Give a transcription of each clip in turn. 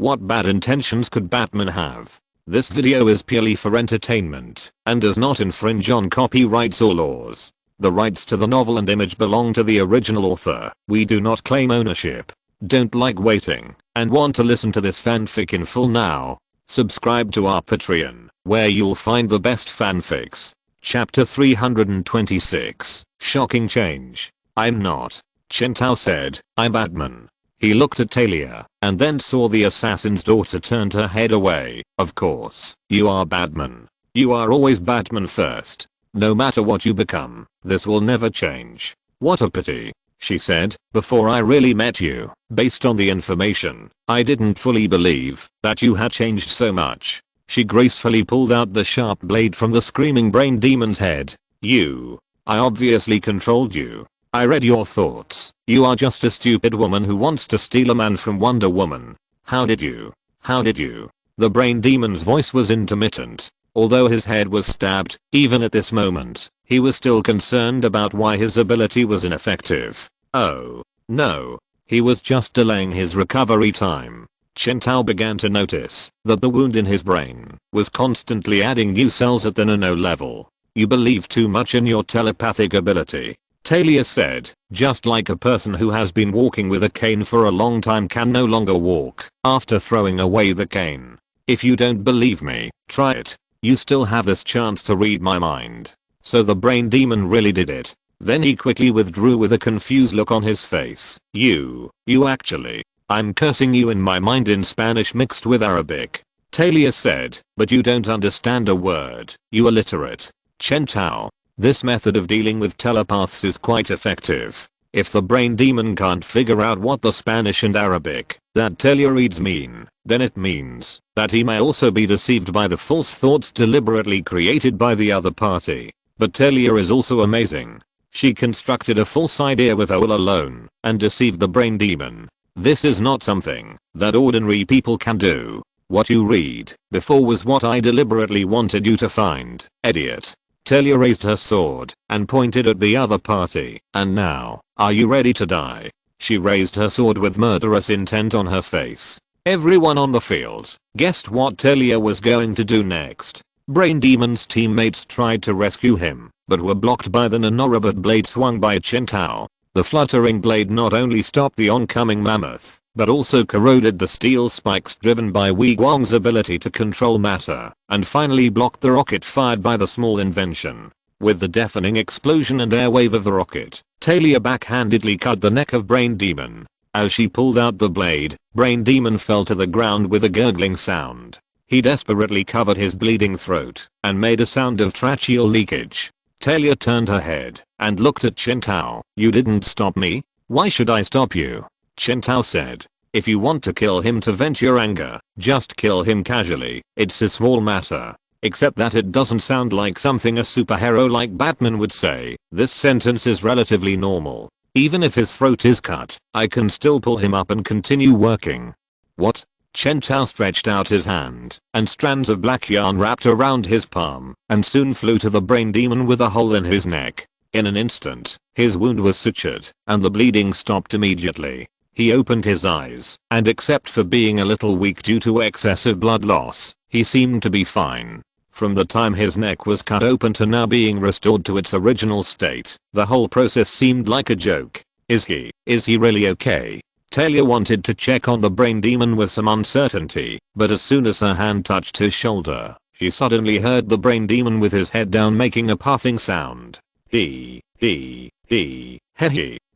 What bad intentions could Batman have? This video is purely for entertainment and does not infringe on copyrights or laws. The rights to the novel and image belong to the original author. We do not claim ownership. Don't like waiting and want to listen to this fanfic in full now? Subscribe to our Patreon, where you'll find the best fanfics. Chapter 326. Shocking change. I'm not. Chen Tao said, I'm Batman. He looked at Talia and then saw the assassin's daughter turned her head away. Of course, you are Batman. You are always Batman first. No matter what you become, this will never change. What a pity, she said. Before I really met you, based on the information, I didn't fully believe that you had changed so much. She gracefully pulled out the sharp blade from the screaming brain demon's head. I obviously controlled you. I read your thoughts. You are just a stupid woman who wants to steal a man from Wonder Woman. How did you? How did you? The brain demon's voice was intermittent. Although his head was stabbed, even at this moment, he was still concerned about why his ability was ineffective. Oh, no. He was just delaying his recovery time. Chen Tao began to notice that the wound in his brain was constantly adding new cells at the nano level. You believe too much in your telepathic ability, Talia said, just like a person who has been walking with a cane for a long time can no longer walk after throwing away the cane. If you don't believe me, try it. You still have this chance to read my mind. So the brain demon really did it. Then he quickly withdrew with a confused look on his face. You actually. I'm cursing you in my mind in Spanish mixed with Arabic. Talia said, but you don't understand a word, you illiterate. Chen Tao. This method of dealing with telepaths is quite effective. If the brain demon can't figure out what the Spanish and Arabic that Talia reads mean, then it means that he may also be deceived by the false thoughts deliberately created by the other party. But Talia is also amazing. She constructed a false idea with her will alone and deceived the brain demon. This is not something that ordinary people can do. What you read before was what I deliberately wanted you to find, idiot. Talia raised her sword and pointed at the other party. And now, are you ready to die? She raised her sword with murderous intent on her face. Everyone on the field guessed what Talia was going to do next. Brain Demon's teammates tried to rescue him, but were blocked by the nanorobot blade swung by Chen Tao. The fluttering blade not only stopped the oncoming mammoth, but also corroded the steel spikes driven by Wei Guang's ability to control matter, and finally blocked the rocket fired by the small invention. With the deafening explosion and airwave of the rocket, Talia backhandedly cut the neck of Brain Demon. As she pulled out the blade, Brain Demon fell to the ground with a gurgling sound. He desperately covered his bleeding throat and made a sound of tracheal leakage. Talia turned her head and looked at Chen Tao. You didn't stop me? Why should I stop you? Chen Tao said. If you want to kill him to vent your anger, just kill him casually. It's a small matter. Except that it doesn't sound like something a superhero like Batman would say. This sentence is relatively normal. Even if his throat is cut, I can still pull him up and continue working. What? Chen Tao stretched out his hand, and strands of black yarn wrapped around his palm, and soon flew to the brain demon with a hole in his neck. In an instant, his wound was sutured, and the bleeding stopped immediately. He opened his eyes, and except for being a little weak due to excessive blood loss, he seemed to be fine. From the time his neck was cut open to now being restored to its original state, the whole process seemed like a joke. Is he really okay? Talia wanted to check on the brain demon with some uncertainty, but as soon as her hand touched his shoulder, she suddenly heard the brain demon with his head down making a puffing sound. He,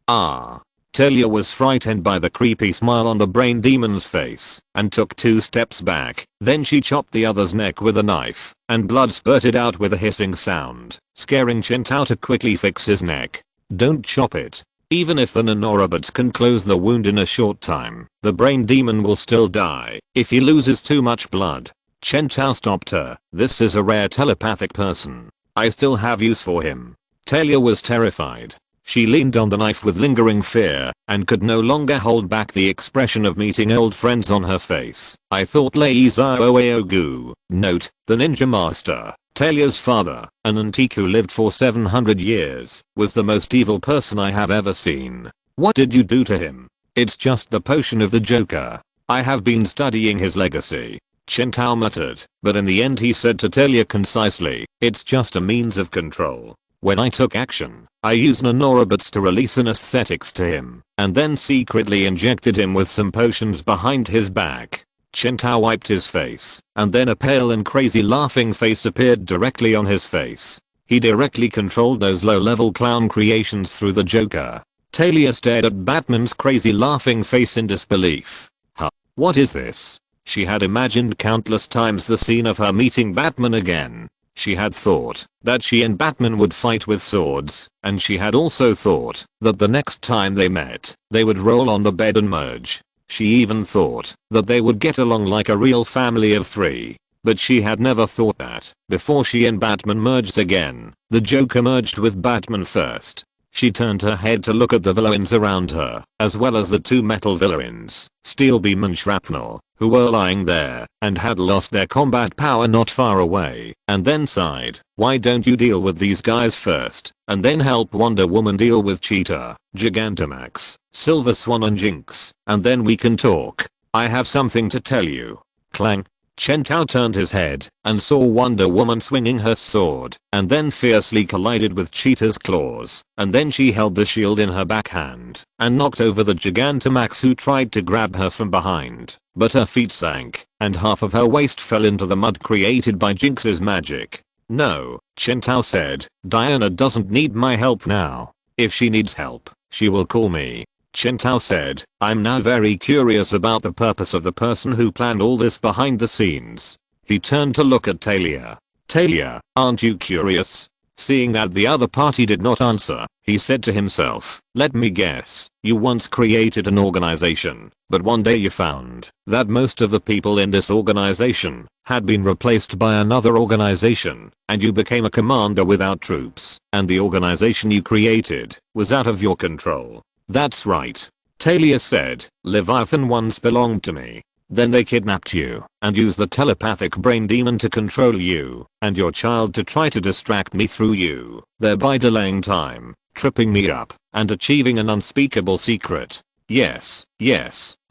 ah. Talia was frightened by the creepy smile on the brain demon's face and took 2 steps back. Then she chopped the other's neck with a knife, and blood spurted out with a hissing sound, scaring Chen Tao to quickly fix his neck. Don't chop it. Even if the nanorobots can close the wound in a short time, the brain demon will still die if he loses too much blood. Chen Tao stopped her. This is a rare telepathic person. I still have use for him. Talia was terrified. She leaned on the knife with lingering fear and could no longer hold back the expression of meeting old friends on her face. I thought Lei Zhao Aogu, note, the ninja master, Talia's father, an antique who lived for 700 years, was the most evil person I have ever seen. What did you do to him? It's just the potion of the Joker. I have been studying his legacy. Chen Tao muttered, but in the end he said to Talia concisely, it's just a means of control. When I took action, I used nanorobits to release anesthetics to him, and then secretly injected him with some potions behind his back. Chen Tao wiped his face, and then a pale and crazy laughing face appeared directly on his face. He directly controlled those low-level clown creations through the Joker. Talia stared at Batman's crazy laughing face in disbelief. Huh? What is this? She had imagined countless times the scene of her meeting Batman again. She had thought that she and Batman would fight with swords, and she had also thought that the next time they met, they would roll on the bed and merge. She even thought that they would get along like a real family of three. But she had never thought that, before she and Batman merged again, the Joker merged with Batman first. She turned her head to look at the villains around her, as well as the two metal villains, Steel Beam and Shrapnel, who were lying there, and had lost their combat power not far away, and then sighed, why don't you deal with these guys first, and then help Wonder Woman deal with Cheetah, Gigantamax, Silver Swan and Jinx, and then we can talk. I have something to tell you. Clang. Chen Tao turned his head and saw Wonder Woman swinging her sword and then fiercely collided with Cheetah's claws, and then she held the shield in her backhand and knocked over the Gigantamax who tried to grab her from behind, but her feet sank and half of her waist fell into the mud created by Jinx's magic. No, Chen Tao said, Diana doesn't need my help now. If she needs help, she will call me. Chen Tao said, I'm now very curious about the purpose of the person who planned all this behind the scenes. He turned to look at Talia. Talia, aren't you curious? Seeing that the other party did not answer, he said to himself, let me guess, you once created an organization, but one day you found that most of the people in this organization had been replaced by another organization, and you became a commander without troops, and the organization you created was out of your control. That's right. Talia said, Leviathan once belonged to me. Then they kidnapped you and used the telepathic brain demon to control you and your child to try to distract me through you, thereby delaying time, tripping me up, and achieving an unspeakable secret. Yes,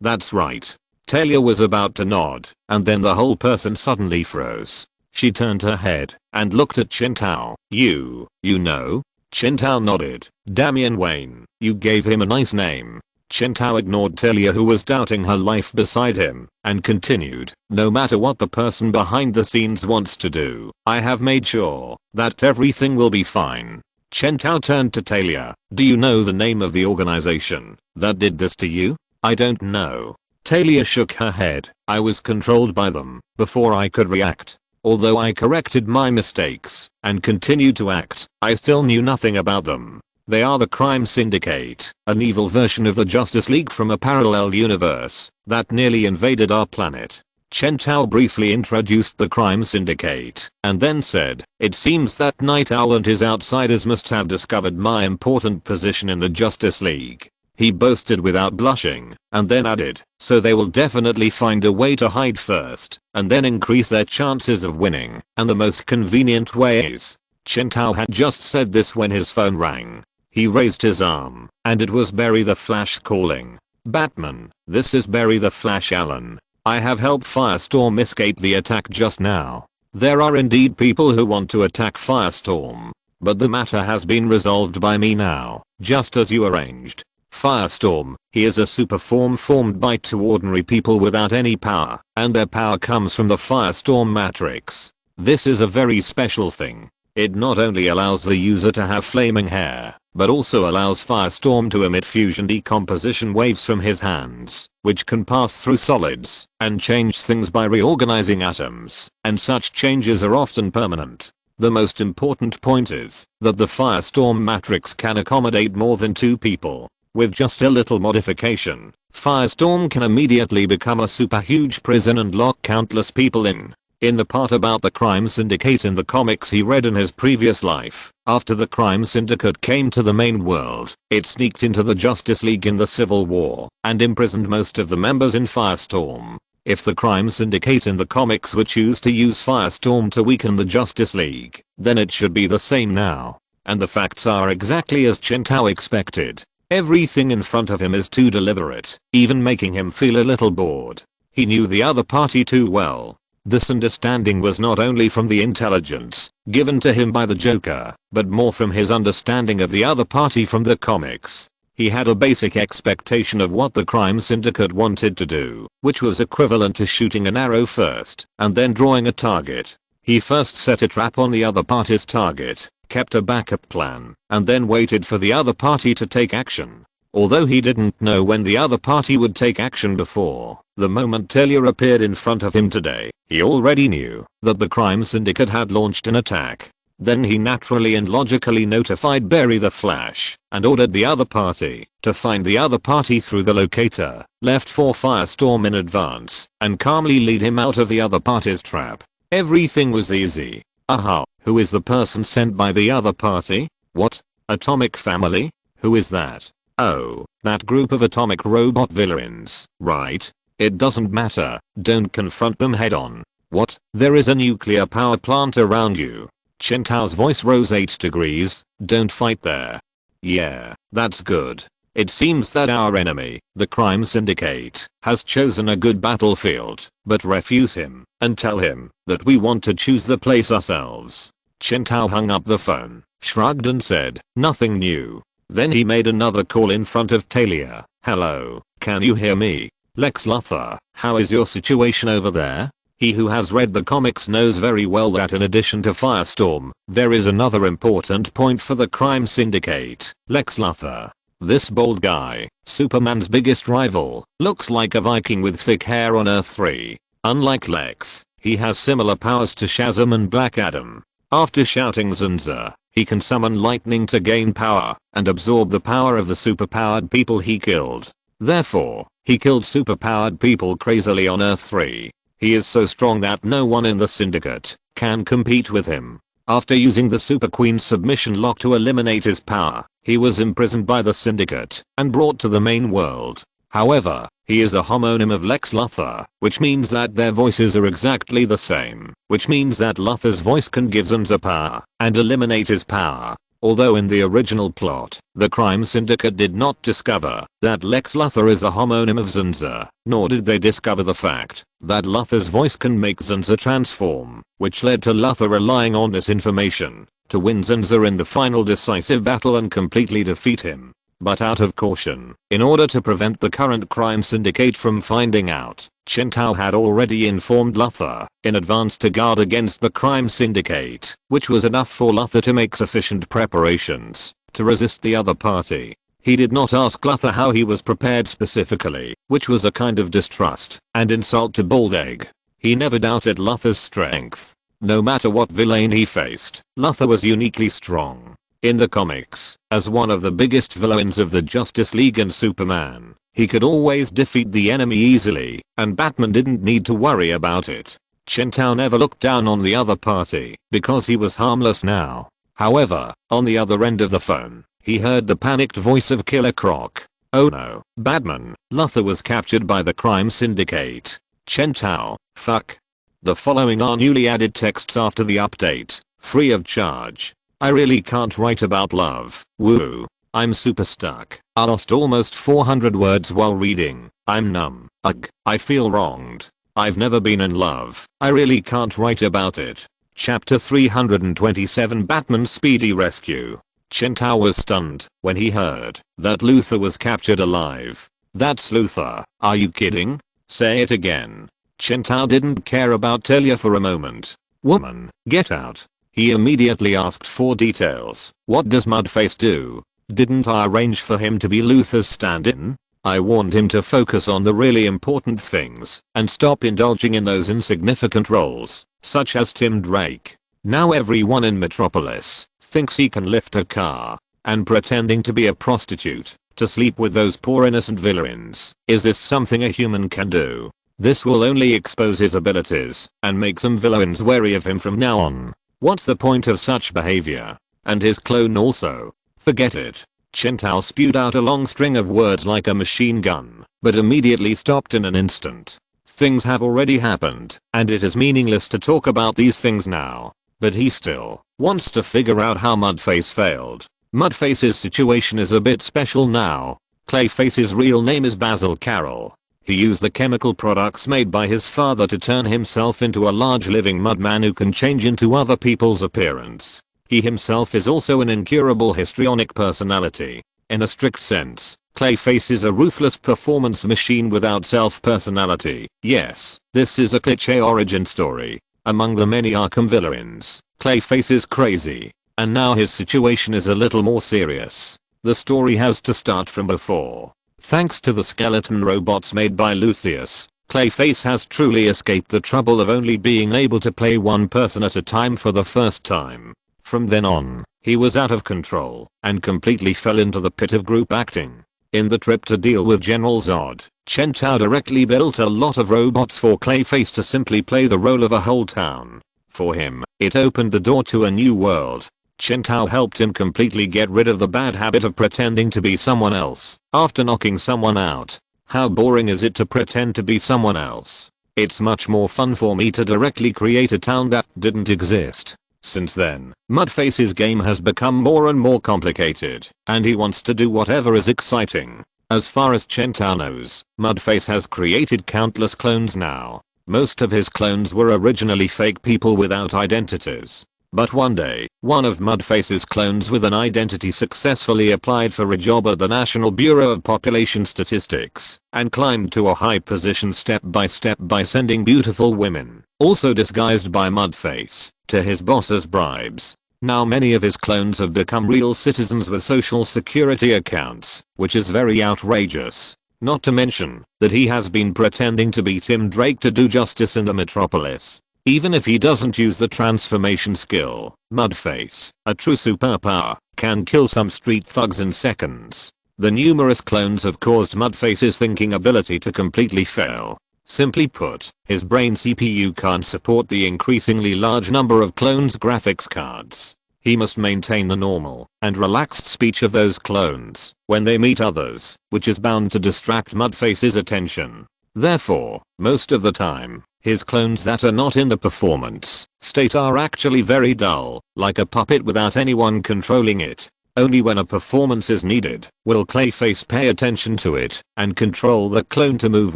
that's right. Talia was about to nod, and then the whole person suddenly froze. She turned her head and looked at Chen Tao. You know? Chen Tao nodded. Damian Wayne, you gave him a nice name. Chen Tao ignored Talia who was doubting her life beside him, and continued, no matter what the person behind the scenes wants to do, I have made sure that everything will be fine. Chen Tao turned to Talia, do you know the name of the organization that did this to you? I don't know. Talia shook her head, I was controlled by them before I could react. Although I corrected my mistakes and continued to act, I still knew nothing about them. They are the Crime Syndicate, an evil version of the Justice League from a parallel universe that nearly invaded our planet. Chen Tao briefly introduced the Crime Syndicate and then said, it seems that Night Owl and his outsiders must have discovered my important position in the Justice League. He boasted without blushing, and then added, so they will definitely find a way to hide first, and then increase their chances of winning, and the most convenient way is. Chen Tao had just said this when his phone rang. He raised his arm, and it was Barry the Flash calling. Batman, this is Barry the Flash Allen. I have helped Firestorm escape the attack just now. There are indeed people who want to attack Firestorm, but the matter has been resolved by me now, just as you arranged. Firestorm, he is a super form formed by two ordinary people without any power, and their power comes from the Firestorm Matrix. This is a very special thing. It not only allows the user to have flaming hair, but also allows Firestorm to emit fusion decomposition waves from his hands, which can pass through solids and change things by reorganizing atoms, and such changes are often permanent. The most important point is that the Firestorm Matrix can accommodate more than two people. With just a little modification, Firestorm can immediately become a super huge prison and lock countless people in. In the part about the Crime Syndicate in the comics he read in his previous life, after the Crime Syndicate came to the main world, it sneaked into the Justice League in the Civil War and imprisoned most of the members in Firestorm. If the Crime Syndicate in the comics would choose to use Firestorm to weaken the Justice League, then it should be the same now. And the facts are exactly as Chen Tao expected. Everything in front of him is too deliberate, even making him feel a little bored. He knew the other party too well. This understanding was not only from the intelligence given to him by the Joker, but more from his understanding of the other party from the comics. He had a basic expectation of what the crime syndicate wanted to do, which was equivalent to shooting an arrow first and then drawing a target. He first set a trap on the other party's target, kept a backup plan, and then waited for the other party to take action. Although he didn't know when the other party would take action before, the moment Talia appeared in front of him today, he already knew that the crime syndicate had launched an attack. Then he naturally and logically notified Barry the Flash and ordered the other party to find the other party through the locator left for Firestorm in advance and calmly lead him out of the other party's trap. Everything was easy. Aha, who is the person sent by the other party? What? Atomic Family? Who is that? Oh, that group of atomic robot villains, right? It doesn't matter, don't confront them head on. What? There is a nuclear power plant around you. Chen Tao's voice rose 8 degrees, don't fight there. Yeah, that's good. It seems that our enemy, the crime syndicate, has chosen a good battlefield, but refuse him and tell him that we want to choose the place ourselves. Chen Tao hung up the phone, shrugged and said, nothing new. Then he made another call in front of Talia. Hello, can you hear me? Lex Luthor, how is your situation over there? He who has read the comics knows very well that in addition to Firestorm, there is another important point for the crime syndicate, Lex Luthor. This bald guy, Superman's biggest rival, looks like a Viking with thick hair on Earth 3. Unlike Lex, he has similar powers to Shazam and Black Adam. After shouting Zinza, he can summon lightning to gain power and absorb the power of the superpowered people he killed. Therefore, he killed superpowered people crazily on Earth 3. He is so strong that no one in the syndicate can compete with him. After using the Super Queen's submission lock to eliminate his power, he was imprisoned by the syndicate and brought to the main world. However, he is a homonym of Lex Luthor, which means that their voices are exactly the same, which means that Luthor's voice can give Zinza power and eliminate his power. Although in the original plot, the crime syndicate did not discover that Lex Luthor is a homonym of Zinza, nor did they discover the fact that Luthor's voice can make Zinza transform, which led to Luthor relying on this information to win Zinza in the final decisive battle and completely defeat him. But out of caution, in order to prevent the current crime syndicate from finding out, Chen Tao had already informed Luthor in advance to guard against the crime syndicate, which was enough for Luthor to make sufficient preparations to resist the other party. He did not ask Luthor how he was prepared specifically, which was a kind of distrust and insult to Bald Egg. He never doubted Luthor's strength. No matter what villain he faced, Luthor was uniquely strong. In the comics, as one of the biggest villains of the Justice League and Superman, he could always defeat the enemy easily, and Batman didn't need to worry about it. Chen Tao never looked down on the other party, because he was harmless now. However, on the other end of the phone, he heard the panicked voice of Killer Croc. Oh no, Batman, Luthor was captured by the crime syndicate. Chen Tao, fuck. The following are newly added texts after the update, free of charge. I really can't write about love, woo. I'm super stuck. I lost almost 400 words while reading. I'm numb. Ugh, I feel wronged. I've never been in love. I really can't write about it. Chapter 327 Batman's Speedy Rescue. Chen Tao was stunned when he heard that Luthor was captured alive. That's Luthor, are you kidding? Say it again. Chen Tao didn't care about Talia for a moment. Woman, get out. He immediately asked for details. What does Mudface do? Didn't I arrange for him to be Luthor's stand-in? I warned him to focus on the really important things and stop indulging in those insignificant roles, such as Tim Drake. Now everyone in Metropolis thinks he can lift a car, and pretending to be a prostitute to sleep with those poor innocent villains. Is this something a human can do? This will only expose his abilities and make some villains wary of him from now on. What's the point of such behavior? And his clone also. Forget it. Chen Tao spewed out a long string of words like a machine gun, but immediately stopped in an instant. Things have already happened, and it is meaningless to talk about these things now. But he still wants to figure out how Mudface failed. Mudface's situation is a bit special now. Clayface's real name is Basil Carroll. He used the chemical products made by his father to turn himself into a large living mudman who can change into other people's appearance. He himself is also an incurable histrionic personality. In a strict sense, Clayface is a ruthless performance machine without self-personality. Yes, this is a cliché origin story. Among the many Arkham villains, Clayface is crazy. And now his situation is a little more serious. The story has to start from before. Thanks to the skeleton robots made by Lucius, Clayface has truly escaped the trouble of only being able to play one person at a time for the first time. From then on, he was out of control and completely fell into the pit of group acting. In the trip to deal with General Zod, Chen Tao directly built a lot of robots for Clayface to simply play the role of a whole town. For him, it opened the door to a new world. Chen Tao helped him completely get rid of the bad habit of pretending to be someone else after knocking someone out. How boring is it to pretend to be someone else? It's much more fun for me to directly create a town that didn't exist. Since then, Mudface's game has become more and more complicated, and he wants to do whatever is exciting. As far as Chen Tao knows, Mudface has created countless clones now. Most of his clones were originally fake people without identities. But one day, one of Mudface's clones with an identity successfully applied for a job at the National Bureau of Population Statistics and climbed to a high position step by sending beautiful women, also disguised by Mudface, to his boss's bribes. Now many of his clones have become real citizens with social security accounts, which is very outrageous. Not to mention that he has been pretending to be Tim Drake to do justice in the Metropolis. Even if he doesn't use the transformation skill, Mudface, a true superpower, can kill some street thugs in seconds. The numerous clones have caused Mudface's thinking ability to completely fail. Simply put, his brain CPU can't support the increasingly large number of clones' graphics cards. He must maintain the normal and relaxed speech of those clones when they meet others, which is bound to distract Mudface's attention. Therefore, most of the time, his clones that are not in the performance state are actually very dull, like a puppet without anyone controlling it. Only when a performance is needed will Clayface pay attention to it and control the clone to move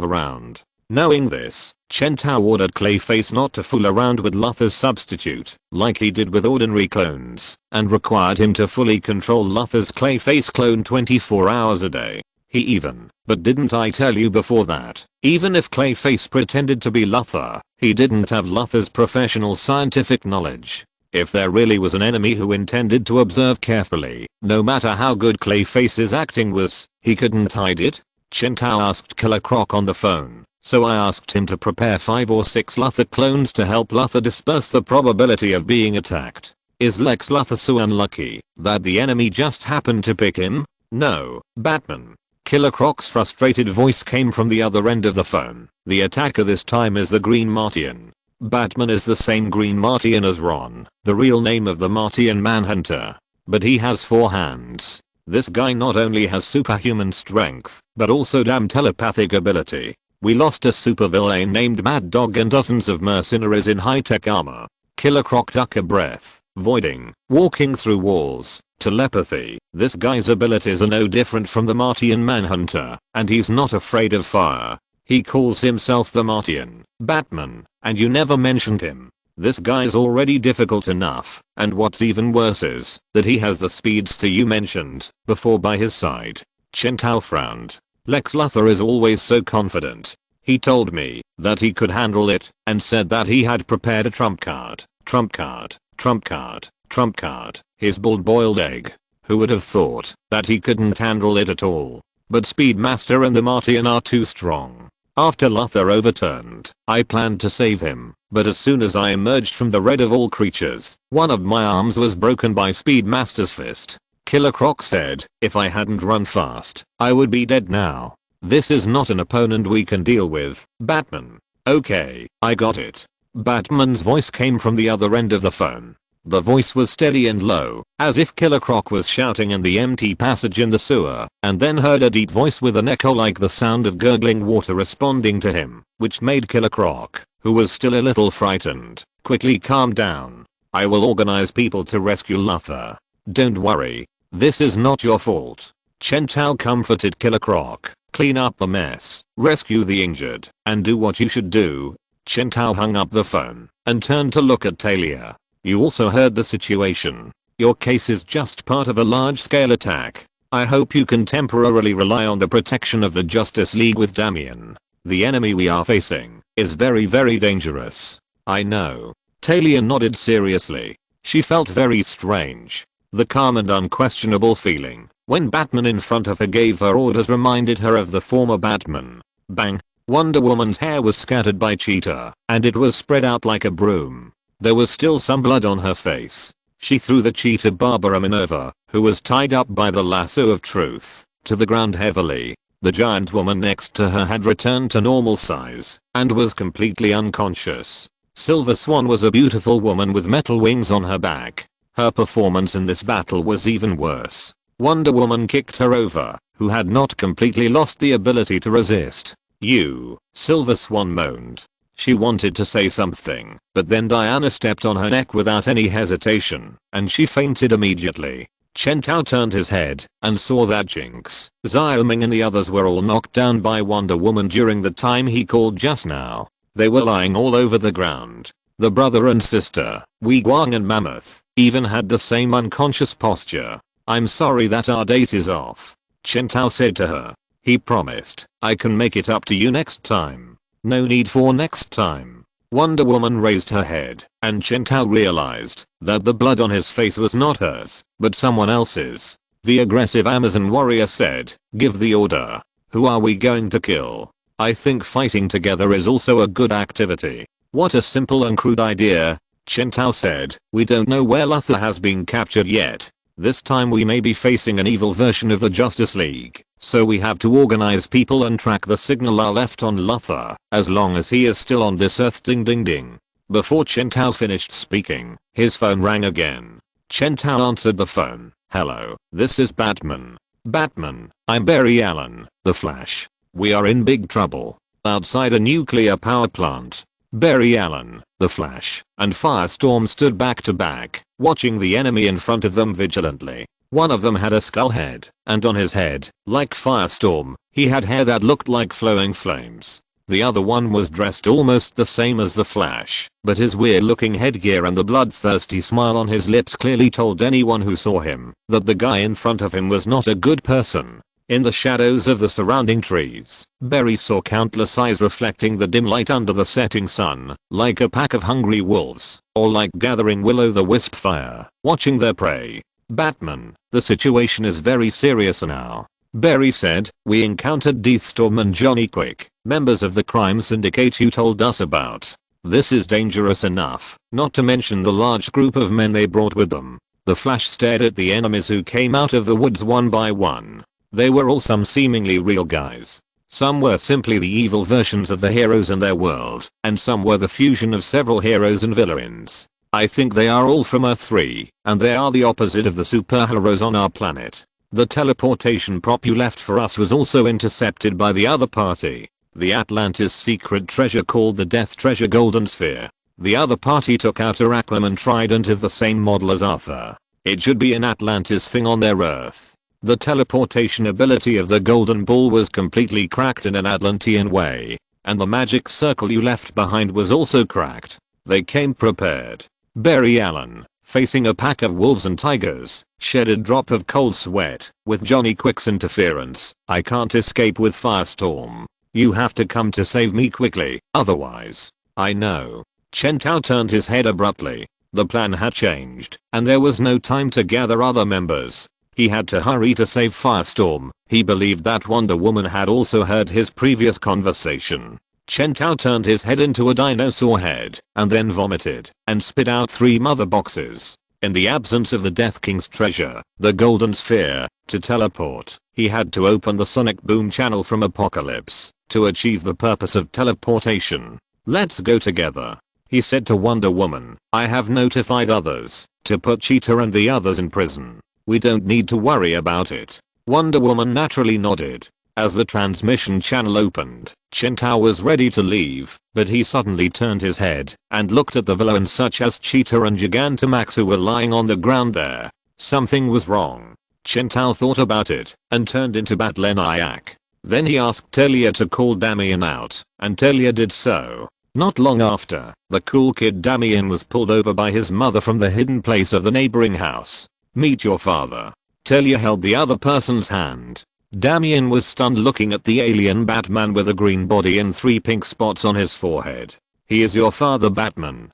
around. Knowing this, Chen Tao ordered Clayface not to fool around with Luthor's substitute, like he did with ordinary clones, and required him to fully control Luthor's Clayface clone 24 hours a day. He even, but didn't I tell you before that, even if Clayface pretended to be Luthor, he didn't have Luthor's professional scientific knowledge. If there really was an enemy who intended to observe carefully, no matter how good Clayface's acting was, he couldn't hide it. Chen Tao asked Killer Croc on the phone, so I asked him to prepare 5 or 6 Luthor clones to help Luthor disperse the probability of being attacked. Is Lex Luthor so unlucky that the enemy just happened to pick him? No, Batman. Killer Croc's frustrated voice came from the other end of the phone. The attacker this time is the Green Martian. Batman is the same Green Martian as Ron, the real name of the Martian Manhunter. But he has 4 hands. This guy not only has superhuman strength, but also damn telepathic ability. We lost a supervillain named Mad Dog and dozens of mercenaries in high-tech armor. Killer Croc took a breath, voiding, walking through walls. Telepathy. This guy's abilities are no different from the Martian Manhunter, and he's not afraid of fire. He calls himself the Martian Batman, and you never mentioned him. This guy's already difficult enough, and what's even worse is that he has the speedster you mentioned before by his side. Chen Tao frowned. Lex Luthor is always so confident. He told me that he could handle it and said that he had prepared a trump card. Trump card. Trump card. Trump card. His boiled egg. Who would have thought that he couldn't handle it at all? But Speedmaster and the Martian are too strong. After Luthor overturned, I planned to save him, but as soon as I emerged from the red of all creatures, one of my arms was broken by Speedmaster's fist. Killer Croc said, if I hadn't run fast, I would be dead now. This is not an opponent we can deal with, Batman. Okay, I got it. Batman's voice came from the other end of the phone. The voice was steady and low, as if Killer Croc was shouting in the empty passage in the sewer, and then heard a deep voice with an echo like the sound of gurgling water responding to him, which made Killer Croc, who was still a little frightened, quickly calm down. I will organize people to rescue Luthor. Don't worry. This is not your fault. Chen Tao comforted Killer Croc. Clean up the mess, rescue the injured, and do what you should do. Chen Tao hung up the phone and turned to look at Talia. You also heard the situation. Your case is just part of a large-scale attack. I hope you can temporarily rely on the protection of the Justice League with Damian. The enemy we are facing is very dangerous. I know. Talia nodded seriously. She felt very strange. The calm and unquestionable feeling when Batman in front of her gave her orders reminded her of the former Batman. Bang! Wonder Woman's hair was scattered by Cheetah, and it was spread out like a broom. There was still some blood on her face. She threw the Cheetah Barbara Minerva, who was tied up by the lasso of truth, to the ground heavily. The giant woman next to her had returned to normal size, and was completely unconscious. Silver Swan was a beautiful woman with metal wings on her back. Her performance in this battle was even worse. Wonder Woman kicked her over, who had not completely lost the ability to resist. You, Silver Swan moaned. She wanted to say something, but then Diana stepped on her neck without any hesitation, and she fainted immediately. Chen Tao turned his head and saw that Jinx, Xiaoming and the others were all knocked down by Wonder Woman during the time he called just now. They were lying all over the ground. The brother and sister, Wei Guang and Mammoth, even had the same unconscious posture. I'm sorry that our date is off, Chen Tao said to her. He promised, I can make it up to you next time. No need for next time. Wonder Woman raised her head, and Chen Tao realized that the blood on his face was not hers, but someone else's. The aggressive Amazon warrior said, give the order. Who are we going to kill? I think fighting together is also a good activity. What a simple and crude idea, Chen Tao said. We don't know where Luthor has been captured yet. This time we may be facing an evil version of the Justice League, so we have to organize people and track the signal I left on Luthor, as long as he is still on this earth. Ding ding ding. Before Chen Tao finished speaking, his phone rang again. Chen Tao answered the phone. Hello, this is Batman. Batman, I'm Barry Allen, the Flash. We are in big trouble. Outside a nuclear power plant. Barry Allen, the Flash, and Firestorm stood back to back, watching the enemy in front of them vigilantly. One of them had a skull head, and on his head, like Firestorm, he had hair that looked like flowing flames. The other one was dressed almost the same as the Flash, but his weird looking headgear and the bloodthirsty smile on his lips clearly told anyone who saw him that the guy in front of him was not a good person. In the shadows of the surrounding trees, Barry saw countless eyes reflecting the dim light under the setting sun, like a pack of hungry wolves, or like gathering will-o'-the-wisp fire, watching their prey. Batman, the situation is very serious now. Barry said, we encountered Deathstorm and Johnny Quick, members of the crime syndicate you told us about. This is dangerous enough, not to mention the large group of men they brought with them. The Flash stared at the enemies who came out of the woods one by one. They were all some seemingly real guys. Some were simply the evil versions of the heroes in their world, and some were the fusion of several heroes and villains. I think they are all from Earth 3, and they are the opposite of the superheroes on our planet. The teleportation prop you left for us was also intercepted by the other party. The Atlantis secret treasure called the Death Treasure Golden Sphere. The other party took out a Aquaman trident of the same model as Arthur. It should be an Atlantis thing on their Earth. The teleportation ability of the Golden Ball was completely cracked in an Atlantean way, and the magic circle you left behind was also cracked. They came prepared. Barry Allen, facing a pack of wolves and tigers, shed a drop of cold sweat. With Johnny Quick's interference, I can't escape with Firestorm. You have to come to save me quickly, otherwise. I know. Chen Tao turned his head abruptly. The plan had changed, and there was no time to gather other members. He had to hurry to save Firestorm. He believed that Wonder Woman had also heard his previous conversation. Chen Tao turned his head into a dinosaur head, and then vomited, and spit out 3 mother boxes. In the absence of the Death King's treasure, the Golden Sphere, to teleport, he had to open the sonic boom channel from Apocalypse, to achieve the purpose of teleportation. Let's go together, he said to Wonder Woman. I have notified others, to put Cheetah and the others in prison. We don't need to worry about it. Wonder Woman naturally nodded. As the transmission channel opened, Chen Tao was ready to leave, but he suddenly turned his head and looked at the villains such as Cheetah and Gigantamax who were lying on the ground there. Something was wrong. Chen Tao thought about it and turned into Batleniac. Then he asked Talia to call Damien out, and Talia did so. Not long after, the cool kid Damien was pulled over by his mother from the hidden place of the neighboring house. Meet your father. Talia held the other person's hand. Damien was stunned looking at the alien Batman with a green body and 3 pink spots on his forehead. He is your father, Batman.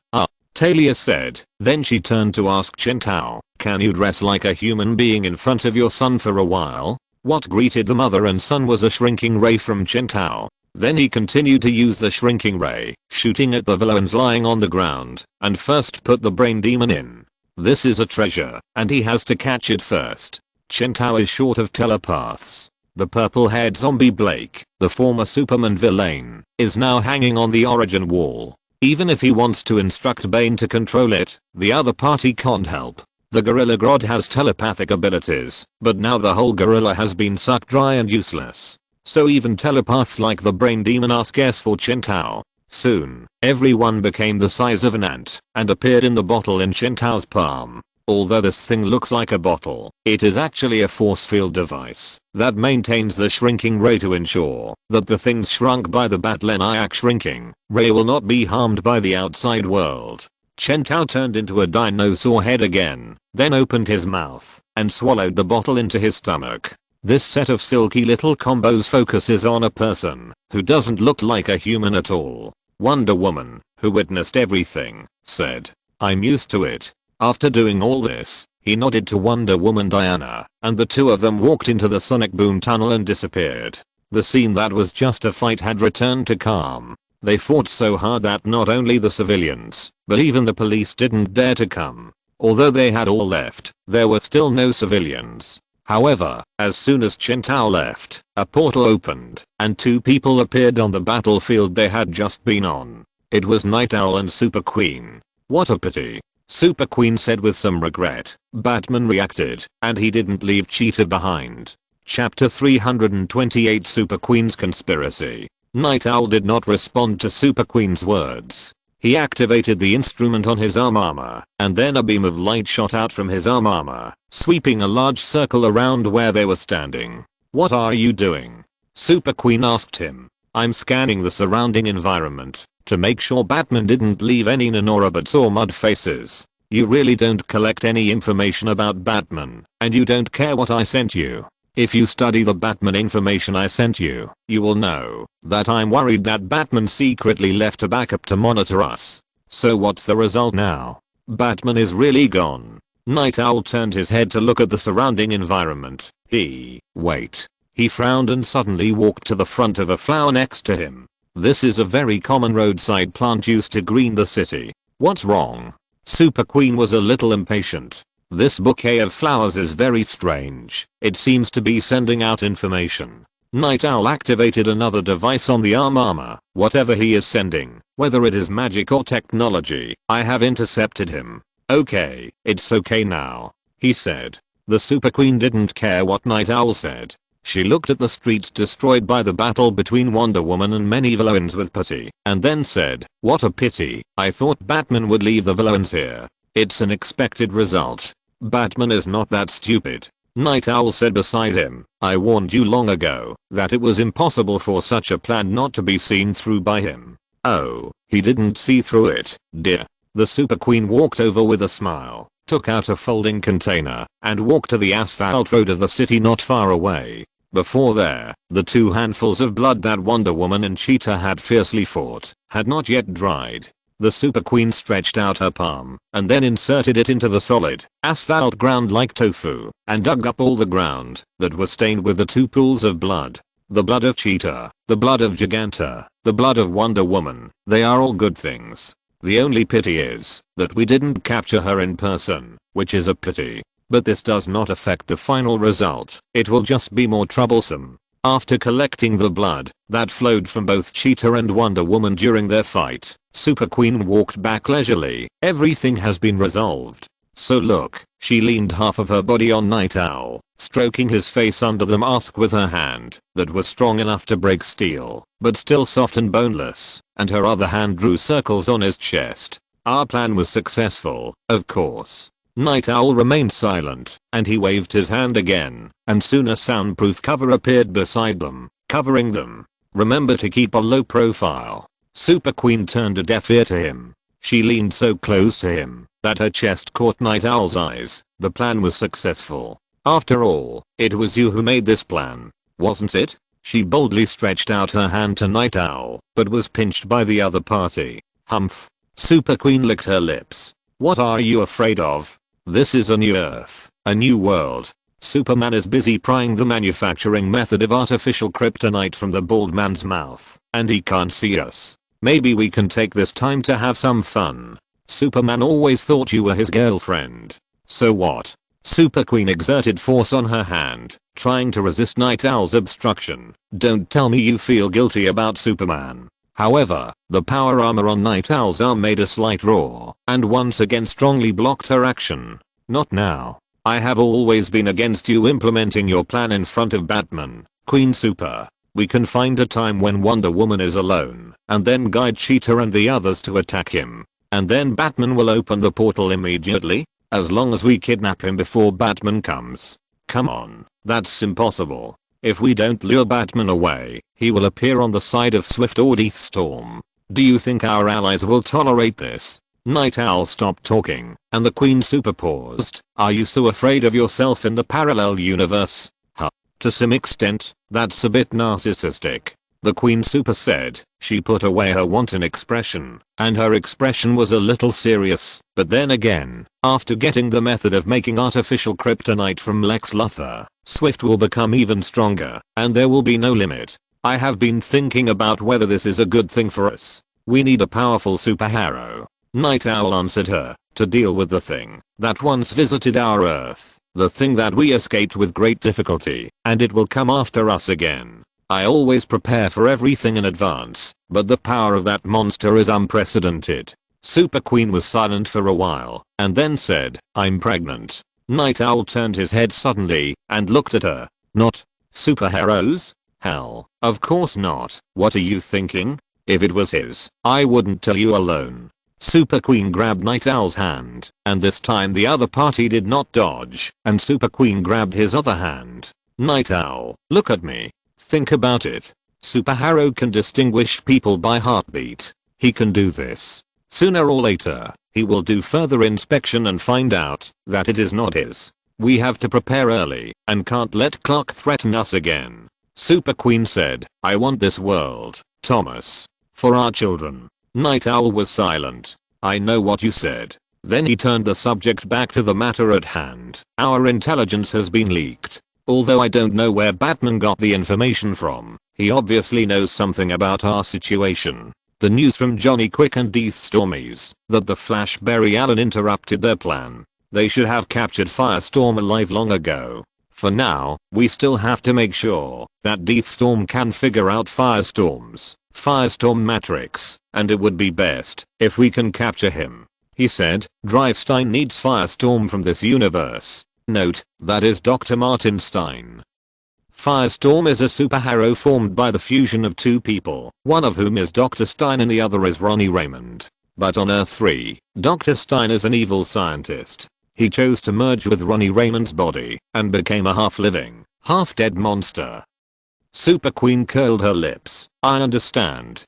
Talia said. Then she turned to ask Chen Tao, can you dress like a human being in front of your son for a while? What greeted the mother and son was a shrinking ray from Chen Tao. Then he continued to use the shrinking ray, shooting at the villains lying on the ground, and first put the brain demon in. This is a treasure, and he has to catch it first. Chen Tao is short of telepaths. The purple-haired zombie Blake, the former Superman villain, is now hanging on the origin wall. Even if he wants to instruct Bane to control it, the other party can't help. The Gorilla God has telepathic abilities, but now the whole gorilla has been sucked dry and useless. So even telepaths like the brain demon are scarce for Chen Tao. Soon, everyone became the size of an ant and appeared in the bottle in Chen Tao's palm. Although this thing looks like a bottle, it is actually a force field device that maintains the shrinking ray to ensure that the things shrunk by the Batleniac shrinking ray will not be harmed by the outside world. Chen Tao turned into a dinosaur head again, then opened his mouth and swallowed the bottle into his stomach. This set of silky little combos focuses on a person who doesn't look like a human at all. Wonder Woman, who witnessed everything, said, I'm used to it. After doing all this, he nodded to Wonder Woman Diana, and the two of them walked into the sonic boom tunnel and disappeared. The scene that was just a fight had returned to calm. They fought so hard that not only the civilians, but even the police didn't dare to come. Although they had all left, there were still no civilians. However, as soon as Chen Tao left, a portal opened, and 2 people appeared on the battlefield they had just been on. It was Night Owl and Super Queen. What a pity. Super Queen said with some regret. Batman reacted, and he didn't leave Cheetah behind. Chapter 328 Super Queen's Conspiracy. Night Owl did not respond to Super Queen's words. He activated the instrument on his arm armor, and then a beam of light shot out from his arm armor, sweeping a large circle around where they were standing. What are you doing? Super Queen asked him. I'm scanning the surrounding environment to make sure Batman didn't leave any nanorobots or mud faces. You really don't collect any information about Batman, and you don't care what I sent you. If you study the Batman information I sent you, you will know that I'm worried that Batman secretly left a backup to monitor us. So what's the result now? Batman is really gone. Night Owl turned his head to look at the surrounding environment. Wait. He frowned and suddenly walked to the front of a flower next to him. This is a very common roadside plant used to green the city. What's wrong? Super Queen was a little impatient. This bouquet of flowers is very strange. It seems to be sending out information. Night Owl activated another device on the arm armor. Whatever he is sending, whether it is magic or technology, I have intercepted him. Okay, it's okay now, he said. The Super Queen didn't care what Night Owl said. She looked at the streets destroyed by the battle between Wonder Woman and many villains with pity, and then said, what a pity, I thought Batman would leave the villains here. It's an expected result. Batman is not that stupid. Night Owl said beside him, I warned you long ago that it was impossible for such a plan not to be seen through by him. Oh, he didn't see through it, dear. The Super Queen walked over with a smile, took out a folding container, and walked to the asphalt road of the city not far away. Before there, the 2 handfuls of blood that Wonder Woman and Cheetah had fiercely fought had not yet dried. The Super Queen stretched out her palm and then inserted it into the solid asphalt ground like tofu and dug up all the ground that was stained with the 2 pools of blood. The blood of Cheetah, the blood of Giganta, the blood of Wonder Woman, they are all good things. The only pity is that we didn't capture her in person, which is a pity. But this does not affect the final result. It will just be more troublesome. After collecting the blood that flowed from both Cheetah and Wonder Woman during their fight, Super Queen walked back leisurely. Everything has been resolved. So look, she leaned half of her body on Night Owl, stroking his face under the mask with her hand that was strong enough to break steel, but still soft and boneless, and her other hand drew circles on his chest. Our plan was successful, of course. Night Owl remained silent, and he waved his hand again, and soon a soundproof cover appeared beside them, covering them. Remember to keep a low profile. Super Queen turned a deaf ear to him. She leaned so close to him that her chest caught Night Owl's eyes. The plan was successful. After all, it was you who made this plan, wasn't it? She boldly stretched out her hand to Night Owl, but was pinched by the other party. Humph. Super Queen licked her lips. What are you afraid of? This is a new Earth, a new world. Superman is busy prying the manufacturing method of artificial kryptonite from the bald man's mouth, and he can't see us. Maybe we can take this time to have some fun. Superman always thought you were his girlfriend. So what? Super Queen exerted force on her hand, trying to resist Night Owl's obstruction. Don't tell me you feel guilty about Superman. However, the power armor on Night Owl's arm made a slight roar, and once again strongly blocked her action. Not now. I have always been against you implementing your plan in front of Batman, Queen Super. We can find a time when Wonder Woman is alone, and then guide Cheetah and the others to attack him. And then Batman will open the portal immediately, as long as we kidnap him before Batman comes. Come on, that's impossible. If we don't lure Batman away, he will appear on the side of Swift or Death Storm. Do you think our allies will tolerate this? Night Owl stopped talking, and the Queen Super paused. Are you so afraid of yourself in the parallel universe? Huh. To some extent, that's a bit narcissistic. The Queen Super said. She put away her wanton expression, and her expression was a little serious. But then again, after getting the method of making artificial kryptonite from Lex Luthor, Swift will become even stronger, and there will be no limit. I have been thinking about whether this is a good thing for us. We need a powerful superhero. Night Owl answered her, to deal with the thing that once visited our Earth, the thing that we escaped with great difficulty, and it will come after us again. I always prepare for everything in advance, but the power of that monster is unprecedented. Super Queen was silent for a while, and then said, I'm pregnant. Night Owl turned his head suddenly, and looked at her. Not superheroes? Hell, of course not. What are you thinking? If it was his, I wouldn't tell you alone. Super Queen grabbed Night Owl's hand, and this time the other party did not dodge, and Super Queen grabbed his other hand. Night Owl, look at me. Think about it. Superhero can distinguish people by heartbeat. He can do this. Sooner or later, he will do further inspection and find out that it is not his. We have to prepare early and can't let Clark threaten us again. Super Queen said, I want this world, Thomas. For our children. Night Owl was silent. I know what you said. Then he turned the subject back to the matter at hand. Our intelligence has been leaked. Although I don't know where Batman got the information from, he obviously knows something about our situation. The news from Johnny Quick and Death Stormies that the Flash Barry Allen interrupted their plan. They should have captured Firestorm alive long ago. For now, we still have to make sure that Deathstorm can figure out Firestorm's Firestorm Matrix, and it would be best if we can capture him. He said, Drivestein needs Firestorm from this universe. Note, that is Dr. Martin Stein. Firestorm is a superhero formed by the fusion of two people, one of whom is Dr. Stein and the other is Ronnie Raymond. But on Earth 3, Dr. Stein is an evil scientist. He chose to merge with Ronnie Raymond's body and became a half-living, half-dead monster. Super Queen curled her lips. I understand.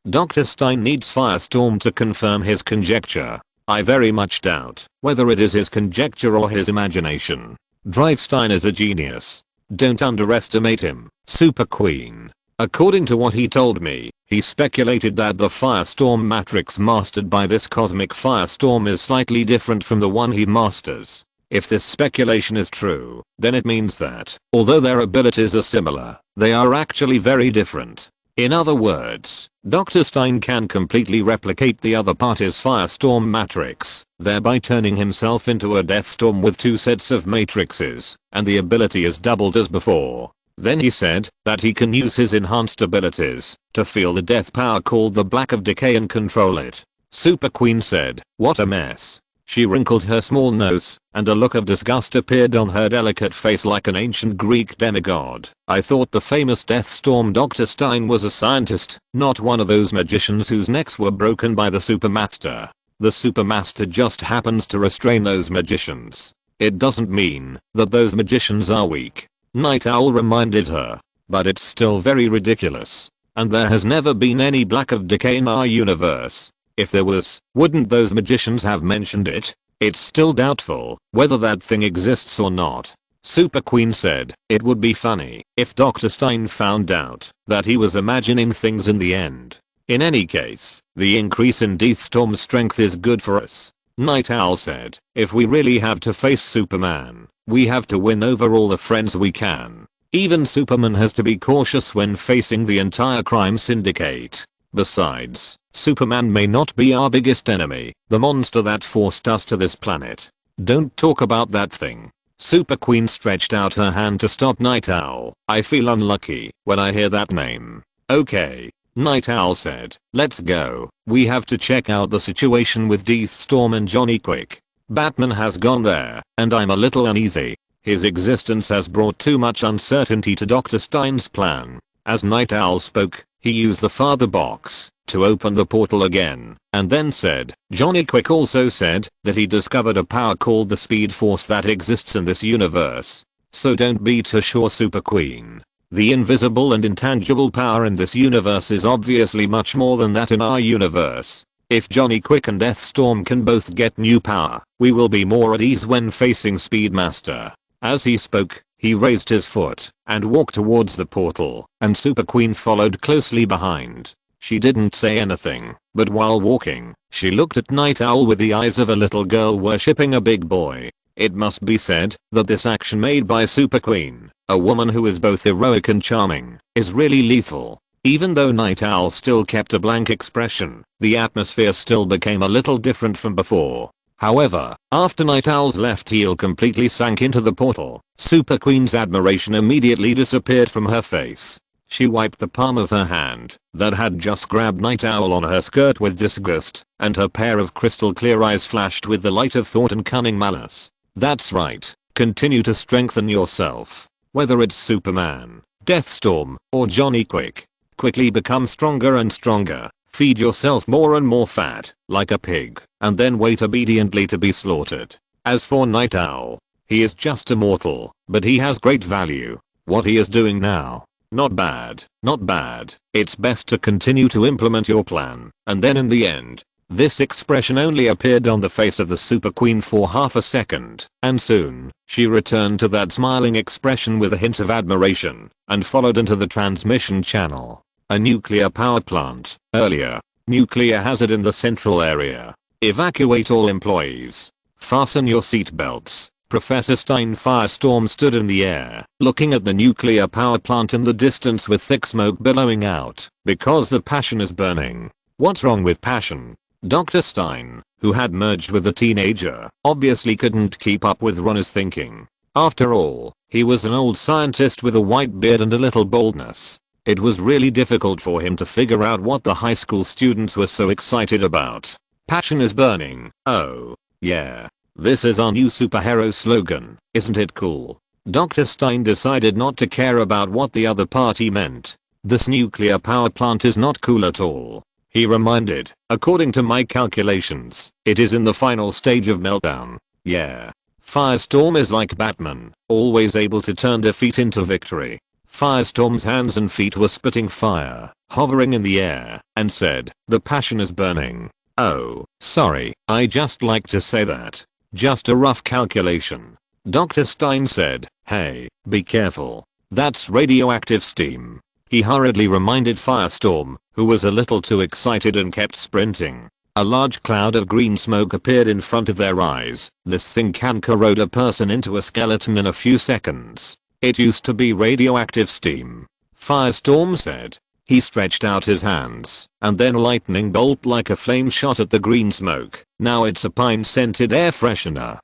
Dr. Stein needs Firestorm to confirm his conjecture. I very much doubt whether it is his conjecture or his imagination. Drivestein is a genius. Don't underestimate him, Super Queen. According to what he told me, he speculated that the Firestorm Matrix mastered by this cosmic Firestorm is slightly different from the one he masters. If this speculation is true, then it means that, although their abilities are similar, they are actually very different. In other words, Dr. Stein can completely replicate the other party's Firestorm Matrix, thereby turning himself into a Deathstorm with two sets of matrices, and the ability is doubled as before. Then he said that he can use his enhanced abilities to feel the death power called the Black of Decay and control it. Super Queen said, what a mess. She wrinkled her small nose, and a look of disgust appeared on her delicate face like an ancient Greek demigod. I thought the famous Deathstorm Dr. Stein was a scientist, not one of those magicians whose necks were broken by the Supermaster. The Supermaster just happens to restrain those magicians. It doesn't mean that those magicians are weak, Night Owl reminded her. But it's still very ridiculous. And there has never been any Black of Decay in our universe. If there was, wouldn't those magicians have mentioned it? It's still doubtful whether that thing exists or not. Super Queen said it would be funny if Dr. Stein found out that he was imagining things in the end. In any case, the increase in Deathstorm's strength is good for us. Night Owl said, if we really have to face Superman, we have to win over all the friends we can. Even Superman has to be cautious when facing the entire crime syndicate. Besides, Superman may not be our biggest enemy, the monster that forced us to this planet. Don't talk about that thing. Super Queen stretched out her hand to stop Night Owl. I feel unlucky when I hear that name. Okay. Night Owl said, let's go. We have to check out the situation with Deathstorm and Johnny Quick. Batman has gone there, and I'm a little uneasy. His existence has brought too much uncertainty to Dr. Stein's plan. As Night Owl spoke, he used the father box to open the portal again, and then said, Johnny Quick also said that he discovered a power called the Speed Force that exists in this universe. So don't be too sure, Super Queen. The invisible and intangible power in this universe is obviously much more than that in our universe. If Johnny Quick and Deathstorm can both get new power, we will be more at ease when facing Speedmaster. As he spoke, he raised his foot and walked towards the portal, and Super Queen followed closely behind. She didn't say anything, but while walking, she looked at Night Owl with the eyes of a little girl worshipping a big boy. It must be said that this action made by Super Queen, a woman who is both heroic and charming, is really lethal. Even though Night Owl still kept a blank expression, the atmosphere still became a little different from before. However, after Night Owl's left heel completely sank into the portal, Super Queen's admiration immediately disappeared from her face. She wiped the palm of her hand that had just grabbed Night Owl on her skirt with disgust, and her pair of crystal clear eyes flashed with the light of thought and cunning malice. That's right, continue to strengthen yourself. Whether it's Superman, Deathstorm, or Johnny Quick, quickly become stronger and stronger. Feed yourself more and more fat, like a pig, and then wait obediently to be slaughtered. As for Night Owl, he is just a mortal, but he has great value. What he is doing now, not bad, not bad. It's best to continue to implement your plan, and then in the end. This expression only appeared on the face of the Super Queen for half a second, and soon, she returned to that smiling expression with a hint of admiration, and followed into the transmission channel. A nuclear power plant. Earlier. Nuclear hazard in the central area. Evacuate all employees. Fasten your seatbelts. Professor Stein Firestorm stood in the air, looking at the nuclear power plant in the distance with thick smoke billowing out, because the passion is burning. What's wrong with passion? Dr. Stein, who had merged with the teenager, obviously couldn't keep up with Ron's thinking. After all, he was an old scientist with a white beard and a little baldness. It was really difficult for him to figure out what the high school students were so excited about. Passion is burning. Oh, yeah. This is our new superhero slogan, isn't it cool? Dr. Stein decided not to care about what the other party meant. This nuclear power plant is not cool at all. He reminded, according to my calculations, it is in the final stage of meltdown. Yeah. Firestorm is like Batman, always able to turn defeat into victory. Firestorm's hands and feet were spitting fire, hovering in the air, and said, the passion is burning. Oh, sorry, I just like to say that. Just a rough calculation. Dr. Stein said, hey, be careful. That's radioactive steam. He hurriedly reminded Firestorm, who was a little too excited and kept sprinting. A large cloud of green smoke appeared in front of their eyes. This thing can corrode a person into a skeleton in a few seconds. It used to be radioactive steam. Firestorm said. He stretched out his hands, and then a lightning bolt like a flame shot at the green smoke. Now it's a pine-scented air freshener.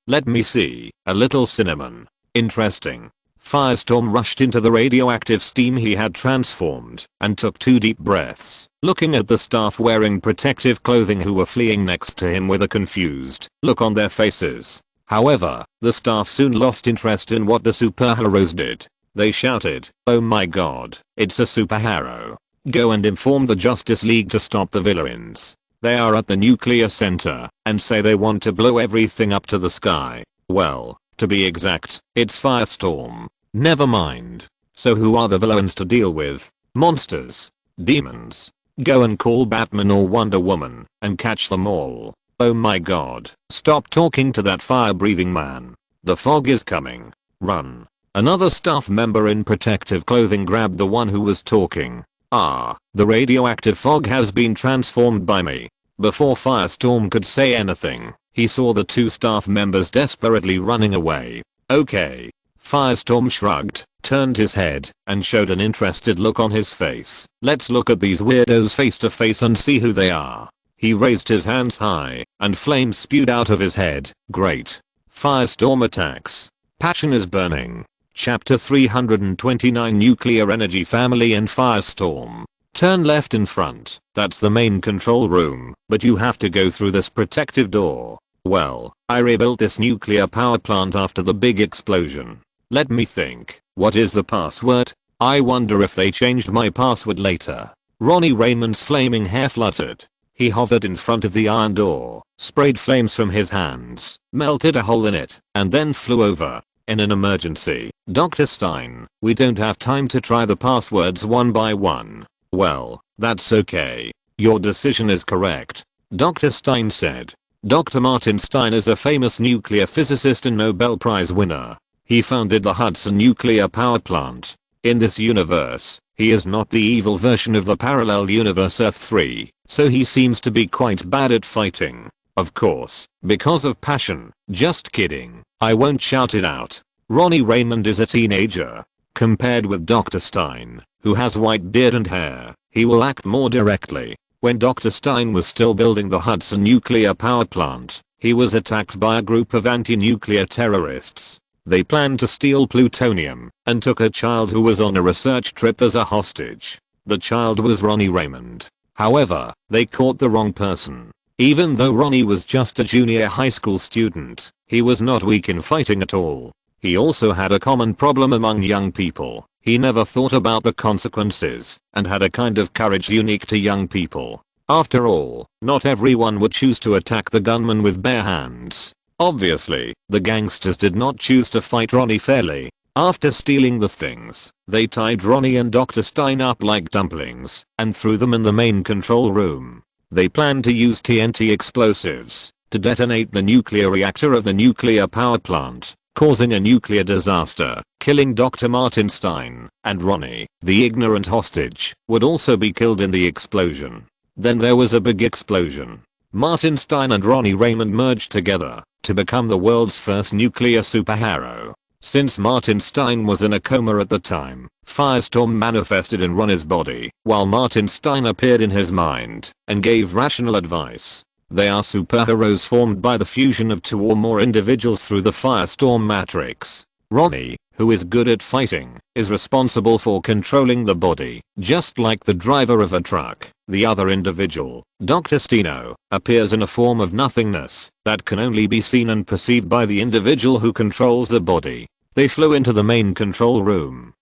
Let me see. A little cinnamon. Interesting. Firestorm rushed into the radioactive steam he had transformed, and took 2 deep breaths, looking at the staff wearing protective clothing who were fleeing next to him with a confused look on their faces. However, the staff soon lost interest in what the superheroes did. They shouted, oh my god, it's a superhero. Go and inform the Justice League to stop the villains. They are at the nuclear center and say they want to blow everything up to the sky. Well, to be exact, it's Firestorm. Never mind. So who are the villains to deal with? Monsters? Demons? Go and call Batman or Wonder Woman and catch them all. Oh my god. Stop talking to that fire-breathing man. The fog is coming. Run. Another staff member in protective clothing grabbed the one who was talking. Ah, the radioactive fog has been transformed by me. Before Firestorm could say anything, he saw the two staff members desperately running away. Okay. Firestorm shrugged, turned his head, and showed an interested look on his face. Let's look at these weirdos face to face and see who they are. He raised his hands high, and flames spewed out of his head. Great. Firestorm attacks. Passion is burning. Chapter 329 Nuclear Energy Family and Firestorm. Turn left in front. That's the main control room, but you have to go through this protective door. Well, I rebuilt this nuclear power plant after the big explosion. Let me think. What is the password? I wonder if they changed my password later. Ronnie Raymond's flaming hair fluttered. He hovered in front of the iron door, sprayed flames from his hands, melted a hole in it, and then flew over. In an emergency, Dr. Stein, we don't have time to try the passwords one by one. Well, that's okay. Your decision is correct. Dr. Stein said. Dr. Martin Stein is a famous nuclear physicist and Nobel Prize winner. He founded the Hudson nuclear power plant. In this universe, he is not the evil version of the parallel universe Earth 3, so he seems to be quite bad at fighting. Of course, because of passion. Just kidding. I won't shout it out. Ronnie Raymond is a teenager. Compared with Dr. Stein, who has white beard and hair, he will act more directly. When Dr. Stein was still building the Hudson nuclear power plant, he was attacked by a group of anti-nuclear terrorists. They planned to steal plutonium and took a child who was on a research trip as a hostage. The child was Ronnie Raymond. However, they caught the wrong person. Even though Ronnie was just a junior high school student, he was not weak in fighting at all. He also had a common problem among young people. He never thought about the consequences and had a kind of courage unique to young people. After all, not everyone would choose to attack the gunman with bare hands. Obviously, the gangsters did not choose to fight Ronnie fairly. After stealing the things, they tied Ronnie and Dr. Stein up like dumplings and threw them in the main control room. They planned to use TNT explosives to detonate the nuclear reactor of the nuclear power plant, causing a nuclear disaster, killing Dr. Martin Stein, and Ronnie, the ignorant hostage, would also be killed in the explosion. Then there was a big explosion. Martin Stein and Ronnie Raymond merged together to become the world's first nuclear superhero. Since Martin Stein was in a coma at the time, Firestorm manifested in Ronnie's body, while Martin Stein appeared in his mind and gave rational advice. They are superheroes formed by the fusion of two or more individuals through the Firestorm matrix. Ronnie, who is good at fighting, is responsible for controlling the body, just like the driver of a truck. The other individual, Dr. Steno, appears in a form of nothingness that can only be seen and perceived by the individual who controls the body. They flew into the main control room.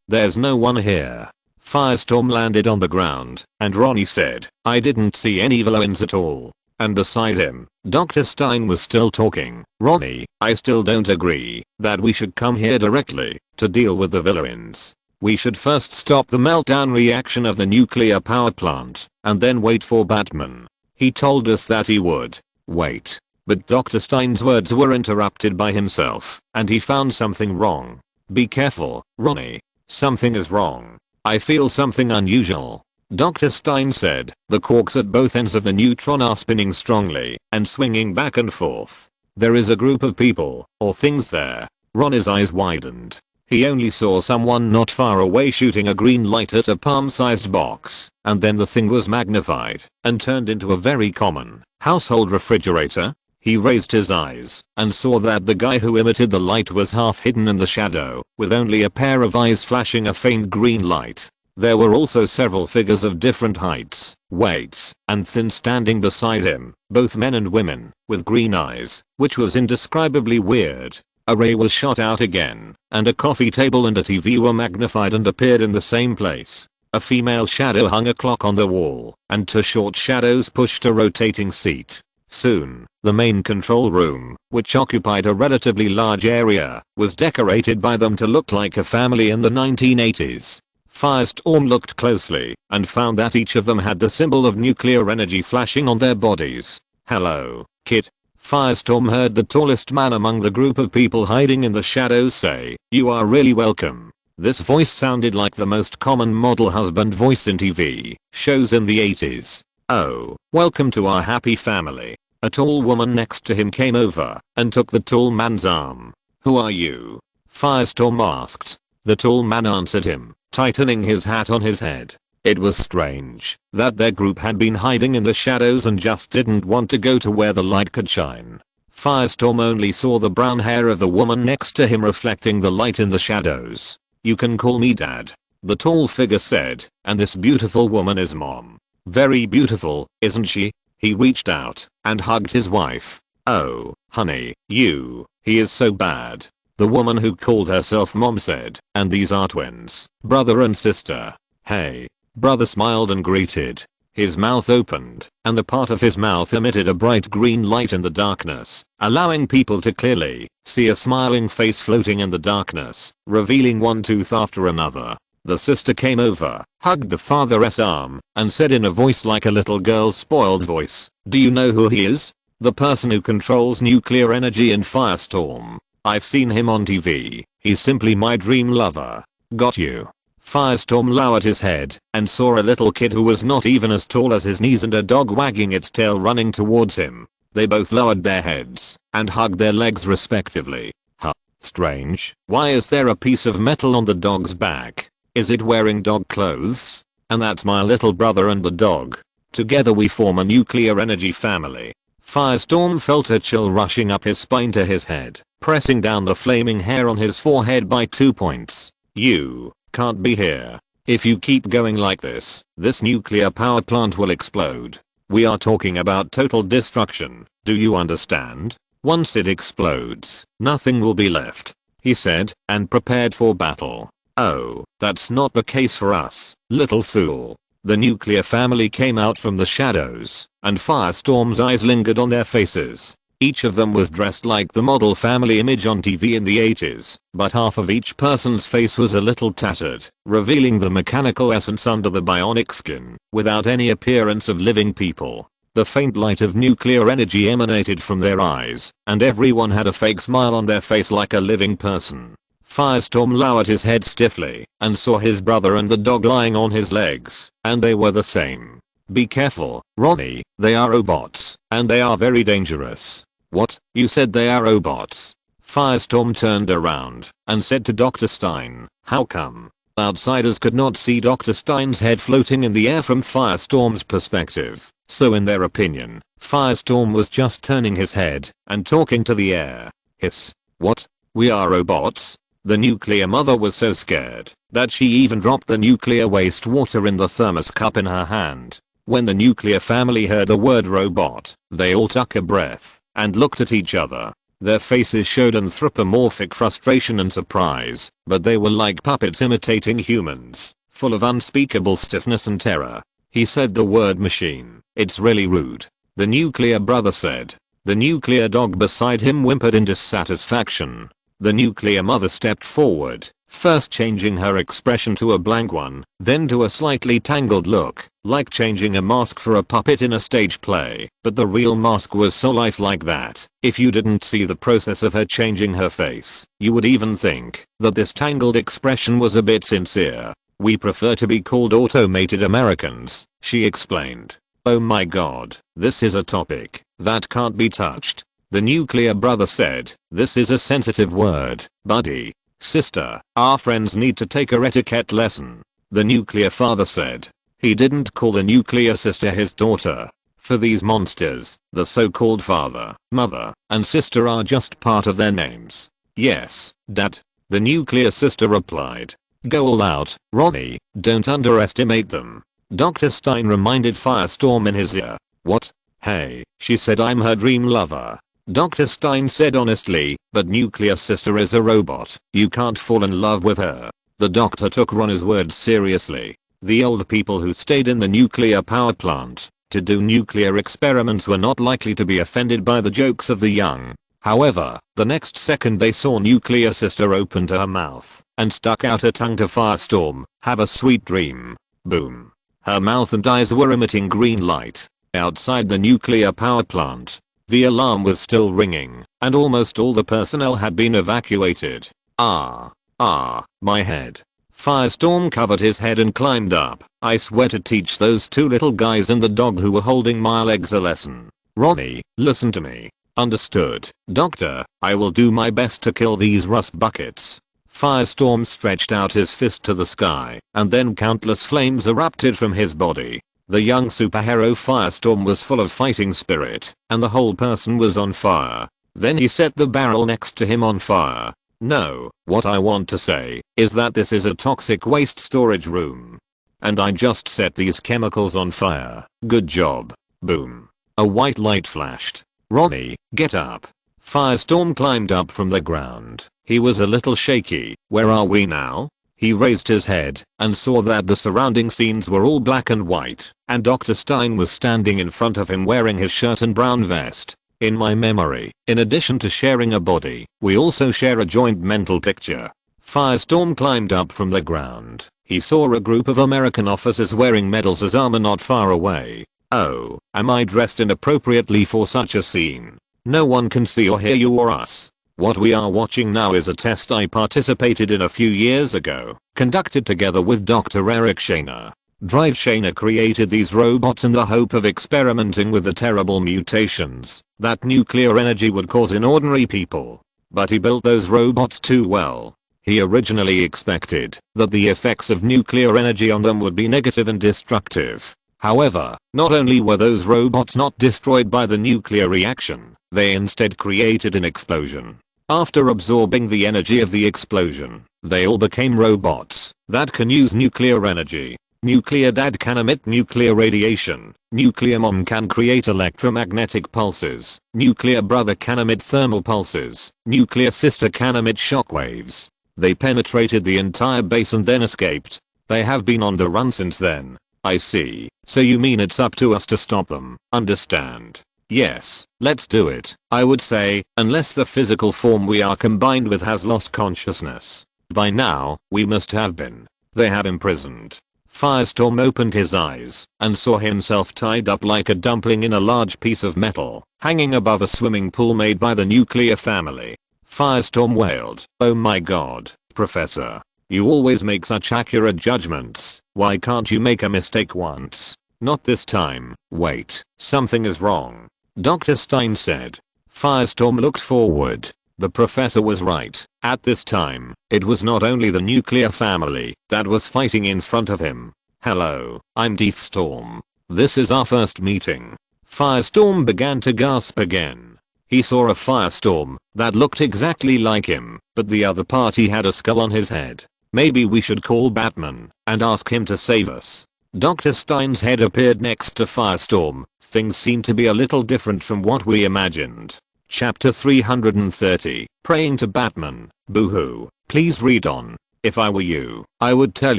There's no one here. Firestorm landed on the ground, and Ronnie said, I didn't see any villains at all. And beside him, Dr. Stein was still talking. Ronnie, I still don't agree that we should come here directly to deal with the villains. We should first stop the meltdown reaction of the nuclear power plant, and then wait for Batman. He told us that he would wait. But Dr. Stein's words were interrupted by himself, and he found something wrong. Be careful, Ronnie. Something is wrong. I feel something unusual. Dr. Stein said, the quarks at both ends of the neutron are spinning strongly and swinging back and forth. There is a group of people, or things there. Ronnie's eyes widened. He only saw someone not far away shooting a green light at a palm-sized box, and then the thing was magnified and turned into a very common household refrigerator. He raised his eyes and saw that the guy who emitted the light was half hidden in the shadow, with only a pair of eyes flashing a faint green light. There were also several figures of different heights, weights, and thin standing beside him, both men and women, with green eyes, which was indescribably weird. A ray was shot out again, and a coffee table and a TV were magnified and appeared in the same place. A female shadow hung a clock on the wall, and two short shadows pushed a rotating seat. Soon, the main control room, which occupied a relatively large area, was decorated by them to look like a family in the 1980s. Firestorm looked closely and found that each of them had the symbol of nuclear energy flashing on their bodies. "Hello, kid." Firestorm heard the tallest man among the group of people hiding in the shadows say, "You are really welcome." This voice sounded like the most common model husband voice in TV shows in the 80s. "Oh, welcome to our happy family." A tall woman next to him came over and took the tall man's arm. "Who are you?" Firestorm asked. The tall man answered him, tightening his hat on his head. It was strange that their group had been hiding in the shadows and just didn't want to go to where the light could shine. Firestorm only saw the brown hair of the woman next to him reflecting the light in the shadows. "You can call me Dad," the tall figure said, "and this beautiful woman is Mom. Very beautiful, isn't she?" He reached out and hugged his wife. "Oh, honey, he is so bad." The woman who called herself Mom said, "And these are twins, brother and sister." "Hey." Brother smiled and greeted. His mouth opened, and the part of his mouth emitted a bright green light in the darkness, allowing people to clearly see a smiling face floating in the darkness, revealing one tooth after another. The sister came over, hugged the father's arm, and said in a voice like a little girl's spoiled voice, "Do you know who he is? The person who controls nuclear energy in Firestorm. I've seen him on TV. He's simply my dream lover." "Got you." Firestorm lowered his head and saw a little kid who was not even as tall as his knees and a dog wagging its tail running towards him. They both lowered their heads and hugged their legs respectively. Huh. Strange. Why is there a piece of metal on the dog's back? Is it wearing dog clothes? And that's my little brother and the dog. Together we form a nuclear energy family. Firestorm felt a chill rushing up his spine to his head, pressing down the flaming hair on his forehead by 2 points. "You can't be here. If you keep going like this nuclear power plant will explode. We are talking about total destruction. Do you understand? Once it explodes, nothing will be left," he said, and prepared for battle. "Oh, that's not the case for us, little fool." The nuclear family came out from the shadows, and Firestorm's eyes lingered on their faces. Each of them was dressed like the model family image on TV in the 80s, but half of each person's face was a little tattered, revealing the mechanical essence under the bionic skin, without any appearance of living people. The faint light of nuclear energy emanated from their eyes, and everyone had a fake smile on their face like a living person. Firestorm lowered his head stiffly and saw his brother and the dog lying on his legs, and they were the same. "Be careful, Ronnie, they are robots, and they are very dangerous." "What? You said they are robots?" Firestorm turned around and said to Dr. Stein, "How come?" Outsiders could not see Dr. Stein's head floating in the air from Firestorm's perspective, so in their opinion, Firestorm was just turning his head and talking to the air. Hiss. "What? We are robots?" The nuclear mother was so scared that she even dropped the nuclear wastewater in the thermos cup in her hand. When the nuclear family heard the word robot, they all took a breath and looked at each other. Their faces showed anthropomorphic frustration and surprise, but they were like puppets imitating humans, full of unspeakable stiffness and terror. "He said the word machine. It's really rude," the nuclear brother said. The nuclear dog beside him whimpered in dissatisfaction. The nuclear mother stepped forward, first changing her expression to a blank one, then to a slightly tangled look, like changing a mask for a puppet in a stage play, but the real mask was so lifelike that, if you didn't see the process of her changing her face, you would even think that this tangled expression was a bit sincere. "We prefer to be called automated Americans," she explained. "Oh my god, this is a topic that can't be touched," the nuclear brother said. "This is a sensitive word, buddy. Sister, our friends need to take a etiquette lesson," the nuclear father said. He didn't call the nuclear sister his daughter. For these monsters, the so-called father, mother, and sister are just part of their names. "Yes, Dad," the nuclear sister replied. "Go all out, Ronnie, don't underestimate them," Dr. Stein reminded Firestorm in his ear. "What? Hey," she said, "I'm her dream lover." Dr. Stein said honestly, "But nuclear sister is a robot. You can't fall in love with her." The doctor took Ronnie's words seriously. The old people who stayed in the nuclear power plant to do nuclear experiments were not likely to be offended by the jokes of the young. However, the next second they saw Nuclear Sister open her mouth and stuck out her tongue to Firestorm. Have a sweet dream. Boom. Her mouth and eyes were emitting green light. Outside the nuclear power plant, the alarm was still ringing, and almost all the personnel had been evacuated. My head. Firestorm covered his head and climbed up. I swear to teach those two little guys and the dog who were holding my legs a lesson. Ronnie, listen to me. Understood, Doctor. I will do my best to kill these rust buckets. Firestorm stretched out his fist to the sky, and then countless flames erupted from his body. The young superhero Firestorm was full of fighting spirit, and the whole person was on fire. Then he set the barrel next to him on fire. No, what I want to say is that this is a toxic waste storage room. And I just set these chemicals on fire. Good job. Boom. A white light flashed. Ronnie, get up. Firestorm climbed up from the ground. He was a little shaky. Where are we now? He raised his head and saw that the surrounding scenes were all black and white, and Dr. Stein was standing in front of him wearing his shirt and brown vest. In my memory, in addition to sharing a body, we also share a joint mental picture. Firestorm climbed up from the ground. He saw a group of American officers wearing medals as armor not far away. Oh, am I dressed inappropriately for such a scene? No one can see or hear you or us. What we are watching now is a test I participated in a few years ago, conducted together with Dr. Eric Shaner. Drive Shaner created these robots in the hope of experimenting with the terrible mutations that nuclear energy would cause in ordinary people. But he built those robots too well. He originally expected that the effects of nuclear energy on them would be negative and destructive. However, not only were those robots not destroyed by the nuclear reaction, they instead created an explosion. After absorbing the energy of the explosion, they all became robots that can use nuclear energy. Nuclear dad can emit nuclear radiation. Nuclear mom can create electromagnetic pulses. Nuclear brother can emit thermal pulses. Nuclear sister can emit shockwaves. They penetrated the entire base and then escaped. They have been on the run since then. I see. So you mean it's up to us to stop them? Understand? Yes, let's do it. I would say, unless the physical form we are combined with has lost consciousness. By now, we must have been. They have imprisoned. Firestorm opened his eyes and saw himself tied up like a dumpling in a large piece of metal, hanging above a swimming pool made by the nuclear family. Firestorm wailed, "Oh my god, Professor. You always make such accurate judgments. Why can't you make a mistake once? Not this time. Wait, something is wrong," Dr. Stein said. Firestorm looked forward. The professor was right. At this time, it was not only the nuclear family that was fighting in front of him. "Hello, I'm Deathstorm. This is our first meeting." Firestorm began to gasp again. He saw a Firestorm that looked exactly like him, but the other party had a skull on his head. Maybe we should call Batman and ask him to save us. Dr. Stein's head appeared next to Firestorm. Things seem to be a little different from what we imagined. Chapter 330, Praying to Batman. Boo-hoo. Please read on. If I were you, I would tell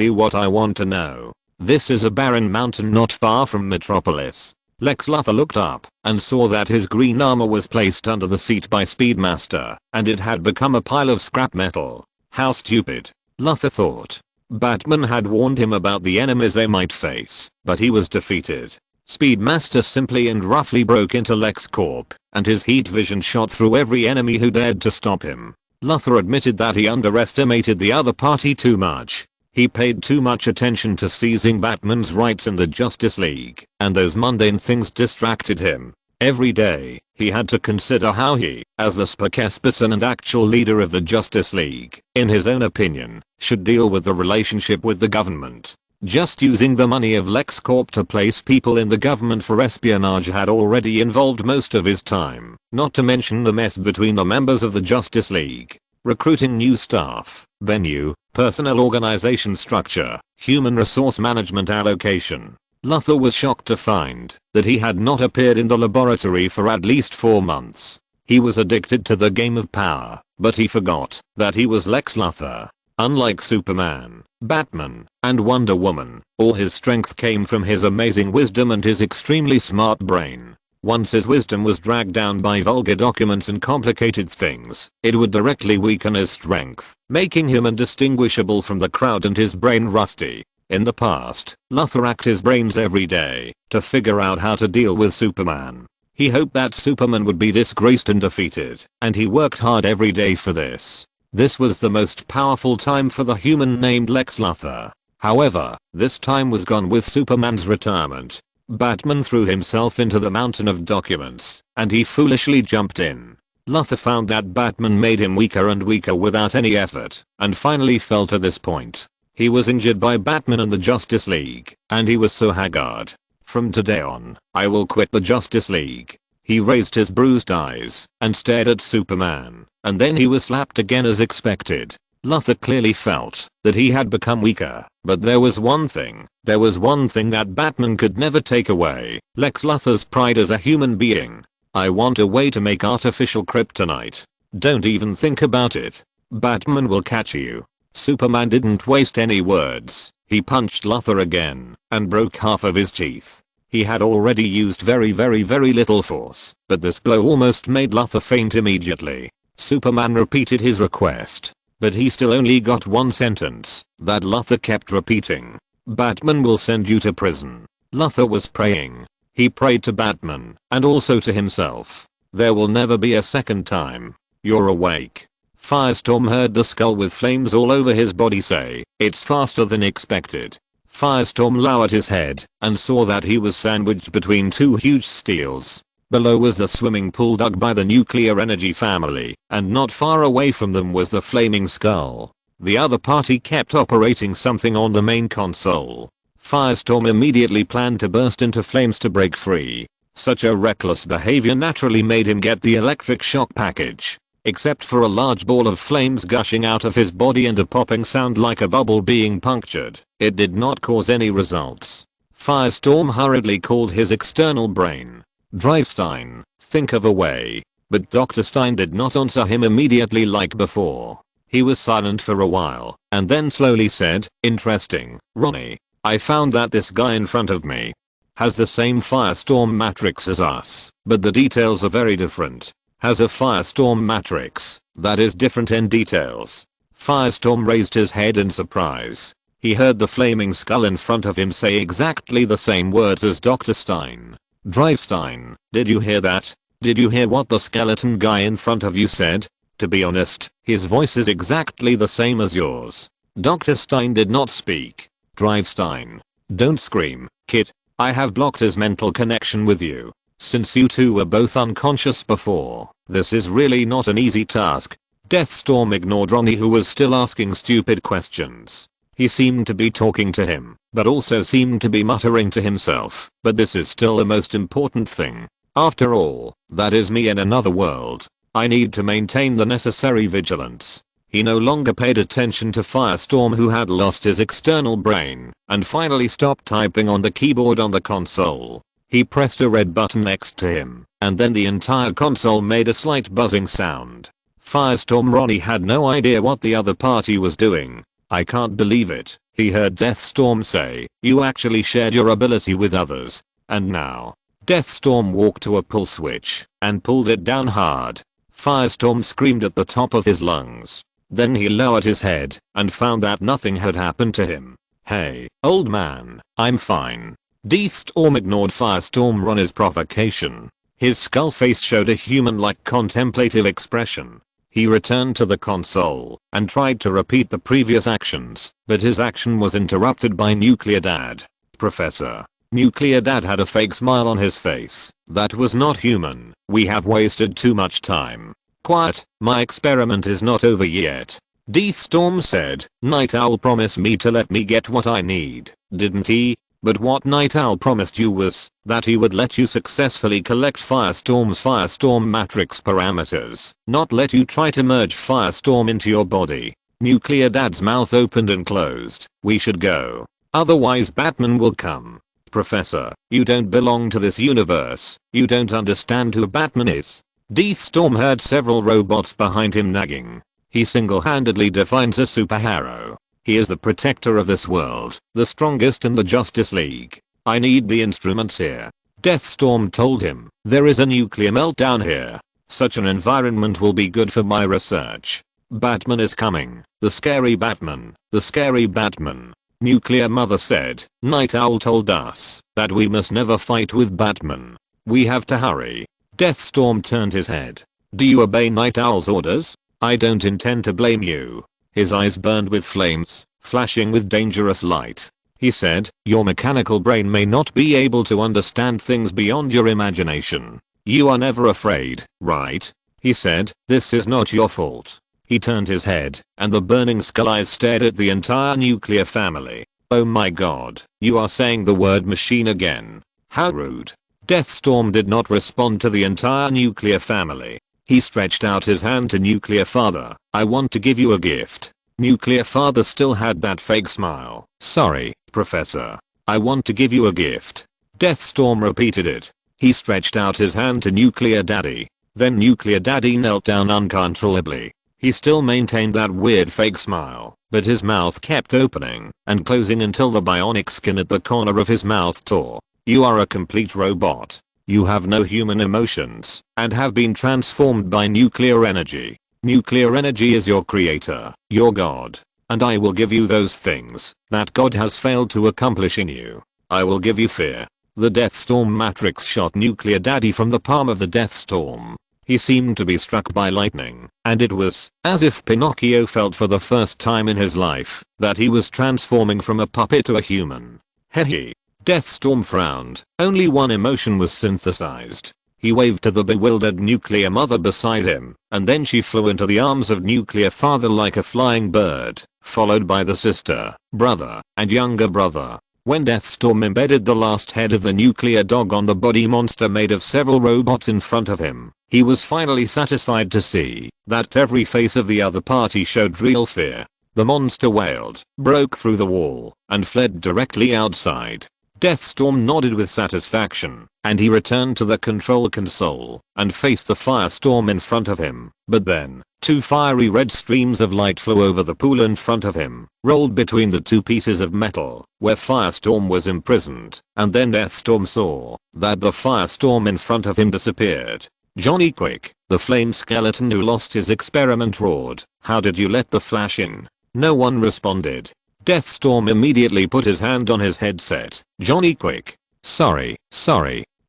you what I want to know. This is a barren mountain not far from Metropolis. Lex Luthor looked up and saw that his green armor was placed under the seat by Speedmaster, and it had become a pile of scrap metal. How stupid, Luthor thought. Batman had warned him about the enemies they might face, but he was defeated. Speedmaster simply and roughly broke into LexCorp, and his heat vision shot through every enemy who dared to stop him. Luthor admitted that he underestimated the other party too much. He paid too much attention to seizing Batman's rights in the Justice League, and those mundane things distracted him. Every day, he had to consider how he, as the spokesperson and actual leader of the Justice League, in his own opinion, should deal with the relationship with the government. Just using the money of LexCorp to place people in the government for espionage had already involved most of his time, not to mention the mess between the members of the Justice League. Recruiting new staff, venue, personnel organization structure, human resource management allocation. Luthor was shocked to find that he had not appeared in the laboratory for at least 4 months. He was addicted to the game of power, but he forgot that he was Lex Luthor. Unlike Superman, Batman, and Wonder Woman, all his strength came from his amazing wisdom and his extremely smart brain. Once his wisdom was dragged down by vulgar documents and complicated things, it would directly weaken his strength, making him indistinguishable from the crowd and his brain rusty. In the past, Luthor racked his brains every day to figure out how to deal with Superman. He hoped that Superman would be disgraced and defeated, and he worked hard every day for this. This was the most powerful time for the human named Lex Luthor. However, this time was gone with Superman's retirement. Batman threw himself into the mountain of documents, and he foolishly jumped in. Luthor found that Batman made him weaker and weaker without any effort, and finally fell to this point. He was injured by Batman and the Justice League, and he was so haggard. From today on, I will quit the Justice League. He raised his bruised eyes and stared at Superman, and then he was slapped again as expected. Luthor clearly felt that he had become weaker, but there was one thing that Batman could never take away: Lex Luthor's pride as a human being. I want a way to make artificial kryptonite. Don't even think about it. Batman will catch you. Superman didn't waste any words. He punched Luthor again and broke half of his teeth. He had already used very little force, but this blow almost made Luthor faint immediately. Superman repeated his request, but he still only got one sentence that Luthor kept repeating. Batman will send you to prison. Luthor was praying. He prayed to Batman and also to himself. There will never be a second time. You're awake. Firestorm heard the skull with flames all over his body say, "It's faster than expected." Firestorm lowered his head and saw that he was sandwiched between two huge steels. Below was the swimming pool dug by the nuclear energy family, and not far away from them was the flaming skull. The other party kept operating something on the main console. Firestorm immediately planned to burst into flames to break free. Such a reckless behavior naturally made him get the electric shock package. Except for a large ball of flames gushing out of his body and a popping sound like a bubble being punctured, it did not cause any results. Firestorm hurriedly called his external brain. "Drive Stein, think of a way." But Dr. Stein did not answer him immediately like before. He was silent for a while, and then slowly said, "Interesting, Ronnie. I found that this guy in front of me has the same Firestorm matrix as us, but the details are very different. Has a Firestorm matrix that is different in details." Firestorm raised his head in surprise. He heard the flaming skull in front of him say exactly the same words as Dr. Stein. "Drive Stein, did you hear that? Did you hear what the skeleton guy in front of you said? To be honest, his voice is exactly the same as yours." Dr. Stein did not speak. "Drive Stein, don't scream, kid. I have blocked his mental connection with you. Since you two were both unconscious before, this is really not an easy task." Deathstorm ignored Ronnie, who was still asking stupid questions. He seemed to be talking to him, but also seemed to be muttering to himself. But this is still the most important thing. After all, that is me in another world. I need to maintain the necessary vigilance. He no longer paid attention to Firestorm, who had lost his external brain, and finally stopped typing on the keyboard on the console. He pressed a red button next to him, and then the entire console made a slight buzzing sound. Firestorm Ronnie had no idea what the other party was doing. "I can't believe it," he heard Deathstorm say. "You actually shared your ability with others. And now?" Deathstorm walked to a pull switch and pulled it down hard. Firestorm screamed at the top of his lungs. Then he lowered his head and found that nothing had happened to him. "Hey, old man, I'm fine." Deathstorm ignored Firestorm Ronnie's provocation. His skull face showed a human-like contemplative expression. He returned to the console and tried to repeat the previous actions, but his action was interrupted by Nuclear Dad. "Professor." Nuclear Dad had a fake smile on his face. "That was not human. We have wasted too much time." "Quiet, my experiment is not over yet." Deathstorm said. "Night Owl promised me to let me get what I need, didn't he?" "But what Night Owl promised you was that he would let you successfully collect Firestorm's Firestorm matrix parameters, not let you try to merge Firestorm into your body." Nuclear Dad's mouth opened and closed. "We should go. Otherwise Batman will come." "Professor, you don't belong to this universe. You don't understand who Batman is." Deathstorm heard several robots behind him nagging. He single-handedly defines a superhero. He is the protector of this world, the strongest in the Justice League. I need the instruments here. Deathstorm told him, there is a nuclear meltdown here. Such an environment will be good for my research. Batman is coming. The scary Batman. The scary Batman. Nuclear Mother said, Night Owl told us that we must never fight with Batman. We have to hurry. Deathstorm turned his head. Do you obey Night Owl's orders? I don't intend to blame you. His eyes burned with flames, flashing with dangerous light. He said, your mechanical brain may not be able to understand things beyond your imagination. You are never afraid, right? He said, this is not your fault. He turned his head, and the burning skull eyes stared at the entire nuclear family. Oh my god, you are saying the word machine again. How rude. Deathstorm did not respond to the entire nuclear family. He stretched out his hand to Nuclear Father. I want to give you a gift. Nuclear Father still had that fake smile. Sorry, Professor. I want to give you a gift. Deathstorm repeated it. He stretched out his hand to Nuclear Daddy. Then Nuclear Daddy knelt down uncontrollably. He still maintained that weird fake smile, but his mouth kept opening and closing until the bionic skin at the corner of his mouth tore. You are a complete robot. You have no human emotions and have been transformed by nuclear energy. Nuclear energy is your creator, your god. And I will give you those things that God has failed to accomplish in you. I will give you fear. The Deathstorm Matrix shot Nuclear Daddy from the palm of the Deathstorm. He seemed to be struck by lightning, and it was as if Pinocchio felt for the first time in his life that he was transforming from a puppet to a human. Hehe. Deathstorm frowned. Only one emotion was synthesized. He waved to the bewildered Nuclear Mother beside him, and then she flew into the arms of Nuclear Father like a flying bird, followed by the sister, brother, and younger brother. When Deathstorm embedded the last head of the nuclear dog on the body monster made of several robots in front of him, he was finally satisfied to see that every face of the other party showed real fear. The monster wailed, broke through the wall, and fled directly outside. Deathstorm nodded with satisfaction, and he returned to the control console and faced the firestorm in front of him. But then, two fiery red streams of light flew over the pool in front of him, rolled between the two pieces of metal where Firestorm was imprisoned, and then Deathstorm saw that the firestorm in front of him disappeared. Johnny Quick, the flame skeleton who lost his experiment, roared, "How did you let the Flash in?" No one responded. Deathstorm immediately put his hand on his headset. Johnny Quick. Sorry.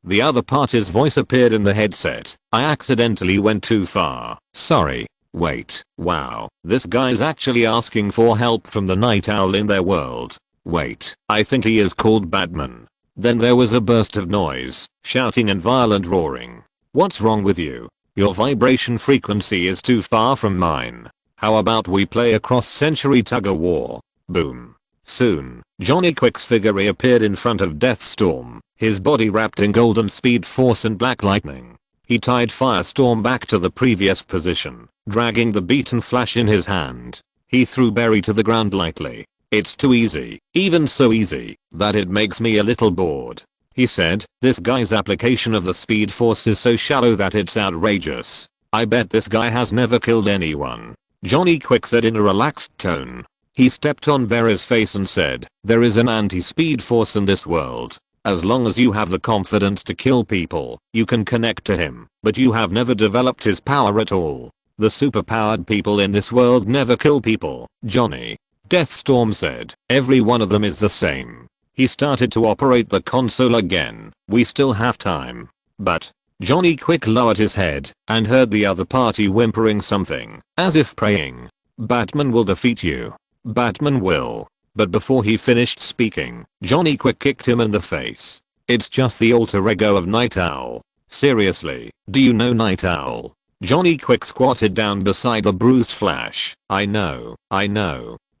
The other party's voice appeared in the headset. I accidentally went too far. Sorry. Wait. Wow. This guy's actually asking for help from the Night Owl in their world. Wait. I think he is called Batman. Then there was a burst of noise, shouting and violent roaring. What's wrong with you? Your vibration frequency is too far from mine. How about we play a cross-century tug-of-war? Boom. Soon, Johnny Quick's figure reappeared in front of Deathstorm, his body wrapped in golden speed force and black lightning. He tied Firestorm back to the previous position, dragging the beaten Flash in his hand. He threw Barry to the ground lightly. It's too easy, even so easy, that it makes me a little bored. He said, this guy's application of the speed force is so shallow that it's outrageous. I bet this guy has never killed anyone. Johnny Quick said in a relaxed tone. He stepped on Barry's face and said, there is an anti-speed force in this world. As long as you have the confidence to kill people, you can connect to him, but you have never developed his power at all. The superpowered people in this world never kill people, Johnny. Deathstorm said, every one of them is the same. He started to operate the console again. We still have time. But Johnny Quick lowered his head and heard the other party whimpering something, as if praying. Batman will defeat you. Batman will. But before he finished speaking, Johnny Quick kicked him in the face. It's just the alter ego of Night Owl. Seriously, do you know Night Owl? Johnny Quick squatted down beside the bruised Flash. I know.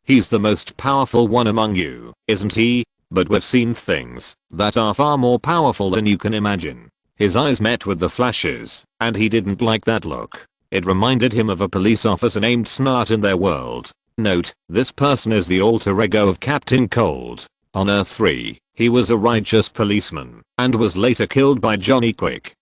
He's the most powerful one among you, isn't he? But we've seen things that are far more powerful than you can imagine. His eyes met with the Flash's, and he didn't like that look. It reminded him of a police officer named Snart in their world. Note, this person is the alter ego of Captain Cold. On Earth 3, he was a righteous policeman, and was later killed by Johnny Quick.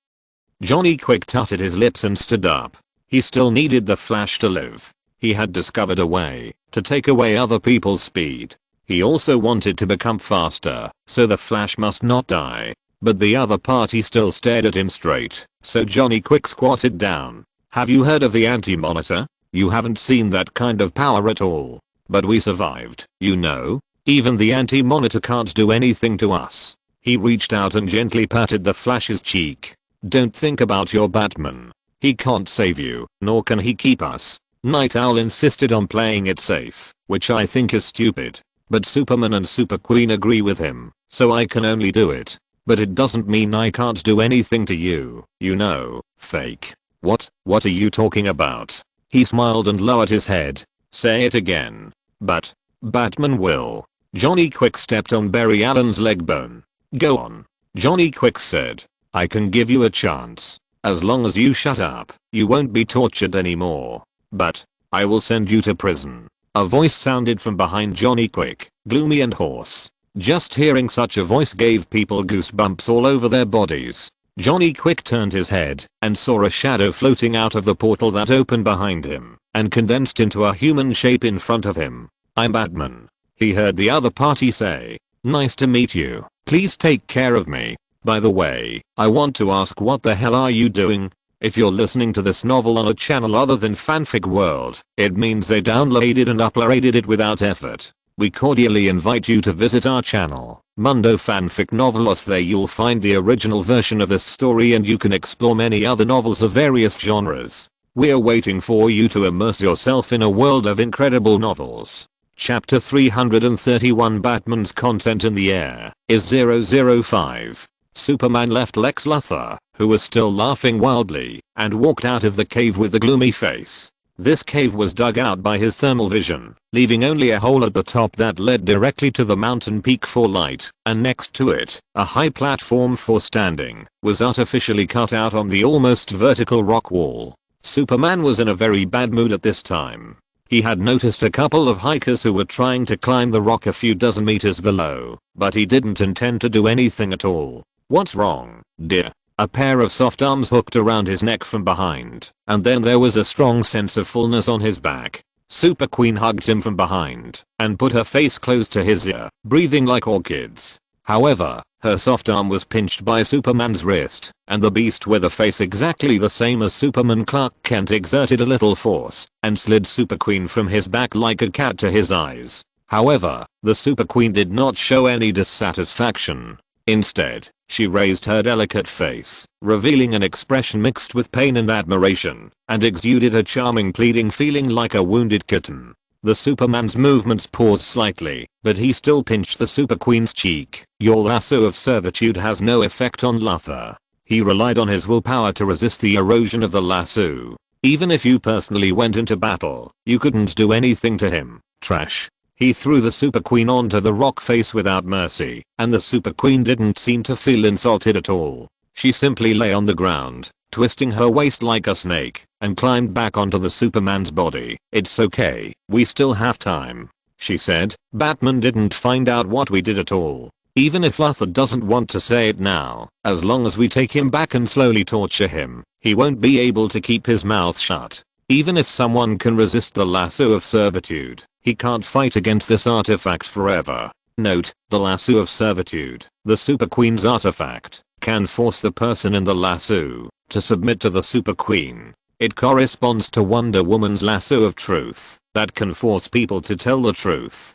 Johnny Quick tutted his lips and stood up. He still needed the Flash to live. He had discovered a way to take away other people's speed. He also wanted to become faster, so the Flash must not die. But the other party still stared at him straight, so Johnny Quick squatted down. Have you heard of the Anti-Monitor? You haven't seen that kind of power at all. But we survived, you know? Even the Anti-Monitor can't do anything to us. He reached out and gently patted the Flash's cheek. Don't think about your Batman. He can't save you, nor can he keep us. Night Owl insisted on playing it safe, which I think is stupid. But Superman and Super Queen agree with him, so I can only do it. But it doesn't mean I can't do anything to you, you know, fake. What are you talking about? He smiled and lowered his head. Say it again. But Batman will. Johnny Quick stepped on Barry Allen's leg bone. Go on. Johnny Quick said. I can give you a chance. As long as you shut up, you won't be tortured anymore. But I will send you to prison. A voice sounded from behind Johnny Quick, gloomy and hoarse. Just hearing such a voice gave people goosebumps all over their bodies. Johnny Quick turned his head and saw a shadow floating out of the portal that opened behind him and condensed into a human shape in front of him. I'm Batman. He heard the other party say. Nice to meet you. Please take care of me. By the way, I want to ask, what the hell are you doing? If you're listening to this novel on a channel other than Fanfic World, it means they downloaded and uploaded it without effort. We cordially invite you to visit our channel, Mundo Fanfic Novelos. There you'll find the original version of this story and you can explore many other novels of various genres. We're waiting for you to immerse yourself in a world of incredible novels. Chapter 331, Batman's content in the air is 005. Superman left Lex Luthor, who was still laughing wildly, and walked out of the cave with a gloomy face. This cave was dug out by his thermal vision, leaving only a hole at the top that led directly to the mountain peak for light, and next to it, a high platform for standing, was artificially cut out on the almost vertical rock wall. Superman was in a very bad mood at this time. He had noticed a couple of hikers who were trying to climb the rock a few dozen meters below, but he didn't intend to do anything at all. What's wrong, dear? A pair of soft arms hooked around his neck from behind, and then there was a strong sense of fullness on his back. Super Queen hugged him from behind and put her face close to his ear, breathing like orchids. However, her soft arm was pinched by Superman's wrist, and the beast with a face exactly the same as Superman Clark Kent exerted a little force and slid Super Queen from his back like a cat to his eyes. However, the Super Queen did not show any dissatisfaction. Instead, she raised her delicate face, revealing an expression mixed with pain and admiration, and exuded a charming pleading feeling like a wounded kitten. The Superman's movements paused slightly, but he still pinched the Super Queen's cheek. Your lasso of servitude has no effect on Luthor. He relied on his willpower to resist the erosion of the lasso. Even if you personally went into battle, you couldn't do anything to him. Trash. He threw the Super Queen onto the rock face without mercy, and the Super Queen didn't seem to feel insulted at all. She simply lay on the ground, twisting her waist like a snake, and climbed back onto the Superman's body. It's okay, we still have time, she said. Batman didn't find out what we did at all. Even if Luthor doesn't want to say it now, as long as we take him back and slowly torture him, he won't be able to keep his mouth shut. Even if someone can resist the lasso of servitude, he can't fight against this artifact forever. Note, the lasso of servitude, the Super Queen's artifact, can force the person in the lasso to submit to the Super Queen. It corresponds to Wonder Woman's lasso of truth that can force people to tell the truth.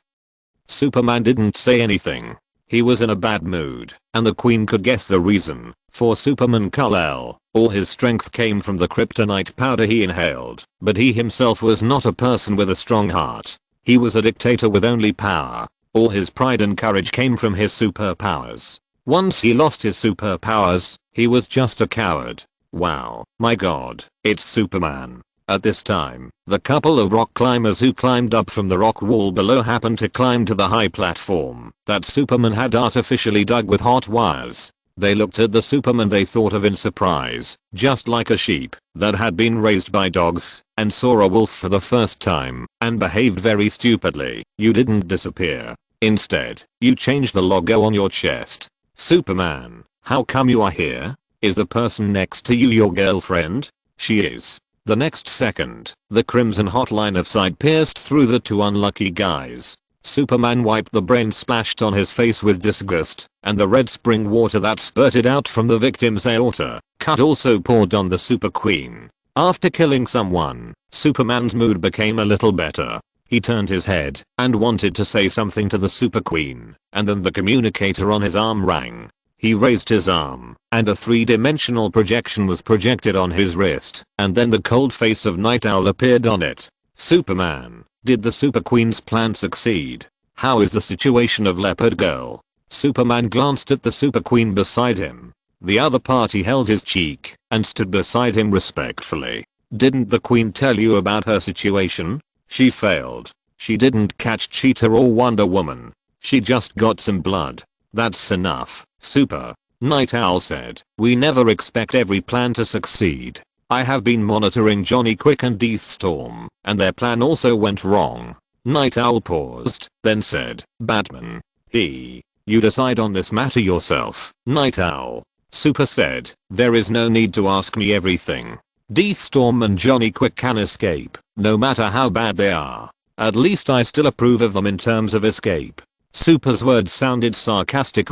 Superman didn't say anything. He was in a bad mood, and the Queen could guess the reason. For Superman Kal-El, all his strength came from the kryptonite powder he inhaled, but he himself was not a person with a strong heart. He was a dictator with only power. All his pride and courage came from his superpowers. Once he lost his superpowers, he was just a coward. Wow, my god, it's Superman. At this time, the couple of rock climbers who climbed up from the rock wall below happened to climb to the high platform that Superman had artificially dug with hot wires. They looked at the Superman they thought of in surprise, just like a sheep that had been raised by dogs, and saw a wolf for the first time, and behaved very stupidly. You didn't disappear. Instead, you changed the logo on your chest. Superman, how come you are here? Is the person next to you your girlfriend? She is. The next second, the crimson hot line of sight pierced through the two unlucky guys. Superman wiped the brain splashed on his face with disgust, and the red spring water that spurted out from the victim's aorta cut also poured on the Super Queen. After killing someone, Superman's mood became a little better. He turned his head and wanted to say something to the Super Queen, and then the communicator on his arm rang. He raised his arm, and a three-dimensional projection was projected on his wrist, and then the cold face of Night Owl appeared on it. Superman, did the Super Queen's plan succeed? How is the situation of Leopard Girl? Superman glanced at the Super Queen beside him. The other party held his cheek and stood beside him respectfully. Didn't the Queen tell you about her situation? She failed. She didn't catch Cheetah or Wonder Woman. She just got some blood. That's enough, Super. Night Owl said. We never expect every plan to succeed. I have been monitoring Johnny Quick and Deathstorm, and their plan also went wrong. Night Owl paused, then said, Batman. You decide on this matter yourself, Night Owl. Super said, there is no need to ask me everything. Deathstorm and Johnny Quick can escape, no matter how bad they are. At least I still approve of them in terms of escape. Super's words sounded sarcastic,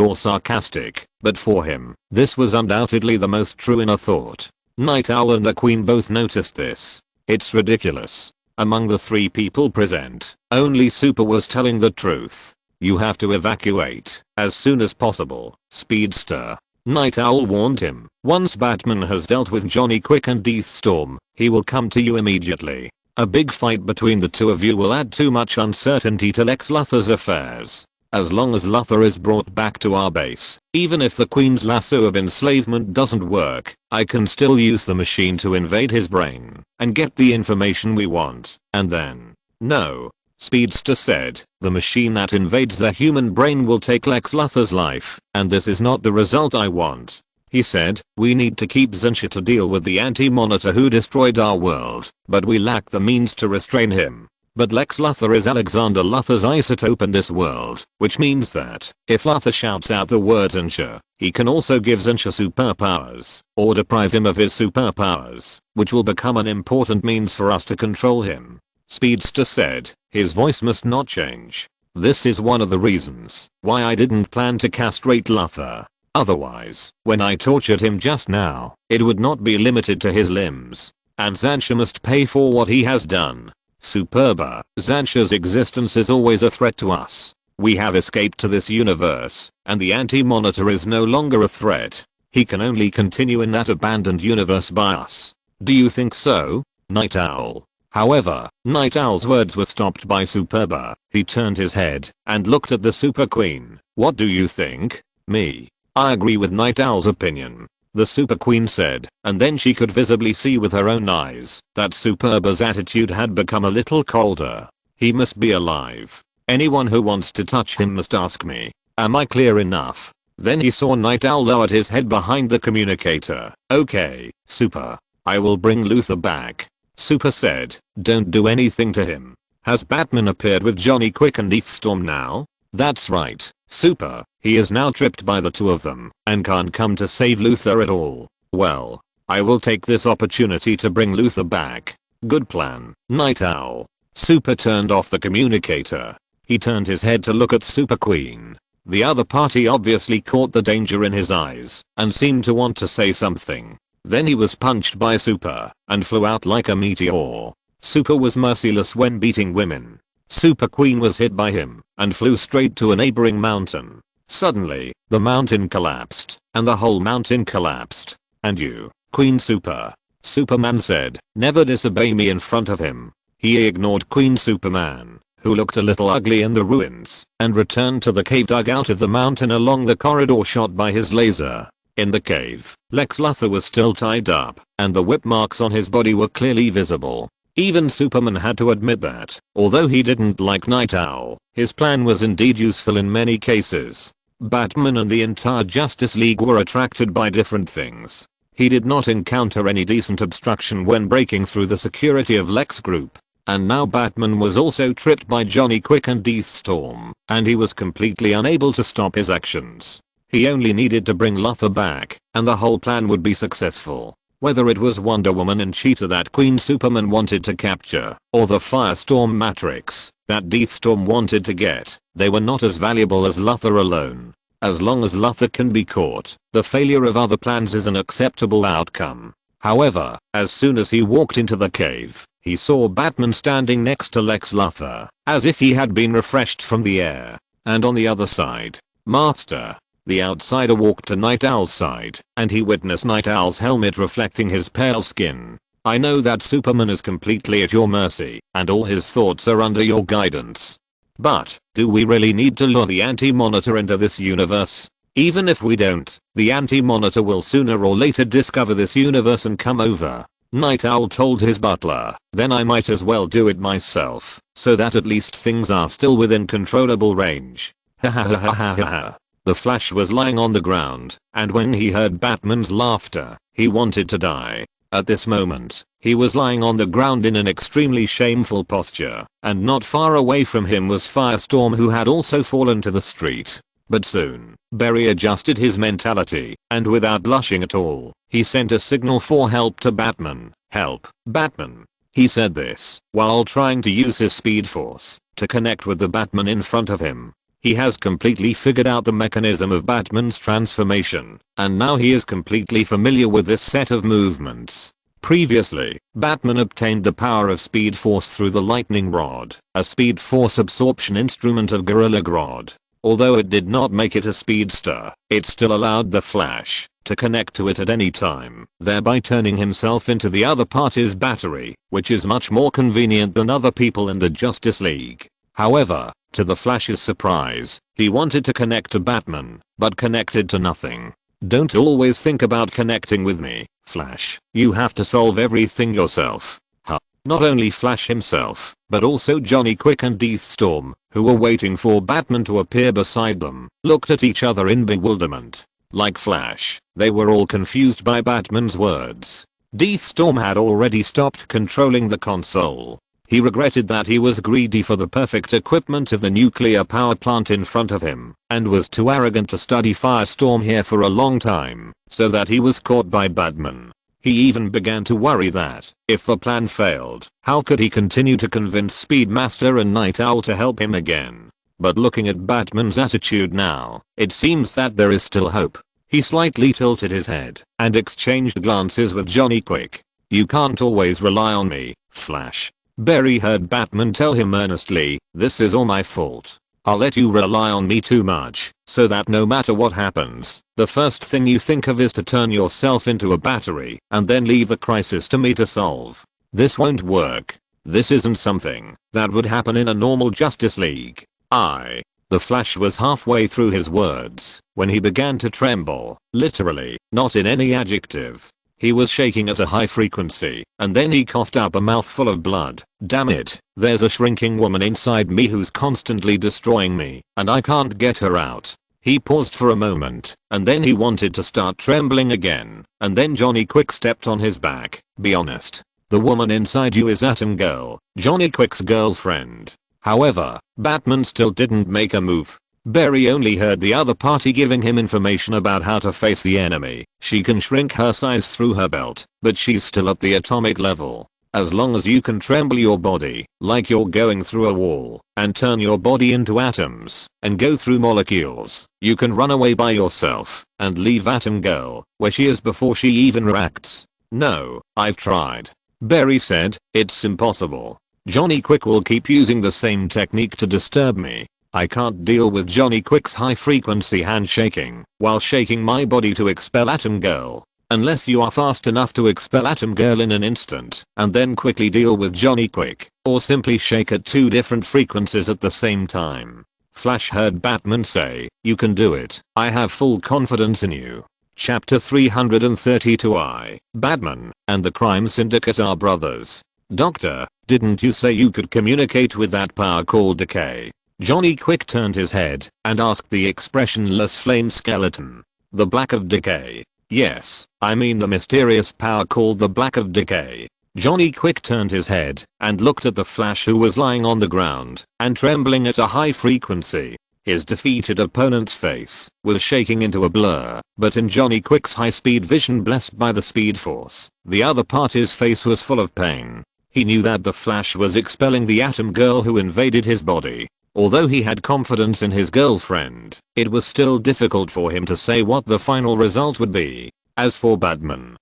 but for him, this was undoubtedly the most true inner thought. Night Owl and the Queen both noticed this. It's ridiculous. Among the three people present, only Super was telling the truth. You have to evacuate as soon as possible, Speedster. Night Owl warned him. Once Batman has dealt with Johnny Quick and Deathstorm, he will come to you immediately. A big fight between the two of you will add too much uncertainty to Lex Luthor's affairs. As long as Luthor is brought back to our base, even if the Queen's lasso of enslavement doesn't work, I can still use the machine to invade his brain and get the information we want, and then... No. Speedster said, the machine that invades the human brain will take Lex Luthor's life, and this is not the result I want. He said, we need to keep Zensha to deal with the Anti-Monitor who destroyed our world, but we lack the means to restrain him. But Lex Luthor is Alexander Luthor's isotope in this world, which means that, if Luthor shouts out the word Zensha, he can also give Zensha superpowers, or deprive him of his superpowers, which will become an important means for us to control him. Speedster said, his voice must not change. This is one of the reasons why I didn't plan to castrate Luthor. Otherwise, when I tortured him just now, it would not be limited to his limbs. And Zensha must pay for what he has done. Superba, Zensha's existence is always a threat to us. We have escaped to this universe, and the Anti-Monitor is no longer a threat. He can only continue in that abandoned universe by us. Do you think so, Night Owl? However, Night Owl's words were stopped by Superba. He turned his head and looked at the Super Queen. What do you think? Me. I agree with Night Owl's opinion, the Super Queen said, and then she could visibly see with her own eyes that Superba's attitude had become a little colder. He must be alive. Anyone who wants to touch him must ask me. Am I clear enough? Then he saw Night Owl lowered his head behind the communicator. Okay, Super. I will bring Luthor back. Super said, don't do anything to him. Has Batman appeared with Johnny Quick and Deathstorm now? That's right, Super. He is now tripped by the two of them and can't come to save Luthor at all. Well, I will take this opportunity to bring Luthor back. Good plan, Night Owl. Super turned off the communicator. He turned his head to look at Super Queen. The other party obviously caught the danger in his eyes and seemed to want to say something. Then he was punched by Super and flew out like a meteor. Super was merciless when beating women. Super Queen was hit by him and flew straight to a neighboring mountain. Suddenly, the mountain collapsed, and the whole mountain collapsed. And you, Queen Super. Superman said, never disobey me in front of him. He ignored Queen Superman, who looked a little ugly in the ruins, and returned to the cave dug out of the mountain along the corridor shot by his laser. In the cave, Lex Luthor was still tied up, and the whip marks on his body were clearly visible. Even Superman had to admit that, although he didn't like Night Owl, his plan was indeed useful in many cases. Batman and the entire Justice League were attracted by different things. He did not encounter any decent obstruction when breaking through the security of Lex Group. And now Batman was also tripped by Johnny Quick and Deathstorm, and he was completely unable to stop his actions. He only needed to bring Luthor back, and the whole plan would be successful. Whether it was Wonder Woman and Cheetah that Queen Superman wanted to capture, or the Firestorm Matrix that Deathstorm wanted to get, they were not as valuable as Luthor alone. As long as Luthor can be caught, the failure of other plans is an acceptable outcome. However, as soon as he walked into the cave, he saw Batman standing next to Lex Luthor, as if he had been refreshed from the air. And on the other side, Master, the outsider, walked to Night Owl's side, and he witnessed Night Owl's helmet reflecting his pale skin. I know that Superman is completely at your mercy, and all his thoughts are under your guidance. But, do we really need to lure the Anti-Monitor into this universe? Even if we don't, the Anti-Monitor will sooner or later discover this universe and come over. Night Owl told his butler, then I might as well do it myself, so that at least things are still within controllable range. Ha ha ha ha ha ha. The Flash was lying on the ground, and when he heard Batman's laughter, he wanted to die. At this moment, he was lying on the ground in an extremely shameful posture, and not far away from him was Firestorm, who had also fallen to the street. But soon, Barry adjusted his mentality, and without blushing at all, he sent a signal for help to Batman. Help, Batman. He said this while trying to use his Speed Force to connect with the Batman in front of him. He has completely figured out the mechanism of Batman's transformation, and now he is completely familiar with this set of movements. Previously, Batman obtained the power of Speed Force through the Lightning Rod, a Speed Force absorption instrument of Gorilla Grodd. Although it did not make it a speedster, it still allowed the Flash to connect to it at any time, thereby turning himself into the other party's battery, which is much more convenient than other people in the Justice League. However, to the Flash's surprise, he wanted to connect to Batman, but connected to nothing. Don't always think about connecting with me, Flash. You have to solve everything yourself. Huh. Not only Flash himself, but also Johnny Quick and Deathstorm, who were waiting for Batman to appear beside them, looked at each other in bewilderment. Like Flash, they were all confused by Batman's words. Deathstorm had already stopped controlling the console. He regretted that he was greedy for the perfect equipment of the nuclear power plant in front of him, and was too arrogant to study Firestorm here for a long time, so that he was caught by Batman. He even began to worry that, if the plan failed, how could he continue to convince Speedmaster and Night Owl to help him again? But looking at Batman's attitude now, it seems that there is still hope. He slightly tilted his head, and exchanged glances with Johnny Quick. You can't always rely on me, Flash. Barry heard Batman tell him earnestly, this is all my fault. I'll let you rely on me too much, so that no matter what happens, the first thing you think of is to turn yourself into a battery, and then leave a crisis to me to solve. This won't work. This isn't something that would happen in a normal Justice League. The Flash was halfway through his words when he began to tremble, literally, not in any adjective. He was shaking at a high frequency, and then he coughed up a mouthful of blood. Damn it, there's a shrinking woman inside me who's constantly destroying me, and I can't get her out. He paused for a moment, and then he wanted to start trembling again, and then Johnny Quick stepped on his back. Be honest. The woman inside you is Atom Girl, Johnny Quick's girlfriend. However, Batman still didn't make a move. Barry only heard the other party giving him information about how to face the enemy. She can shrink her size through her belt, but she's still at the atomic level. As long as you can tremble your body, like you're going through a wall, and turn your body into atoms, and go through molecules, you can run away by yourself, and leave Atom Girl, where she is before she even reacts. No, I've tried. Barry said, it's impossible. Johnny Quick will keep using the same technique to disturb me. I can't deal with Johnny Quick's high frequency handshaking while shaking my body to expel Atom Girl. Unless you are fast enough to expel Atom Girl in an instant and then quickly deal with Johnny Quick, or simply shake at two different frequencies at the same time. Flash heard Batman say, you can do it. I have full confidence in you. Chapter 332 Batman and the Crime Syndicate are brothers. Doctor, didn't you say you could communicate with that power called decay? Johnny Quick turned his head and asked the expressionless flame skeleton. The Black of Decay. Yes, I mean the mysterious power called the Black of Decay. Johnny Quick turned his head and looked at the Flash, who was lying on the ground and trembling at a high frequency. His defeated opponent's face was shaking into a blur, but in Johnny Quick's high-speed vision blessed by the Speed Force, the other party's face was full of pain. He knew that the Flash was expelling the Atom Girl who invaded his body. Although he had confidence in his girlfriend, it was still difficult for him to say what the final result would be. As for Batman,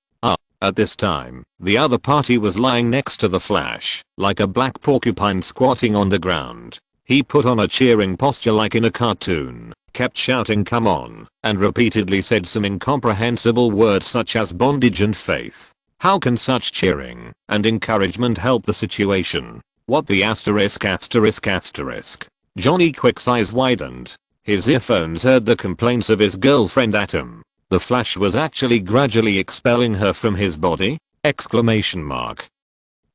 at this time, the other party was lying next to the Flash, like a black porcupine squatting on the ground. He put on a cheering posture like in a cartoon, kept shouting "come on," and repeatedly said some incomprehensible words such as bondage and faith. How can such cheering and encouragement help the situation? What the asterisk. Johnny Quick's eyes widened. His earphones heard the complaints of his girlfriend Atom. The Flash was actually gradually expelling her from his body? Exclamation mark.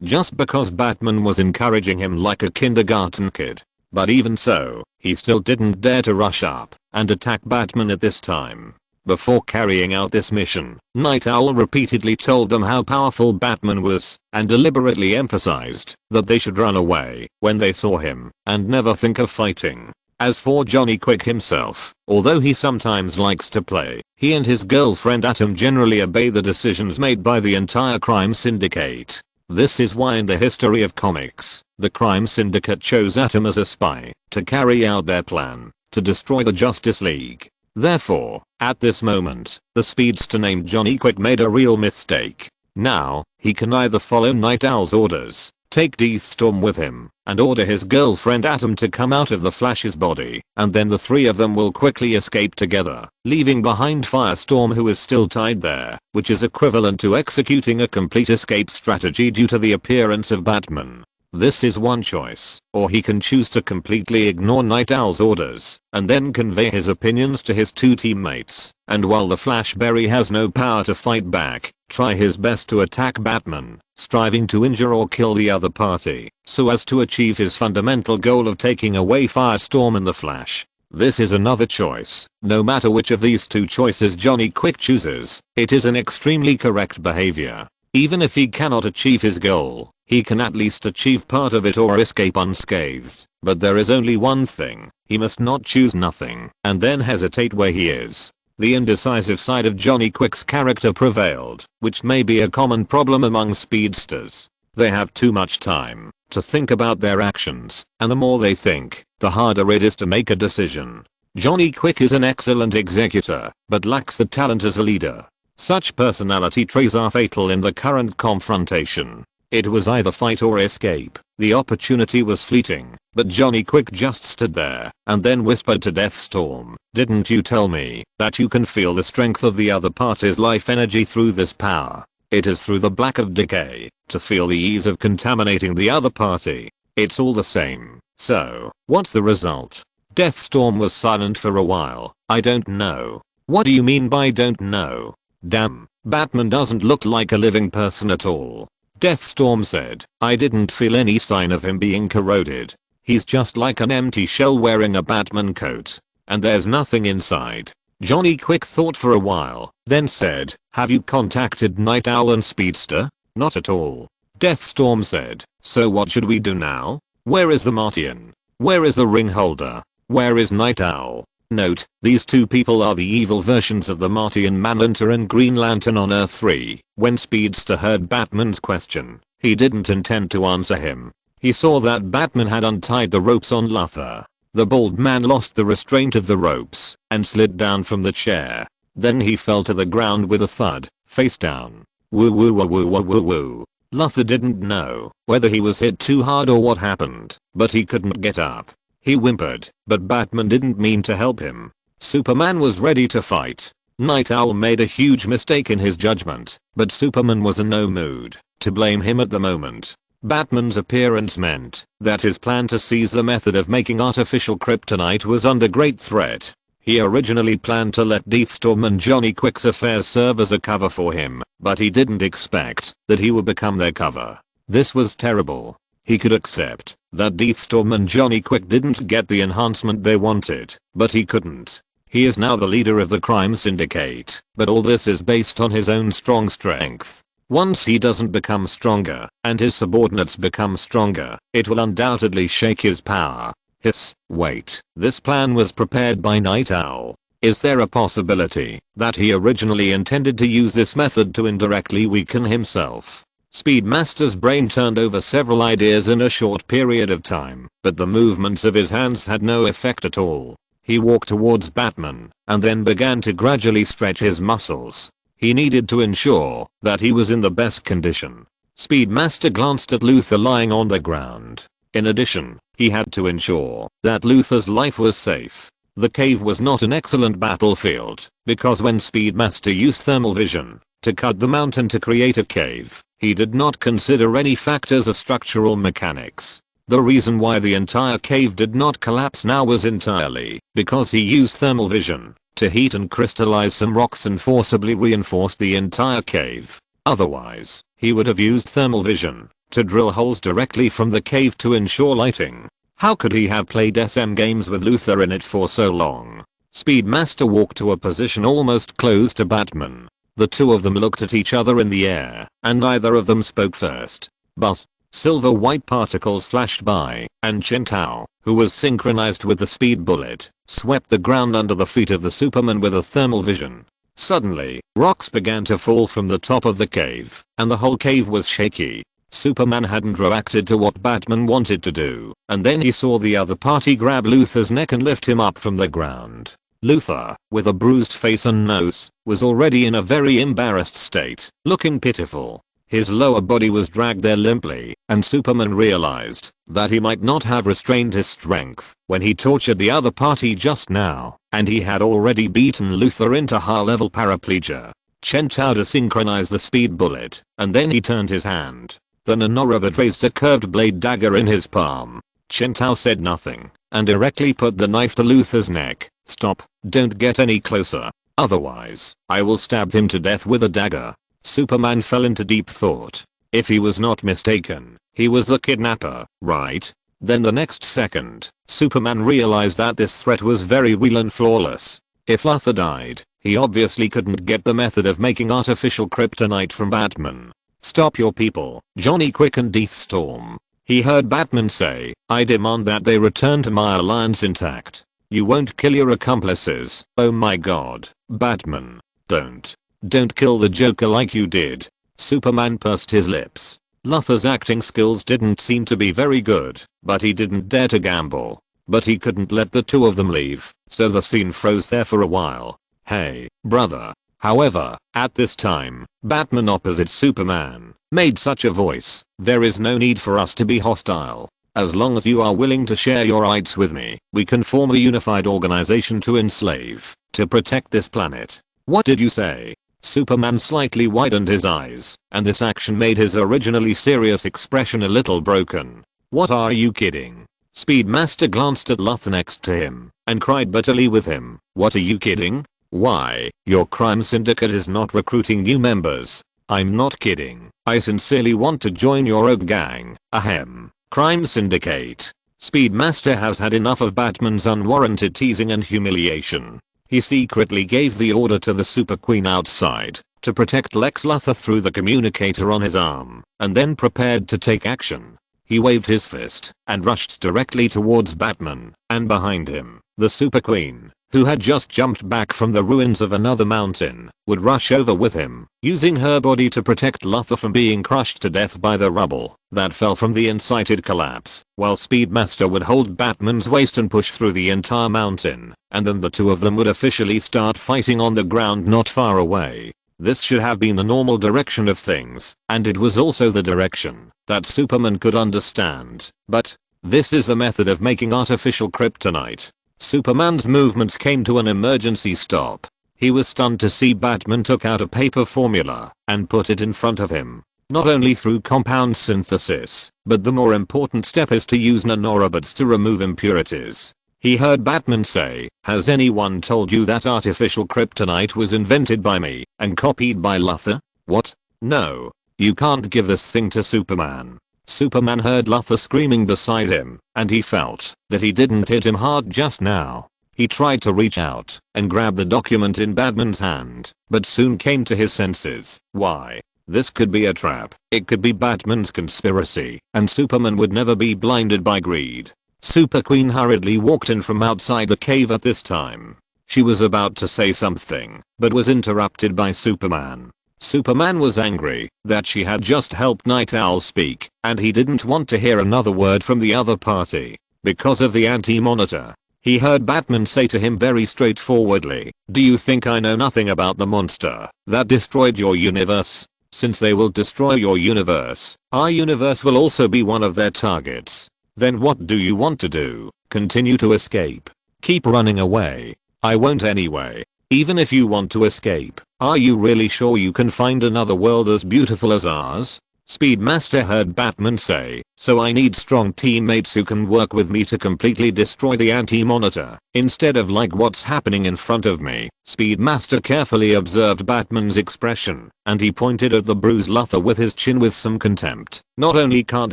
Just because Batman was encouraging him like a kindergarten kid. But even so, he still didn't dare to rush up and attack Batman at this time. Before carrying out this mission, Night Owl repeatedly told them how powerful Batman was, and deliberately emphasized that they should run away when they saw him, and never think of fighting. As for Johnny Quick himself, although he sometimes likes to play, he and his girlfriend Atom generally obey the decisions made by the entire crime syndicate. This is why in the history of comics, the crime syndicate chose Atom as a spy to carry out their plan to destroy the Justice League. Therefore, at this moment, the speedster named Johnny Quick made a real mistake. Now, he can either follow Night Owl's orders, take Deathstorm with him, and order his girlfriend Atom to come out of the Flash's body, and then the three of them will quickly escape together, leaving behind Firestorm who is still tied there, which is equivalent to executing a complete escape strategy due to the appearance of Batman. This is one choice, or he can choose to completely ignore Night Owl's orders, and then convey his opinions to his two teammates, and while the Flashberry has no power to fight back, try his best to attack Batman, striving to injure or kill the other party, so as to achieve his fundamental goal of taking away Firestorm and the Flash. This is another choice. No matter which of these two choices Johnny Quick chooses, it is an extremely correct behavior. Even if he cannot achieve his goal, he can at least achieve part of it or escape unscathed. But there is only one thing: he must not choose nothing and then hesitate where he is. The indecisive side of Johnny Quick's character prevailed, which may be a common problem among speedsters. They have too much time to think about their actions, and the more they think, the harder it is to make a decision. Johnny Quick is an excellent executor, but lacks the talent as a leader. Such personality traits are fatal in the current confrontation. It was either fight or escape. The opportunity was fleeting, but Johnny Quick just stood there and then whispered to Deathstorm, "Didn't you tell me that you can feel the strength of the other party's life energy through this power? It is through the black of decay, to feel the ease of contaminating the other party. It's all the same. So, what's the result?" Deathstorm was silent for a while. "I don't know." "What do you mean by don't know?" "Damn, Batman doesn't look like a living person at all." Deathstorm said, "I didn't feel any sign of him being corroded. He's just like an empty shell wearing a Batman coat. And there's nothing inside." Johnny Quick thought for a while, then said, "Have you contacted Night Owl and Speedster?" "Not at all." Deathstorm said, "So what should we do now? Where is the Martian? Where is the Ring Holder? Where is Night Owl?" Note, these two people are the evil versions of the Martian Manhunter and Green Lantern on Earth 3. When Speedster heard Batman's question, he didn't intend to answer him. He saw that Batman had untied the ropes on Luthor. The bald man lost the restraint of the ropes and slid down from the chair. Then he fell to the ground with a thud, face down. Woo woo woo woo woo woo woo. Luthor didn't know whether he was hit too hard or what happened, but he couldn't get up. He whimpered, but Batman didn't mean to help him. Superman was ready to fight. Night Owl made a huge mistake in his judgment, but Superman was in no mood to blame him at the moment. Batman's appearance meant that his plan to seize the method of making artificial kryptonite was under great threat. He originally planned to let Deathstorm and Johnny Quick's affairs serve as a cover for him, but he didn't expect that he would become their cover. This was terrible. He could accept that Deathstorm and Johnny Quick didn't get the enhancement they wanted, but he couldn't. He is now the leader of the crime syndicate, but all this is based on his own strong strength. Once he doesn't become stronger, and his subordinates become stronger, it will undoubtedly shake his power. Hiss, wait, this plan was prepared by Night Owl. Is there a possibility that he originally intended to use this method to indirectly weaken himself? Speedmaster's brain turned over several ideas in a short period of time, but the movements of his hands had no effect at all. He walked towards Batman, and then began to gradually stretch his muscles. He needed to ensure that he was in the best condition. Speedmaster glanced at Luther lying on the ground. In addition, he had to ensure that Luther's life was safe. The cave was not an excellent battlefield, because when Speedmaster used thermal vision to cut the mountain to create a cave, he did not consider any factors of structural mechanics. The reason why the entire cave did not collapse now was entirely because he used thermal vision to heat and crystallize some rocks and forcibly reinforce the entire cave. Otherwise, he would have used thermal vision to drill holes directly from the cave to ensure lighting. How could he have played SM games with Luther in it for so long? Speedmaster walked to a position almost close to Batman. The two of them looked at each other in the air, and neither of them spoke first. But silver white particles flashed by, and Chen Tao, who was synchronized with the speed bullet, swept the ground under the feet of the Superman with a thermal vision. Suddenly, rocks began to fall from the top of the cave, and the whole cave was shaky. Superman hadn't reacted to what Batman wanted to do, and then he saw the other party grab Luther's neck and lift him up from the ground. Luther, with a bruised face and nose, was already in a very embarrassed state, looking pitiful. His lower body was dragged there limply, and Superman realized that he might not have restrained his strength when he tortured the other party just now, and he had already beaten Luther into high-level paraplegia. Chen Tao desynchronized the speed bullet, and then he turned his hand. The nanorobot raised a curved blade dagger in his palm. Chen Tao said nothing, and directly put the knife to Luther's neck. Stop, don't get any closer. Otherwise, I will stab him to death with a dagger. Superman fell into deep thought. If he was not mistaken, he was the kidnapper, right? Then the next second, Superman realized that this threat was very real and flawless. If Luther died, he obviously couldn't get the method of making artificial kryptonite from Batman. Stop your people, Johnny quickened Deathstorm. He heard Batman say, I demand that they return to my alliance intact. You won't kill your accomplices. Oh my god, Batman. Don't kill the Joker like you did. Superman pursed his lips. Luther's acting skills didn't seem to be very good, but he didn't dare to gamble. But he couldn't let the two of them leave, so the scene froze there for a while. Hey, brother. However, at this time, Batman opposite Superman made such a voice. There is no need for us to be hostile. As long as you are willing to share your rights with me, we can form a unified organization to enslave, to protect this planet. What did you say? Superman slightly widened his eyes, and this action made his originally serious expression a little broken. What are you kidding? Speedmaster glanced at Luther next to him, and cried bitterly with him. What are you kidding? Why, your crime syndicate is not recruiting new members. I'm not kidding. I sincerely want to join your rogue gang. Ahem. Crime syndicate. Speedmaster has had enough of Batman's unwarranted teasing and humiliation. He secretly gave the order to the Super Queen outside to protect Lex Luthor through the communicator on his arm, and then prepared to take action. He waved his fist and rushed directly towards Batman, and behind him, the Super Queen, who had just jumped back from the ruins of another mountain, would rush over with him, using her body to protect Luthor from being crushed to death by the rubble that fell from the incited collapse, while Speedmaster would hold Batman's waist and push through the entire mountain, and then the two of them would officially start fighting on the ground not far away. This should have been the normal direction of things, and it was also the direction that Superman could understand, but this is the method of making artificial kryptonite. Superman's movements came to an emergency stop. He was stunned to see Batman took out a paper formula and put it in front of him. Not only through compound synthesis, but the more important step is to use nanorobots to remove impurities. He heard Batman say, has anyone told you that artificial kryptonite was invented by me and copied by Luthor? What? No. You can't give this thing to Superman. Superman heard Luthor screaming beside him, and he felt that he didn't hit him hard just now. He tried to reach out and grab the document in Batman's hand, but soon came to his senses. Why? This could be a trap. It could be Batman's conspiracy, and Superman would never be blinded by greed. Super Queen hurriedly walked in from outside the cave at this time. She was about to say something, but was interrupted by Superman. Superman was angry that she had just helped Night Owl speak, and he didn't want to hear another word from the other party. Because of the anti-monitor, he heard Batman say to him very straightforwardly, "Do you think I know nothing about the monster that destroyed your universe? Since they will destroy your universe, our universe will also be one of their targets. Then what do you want to do? Continue to escape? Keep running away? I won't anyway. Even if you want to escape, are you really sure you can find another world as beautiful as ours?" Speedmaster heard Batman say, "So I need strong teammates who can work with me to completely destroy the anti-monitor, instead of like what's happening in front of me." Speedmaster carefully observed Batman's expression, and he pointed at the bruised Luthor with his chin with some contempt. "Not only can't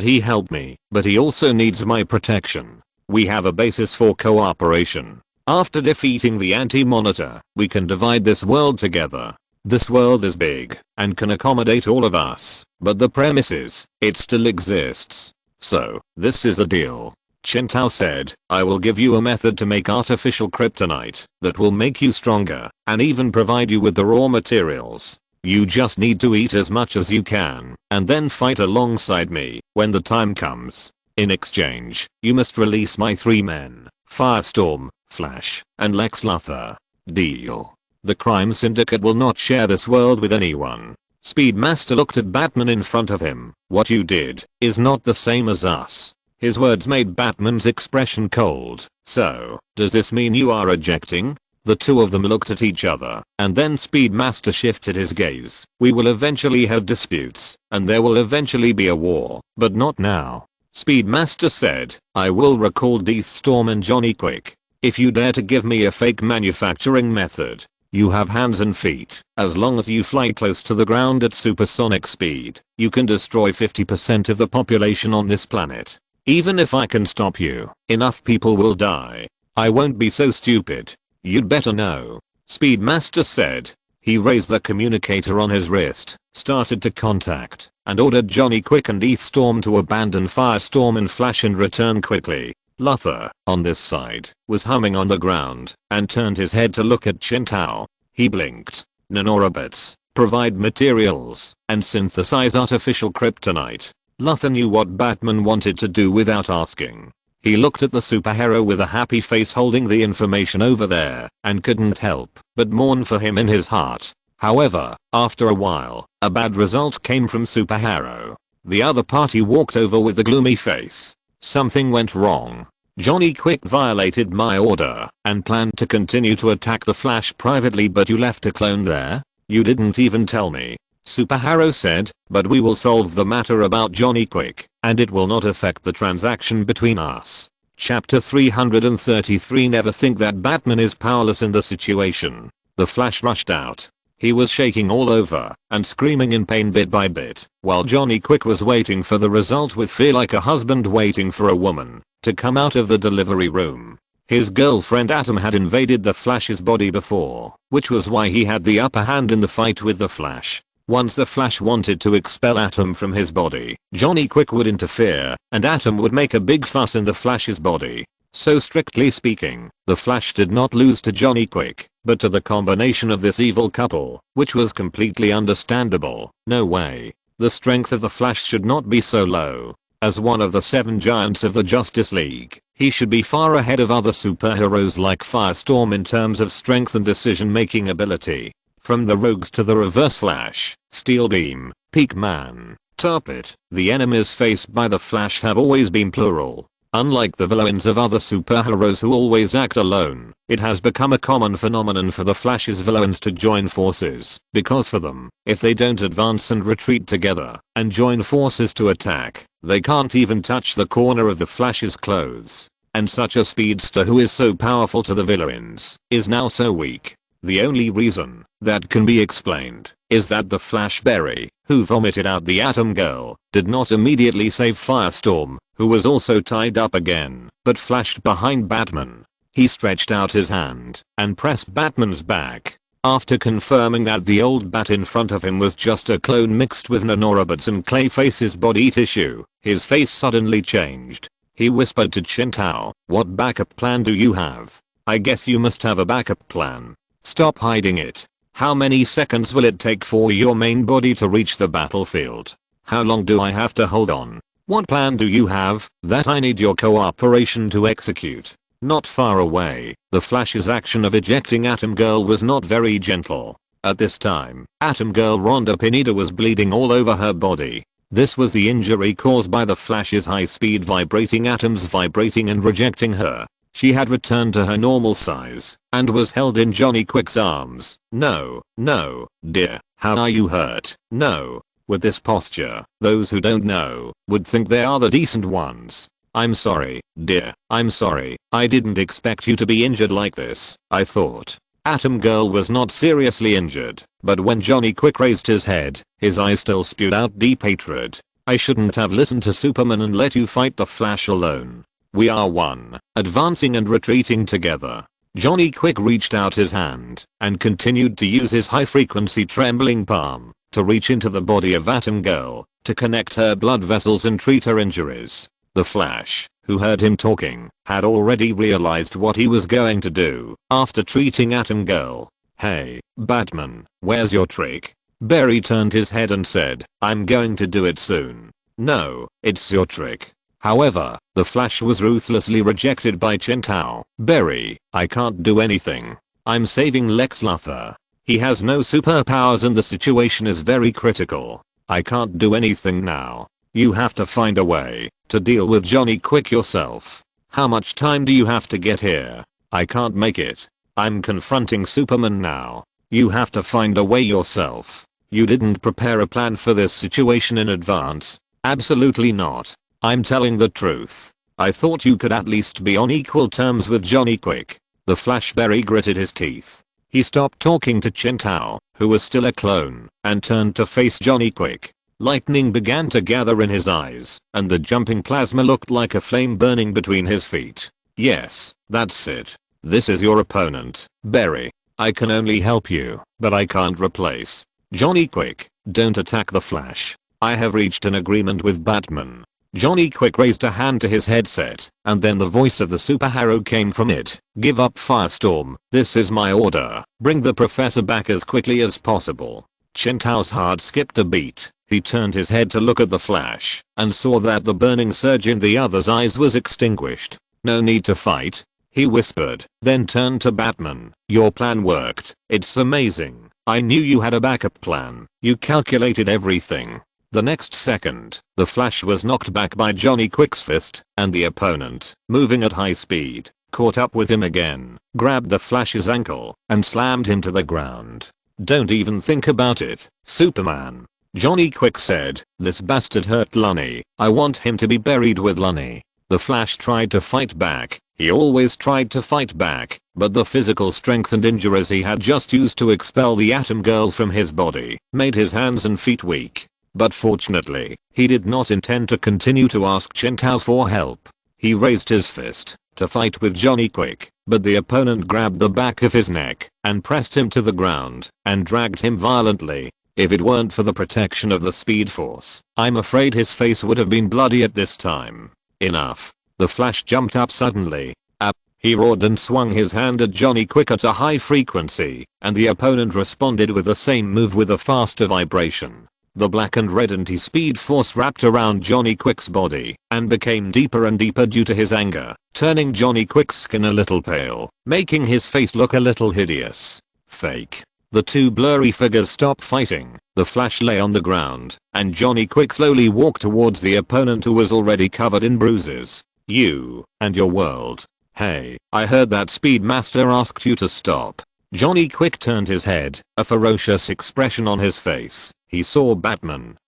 he help me, but he also needs my protection. We have a basis for cooperation. After defeating the anti-monitor, we can divide this world together. This world is big and can accommodate all of us, but the premise is, it still exists. So, this is the deal." Chen Tao said, "I will give you a method to make artificial kryptonite that will make you stronger and even provide you with the raw materials. You just need to eat as much as you can and then fight alongside me when the time comes. In exchange, you must release my 3 men, Firestorm, Flash, and Lex Luthor. Deal? The crime syndicate will not share this world with anyone." Speedmaster looked at Batman in front of him. "What you did is not the same as us." His words made Batman's expression cold. "So, does this mean you are ejecting?" The two of them looked at each other, and then Speedmaster shifted his gaze. "We will eventually have disputes, and there will eventually be a war, but not now." Speedmaster said, "I will recall Deathstorm and Johnny Quick. If you dare to give me a fake manufacturing method, you have hands and feet. As long as you fly close to the ground at supersonic speed, you can destroy 50% of the population on this planet. Even if I can stop you, enough people will die. I won't be so stupid. You'd better know." Speedmaster said. He raised the communicator on his wrist, started to contact, and ordered Johnny Quick and Deathstorm to abandon Firestorm and Flash and return quickly. Luthor, on this side, was humming on the ground and turned his head to look at Chen Tao. He blinked. "Nanorobots, provide materials, and synthesize artificial kryptonite." Luthor knew what Batman wanted to do without asking. He looked at the superhero with a happy face holding the information over there and couldn't help but mourn for him in his heart. However, after a while, a bad result came from superhero. The other party walked over with a gloomy face. "Something went wrong. Johnny Quick violated my order and planned to continue to attack the Flash privately, but you left a clone there? You didn't even tell me." Superhero said, "But we will solve the matter about Johnny Quick, and it will not affect the transaction between us." Chapter 333. Never think that Batman is powerless in the situation. The Flash rushed out. He was shaking all over and screaming in pain bit by bit, while Johnny Quick was waiting for the result with fear like a husband waiting for a woman to come out of the delivery room. His girlfriend Atom had invaded the Flash's body before, which was why he had the upper hand in the fight with the Flash. Once the Flash wanted to expel Atom from his body, Johnny Quick would interfere, and Atom would make a big fuss in the Flash's body. So strictly speaking, the Flash did not lose to Johnny Quick, but to the combination of this evil couple, which was completely understandable. No way. The strength of the Flash should not be so low. As one of the 7 giants of the Justice League, he should be far ahead of other superheroes like Firestorm in terms of strength and decision-making ability. From the Rogues to the Reverse Flash, Steel Beam, Peak Man, Tarpit, the enemies faced by the Flash have always been plural. Unlike the villains of other superheroes who always act alone, it has become a common phenomenon for the Flash's villains to join forces, because for them, if they don't advance and retreat together, and join forces to attack, they can't even touch the corner of the Flash's clothes. And such a speedster who is so powerful to the villains, is now so weak. The only reason that can be explained is that the Flash Berry, who vomited out the Atom Girl, did not immediately save Firestorm, who was also tied up again, but flashed behind Batman. He stretched out his hand and pressed Batman's back. After confirming that the old bat in front of him was just a clone mixed with nanorobots and Clayface's body tissue, his face suddenly changed. He whispered to Chen Tao, "What backup plan do you have? I guess you must have a backup plan. Stop hiding it. How many seconds will it take for your main body to reach the battlefield? How long do I have to hold on? What plan do you have that I need your cooperation to execute?" Not far away, the Flash's action of ejecting Atom Girl was not very gentle. At this time, Atom Girl Rhonda Pineda was bleeding all over her body. This was the injury caused by the Flash's high-speed vibrating atoms vibrating and rejecting her. She had returned to her normal size and was held in Johnny Quick's arms. "No, no, dear, how are you hurt? No." With this posture, those who don't know would think they are the decent ones. "I'm sorry, dear, I'm sorry. I didn't expect you to be injured like this, I thought." Atom Girl was not seriously injured, but when Johnny Quick raised his head, his eyes still spewed out deep hatred. "I shouldn't have listened to Superman and let you fight the Flash alone. We are one, advancing and retreating together." Johnny Quick reached out his hand and continued to use his high-frequency trembling palm to reach into the body of Atom Girl to connect her blood vessels and treat her injuries. The Flash, who heard him talking, had already realized what he was going to do after treating Atom Girl. "Hey, Batman, where's your trick?" Barry turned his head and said, "I'm going to do it soon." "No, it's your trick." However, the Flash was ruthlessly rejected by Chen Tao. "Barry, I can't do anything. I'm saving Lex Luthor. He has no superpowers and the situation is very critical. I can't do anything now. You have to find a way to deal with Johnny Quick yourself. How much time do you have to get here? I can't make it. I'm confronting Superman now. You have to find a way yourself. You didn't prepare a plan for this situation in advance. Absolutely not. I'm telling the truth. I thought you could at least be on equal terms with Johnny Quick." The Flash Barry gritted his teeth. He stopped talking to Chen Tao, who was still a clone, and turned to face Johnny Quick. Lightning began to gather in his eyes, and the jumping plasma looked like a flame burning between his feet. "Yes, that's it. This is your opponent, Barry. I can only help you, but I can't replace Johnny Quick. Don't attack the Flash. I have reached an agreement with Batman." Johnny Quick raised a hand to his headset, and then the voice of the superhero came from it. "Give up Firestorm. This is my order. Bring the professor back as quickly as possible." Chen Tao's heart skipped a beat. He turned his head to look at the Flash, and saw that the burning surge in the other's eyes was extinguished. "No need to fight," he whispered, then turned to Batman. "Your plan worked. It's amazing. I knew you had a backup plan. You calculated everything." The next second, the Flash was knocked back by Johnny Quick's fist, and the opponent, moving at high speed, caught up with him again, grabbed the Flash's ankle, and slammed him to the ground. "Don't even think about it, Superman," Johnny Quick said. "This bastard hurt Lunny. I want him to be buried with Lunny." The Flash tried to fight back. He always tried to fight back, but the physical strength and injuries he had just used to expel the Atom Girl from his body made his hands and feet weak. But fortunately, he did not intend to continue to ask Chen Tao for help. He raised his fist to fight with Johnny Quick, but the opponent grabbed the back of his neck and pressed him to the ground and dragged him violently. If it weren't for the protection of the Speed Force, I'm afraid his face would have been bloody at this time. "Enough." The Flash jumped up suddenly. "Up!" He roared and swung his hand at Johnny Quick at a high frequency, and the opponent responded with the same move with a faster vibration. The black and red anti-speed force wrapped around Johnny Quick's body and became deeper and deeper due to his anger, turning Johnny Quick's skin a little pale, making his face look a little hideous. Fake. The two blurry figures stopped fighting. The Flash lay on the ground, and Johnny Quick slowly walked towards the opponent who was already covered in bruises. "You and your world. Hey, I heard that Speedmaster asked you to stop." Johnny Quick turned his head, a ferocious expression on his face. He saw Batman.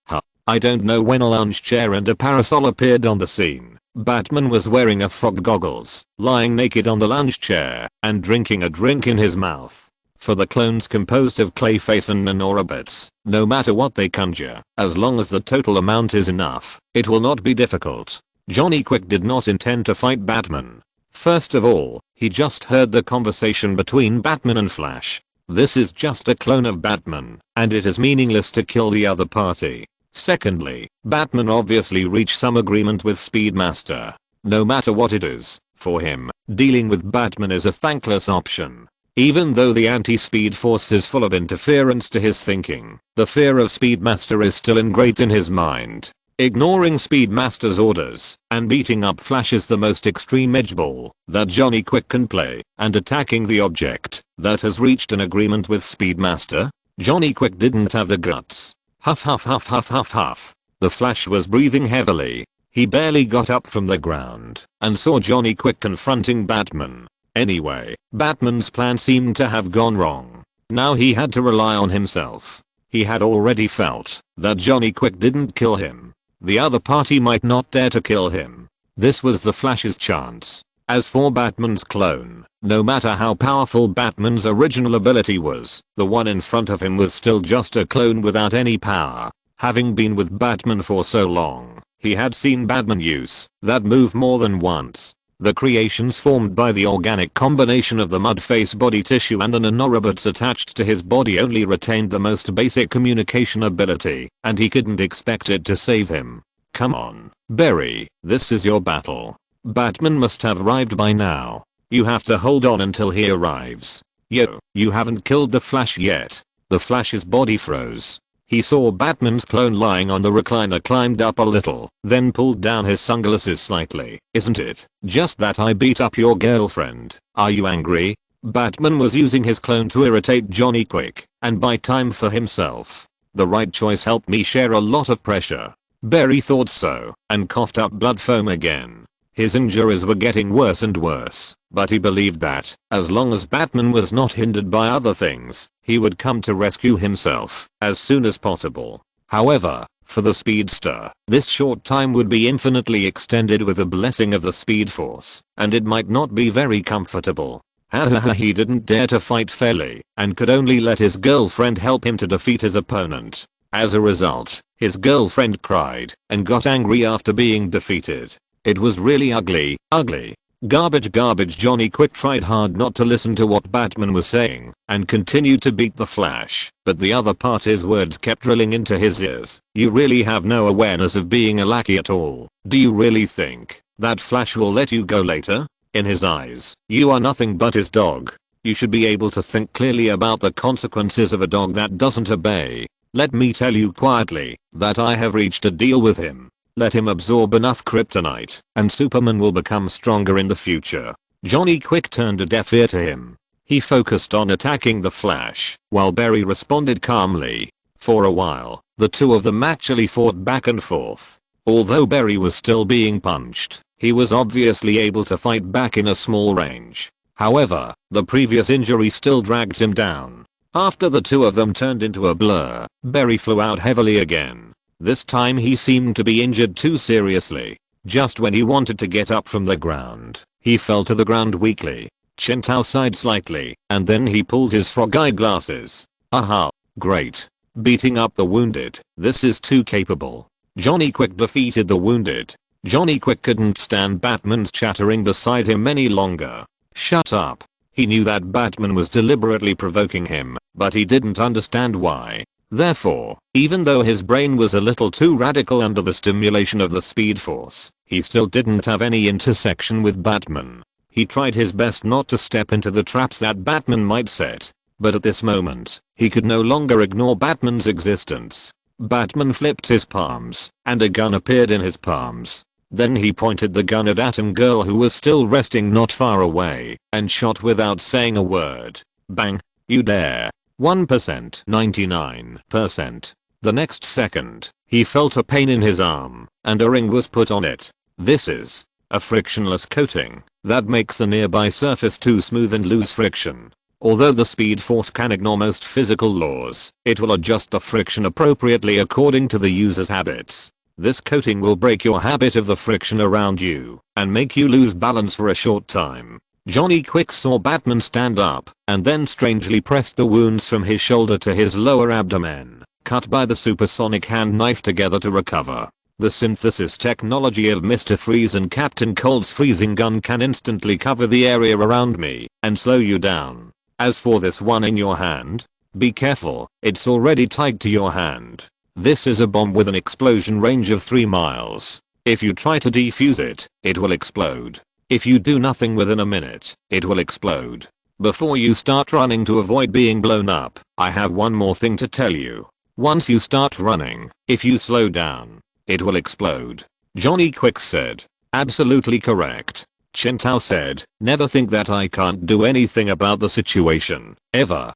I don't know when a lounge chair and a parasol appeared on the scene. Batman was wearing a frog goggles, lying naked on the lounge chair, and drinking a drink in his mouth. For the clones composed of Clayface and Nanorobits, no matter what they conjure, as long as the total amount is enough, it will not be difficult. Johnny Quick did not intend to fight Batman. First of all, he just heard the conversation between Batman and Flash. This is just a clone of Batman, and it is meaningless to kill the other party. Secondly, Batman obviously reached some agreement with Speedmaster. no matter what it is. For him, dealing with Batman is a thankless option. Even though the anti-Speed Force is full of interference to his thinking, the fear of Speedmaster is still ingrained in his mind. Ignoring Speedmaster's orders and beating up Flash is the most extreme edgeball that Johnny Quick can play, and attacking the object that has reached an agreement with Speedmaster, Johnny Quick didn't have the guts. Huff huff huff huff huff huff. The Flash was breathing heavily. He barely got up from the ground and saw Johnny Quick confronting Batman. Anyway, Batman's plan seemed to have gone wrong. Now he had to rely on himself. He had already felt that Johnny Quick didn't kill him. The other party might not dare to kill him. This was the Flash's chance. As for Batman's clone, no matter how powerful Batman's original ability was, the one in front of him was still just a clone without any power. Having been with Batman for so long, he had seen Batman use that move more than once. The creations formed by the organic combination of the Mudface body tissue and the nanorobots attached to his body only retained the most basic communication ability, and he couldn't expect it to save him. Come on, Barry, this is your battle. Batman must have arrived by now. You have to hold on until he arrives. Yo, you haven't killed the Flash yet. The Flash's body froze. He saw Batman's clone lying on the recliner, climbed up a little, then pulled down his sunglasses slightly. Isn't it just that I beat up your girlfriend? Are you angry? Batman was using his clone to irritate Johnny Quick and buy time for himself. The right choice helped me share a lot of pressure. Barry thought so and coughed up blood foam again. His injuries were getting worse and worse, but he believed that, as long as Batman was not hindered by other things, he would come to rescue himself as soon as possible. However, for the Speedster, this short time would be infinitely extended with the blessing of the Speed Force, and it might not be very comfortable. He didn't dare to fight fairly, and could only let his girlfriend help him to defeat his opponent. As a result, his girlfriend cried and got angry after being defeated. It was really ugly. Garbage. Johnny Quick tried hard not to listen to what Batman was saying and continued to beat the Flash, but the other party's words kept drilling into his ears. You really have no awareness of being a lackey at all. Do you really think that Flash will let you go later? In his eyes, you are nothing but his dog. You should be able to think clearly about the consequences of a dog that doesn't obey. Let me tell you quietly that I have reached a deal with him. Let him absorb enough kryptonite, and Superman will become stronger in the future. Johnny Quick turned a deaf ear to him. He focused on attacking the Flash, while Barry responded calmly. For a while, the two of them actually fought back and forth. Although Barry was still being punched, he was obviously able to fight back in a small range. However, the previous injury still dragged him down. After the two of them turned into a blur, Barry flew out heavily again. This time he seemed to be injured too seriously. Just when he wanted to get up from the ground, he fell to the ground weakly. Chen Tao sighed slightly, and then he pulled his frog eye glasses. Aha, great. Beating up the wounded. This is too capable. Johnny Quick defeated the wounded. Johnny Quick couldn't stand Batman's chattering beside him any longer. Shut up. He knew that Batman was deliberately provoking him, but he didn't understand why. Therefore, even though his brain was a little too radical under the stimulation of the Speed Force, he still didn't have any intersection with Batman. He tried his best not to step into the traps that Batman might set, but at this moment, he could no longer ignore Batman's existence. Batman flipped his palms, and a gun appeared in his palms. Then he pointed the gun at Atom Girl, who was still resting not far away, and shot without saying a word. Bang. You dare. 1%, 99%. The next second, he felt a pain in his arm, and a ring was put on it. This is a frictionless coating that makes the nearby surface too smooth and lose friction. Although the Speed Force can ignore most physical laws, it will adjust the friction appropriately according to the user's habits. This coating will break your habit of the friction around you and make you lose balance for a short time. Johnny Quick saw Batman stand up and then strangely pressed the wounds from his shoulder to his lower abdomen, cut by the supersonic hand knife together to recover. The synthesis technology of Mr. Freeze and Captain Cold's freezing gun can instantly cover the area around me and slow you down. As for this one in your hand, be careful, it's already tied to your hand. This is a bomb with an explosion range of 3 miles. If you try to defuse it, it will explode. If you do nothing within a minute, it will explode. Before you start running to avoid being blown up, I have one more thing to tell you. Once you start running, if you slow down, it will explode. Johnny Quick said. Absolutely correct. Chen Tao said, never think that I can't do anything about the situation. Ever.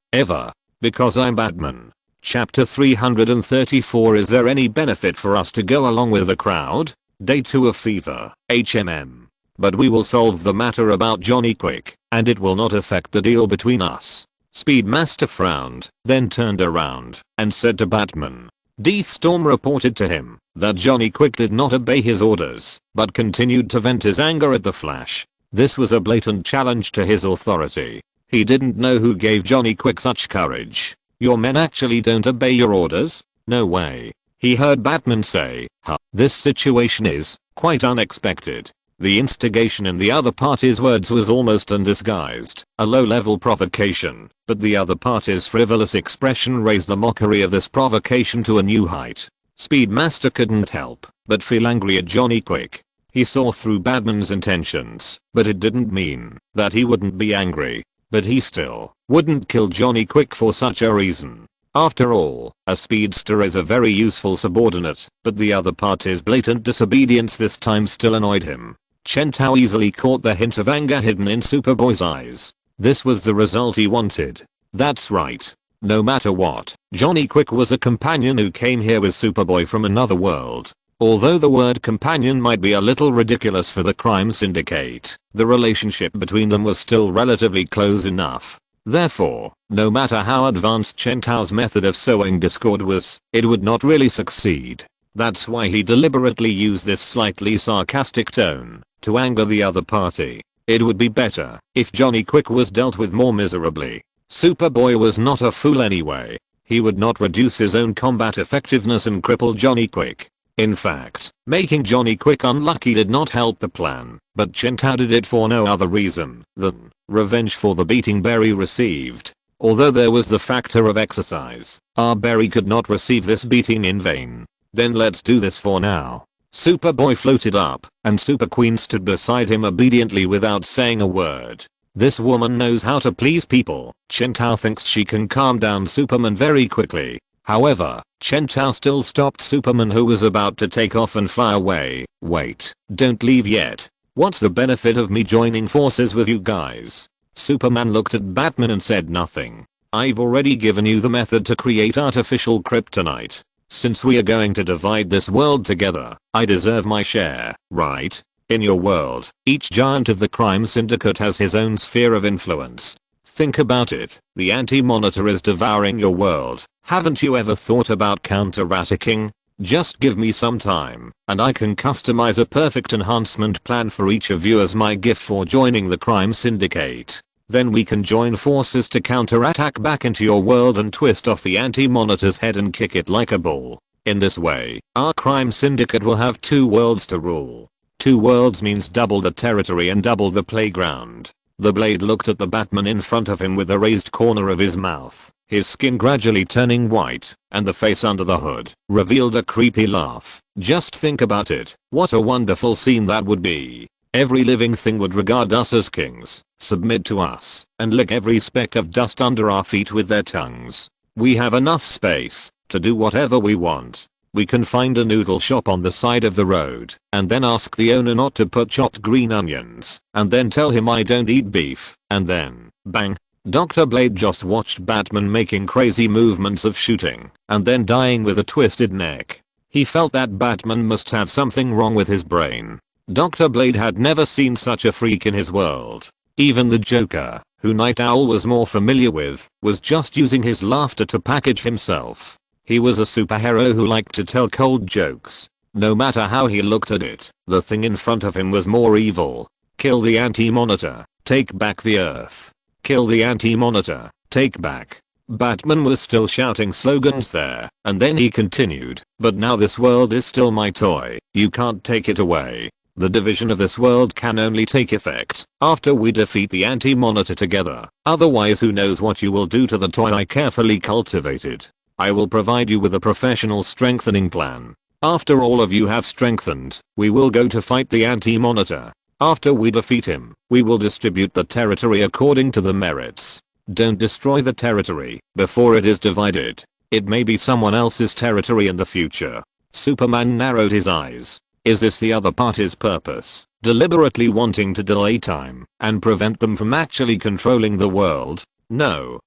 Because I'm Batman. Chapter 334. Is there any benefit for us to go along with the crowd? Day 2 of Fever. HMM. But we will solve the matter about Johnny Quick, and it will not affect the deal between us. Speedmaster frowned, then turned around, and said to Batman. Deathstorm reported to him that Johnny Quick did not obey his orders, but continued to vent his anger at the Flash. This was a blatant challenge to his authority. He didn't know who gave Johnny Quick such courage. Your men actually don't obey your orders? No way. He heard Batman say, huh. This situation is quite unexpected. The instigation in the other party's words was almost undisguised, a low-level provocation, but the other party's frivolous expression raised the mockery of this provocation to a new height. Speedmaster couldn't help but feel angry at Johnny Quick. He saw through Batman's intentions, but it didn't mean that he wouldn't be angry. But he still wouldn't kill Johnny Quick for such a reason. After all, a speedster is a very useful subordinate, but the other party's blatant disobedience this time still annoyed him. Chen Tao easily caught the hint of anger hidden in Superboy's eyes. This was the result he wanted. That's right. No matter what, Johnny Quick was a companion who came here with Superboy from another world. Although the word companion might be a little ridiculous for the crime syndicate, the relationship between them was still relatively close enough. Therefore, no matter how advanced Chen Tao's method of sowing discord was, it would not really succeed. That's why he deliberately used this slightly sarcastic tone to anger the other party. It would be better if Johnny Quick was dealt with more miserably. Superboy was not a fool anyway. He would not reduce his own combat effectiveness and cripple Johnny Quick. In fact, making Johnny Quick unlucky did not help the plan, but Chen Tao did it for no other reason than revenge for the beating Barry received. Although there was the factor of exercise, our Barry could not receive this beating in vain. Then let's do this for now. Superboy floated up, and Super Queen stood beside him obediently without saying a word. This woman knows how to please people. Chen Tao thinks she can calm down Superman very quickly. However, Chen Tao still stopped Superman, who was about to take off and fly away. Wait, don't leave yet. What's the benefit of me joining forces with you guys? Superman looked at Batman and said nothing. I've already given you the method to create artificial kryptonite. Since we are going to divide this world together, I deserve my share, right? In your world, each giant of the crime syndicate has his own sphere of influence. Think about it, the anti-monitor is devouring your world. Haven't you ever thought about counter-attacking? Just give me some time, and I can customize a perfect enhancement plan for each of you as my gift for joining the crime syndicate. Then we can join forces to counterattack back into your world and twist off the anti-monitor's head and kick it like a ball. In this way, our crime syndicate will have 2 worlds to rule. 2 worlds means double the territory and double the playground. The Blade looked at the Batman in front of him with the raised corner of his mouth, his skin gradually turning white, and the face under the hood revealed a creepy laugh. Just think about it, what a wonderful scene that would be. Every living thing would regard us as kings, submit to us, and lick every speck of dust under our feet with their tongues. We have enough space to do whatever we want. We can find a noodle shop on the side of the road, and then ask the owner not to put chopped green onions, and then tell him I don't eat beef, and then, bang. Dr. Blade just watched Batman making crazy movements of shooting, and then dying with a twisted neck. He felt that Batman must have something wrong with his brain. Dr. Blade had never seen such a freak in his world. Even the Joker, who Night Owl was more familiar with, was just using his laughter to package himself. He was a superhero who liked to tell cold jokes. No matter how he looked at it, the thing in front of him was more evil. Kill the anti-monitor, take back the Earth. Kill the anti-monitor, take back. Batman was still shouting slogans there, and then he continued, but now this world is still my toy, you can't take it away. The division of this world can only take effect after we defeat the anti-monitor together. Otherwise, who knows what you will do to the toy I carefully cultivated. I will provide you with a professional strengthening plan. After all of you have strengthened, we will go to fight the anti-monitor. After we defeat him, we will distribute the territory according to the merits. Don't destroy the territory before it is divided. It may be someone else's territory in the future. Superman narrowed his eyes. Is this the other party's purpose? Deliberately wanting to delay time and prevent them from actually controlling the world? No,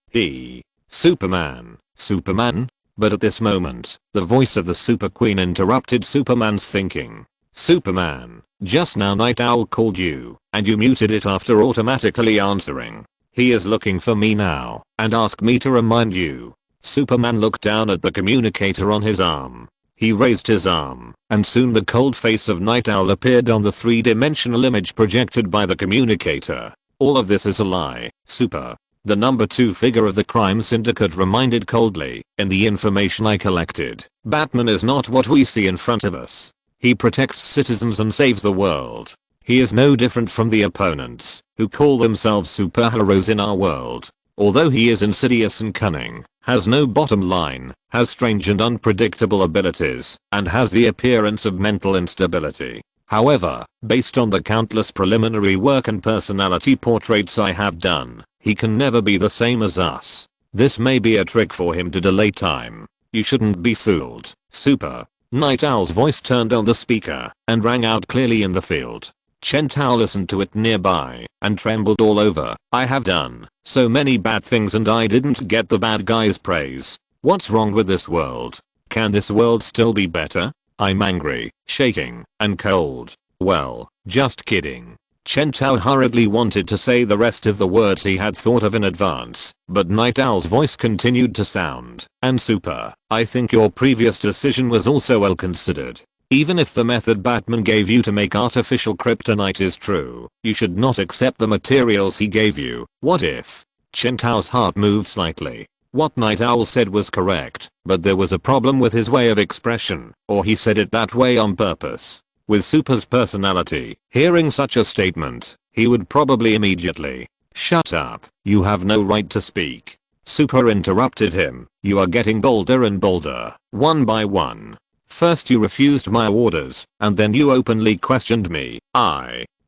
Superman. But at this moment, the voice of the Super Queen interrupted Superman's thinking. Superman, just now Night Owl called you, and you muted it after automatically answering. He is looking for me now, and asked me to remind you. Superman looked down at the communicator on his arm. He raised his arm, and soon the cold face of Night Owl appeared on the three-dimensional image projected by the communicator. All of this is a lie, Super. The number 2 figure of the crime syndicate reminded coldly, in the information I collected, Batman is not what we see in front of us. He protects citizens and saves the world. He is no different from the opponents, who call themselves superheroes in our world. Although he is insidious and cunning, has no bottom line, has strange and unpredictable abilities, and has the appearance of mental instability. However, based on the countless preliminary work and personality portraits I have done, he can never be the same as us. This may be a trick for him to delay time. You shouldn't be fooled, Super. Night Owl's voice turned on the speaker and rang out clearly in the field. Chen Tao listened to it nearby and trembled all over. I have done so many bad things and I didn't get the bad guy's praise. What's wrong with this world? Can this world still be better? I'm angry, shaking, and cold. Well, just kidding. Chen Tao hurriedly wanted to say the rest of the words he had thought of in advance, but Night Owl's voice continued to sound. And Super, I think your previous decision was also well considered. Even if the method Batman gave you to make artificial kryptonite is true, you should not accept the materials he gave you. What if? Chen Tao's heart moved slightly. What Night Owl said was correct, but there was a problem with his way of expression, or he said it that way on purpose. With Super's personality, hearing such a statement, he would probably immediately, shut up, you have no right to speak. Super interrupted him, you are getting bolder and bolder, one by one. First you refused my orders, and then you openly questioned me.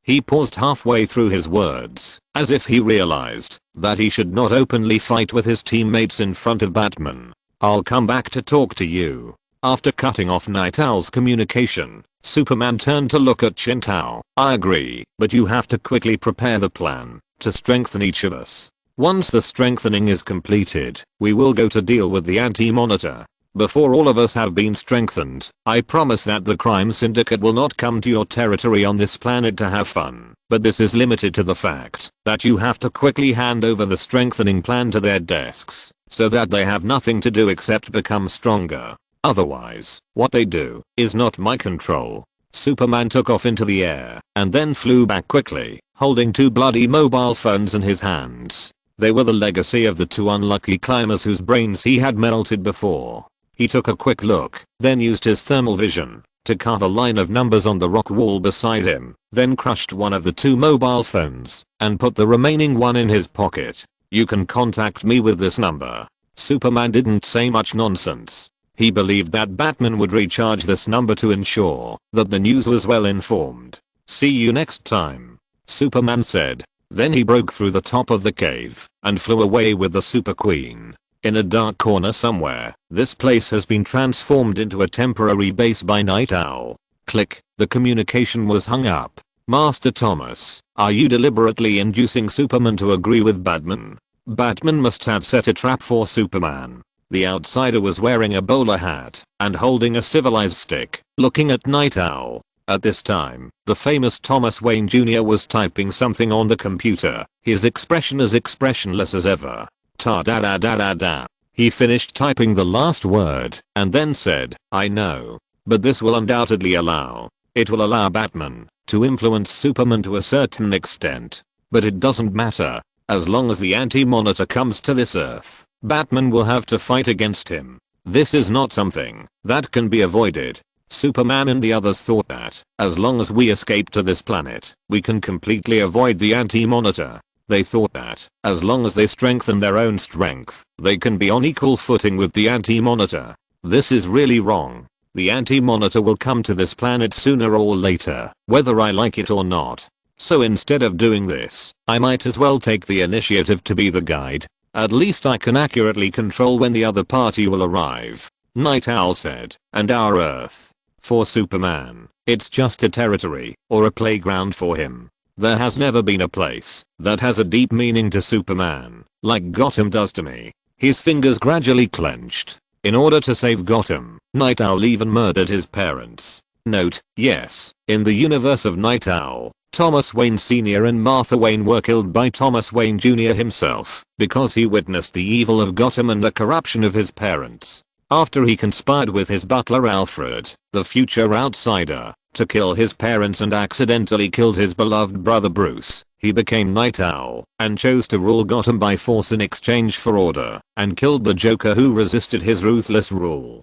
He paused halfway through his words, as if he realized that he should not openly fight with his teammates in front of Batman. I'll come back to talk to you. After cutting off Night Owl's communication, Superman turned to look at Chen Tao. I agree, but you have to quickly prepare the plan to strengthen each of us. Once the strengthening is completed, we will go to deal with the anti-monitor. Before all of us have been strengthened, I promise that the crime syndicate will not come to your territory on this planet to have fun. But this is limited to the fact that you have to quickly hand over the strengthening plan to their desks, so that they have nothing to do except become stronger. Otherwise, what they do is not my control. Superman took off into the air and then flew back quickly, holding 2 bloody mobile phones in his hands. They were the legacy of the 2 unlucky climbers whose brains he had melted before. He took a quick look, then used his thermal vision to carve a line of numbers on the rock wall beside him, then crushed one of the 2 mobile phones and put the remaining one in his pocket. You can contact me with this number. Superman didn't say much nonsense. He believed that Batman would recharge this number to ensure that the news was well informed. See you next time, Superman said. Then he broke through the top of the cave and flew away with the Super Queen. In a dark corner somewhere, this place has been transformed into a temporary base by Night Owl. Click, the communication was hung up. Master Thomas, are you deliberately inducing Superman to agree with Batman? Batman must have set a trap for Superman. The outsider was wearing a bowler hat and holding a civilized stick, looking at Night Owl. At this time, the famous Thomas Wayne Jr. was typing something on the computer, his expression as expressionless as ever. Ta da da da da da. He finished typing the last word and then said, I know. But this will undoubtedly allow Batman to influence Superman to a certain extent. But it doesn't matter. As long as the anti-monitor comes to this Earth, Batman will have to fight against him. This is not something that can be avoided. Superman and the others thought that, as long as we escape to this planet, we can completely avoid the anti-monitor. They thought that, as long as they strengthen their own strength, they can be on equal footing with the anti-monitor. This is really wrong. The Anti-Monitor will come to this planet sooner or later, whether I like it or not. So instead of doing this, I might as well take the initiative to be the guide. At least I can accurately control when the other party will arrive. Night Owl said, and our Earth. For Superman, it's just a territory, or a playground for him. There has never been a place that has a deep meaning to Superman, like Gotham does to me. His fingers gradually clenched. In order to save Gotham, Night Owl even murdered his parents. Note, yes, in the universe of Night Owl, Thomas Wayne Sr. and Martha Wayne were killed by Thomas Wayne Jr. himself because he witnessed the evil of Gotham and the corruption of his parents. After he conspired with his butler Alfred, the future outsider, to kill his parents and accidentally killed his beloved brother Bruce, he became Night Owl and chose to rule Gotham by force in exchange for order, and killed the Joker who resisted his ruthless rule.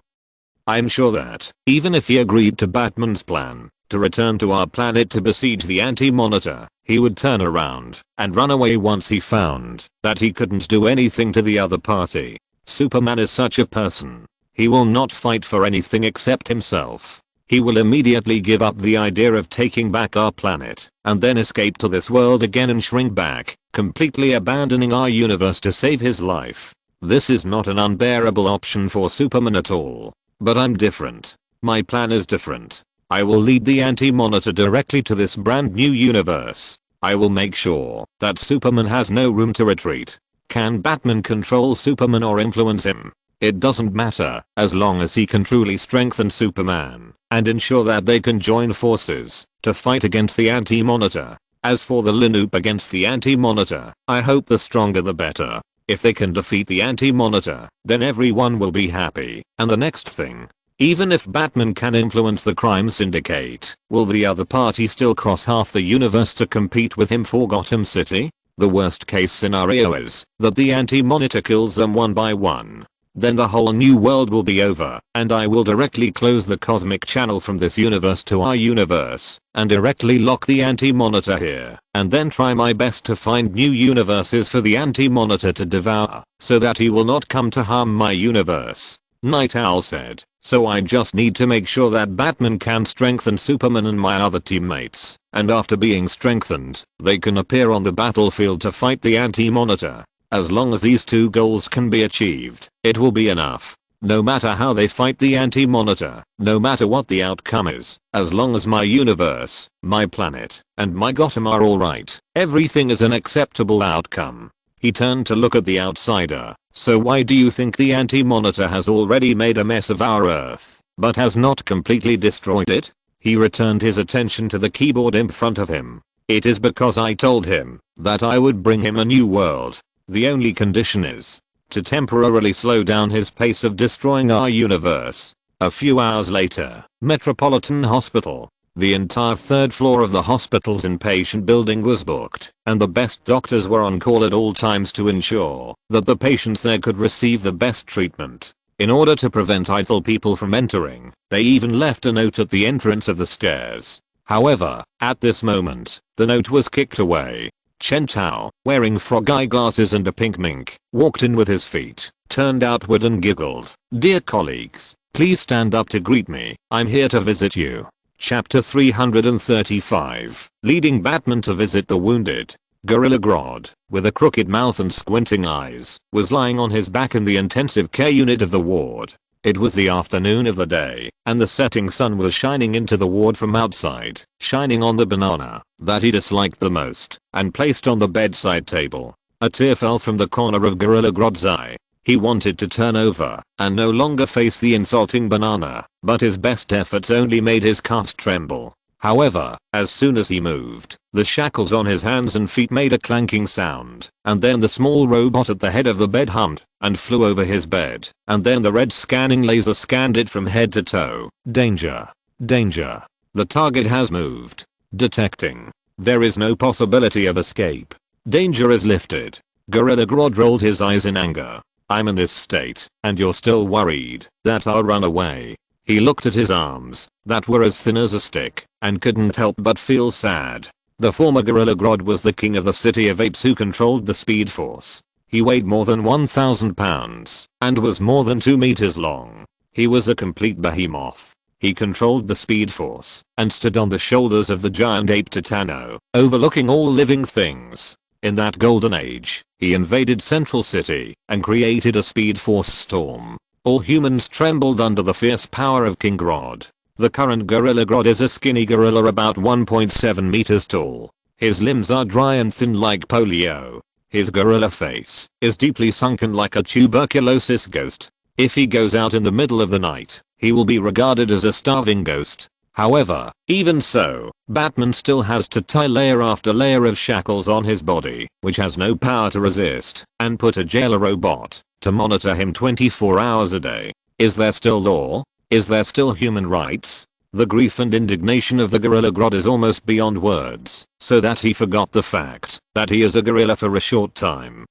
I'm sure that, even if he agreed to Batman's plan to return to our planet to besiege the Anti-Monitor, he would turn around and run away once he found that he couldn't do anything to the other party. Superman is such a person. He will not fight for anything except himself. He will immediately give up the idea of taking back our planet, and then escape to this world again and shrink back, completely abandoning our universe to save his life. This is not an unbearable option for Superman at all. But I'm different. My plan is different. I will lead the Anti-Monitor directly to this brand new universe. I will make sure that Superman has no room to retreat. Can Batman control Superman or influence him? It doesn't matter, as long as he can truly strengthen Superman and ensure that they can join forces to fight against the Anti-Monitor. As for the Linoop against the Anti-Monitor, I hope the stronger the better. If they can defeat the Anti-Monitor, then everyone will be happy. And the next thing, even if Batman can influence the crime syndicate, will the other party still cross half the universe to compete with him for Gotham City? The worst case scenario is that the Anti-Monitor kills them one by one. Then the whole new world will be over, and I will directly close the cosmic channel from this universe to our universe, and directly lock the Anti-Monitor here, and then try my best to find new universes for the Anti-Monitor to devour, so that he will not come to harm my universe. Night Owl said, so I just need to make sure that Batman can strengthen Superman and my other teammates, and after being strengthened, they can appear on the battlefield to fight the Anti-Monitor. As long as these two goals can be achieved, it will be enough. No matter how they fight the Anti-Monitor, no matter what the outcome is, as long as my universe, my planet, and my Gotham are alright, everything is an acceptable outcome. He turned to look at the outsider. So why do you think the Anti-Monitor has already made a mess of our Earth, but has not completely destroyed it? He returned his attention to the keyboard in front of him. It is because I told him that I would bring him a new world. The only condition is to temporarily slow down his pace of destroying our universe. A few hours later, Metropolitan Hospital. The entire third floor of the hospital's inpatient building was booked, and the best doctors were on call at all times to ensure that the patients there could receive the best treatment. In order to prevent idle people from entering, they even left a note at the entrance of the stairs. However, at this moment, the note was kicked away. Chen Tao, wearing frog eyeglasses and a pink mink, walked in with his feet turned outward and giggled. Dear colleagues, please stand up to greet me. I'm here to visit you. Chapter 335, leading Batman to visit the wounded. Gorilla Grodd, with a crooked mouth and squinting eyes, was lying on his back in the intensive care unit of the ward. It was the afternoon of the day, and the setting sun was shining into the ward from outside, shining on the banana that he disliked the most, and placed on the bedside table. A tear fell from the corner of Gorilla Grodd's eye. He wanted to turn over and no longer face the insulting banana, but his best efforts only made his cast tremble. However, as soon as he moved, the shackles on his hands and feet made a clanking sound, and then the small robot at the head of the bed hummed and flew over his bed, and then the red scanning laser scanned it from head to toe. Danger. Danger. The target has moved. Detecting. There is no possibility of escape. Danger is lifted. Gorilla Grodd rolled his eyes in anger. I'm in this state, and you're still worried that I'll run away. He looked at his arms, that were as thin as a stick, and couldn't help but feel sad. The former Gorilla Grodd was the king of the city of apes who controlled the Speed Force. He weighed more than 1,000 pounds, and was more than 2 meters long. He was a complete behemoth. He controlled the speed force and stood on the shoulders of the giant ape Titano, overlooking all living things. In that golden age, he invaded Central City and created a speed force storm. All humans trembled under the fierce power of King Grodd. The current Gorilla Grodd is a skinny gorilla about 1.7 meters tall. His limbs are dry and thin like polio. His gorilla face is deeply sunken like a tuberculosis ghost. If he goes out in the middle of the night, he will be regarded as a starving ghost. However, even so, Batman still has to tie layer after layer of shackles on his body, which has no power to resist, and put a jailer robot to monitor him 24 hours a day. Is there still law? Is there still human rights? The grief and indignation of the Gorilla Grodd is almost beyond words, so that he forgot the fact that he is a gorilla for a short time.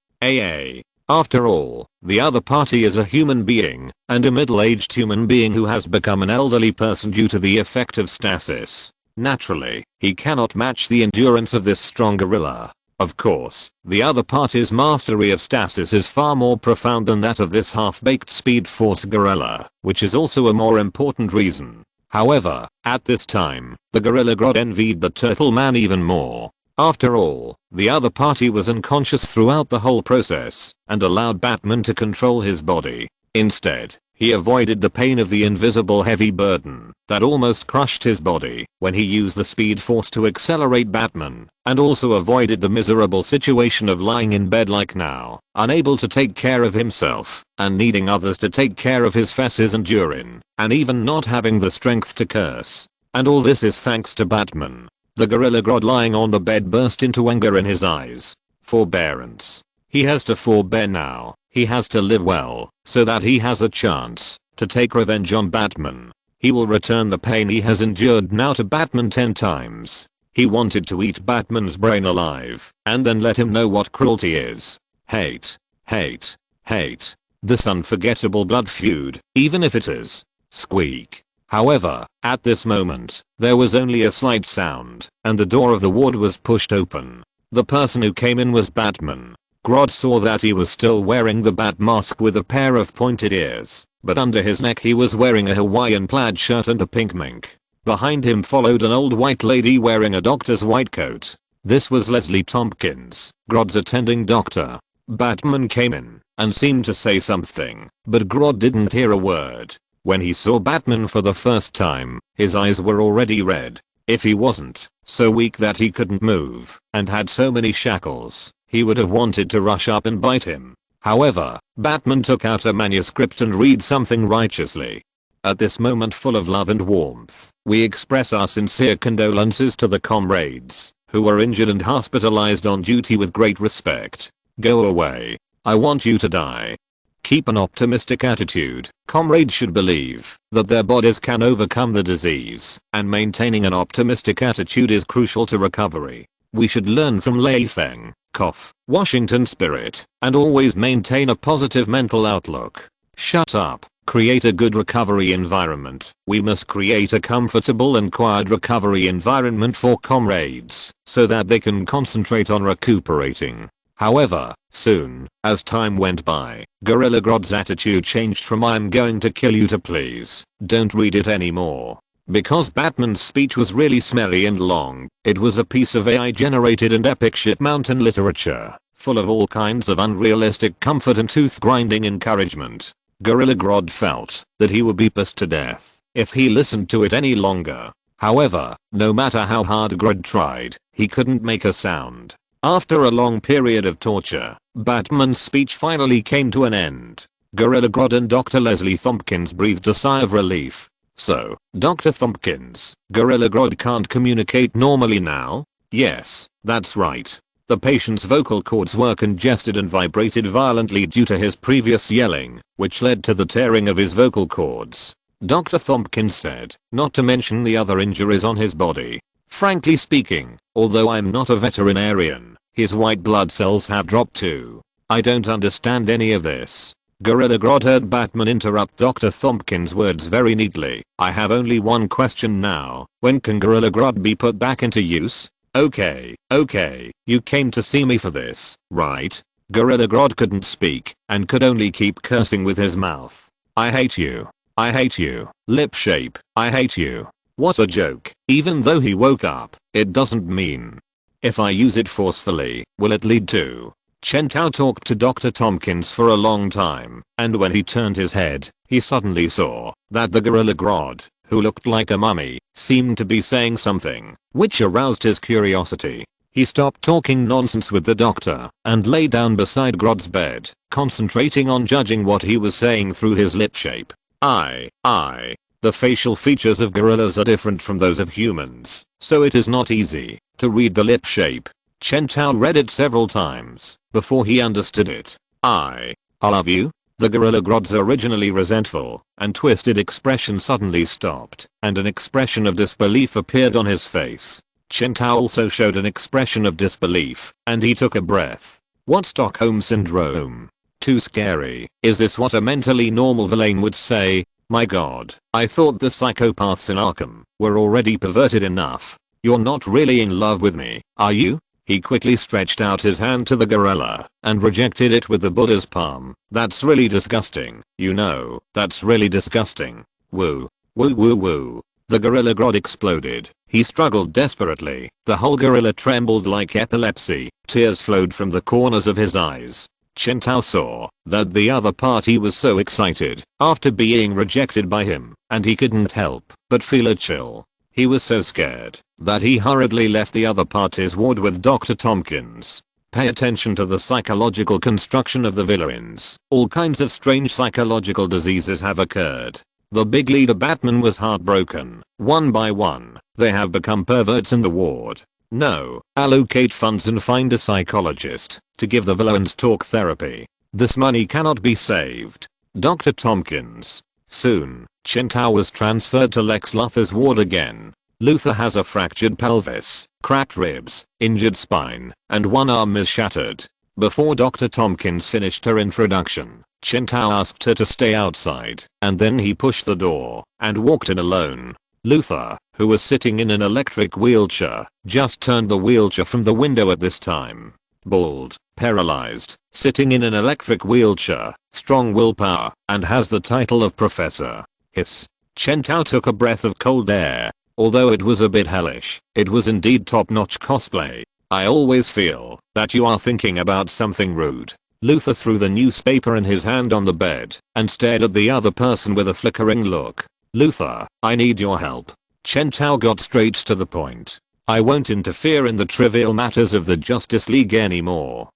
After all, the other party is a human being, and a middle-aged human being who has become an elderly person due to the effect of stasis. Naturally, he cannot match the endurance of this strong gorilla. Of course, the other party's mastery of stasis is far more profound than that of this half-baked Speed Force gorilla, which is also a more important reason. However, at this time, the Gorilla Grodd envied the Turtle Man even more. After all, the other party was unconscious throughout the whole process and allowed Batman to control his body. Instead, he avoided the pain of the invisible heavy burden that almost crushed his body when he used the Speed Force to accelerate Batman, and also avoided the miserable situation of lying in bed like now, unable to take care of himself and needing others to take care of his feces and urine, and even not having the strength to curse. And all this is thanks to Batman. The Gorilla Grodd lying on the bed burst into anger in his eyes. Forbearance. He has to forbear now. He has to live well, so that he has a chance to take revenge on Batman. He will return the pain he has endured now to Batman 10 times. He wanted to eat Batman's brain alive, and then let him know what cruelty is. Hate. Hate. Hate. This unforgettable blood feud, even if it is. Squeak. However, at this moment, there was only a slight sound, and the door of the ward was pushed open. The person who came in was Batman. Grodd saw that he was still wearing the bat mask with a pair of pointed ears, but under his neck he was wearing a Hawaiian plaid shirt and a pink mink. Behind him followed an old white lady wearing a doctor's white coat. This was Leslie Tompkins, Grodd's attending doctor. Batman came in and seemed to say something, but Grodd didn't hear a word. When he saw Batman for the first time, his eyes were already red. If he wasn't so weak that he couldn't move and had so many shackles, he would have wanted to rush up and bite him. However, Batman took out a manuscript and read something righteously. At this moment full of love and warmth, we express our sincere condolences to the comrades who were injured and hospitalized on duty with great respect. Go away. I want you to die. Keep an optimistic attitude. Comrades should believe that their bodies can overcome the disease, and maintaining an optimistic attitude is crucial to recovery. We should learn from Lei Feng, Washington spirit, and always maintain a positive mental outlook. Shut up. Create a good recovery environment. We must create a comfortable and quiet recovery environment for comrades so that they can concentrate on recuperating. However, soon, as time went by, Gorilla Grodd's attitude changed from "I'm going to kill you" to "please, don't read it anymore." Because Batman's speech was really smelly and long, it was a piece of AI generated and epic shit mountain literature, full of all kinds of unrealistic comfort and tooth-grinding encouragement. Gorilla Grodd felt that he would be pissed to death if he listened to it any longer. However, no matter how hard Grodd tried, he couldn't make a sound. After a long period of torture, Batman's speech finally came to an end. Gorilla Grodd and Dr. Leslie Tompkins breathed a sigh of relief. So, Dr. Tompkins, Gorilla Grodd can't communicate normally now? Yes, that's right. The patient's vocal cords were congested and vibrated violently due to his previous yelling, which led to the tearing of his vocal cords. Dr. Tompkins said, not to mention the other injuries on his body. Frankly speaking, although I'm not a veterinarian, his white blood cells have dropped too. I don't understand any of this. Gorilla Grodd heard Batman interrupt Dr. Tompkins' words very neatly. I have only one question now. When can Gorilla Grodd be put back into use? Okay, you came to see me for this, right? Gorilla Grodd couldn't speak and could only keep cursing with his mouth. I hate you. I hate you. Lip shape, I hate you. What a joke. Even though he woke up, it doesn't mean. If I use it forcefully, will it lead to? Chen Tao talked to Dr. Tompkins for a long time, and when he turned his head, he suddenly saw that the Gorilla Grodd, who looked like a mummy, seemed to be saying something, which aroused his curiosity. He stopped talking nonsense with the doctor and lay down beside Grodd's bed, concentrating on judging what he was saying through his lip shape. The facial features of gorillas are different from those of humans, so it is not easy to read the lip shape. Chen Tao read it several times before he understood it. I love you? The Gorilla Grodd's originally resentful and twisted expression suddenly stopped, and an expression of disbelief appeared on his face. Chen Tao also showed an expression of disbelief, and he took a breath. What Stockholm Syndrome? Too scary. Is this what a mentally normal villain would say? My god, I thought the psychopaths in Arkham were already perverted enough. You're not really in love with me, are you? He quickly stretched out his hand to the gorilla and rejected it with the Buddha's palm. That's really disgusting. You know, that's really disgusting. Woo. Woo woo woo. The Gorilla Grodd exploded. He struggled desperately. The whole gorilla trembled like epilepsy. Tears flowed from the corners of his eyes. Chen Tao saw that the other party was so excited after being rejected by him, and he couldn't help but feel a chill. He was so scared that he hurriedly left the other party's ward with Dr. Tompkins. Pay attention to the psychological construction of the villains. All kinds of strange psychological diseases have occurred. The big leader Batman was heartbroken. One by one, they have become perverts in the ward. No, allocate funds and find a psychologist to give the villains talk therapy. This money cannot be saved. Dr. Tompkins. Soon, Chen Tao was transferred to Lex Luthor's ward again. Luthor has a fractured pelvis, cracked ribs, injured spine, and one arm is shattered. Before Dr. Tompkins finished her introduction, Chen Tao asked her to stay outside, and then he pushed the door and walked in alone. Luthor, who was sitting in an electric wheelchair, just turned the wheelchair from the window at this time. Bald, paralyzed, sitting in an electric wheelchair, strong willpower, and has the title of professor. Hiss. Chen Tao took a breath of cold air. Although it was a bit hellish, it was indeed top-notch cosplay. I always feel that you are thinking about something rude. Luthor threw the newspaper in his hand on the bed and stared at the other person with a flickering look. Luthor, I need your help. Chen Tao got straight to the point. I won't interfere in the trivial matters of the Justice League anymore.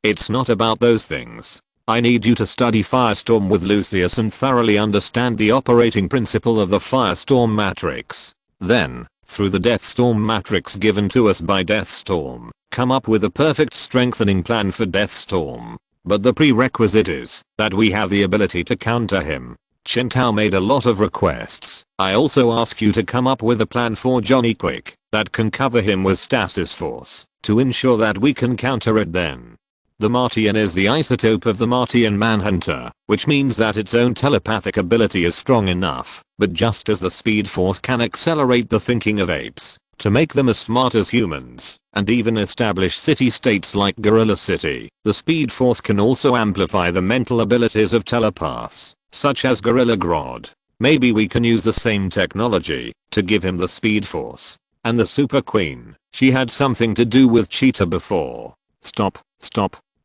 It's not about those things. I need you to study Firestorm with Lucius and thoroughly understand the operating principle of the Firestorm Matrix. Then, through the Deathstorm Matrix given to us by Deathstorm, come up with a perfect strengthening plan for Deathstorm. But the prerequisite is that we have the ability to counter him. Chen Tao made a lot of requests. I also ask you to come up with a plan for Johnny Quick that can cover him with stasis force to ensure that we can counter it then. The Martian is the isotope of the Martian Manhunter, which means that its own telepathic ability is strong enough, but just as the Speed Force can accelerate the thinking of apes to make them as smart as humans, and even establish city-states like Gorilla City, the Speed Force can also amplify the mental abilities of telepaths, such as Gorilla Grodd. Maybe we can use the same technology to give him the Speed Force. And the Super Queen, she had something to do with Cheetah before. Stop.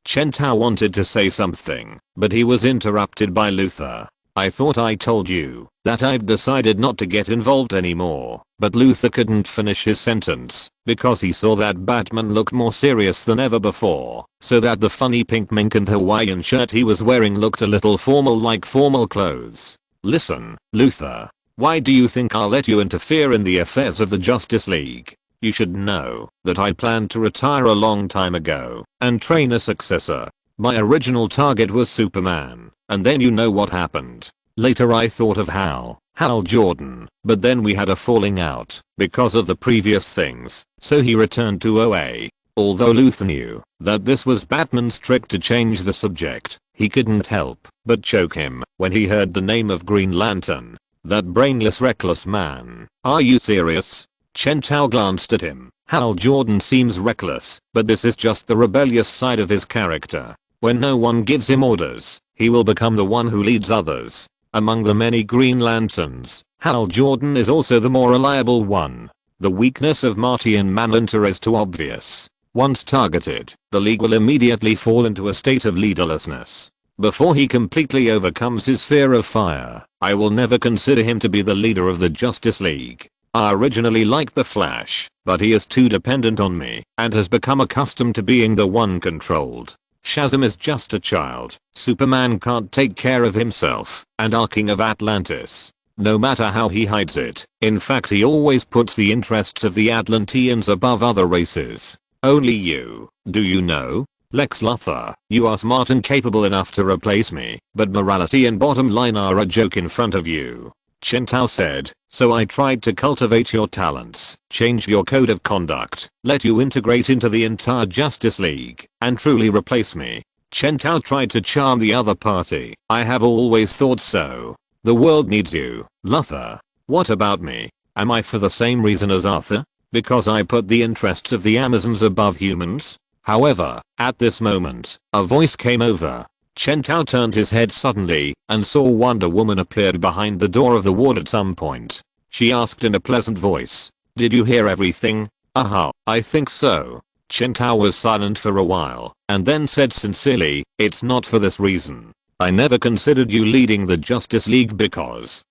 Chen Tao wanted to say something, but he was interrupted by Luthor. I thought I told you that I've decided not to get involved anymore, but Luthor couldn't finish his sentence because he saw that Batman looked more serious than ever before, so that the funny pink mink and Hawaiian shirt he was wearing looked a little formal, like formal clothes. Listen, Luthor, why do you think I'll let you interfere in the affairs of the Justice League? You should know that I planned to retire a long time ago and train a successor. My original target was Superman, and then you know what happened. Later I thought of Hal Jordan, but then we had a falling out because of the previous things, so he returned to OA. Although Luthor knew that this was Batman's trick to change the subject, he couldn't help but choke him when he heard the name of Green Lantern. That brainless, reckless man. Are you serious? Chen Tao glanced at him. Hal Jordan seems reckless, but this is just the rebellious side of his character. When no one gives him orders, he will become the one who leads others. Among the many Green Lanterns, Hal Jordan is also the more reliable one. The weakness of Martian Manhunter is too obvious. Once targeted, the League will immediately fall into a state of leaderlessness. Before he completely overcomes his fear of fire, I will never consider him to be the leader of the Justice League. I originally liked the Flash, but he is too dependent on me and has become accustomed to being the one controlled. Shazam is just a child, Superman can't take care of himself, and our King of Atlantis. No matter how he hides it, in fact he always puts the interests of the Atlanteans above other races. Only you, do you know? Lex Luthor, you are smart and capable enough to replace me, but morality and bottom line are a joke in front of you. Chen Tao said, so I tried to cultivate your talents, change your code of conduct, let you integrate into the entire Justice League, and truly replace me. Chen Tao tried to charm the other party. I have always thought so. The world needs you, Luthor. What about me? Am I for the same reason as Arthur? Because I put the interests of the Amazons above humans? However, at this moment, a voice came over. Chen Tao turned his head suddenly and saw Wonder Woman appeared behind the door of the ward at some point. She asked in a pleasant voice, "Did you hear everything?" I think so." Chen Tao was silent for a while and then said sincerely, "It's not for this reason. I never considered you leading the Justice League because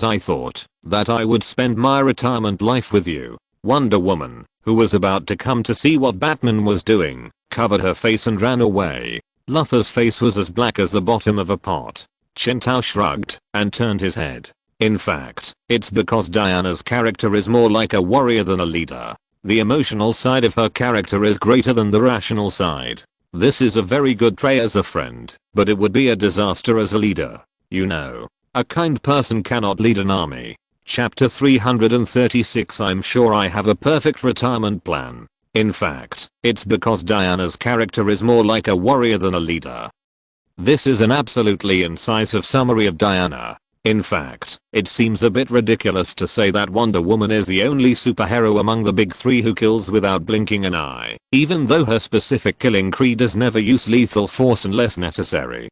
I thought that I would spend my retirement life with you." Wonder Woman, who was about to come to see what Batman was doing, covered her face and ran away. Luthor's face was as black as the bottom of a pot. Chen Tao shrugged and turned his head. In fact, it's because Diana's character is more like a warrior than a leader. The emotional side of her character is greater than the rational side. This is a very good trait as a friend, but it would be a disaster as a leader. You know, a kind person cannot lead an army. Chapter 336. I'm sure I have a perfect retirement plan. In fact, it's because Diana's character is more like a warrior than a leader. This is an absolutely incisive summary of Diana. In fact, it seems a bit ridiculous to say that Wonder Woman is the only superhero among the big three who kills without blinking an eye, even though her specific killing creed is never use lethal force unless necessary.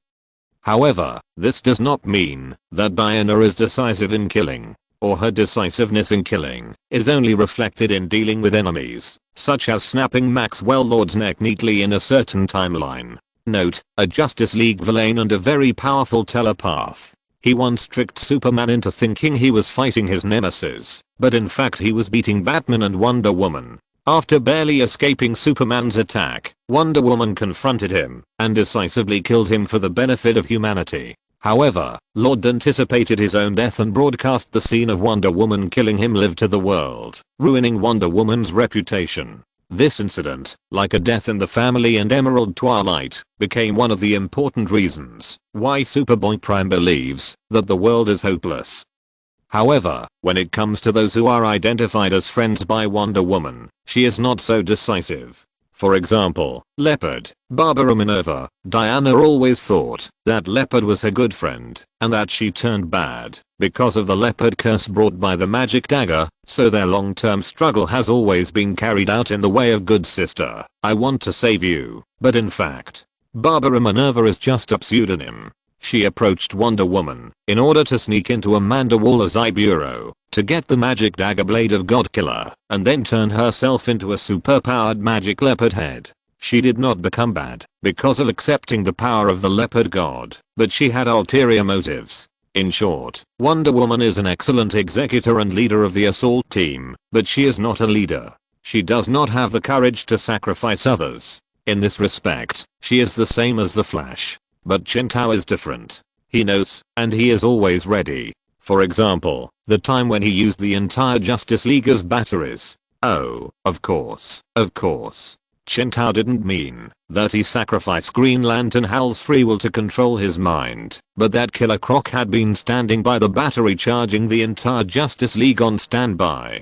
However, this does not mean that Diana is decisive in killing, or her decisiveness in killing is only reflected in dealing with enemies, such as snapping Maxwell Lord's neck neatly in a certain timeline. Note, a Justice League villain and a very powerful telepath. He once tricked Superman into thinking he was fighting his nemesis, but in fact he was beating Batman and Wonder Woman. After barely escaping Superman's attack, Wonder Woman confronted him and decisively killed him for the benefit of humanity. However, Lord anticipated his own death and broadcast the scene of Wonder Woman killing him live to the world, ruining Wonder Woman's reputation. This incident, like a death in the family and Emerald Twilight, became one of the important reasons why Superboy Prime believes that the world is hopeless. However, when it comes to those who are identified as friends by Wonder Woman, she is not so decisive. For example, Leopard, Barbara Minerva. Diana always thought that Leopard was her good friend and that she turned bad because of the Leopard curse brought by the magic dagger, so their long-term struggle has always been carried out in the way of good sister, I want to save you. But in fact, Barbara Minerva is just a pseudonym. She approached Wonder Woman in order to sneak into Amanda Waller's eye bureau to get the magic dagger blade of Godkiller and then turn herself into a superpowered magic leopard head. She did not become bad because of accepting the power of the leopard god, but she had ulterior motives. In short, Wonder Woman is an excellent executor and leader of the assault team, but she is not a leader. She does not have the courage to sacrifice others. In this respect, she is the same as the Flash. But Chen Tao is different. He knows, and he is always ready. For example, the time when he used the entire Justice League as batteries. Oh, of course. Chen Tao didn't mean that he sacrificed Green Lantern Hal's free will to control his mind, but that Killer Croc had been standing by the battery charging the entire Justice League on standby.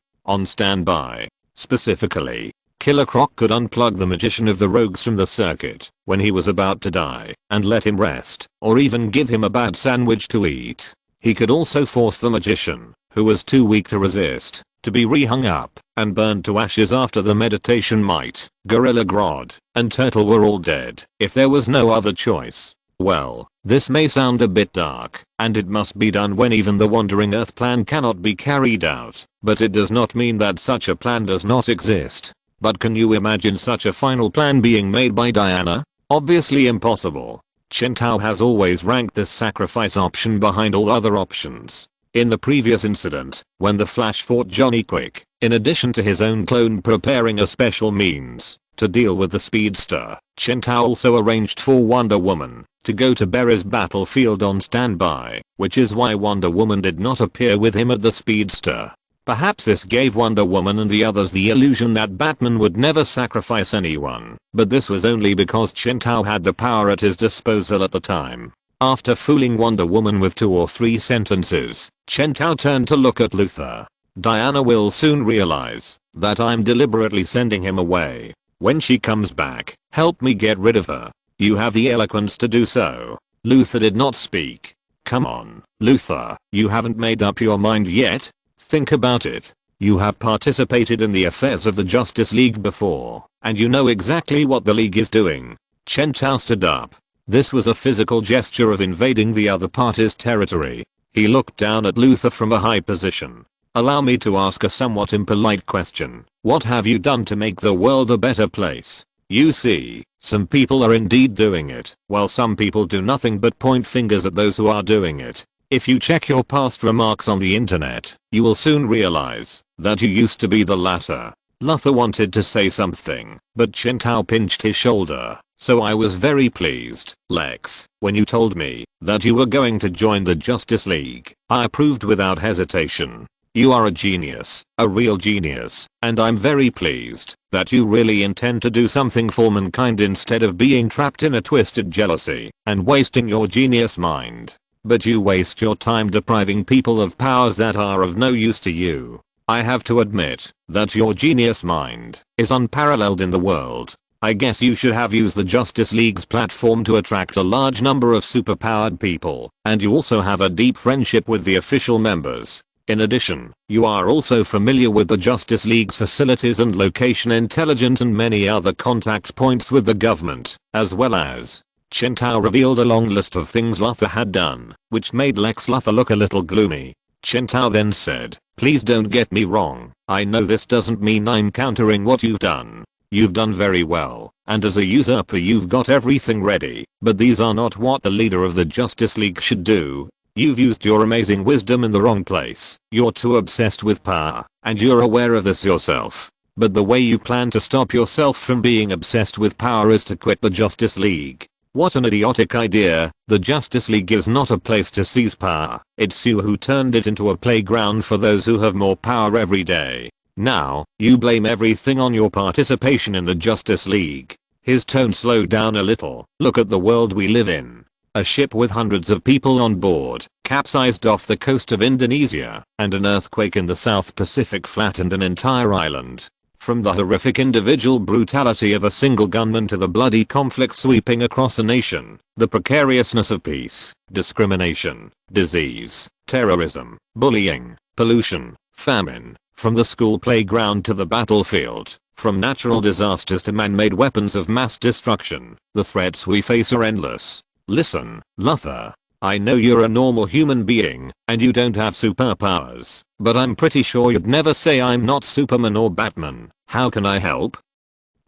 Specifically, Killer Croc could unplug the Magician of the Rogues from the circuit when he was about to die and let him rest, or even give him a bad sandwich to eat. He could also force the Magician, who was too weak to resist, to be re-hung up and burned to ashes after the meditation mite, Gorilla Grodd, and Turtle were all dead if there was no other choice. Well, this may sound a bit dark, and it must be done when even the Wandering Earth plan cannot be carried out, but it does not mean that such a plan does not exist. But can you imagine such a final plan being made by Diana? Obviously impossible. Chen Tao has always ranked this sacrifice option behind all other options. In the previous incident, when the Flash fought Johnny Quick, in addition to his own clone preparing a special means to deal with the speedster, Chen Tao also arranged for Wonder Woman to go to Barry's battlefield on standby, which is why Wonder Woman did not appear with him at the speedster. Perhaps this gave Wonder Woman and the others the illusion that Batman would never sacrifice anyone, but this was only because Chen Tao had the power at his disposal at the time. After fooling Wonder Woman with 2 or 3 sentences, Chen Tao turned to look at Luthor. Diana will soon realize that I'm deliberately sending him away. When she comes back, help me get rid of her. You have the eloquence to do so. Luthor did not speak. Come on, Luthor, you haven't made up your mind yet? Think about it. You have participated in the affairs of the Justice League before, and you know exactly what the League is doing. Chen Tao stood up. This was a physical gesture of invading the other party's territory. He looked down at Luthor from a high position. Allow me to ask a somewhat impolite question. What have you done to make the world a better place? You see, some people are indeed doing it, while some people do nothing but point fingers at those who are doing it. If you check your past remarks on the internet, you will soon realize that you used to be the latter. Luthor wanted to say something, but Chen Tao pinched his shoulder. So I was very pleased, Lex, when you told me that you were going to join the Justice League. I approved without hesitation. You are a genius, a real genius, and I'm very pleased that you really intend to do something for mankind instead of being trapped in a twisted jealousy and wasting your genius mind. But you waste your time depriving people of powers that are of no use to you. I have to admit that your genius mind is unparalleled in the world. I guess you should have used the Justice League's platform to attract a large number of superpowered people, and you also have a deep friendship with the official members. In addition, you are also familiar with the Justice League's facilities and location intelligence and many other contact points with the government, as well as. Chen Tao revealed a long list of things Luthor had done, which made Lex Luthor look a little gloomy. Chen Tao then said, please don't get me wrong, I know this doesn't mean I'm countering what you've done. You've done very well, and as a usurper you've got everything ready, but these are not what the leader of the Justice League should do. You've used your amazing wisdom in the wrong place. You're too obsessed with power, and you're aware of this yourself. But the way you plan to stop yourself from being obsessed with power is to quit the Justice League. What an idiotic idea. The Justice League is not a place to seize power. It's you who turned it into a playground for those who have more power every day. Now, you blame everything on your participation in the Justice League. His tone slowed down a little. Look at the world we live in. A ship with hundreds of people on board capsized off the coast of Indonesia, and an earthquake in the South Pacific flattened an entire island. From the horrific individual brutality of a single gunman to the bloody conflict sweeping across the nation, the precariousness of peace, discrimination, disease, terrorism, bullying, pollution, famine, from the school playground to the battlefield, from natural disasters to man-made weapons of mass destruction, the threats we face are endless. Listen, Luthor. I know you're a normal human being, and you don't have superpowers, but I'm pretty sure you'd never say I'm not Superman or Batman. How can I help?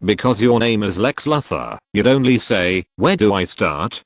Because your name is Lex Luthor, you'd only say, where do I start?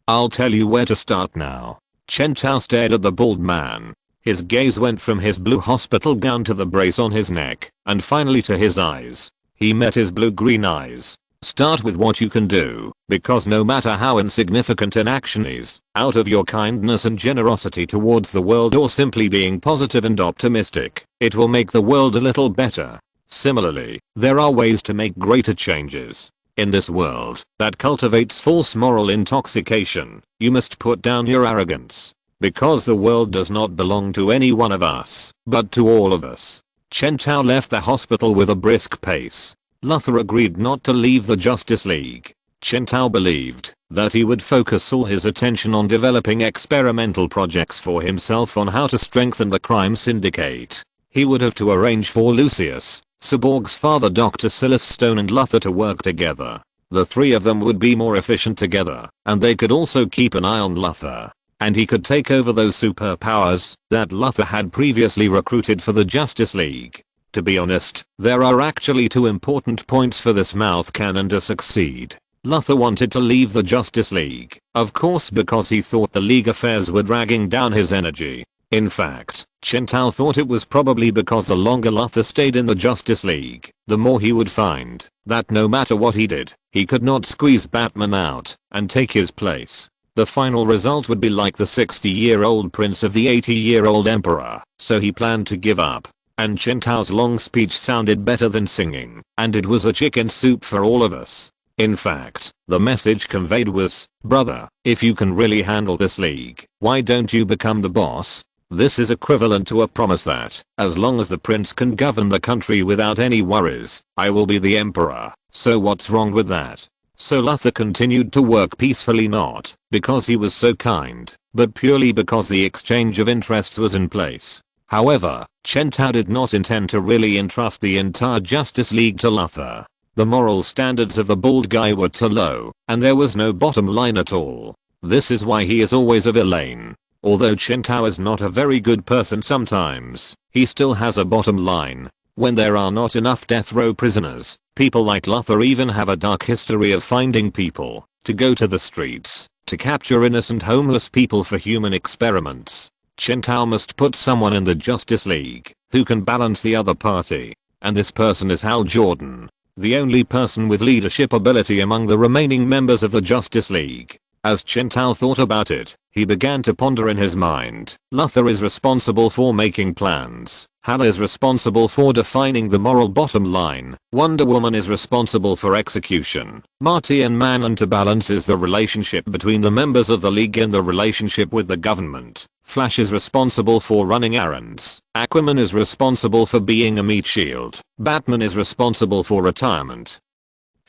I'll tell you where to start now. Chen Tao stared at the bald man. His gaze went from his blue hospital gown to the brace on his neck, and finally to his eyes. He met his blue-green eyes. Start with what you can do, because no matter how insignificant an action is, out of your kindness and generosity towards the world or simply being positive and optimistic, it will make the world a little better. Similarly, there are ways to make greater changes. In this world that cultivates false moral intoxication, you must put down your arrogance. Because the world does not belong to any one of us, but to all of us. Chen Tao left the hospital with a brisk pace. Luthor agreed not to leave the Justice League. Chen Tao believed that he would focus all his attention on developing experimental projects for himself on how to strengthen the crime syndicate. He would have to arrange for Lucius, Cyborg's father Dr. Silas Stone and Luthor to work together. The three of them would be more efficient together, and they could also keep an eye on Luthor. And he could take over those superpowers that Luthor had previously recruited for the Justice League. To be honest, there are actually two important points for this mouth cannon to succeed. Luthor wanted to leave the Justice League, of course, because he thought the League affairs were dragging down his energy. In fact, Chen Tao thought it was probably because the longer Luthor stayed in the Justice League, the more he would find that no matter what he did, he could not squeeze Batman out and take his place. The final result would be like the 60-year-old prince of the 80-year-old emperor, so he planned to give up. And Chen Tao's long speech sounded better than singing, and it was a chicken soup for all of us. In fact, the message conveyed was, brother, if you can really handle this league, why don't you become the boss? This is equivalent to a promise that, as long as the prince can govern the country without any worries, I will be the emperor. So what's wrong with that? So Luthor continued to work peacefully, not because he was so kind, but purely because the exchange of interests was in place. However, Chen Tao did not intend to really entrust the entire Justice League to Luthor. The moral standards of the bald guy were too low, and there was no bottom line at all. This is why he is always a villain. Although Chen Tao is not a very good person sometimes, he still has a bottom line. When there are not enough death row prisoners, people like Luthor even have a dark history of finding people to go to the streets to capture innocent homeless people for human experiments. Chen Tao must put someone in the Justice League who can balance the other party, and this person is Hal Jordan, the only person with leadership ability among the remaining members of the Justice League. As Chen Tao thought about it, he began to ponder in his mind. Luthor is responsible for making plans. Hal is responsible for defining the moral bottom line. Wonder Woman is responsible for execution. Martian Manhunter balances the relationship between the members of the League and the relationship with the government. Flash is responsible for running errands. Aquaman is responsible for being a meat shield. Batman is responsible for retirement.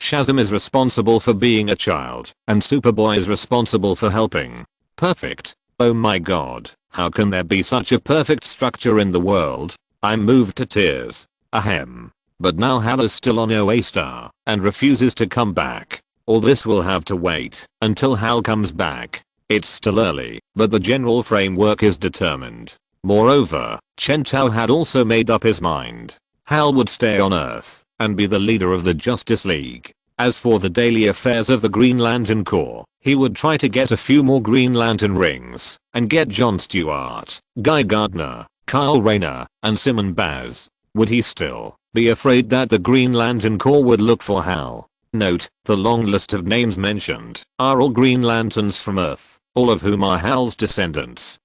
Shazam is responsible for being a child, and Superboy is responsible for helping. Perfect. Oh my god, how can there be such a perfect structure in the world? I'm moved to tears. Ahem. But now Hal is still on OA star, and refuses to come back. All this will have to wait until Hal comes back. It's still early, but the general framework is determined. Moreover, Chen Tao had also made up his mind. Hal would stay on Earth and be the leader of the Justice League. As for the daily affairs of the Green Lantern Corps, he would try to get a few more Green Lantern rings and get Jon Stewart, Guy Gardner, Kyle Rayner, and Simon Baz. Would he still be afraid that the Green Lantern Corps would look for Hal? Note, the long list of names mentioned are all Green Lanterns from Earth, all of whom are Hal's descendants.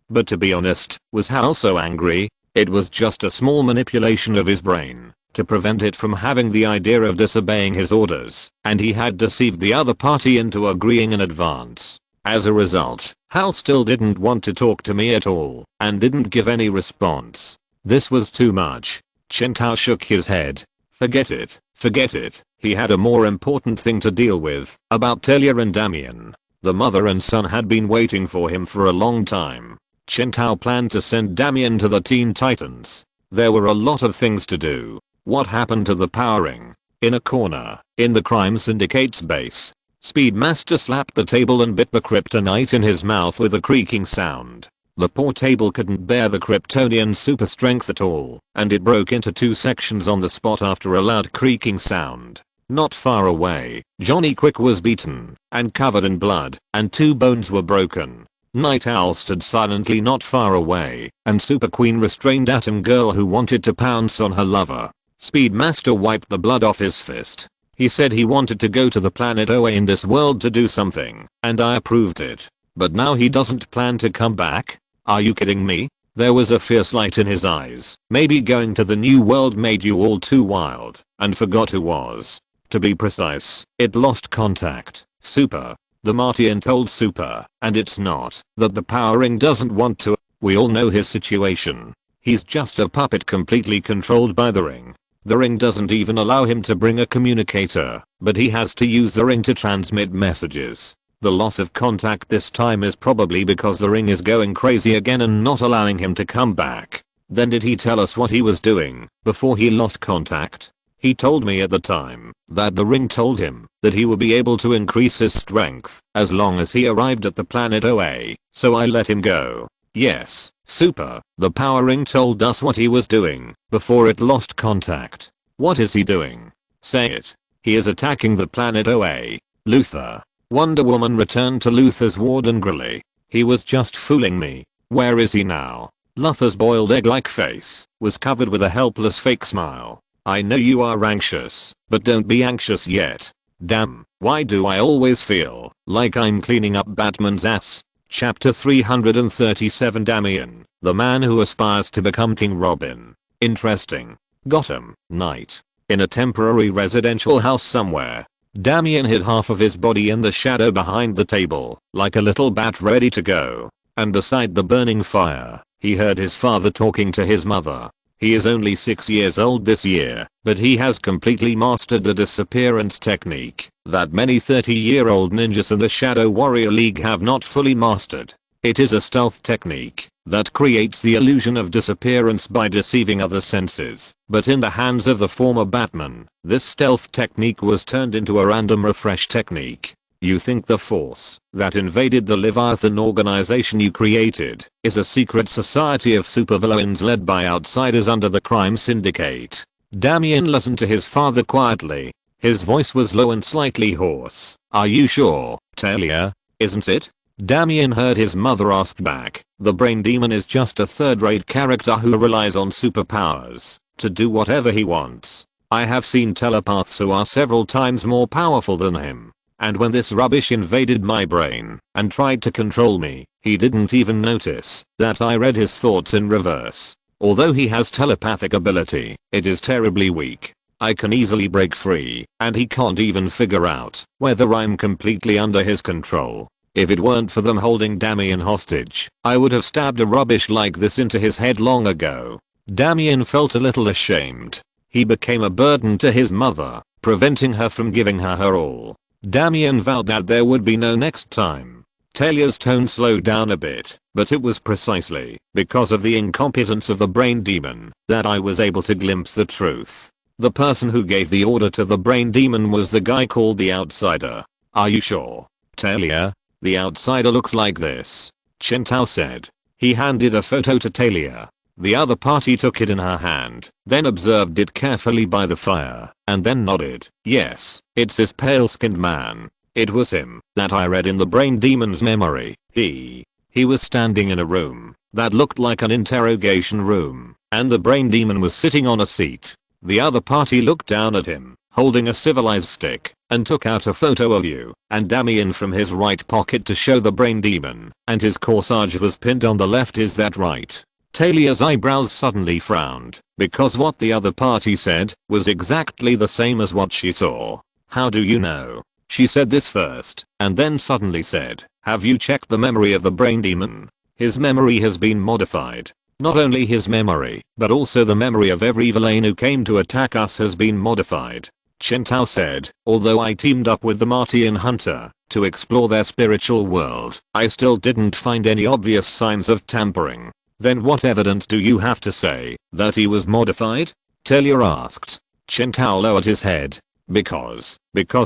But to be honest, was Hal so angry? It was just a small manipulation of his brain to prevent it from having the idea of disobeying his orders, and he had deceived the other party into agreeing in advance. As a result, Hal still didn't want to talk to me at all, and didn't give any response. This was too much. Chen Tao shook his head. Forget it, forget it. He had a more important thing to deal with, about Talia and Damian. The mother and son had been waiting for him for a long time. Chen Tao planned to send Damian to the Teen Titans. There were a lot of things to do. What happened to the power ring? In a corner, in the crime syndicate's base, Speedmaster slapped the table and bit the kryptonite in his mouth with a creaking sound. The poor table couldn't bear the Kryptonian super strength at all, and it broke into two sections on the spot after a loud creaking sound. Not far away, Johnny Quick was beaten and covered in blood, and two bones were broken. Night Owl stood silently not far away, and Super Queen restrained Atom Girl who wanted to pounce on her lover. Speedmaster wiped the blood off his fist. He said he wanted to go to the planet OA in this world to do something, and I approved it. But now he doesn't plan to come back? Are you kidding me? There was a fierce light in his eyes. Maybe going to the new world made you all too wild, and forgot who was. To be precise, it lost contact. Super. The Martian told Super, and it's not that the power ring doesn't want to. We all know his situation. He's just a puppet completely controlled by the ring. The ring doesn't even allow him to bring a communicator, but he has to use the ring to transmit messages. The loss of contact this time is probably because the ring is going crazy again and not allowing him to come back. Then did he tell us what he was doing before he lost contact? He told me at the time that the ring told him that he would be able to increase his strength as long as he arrived at the planet OA, so I let him go. Yes, super, the power ring told us what he was doing before it lost contact. What is he doing? Say it. He is attacking the planet OA. Luthor. Wonder Woman returned to Luthor's ward angrily. He was just fooling me. Where is he now? Luthor's boiled egg-like face was covered with a helpless fake smile. I know you are anxious, but don't be anxious yet. Damn, why do I always feel like I'm cleaning up Batman's ass? Chapter 337 Damian, the man who aspires to become King Robin. Interesting. Gotham, night. In a temporary residential house somewhere. Damian hid half of his body in the shadow behind the table, like a little bat ready to go. And beside the burning fire, he heard his father talking to his mother. He is only 6 years old this year, but he has completely mastered the disappearance technique that many 30-year-old ninjas in the Shadow Warrior League have not fully mastered. It is a stealth technique that creates the illusion of disappearance by deceiving other senses, but in the hands of the former Batman, this stealth technique was turned into a random refresh technique. You think the force that invaded the Leviathan organization you created is a secret society of supervillains led by outsiders under the crime syndicate. Damian listened to his father quietly. His voice was low and slightly hoarse. Are you sure, Talia? Isn't it? Damian heard his mother ask back. The brain demon is just a third-rate character who relies on superpowers to do whatever he wants. I have seen telepaths who are several times more powerful than him. And when this rubbish invaded my brain and tried to control me, he didn't even notice that I read his thoughts in reverse. Although he has telepathic ability, it is terribly weak. I can easily break free, and he can't even figure out whether I'm completely under his control. If it weren't for them holding Damian hostage, I would have stabbed a rubbish like this into his head long ago. Damian felt a little ashamed. He became a burden to his mother, preventing her from giving her all. Damian vowed that there would be no next time. Talia's tone slowed down a bit, but it was precisely because of the incompetence of the brain demon that I was able to glimpse the truth. The person who gave the order to the brain demon was the guy called the Outsider. Are you sure, Talia? The Outsider looks like this, Chen Tao said. He handed a photo to Talia. The other party took it in her hand, then observed it carefully by the fire, and then nodded. Yes, it's this pale-skinned man. It was him that I read in the brain demon's memory. He was standing in a room that looked like an interrogation room, and the brain demon was sitting on a seat. The other party looked down at him, holding a civilized stick, and took out a photo of you and Damian from his right pocket to show the brain demon, and his corsage was pinned on the left. Is that right? Talia's eyebrows suddenly frowned, because what the other party said was exactly the same as what she saw. How do you know? She said this first, and then suddenly said, have you checked the memory of the brain demon? His memory has been modified. Not only his memory, but also the memory of every villain who came to attack us has been modified. Chen Tao said, although I teamed up with the Martian Hunter to explore their spiritual world, I still didn't find any obvious signs of tampering. Then what evidence do you have to say that he was modified? Talia asked. Chen Tao lowered his head. Because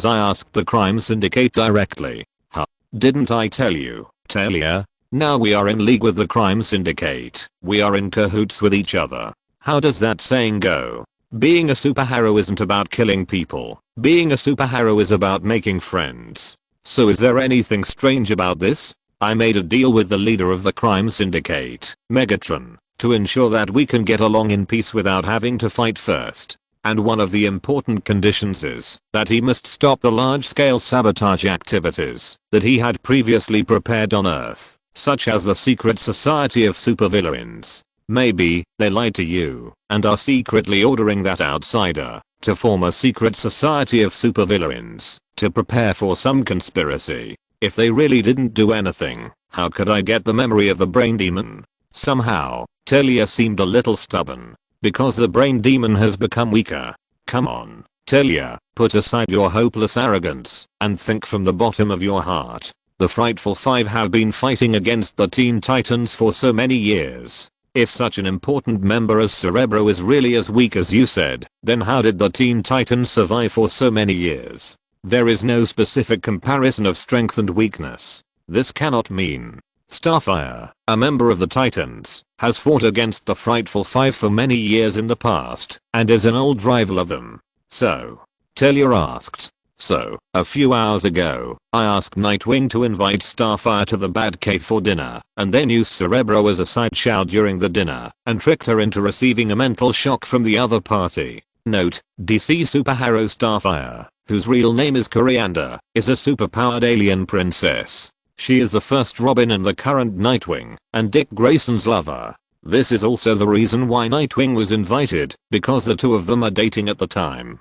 I asked the crime syndicate directly. Huh? Didn't I tell you, Talia? Now we are in league with the crime syndicate. We are in cahoots with each other. How does that saying go? Being a superhero isn't about killing people. Being a superhero is about making friends. So is there anything strange about this? I made a deal with the leader of the crime syndicate, Megatron, to ensure that we can get along in peace without having to fight first. And one of the important conditions is that he must stop the large-scale sabotage activities that he had previously prepared on Earth, such as the secret society of supervillains. Maybe they lied to you and are secretly ordering that outsider to form a secret society of supervillains to prepare for some conspiracy. If they really didn't do anything, how could I get the memory of the brain demon? Somehow, Talia seemed a little stubborn. Because the brain demon has become weaker. Come on, Talia, put aside your hopeless arrogance and think from the bottom of your heart. The Frightful Five have been fighting against the Teen Titans for so many years. If such an important member as Cerebro is really as weak as you said, then how did the Teen Titans survive for so many years? There is no specific comparison of strength and weakness. This cannot mean. Starfire, a member of the Titans, has fought against the Frightful Five for many years in the past, and is an old rival of them. So, Talia asked. So, a few hours ago, I asked Nightwing to invite Starfire to the Batcave for dinner, and then used Cerebro as a sideshow during the dinner, and tricked her into receiving a mental shock from the other party. Note, DC superhero Starfire, whose real name is Coriander, is a superpowered alien princess. She is the first Robin and the current Nightwing, and Dick Grayson's lover. This is also the reason why Nightwing was invited, because the two of them are dating at the time.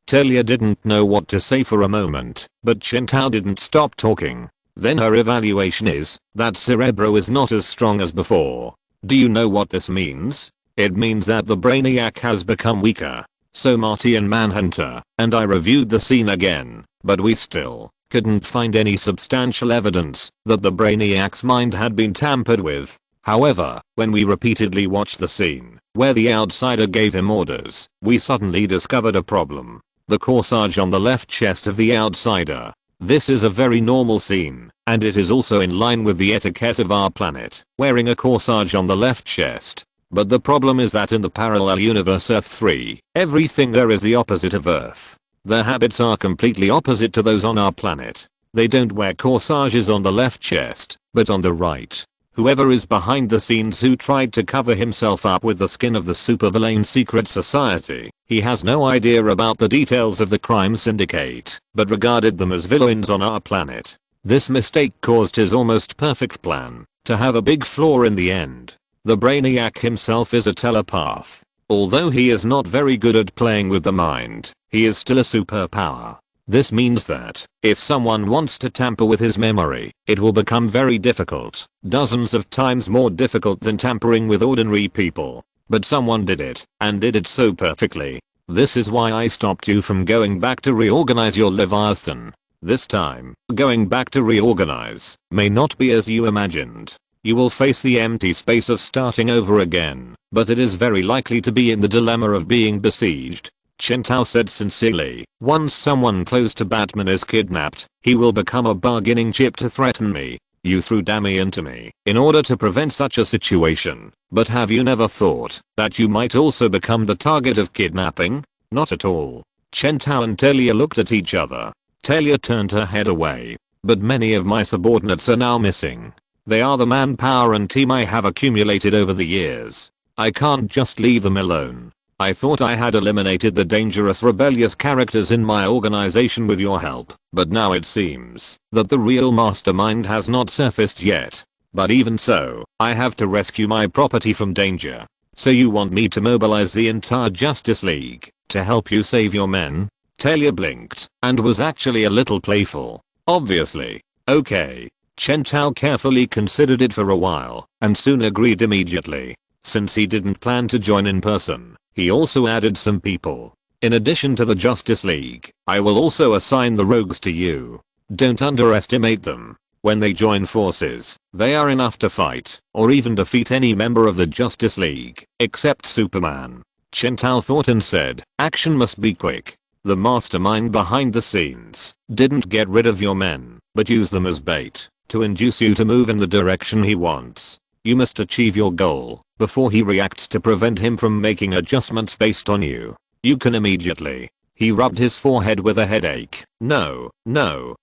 Talia didn't know what to say for a moment, but Chen Tao didn't stop talking. Then her evaluation is that Cerebro is not as strong as before. Do you know what this means? It means that the Brainiac has become weaker. So Marty and Manhunter and I reviewed the scene again, but we still couldn't find any substantial evidence that the Brainiac's mind had been tampered with. However, when we repeatedly watched the scene where the outsider gave him orders, we suddenly discovered a problem. The corsage on the left chest of the outsider. This is a very normal scene, and it is also in line with the etiquette of our planet, wearing a corsage on the left chest. But the problem is that in the parallel universe Earth 3, everything there is the opposite of Earth. Their habits are completely opposite to those on our planet. They don't wear corsages on the left chest, but on the right. Whoever is behind the scenes who tried to cover himself up with the skin of the supervillain secret society, he has no idea about the details of the crime syndicate, but regarded them as villains on our planet. This mistake caused his almost perfect plan to have a big flaw in the end. The Brainiac himself is a telepath. Although he is not very good at playing with the mind, he is still a superpower. This means that, if someone wants to tamper with his memory, it will become very difficult, dozens of times more difficult than tampering with ordinary people. But someone did it, and did it so perfectly. This is why I stopped you from going back to reorganize your Leviathan. This time, going back to reorganize may not be as you imagined. You will face the empty space of starting over again, but it is very likely to be in the dilemma of being besieged. Chen Tao said sincerely, once someone close to Batman is kidnapped, he will become a bargaining chip to threaten me. You threw Damian to me in order to prevent such a situation, but have you never thought that you might also become the target of kidnapping? Not at all. Chen Tao and Talia looked at each other. Talia turned her head away. But many of my subordinates are now missing. They are the manpower and team I have accumulated over the years. I can't just leave them alone. I thought I had eliminated the dangerous rebellious characters in my organization with your help, but now it seems that the real mastermind has not surfaced yet. But even so, I have to rescue my property from danger. So you want me to mobilize the entire Justice League to help you save your men? Talia blinked and was actually a little playful. Obviously. Okay. Chen Tao carefully considered it for a while and soon agreed immediately. Since he didn't plan to join in person, he also added some people. In addition to the Justice League, I will also assign the rogues to you. Don't underestimate them. When they join forces, they are enough to fight, or even defeat any member of the Justice League, except Superman. Chen Tao thought and said, action must be quick. The mastermind behind the scenes didn't get rid of your men, but used them as bait to induce you to move in the direction he wants. You must achieve your goal before he reacts to prevent him from making adjustments based on you. You can immediately. He rubbed his forehead with a headache. No,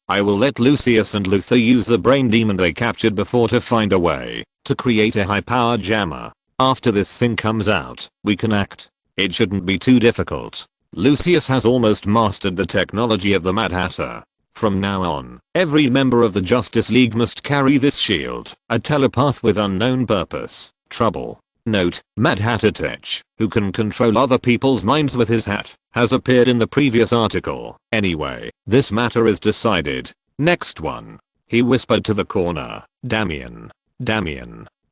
I will let Lucius and Luther use the brain demon they captured before to find a way to create a high-power jammer. After this thing comes out, we can act. It shouldn't be too difficult. Lucius has almost mastered the technology of the Mad Hatter. From now on, every member of the Justice League must carry this shield, a telepath with unknown purpose. Trouble. Note, Mad Hatter Tech, who can control other people's minds with his hat, has appeared in the previous article. Anyway, this matter is decided. Next one. He whispered to the corner. Damian.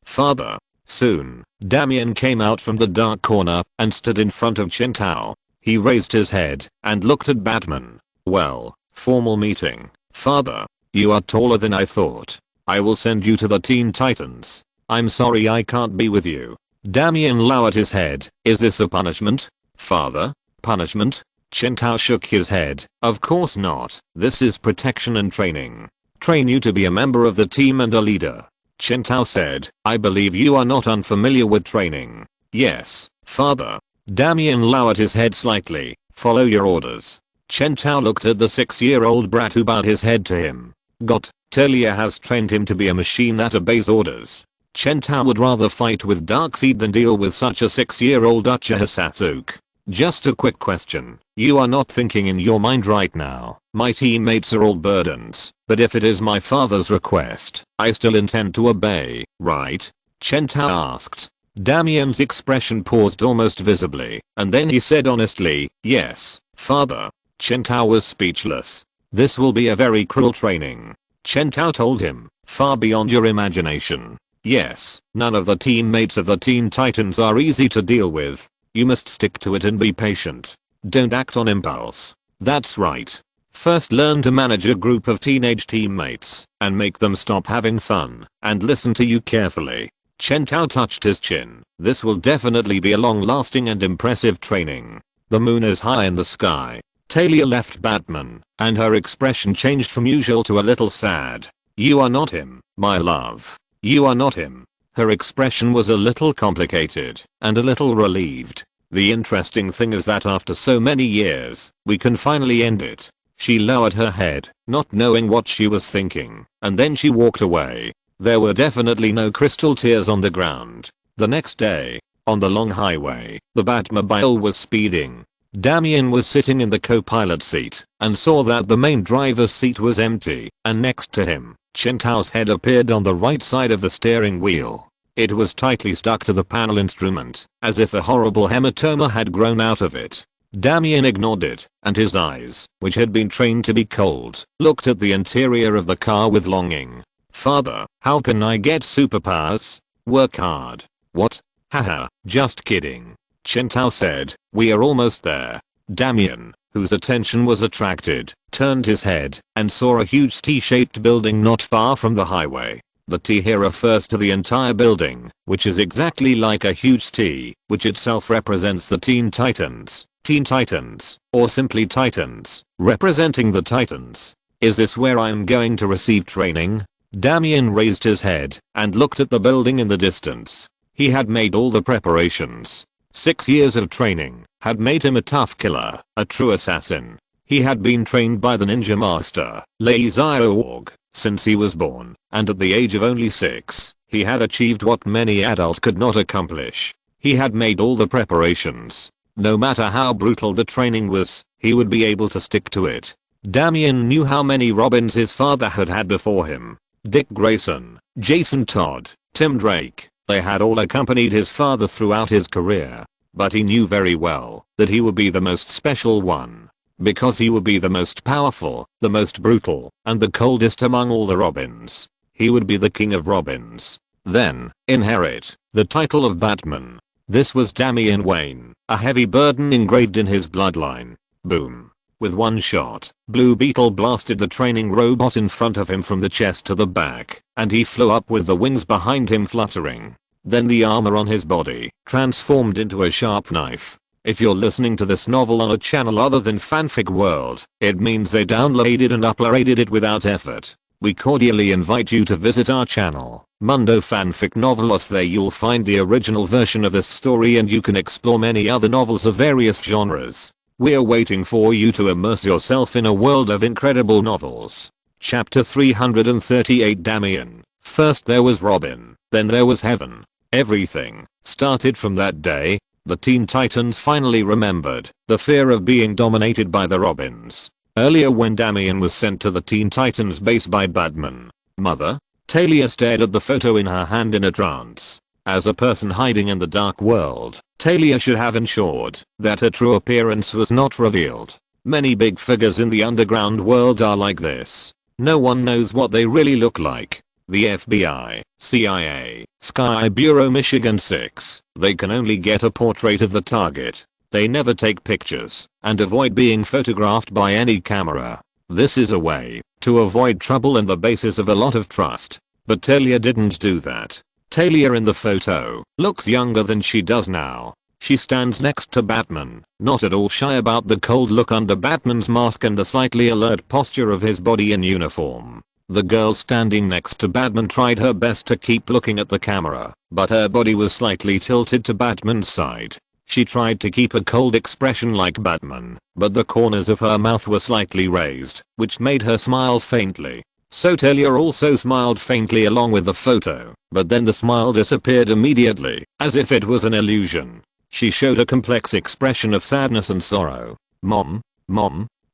Father. Soon, Damian came out from the dark corner and stood in front of Chen Tao. He raised his head and looked at Batman. Well, formal meeting. Father, you are taller than I thought. I will send you to the Teen Titans. I'm sorry I can't be with you. Damien lowered his head. Is this a punishment? Father? Punishment? Chen Tao shook his head. Of course not. This is protection and training. Train you to be a member of the team and a leader. Chen Tao said. I believe you are not unfamiliar with training. Yes, father. Damien lowered his head slightly. Follow your orders. Chen Tao looked at the 6-year-old brat who bowed his head to him. Got, Talia has trained him to be a machine that obeys orders. Chen Tao would rather fight with Darkseid than deal with such a 6-year-old Uchiha Sasuke. Just a quick question. You are not thinking in your mind right now. My teammates are all burdens, but if it is my father's request, I still intend to obey, right? Chen Tao asked. Damien's expression paused almost visibly, and then he said honestly, yes, father. Chen Tao was speechless. This will be a very cruel training. Chen Tao told him, far beyond your imagination. Yes, none of the teammates of the Teen Titans are easy to deal with. You must stick to it and be patient. Don't act on impulse. That's right. First learn to manage a group of teenage teammates and make them stop having fun and listen to you carefully. Chen Tao touched his chin. This will definitely be a long-lasting and impressive training. The moon is high in the sky. Talia left Batman, and her expression changed from usual to a little sad. You are not him, my love. You are not him. Her expression was a little complicated and a little relieved. The interesting thing is that after so many years, we can finally end it. She lowered her head, not knowing what she was thinking, and then she walked away. There were definitely no crystal tears on the ground. The next day, on the long highway, the Batmobile was speeding. Damien was sitting in the co-pilot seat and saw that the main driver's seat was empty, and next to him, Chen Tao's head appeared on the right side of the steering wheel. It was tightly stuck to the panel instrument, as if a horrible hematoma had grown out of it. Damien ignored it, and his eyes, which had been trained to be cold, looked at the interior of the car with longing. Father, how can I get superpowers? Work hard. What? Haha, just kidding. Chen Tao said, we are almost there. Damien, whose attention was attracted, turned his head and saw a huge T-shaped building not far from the highway. The T here refers to the entire building, which is exactly like a huge T, which itself represents the Teen Titans. Teen Titans, or simply Titans, representing the Titans. Is this where I'm going to receive training? Damien raised his head and looked at the building in the distance. He had made all the preparations. 6 years of training had made him a tough killer, a true assassin. He had been trained by the ninja master, Lei Xiaoorg, since he was born, and at the age of only 6, he had achieved what many adults could not accomplish. He had made all the preparations. No matter how brutal the training was, he would be able to stick to it. Damien knew how many Robins his father had had before him. Dick Grayson, Jason Todd, Tim Drake, they had all accompanied his father throughout his career. But he knew very well that he would be the most special one. Because he would be the most powerful, the most brutal, and the coldest among all the Robins. He would be the king of Robins. Then, inherit the title of Batman. This was Damian Wayne, a heavy burden engraved in his bloodline. Boom. With one shot, Blue Beetle blasted the training robot in front of him from the chest to the back, and he flew up with the wings behind him fluttering. Then the armor on his body transformed into a sharp knife. If you're listening to this novel on a channel other than Fanfic World, it means they downloaded and uploaded it without effort. We cordially invite you to visit our channel, Mundo Fanfic Novelos. There you'll find the original version of this story and you can explore many other novels of various genres. We're waiting for you to immerse yourself in a world of incredible novels. Chapter 338 Damien. First there was Robin, then there was Heaven. Everything started from that day. The Teen Titans finally remembered the fear of being dominated by the Robins. Earlier when Damien was sent to the Teen Titans base by Batman, Mother, Talia stared at the photo in her hand in a trance. As a person hiding in the dark world, Talia should have ensured that her true appearance was not revealed. Many big figures in the underground world are like this. No one knows what they really look like. The FBI, CIA, Sky Bureau Michigan 6, they can only get a portrait of the target. They never take pictures and avoid being photographed by any camera. This is a way to avoid trouble and the basis of a lot of trust. But Talia didn't do that. Talia in the photo looks younger than she does now. She stands next to Batman, not at all shy about the cold look under Batman's mask and the slightly alert posture of his body in uniform. The girl standing next to Batman tried her best to keep looking at the camera, but her body was slightly tilted to Batman's side. She tried to keep a cold expression like Batman, but the corners of her mouth were slightly raised, which made her smile faintly. So Talia also smiled faintly along with the photo, but then the smile disappeared immediately, as if it was an illusion. She showed a complex expression of sadness and sorrow. Mom,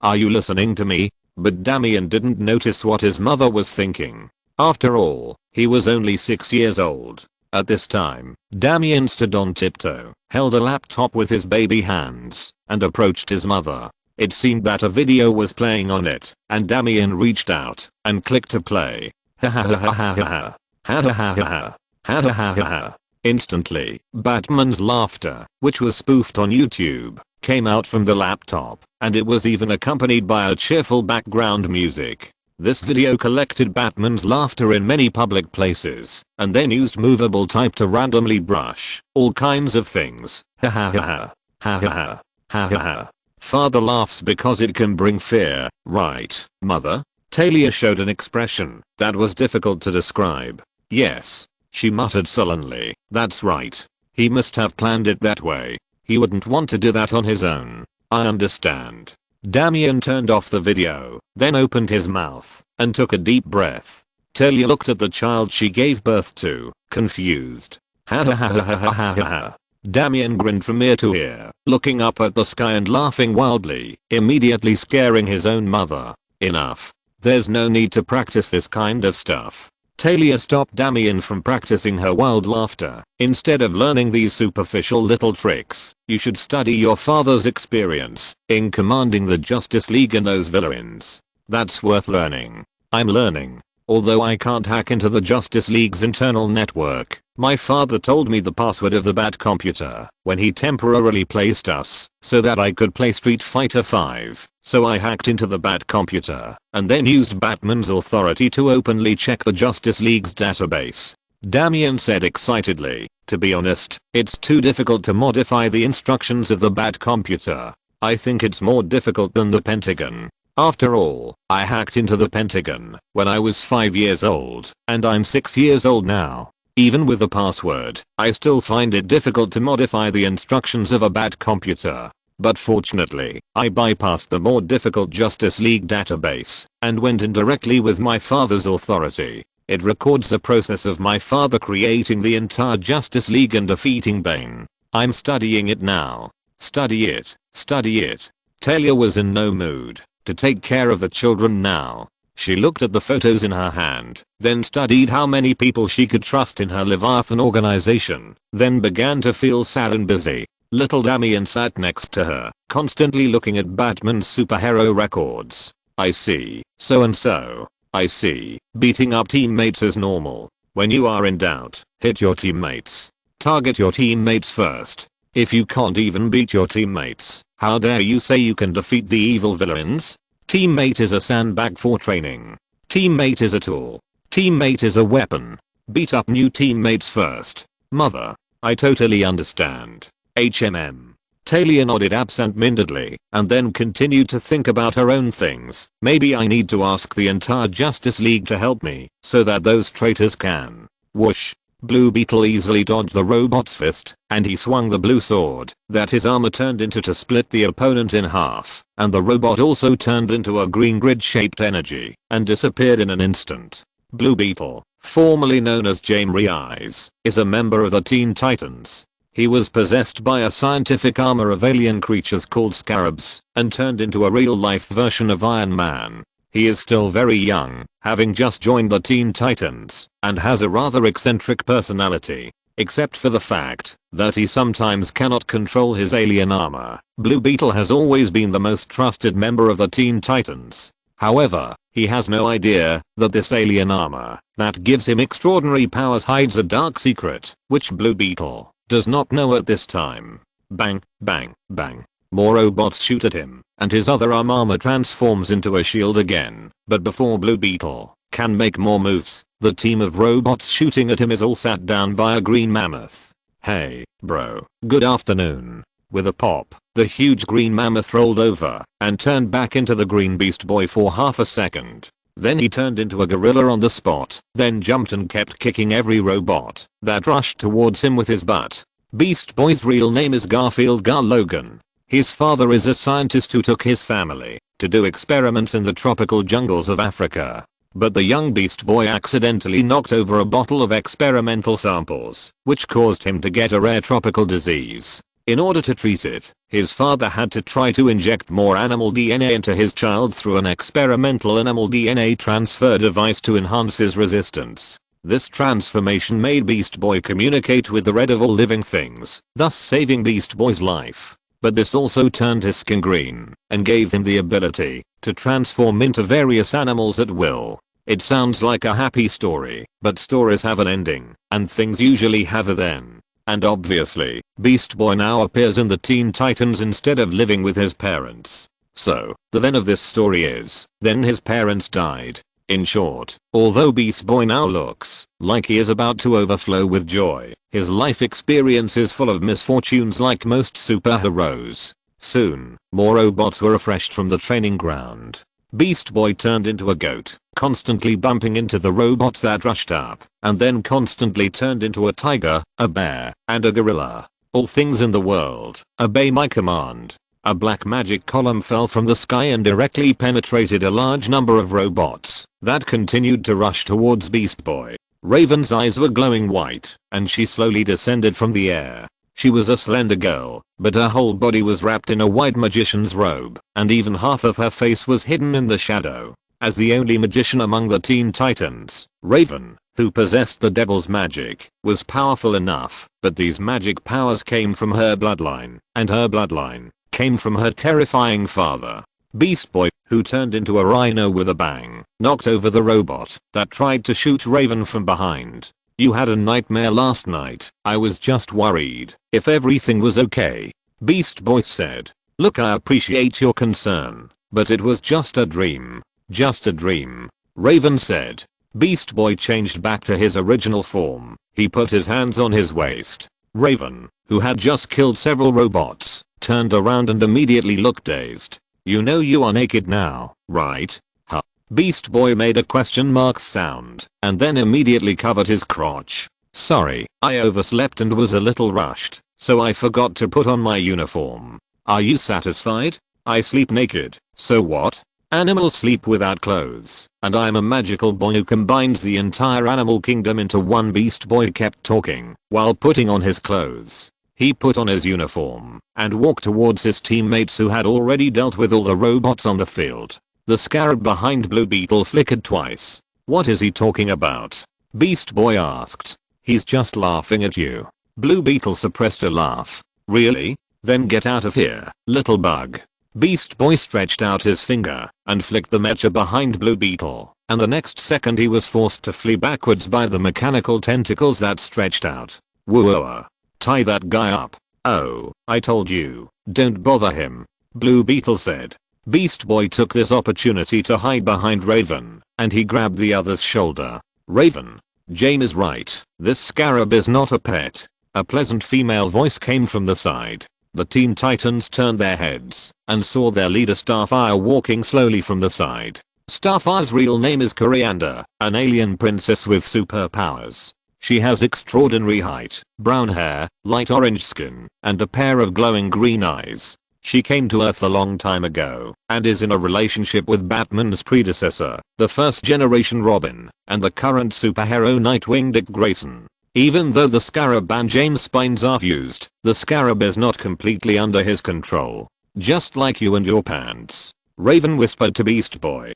are you listening to me? But Damian didn't notice what his mother was thinking. After all, he was only 6 years old. At this time, Damian stood on tiptoe, held a laptop with his baby hands, and approached his mother. It seemed that a video was playing on it, and Damian reached out and clicked to play. Ha ha ha ha ha ha. Ha ha ha ha ha. Ha ha ha ha ha. Instantly, Batman's laughter, which was spoofed on YouTube, came out from the laptop, and it was even accompanied by a cheerful background music. This video collected Batman's laughter in many public places, and then used movable type to randomly brush all kinds of things. Ha ha ha ha. Ha ha ha. Ha ha ha. Father laughs because it can bring fear, right, mother? Talia showed an expression that was difficult to describe. Yes, she muttered sullenly, that's right. He must have planned it that way. He wouldn't want to do that on his own. I understand. Damian turned off the video, then opened his mouth and took a deep breath. Talia looked at the child she gave birth to, confused. Ha ha ha ha ha ha ha ha. Damian grinned from ear to ear, looking up at the sky and laughing wildly, immediately scaring his own mother. Enough. There's no need to practice this kind of stuff. Talia stopped Damian from practicing her wild laughter. Instead of learning these superficial little tricks, you should study your father's experience in commanding the Justice League and those villains. That's worth learning. I'm learning. Although I can't hack into the Justice League's internal network, my father told me the password of the Bat computer when he temporarily placed us so that I could play Street Fighter V. So I hacked into the Bat computer and then used Batman's authority to openly check the Justice League's database. Damian said excitedly, to be honest, it's too difficult to modify the instructions of the Bat computer. I think it's more difficult than the Pentagon. After all, I hacked into the Pentagon when I was 5 years old, and I'm 6 years old now. Even with the password, I still find it difficult to modify the instructions of a Bat computer. But fortunately, I bypassed the more difficult Justice League database and went in directly with my father's authority. It records the process of my father creating the entire Justice League and defeating Bane. I'm studying it now. Study it. Study it. Talia was in no mood to take care of the children now. She looked at the photos in her hand, then studied how many people she could trust in her Leviathan organization, then began to feel sad and busy. Little Damian sat next to her, constantly looking at Batman's superhero records. I see, so and so. I see, beating up teammates is normal. When you are in doubt, hit your teammates. Target your teammates first. If you can't even beat your teammates, how dare you say you can defeat the evil villains? Teammate is a sandbag for training. Teammate is a tool. Teammate is a weapon. Beat up new teammates first. Mother, I totally understand. HMM. Talia nodded absent-mindedly and then continued to think about her own things. Maybe I need to ask the entire Justice League to help me so that those traitors can. Whoosh. Blue Beetle easily dodged the robot's fist, and he swung the blue sword that his armor turned into to split the opponent in half, and the robot also turned into a green grid-shaped energy and disappeared in an instant. Blue Beetle, formerly known as Jamery Eyes, is a member of the Teen Titans. He was possessed by a scientific armor of alien creatures called scarabs and turned into a real-life version of Iron Man. He is still very young, having just joined the Teen Titans, and has a rather eccentric personality, except for the fact that he sometimes cannot control his alien armor. Blue Beetle has always been the most trusted member of the Teen Titans. However, he has no idea that this alien armor that gives him extraordinary powers hides a dark secret, which Blue Beetle does not know at this time. Bang, bang, bang. More robots shoot at him, and his other armor transforms into a shield again. But before Blue Beetle can make more moves, The team of robots shooting at him is all sat down by a green mammoth. "Hey, bro, good afternoon." With a pop, the huge green mammoth rolled over and turned back into the green beast boy for half a second. Then he turned into a gorilla on the spot, then jumped and kept kicking every robot that rushed towards him with his butt. Beast Boy's real name is Garfield Gar Logan. His father is a scientist who took his family to do experiments in the tropical jungles of Africa. But the young Beast Boy accidentally knocked over a bottle of experimental samples, which caused him to get a rare tropical disease. In order to treat it, his father had to try to inject more animal DNA into his child through an experimental animal DNA transfer device to enhance his resistance. This transformation made Beast Boy communicate with the red of all living things, thus saving Beast Boy's life. But this also turned his skin green and gave him the ability to transform into various animals at will. It sounds like a happy story, but stories have an ending, and things usually have a then. And obviously, Beast Boy now appears in the Teen Titans instead of living with his parents. So, the then of this story is, then his parents died. In short, although Beast Boy now looks like he is about to overflow with joy, his life experience is full of misfortunes like most superheroes. Soon, more robots were refreshed from the training ground. Beast Boy turned into a goat, constantly bumping into the robots that rushed up, and then constantly turned into a tiger, a bear, and a gorilla. All things in the world, obey my command. A black magic column fell from the sky and directly penetrated a large number of robots that continued to rush towards Beast Boy. Raven's eyes were glowing white, and she slowly descended from the air. She was a slender girl, but her whole body was wrapped in a white magician's robe, and even half of her face was hidden in the shadow. As the only magician among the Teen Titans, Raven, who possessed the devil's magic, was powerful enough, but these magic powers came from her bloodline, and her bloodline came from her terrifying father. Beast Boy, who turned into a rhino with a bang, knocked over the robot that tried to shoot Raven from behind. "You had a nightmare last night. I was just worried if everything was okay," Beast Boy said. "Look, I appreciate your concern, but it was just a dream." "Just a dream," Raven said. Beast Boy changed back to his original form. He put his hands on his waist. Raven, who had just killed several robots, turned around and immediately looked dazed. "You know you are naked now, right?" Huh? Beast Boy made a question mark sound and then immediately covered his crotch. "Sorry, I overslept and was a little rushed, so I forgot to put on my uniform. Are you satisfied? I sleep naked, so what? Animals sleep without clothes, and I'm a magical boy who combines the entire animal kingdom into one." Beast Boy kept talking while putting on his clothes. He put on his uniform and walked towards his teammates who had already dealt with all the robots on the field. The scarab behind Blue Beetle flickered twice. "What is he talking about?" Beast Boy asked. "He's just laughing at you." Blue Beetle suppressed a laugh. "Really? Then get out of here, little bug." Beast Boy stretched out his finger and flicked the mecha behind Blue Beetle, and the next second he was forced to flee backwards by the mechanical tentacles that stretched out. "Whoa. Tie that guy up." "Oh, I told you, don't bother him," Blue Beetle said. Beast Boy took this opportunity to hide behind Raven, and he grabbed the other's shoulder. "Raven, Jane is right. This scarab is not a pet." A pleasant female voice came from the side. The Teen Titans turned their heads and saw their leader Starfire walking slowly from the side. Starfire's real name is Coriander, an alien princess with superpowers. She has extraordinary height, brown hair, light orange skin, and a pair of glowing green eyes. She came to Earth a long time ago and is in a relationship with Batman's predecessor, the first generation Robin, and the current superhero Nightwing Dick Grayson. Even though the scarab and James' spines are fused, the scarab is not completely under his control. "Just like you and your pants," Raven whispered to Beast Boy.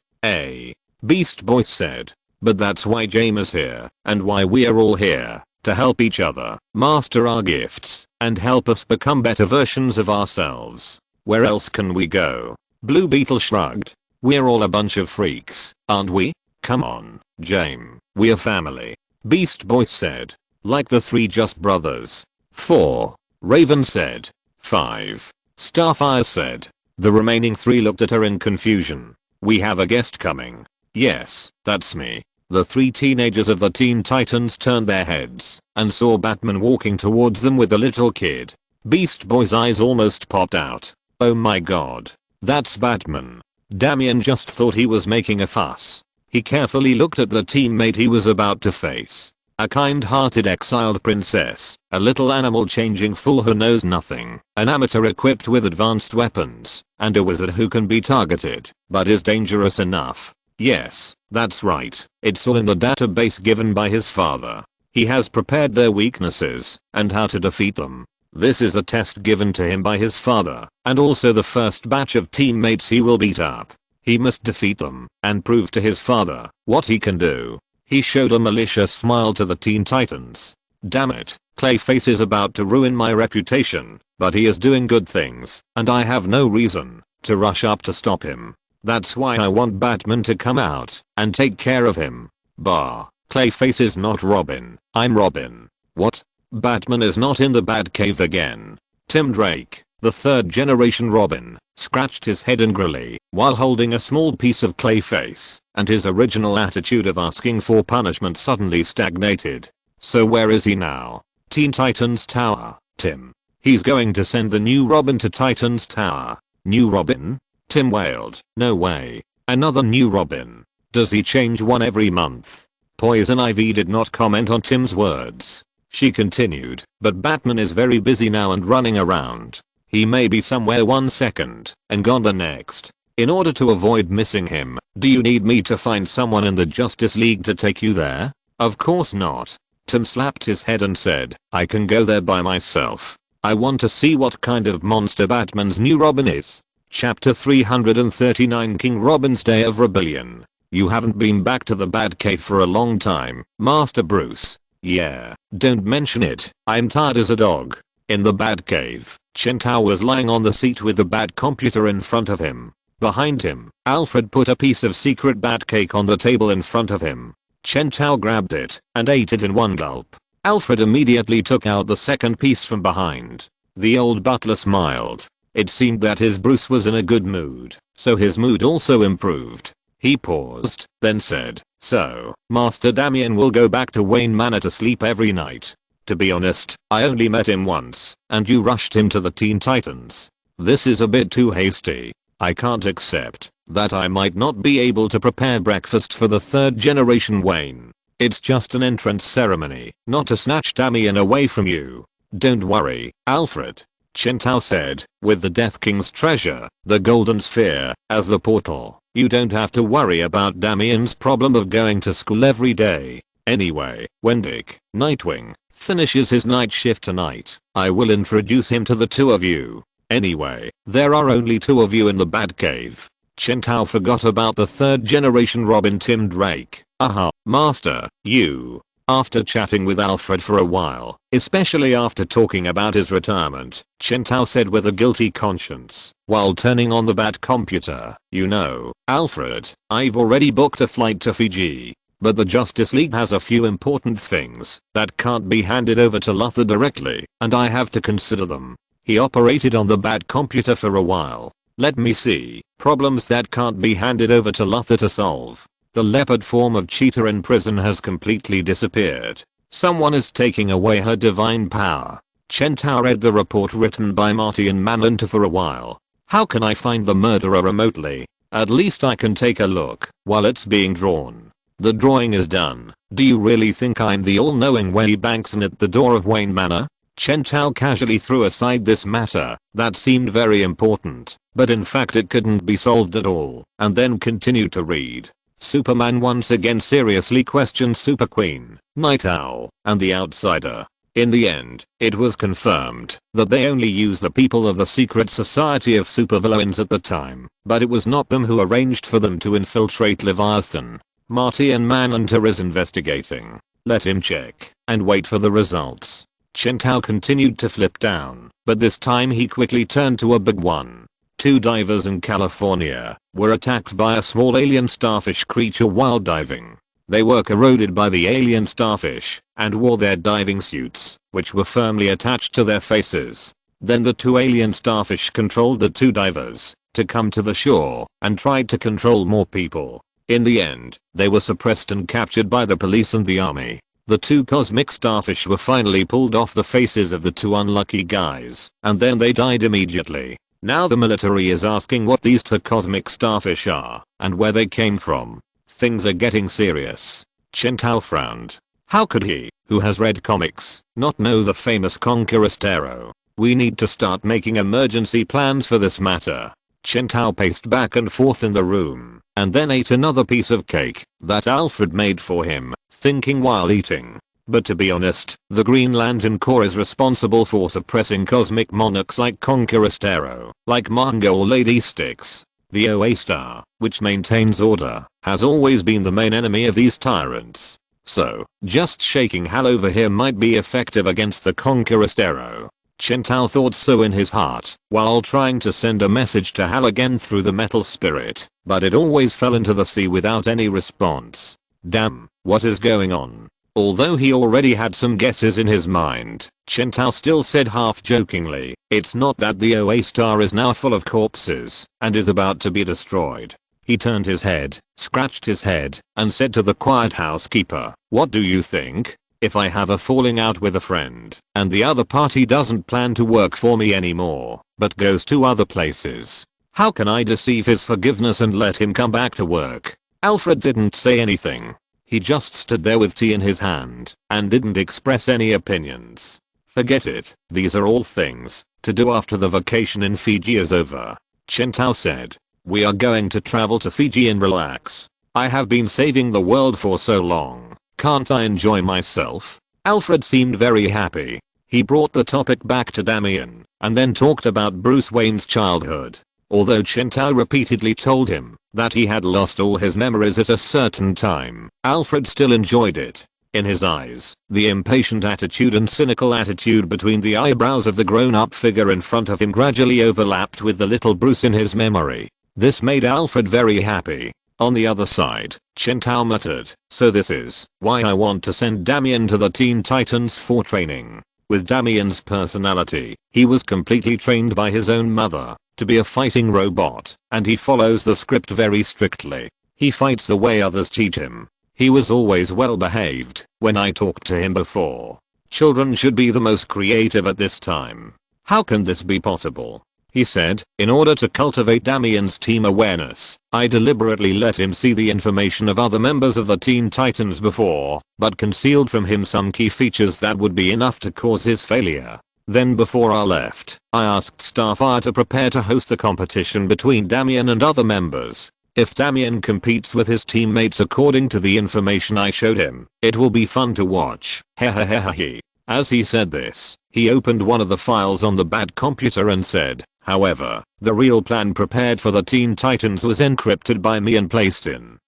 Beast Boy said. "But that's why James is here, and why we are all here, to help each other, master our gifts, and help us become better versions of ourselves. Where else can we go?" Blue Beetle shrugged. "We're all a bunch of freaks, aren't we? Come on, James, we're family," Beast Boy said. "Like the three Just Brothers." 4. Raven said. 5. Starfire said. The remaining 3 looked at her in confusion. "We have a guest coming." "Yes, that's me." The three teenagers of the Teen Titans turned their heads and saw Batman walking towards them with a little kid. Beast Boy's eyes almost popped out. Oh my god. That's Batman. Damian just thought he was making a fuss. He carefully looked at the teammate he was about to face. A kind-hearted exiled princess, a little animal changing full who knows nothing, an amateur equipped with advanced weapons, and a wizard who can be targeted, but is dangerous enough. Yes, that's right. It's all in the database given by his father. He has prepared their weaknesses and how to defeat them. This is a test given to him by his father, and also the first batch of teammates he will beat up. He must defeat them and prove to his father what he can do. He showed a malicious smile to the Teen Titans. Damn it, Clayface is about to ruin my reputation, but he is doing good things, and I have no reason to rush up to stop him. That's why I want Batman to come out and take care of him. Bah, Clayface is not Robin, I'm Robin. What? Batman is not in the Batcave again. Tim Drake, the third generation Robin, scratched his head angrily while holding a small piece of Clayface, and his original attitude of asking for punishment suddenly stagnated. So where is he now? Teen Titans Tower, Tim. He's going to send the new Robin to Titans Tower. New Robin? Tim wailed. No way. Another new Robin. Does he change one every month? Poison Ivy did not comment on Tim's words. She continued, but Batman is very busy now and running around. He may be somewhere 1 second and gone the next. In order to avoid missing him, do you need me to find someone in the Justice League to take you there? Of course not. Tim slapped his head and said, I can go there by myself. I want to see what kind of monster Batman's new Robin is. Chapter 339 King Robin's Day of Rebellion. You haven't been back to the Batcave for a long time, Master Bruce. Yeah, don't mention it, I'm tired as a dog. In the Batcave, Chen Tao was lying on the seat with the Bat computer in front of him. Behind him, Alfred put a piece of secret bat cake on the table in front of him. Chen Tao grabbed it and ate it in one gulp. Alfred immediately took out the second piece from behind. The old butler smiled. It seemed that his Bruce was in a good mood, so his mood also improved. He paused, then said, so, Master Damian will go back to Wayne Manor to sleep every night. To be honest, I only met him once, and you rushed him to the Teen Titans. This is a bit too hasty. I can't accept that I might not be able to prepare breakfast for the third generation Wayne. It's just an entrance ceremony, not to snatch Damian away from you. Don't worry, Alfred. Chen Tao said, with the Death King's treasure, the Golden Sphere, as the portal, you don't have to worry about Damian's problem of going to school every day. Anyway, when Dick, Nightwing, finishes his night shift tonight, I will introduce him to the two of you. Anyway, there are only two of you in the Batcave. Chen Tao forgot about the third generation Robin Tim Drake. Aha, Master, you. After chatting with Alfred for a while, especially after talking about his retirement, Chen Tao said with a guilty conscience, while turning on the Bat computer, you know, Alfred, I've already booked a flight to Fiji. But the Justice League has a few important things that can't be handed over to Luthor directly, and I have to consider them. He operated on the Bat computer for a while. Let me see. Problems that can't be handed over to Luthor to solve. The leopard form of Cheetah in prison has completely disappeared. Someone is taking away her divine power. Chen Tao read the report written by Marty and Manhunter for a while. How can I find the murderer remotely? At least I can take a look while it's being drawn. The drawing is done. Do you really think I'm the all-knowing Wayne Bankson at the door of Wayne Manor? Chen Tao casually threw aside this matter that seemed very important, but in fact it couldn't be solved at all, and then continued to read. Superman once again seriously questioned Super Queen, Night Owl, and the Outsider. In the end, it was confirmed that they only used the people of the secret society of supervillains at the time, but it was not them who arranged for them to infiltrate Leviathan. Marty and Manhunter is investigating. Let him check and wait for the results. Chen Tao continued to flip down, but this time he quickly turned to a big one. Two divers in California were attacked by a small alien starfish creature while diving. They were corroded by the alien starfish and wore their diving suits, which were firmly attached to their faces. Then the two alien starfish controlled the two divers to come to the shore and tried to control more people. In the end, they were suppressed and captured by the police and the army. The 2 cosmic starfish were finally pulled off the faces of the 2 unlucky guys, and then they died immediately. Now the military is asking what these 2 cosmic starfish are, and where they came from. Things are getting serious. Chen Tao frowned. How could he, who has read comics, not know the famous Conqueror's Arrow? We need to start making emergency plans for this matter. Chen Tao paced back and forth in the room, and then ate another piece of cake that Alfred made for him, thinking while eating. But to be honest, the Green Lantern Corps is responsible for suppressing cosmic monarchs like Conqueror's Arrow, like Mongo or Lady Styx. The OA Star, which maintains order, has always been the main enemy of these tyrants. So, just shaking Hal over here might be effective against the Conqueror's Arrow. Chen Tao thought so in his heart, while trying to send a message to Hal again through the metal spirit, but it always fell into the sea without any response. Damn, what is going on? Although he already had some guesses in his mind, Chen Tao still said half jokingly, it's not that the OA Star is now full of corpses, and is about to be destroyed. He turned his head, scratched his head, and said to the quiet housekeeper, what do you think? If I have a falling out with a friend, and the other party doesn't plan to work for me anymore, but goes to other places, how can I deceive his forgiveness and let him come back to work? Alfred didn't say anything. He just stood there with tea in his hand, and didn't express any opinions. Forget it, these are all things to do after the vacation in Fiji is over. Chen Tao said. We are going to travel to Fiji and relax. I have been saving the world for so long. Can't I enjoy myself? Alfred seemed very happy. He brought the topic back to Damian, and then talked about Bruce Wayne's childhood. Although Chen Tao repeatedly told him that he had lost all his memories at a certain time, Alfred still enjoyed it. In his eyes, the impatient attitude and cynical attitude between the eyebrows of the grown-up figure in front of him gradually overlapped with the little Bruce in his memory. This made Alfred very happy. On the other side, Chen Tao muttered, so this is why I want to send Damian to the Teen Titans for training. With Damian's personality, he was completely trained by his own mother to be a fighting robot, and he follows the script very strictly. He fights the way others teach him. He was always well behaved when I talked to him before. Children should be the most creative at this time. How can this be possible? He said, in order to cultivate Damian's team awareness, I deliberately let him see the information of other members of the Teen Titans before, but concealed from him some key features that would be enough to cause his failure. Then before I left, I asked Starfire to prepare to host the competition between Damian and other members. If Damian competes with his teammates according to the information I showed him, it will be fun to watch. Hehehehe. As he said this, he opened one of the files on the Bat computer and said, however, the real plan prepared for the Teen Titans was encrypted by me and placed in.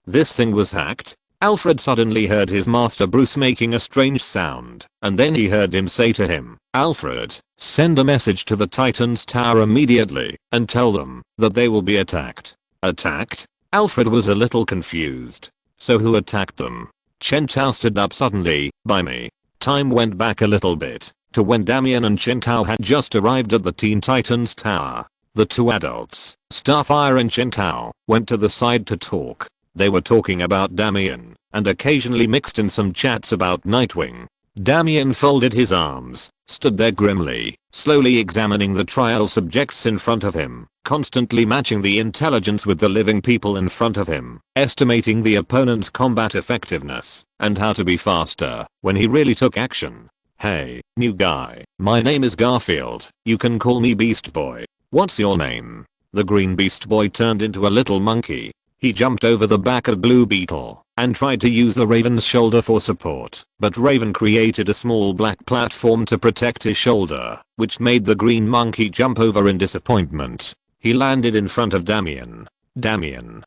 This thing was hacked? Alfred suddenly heard his master Bruce making a strange sound, and then he heard him say to him, Alfred, send a message to the Titans Tower immediately, and tell them that they will be attacked. Attacked? Alfred was a little confused. So who attacked them? Chen Tao stood up suddenly, by me. Time went back a little bit, to when Damian and Chen Tao had just arrived at the Teen Titans Tower. The two adults, Starfire and Chen Tao, went to the side to talk. They were talking about Damian, and occasionally mixed in some chats about Nightwing. Damian folded his arms, stood there grimly, slowly examining the trial subjects in front of him, constantly matching the intelligence with the living people in front of him, estimating the opponent's combat effectiveness, and how to be faster when he really took action. Hey, new guy, my name is Garfield, you can call me Beast Boy. What's your name? The green Beast Boy turned into a little monkey. He jumped over the back of Blue Beetle and tried to use the Raven's shoulder for support, but Raven created a small black platform to protect his shoulder, which made the green monkey jump over in disappointment. He landed in front of Damian. Damian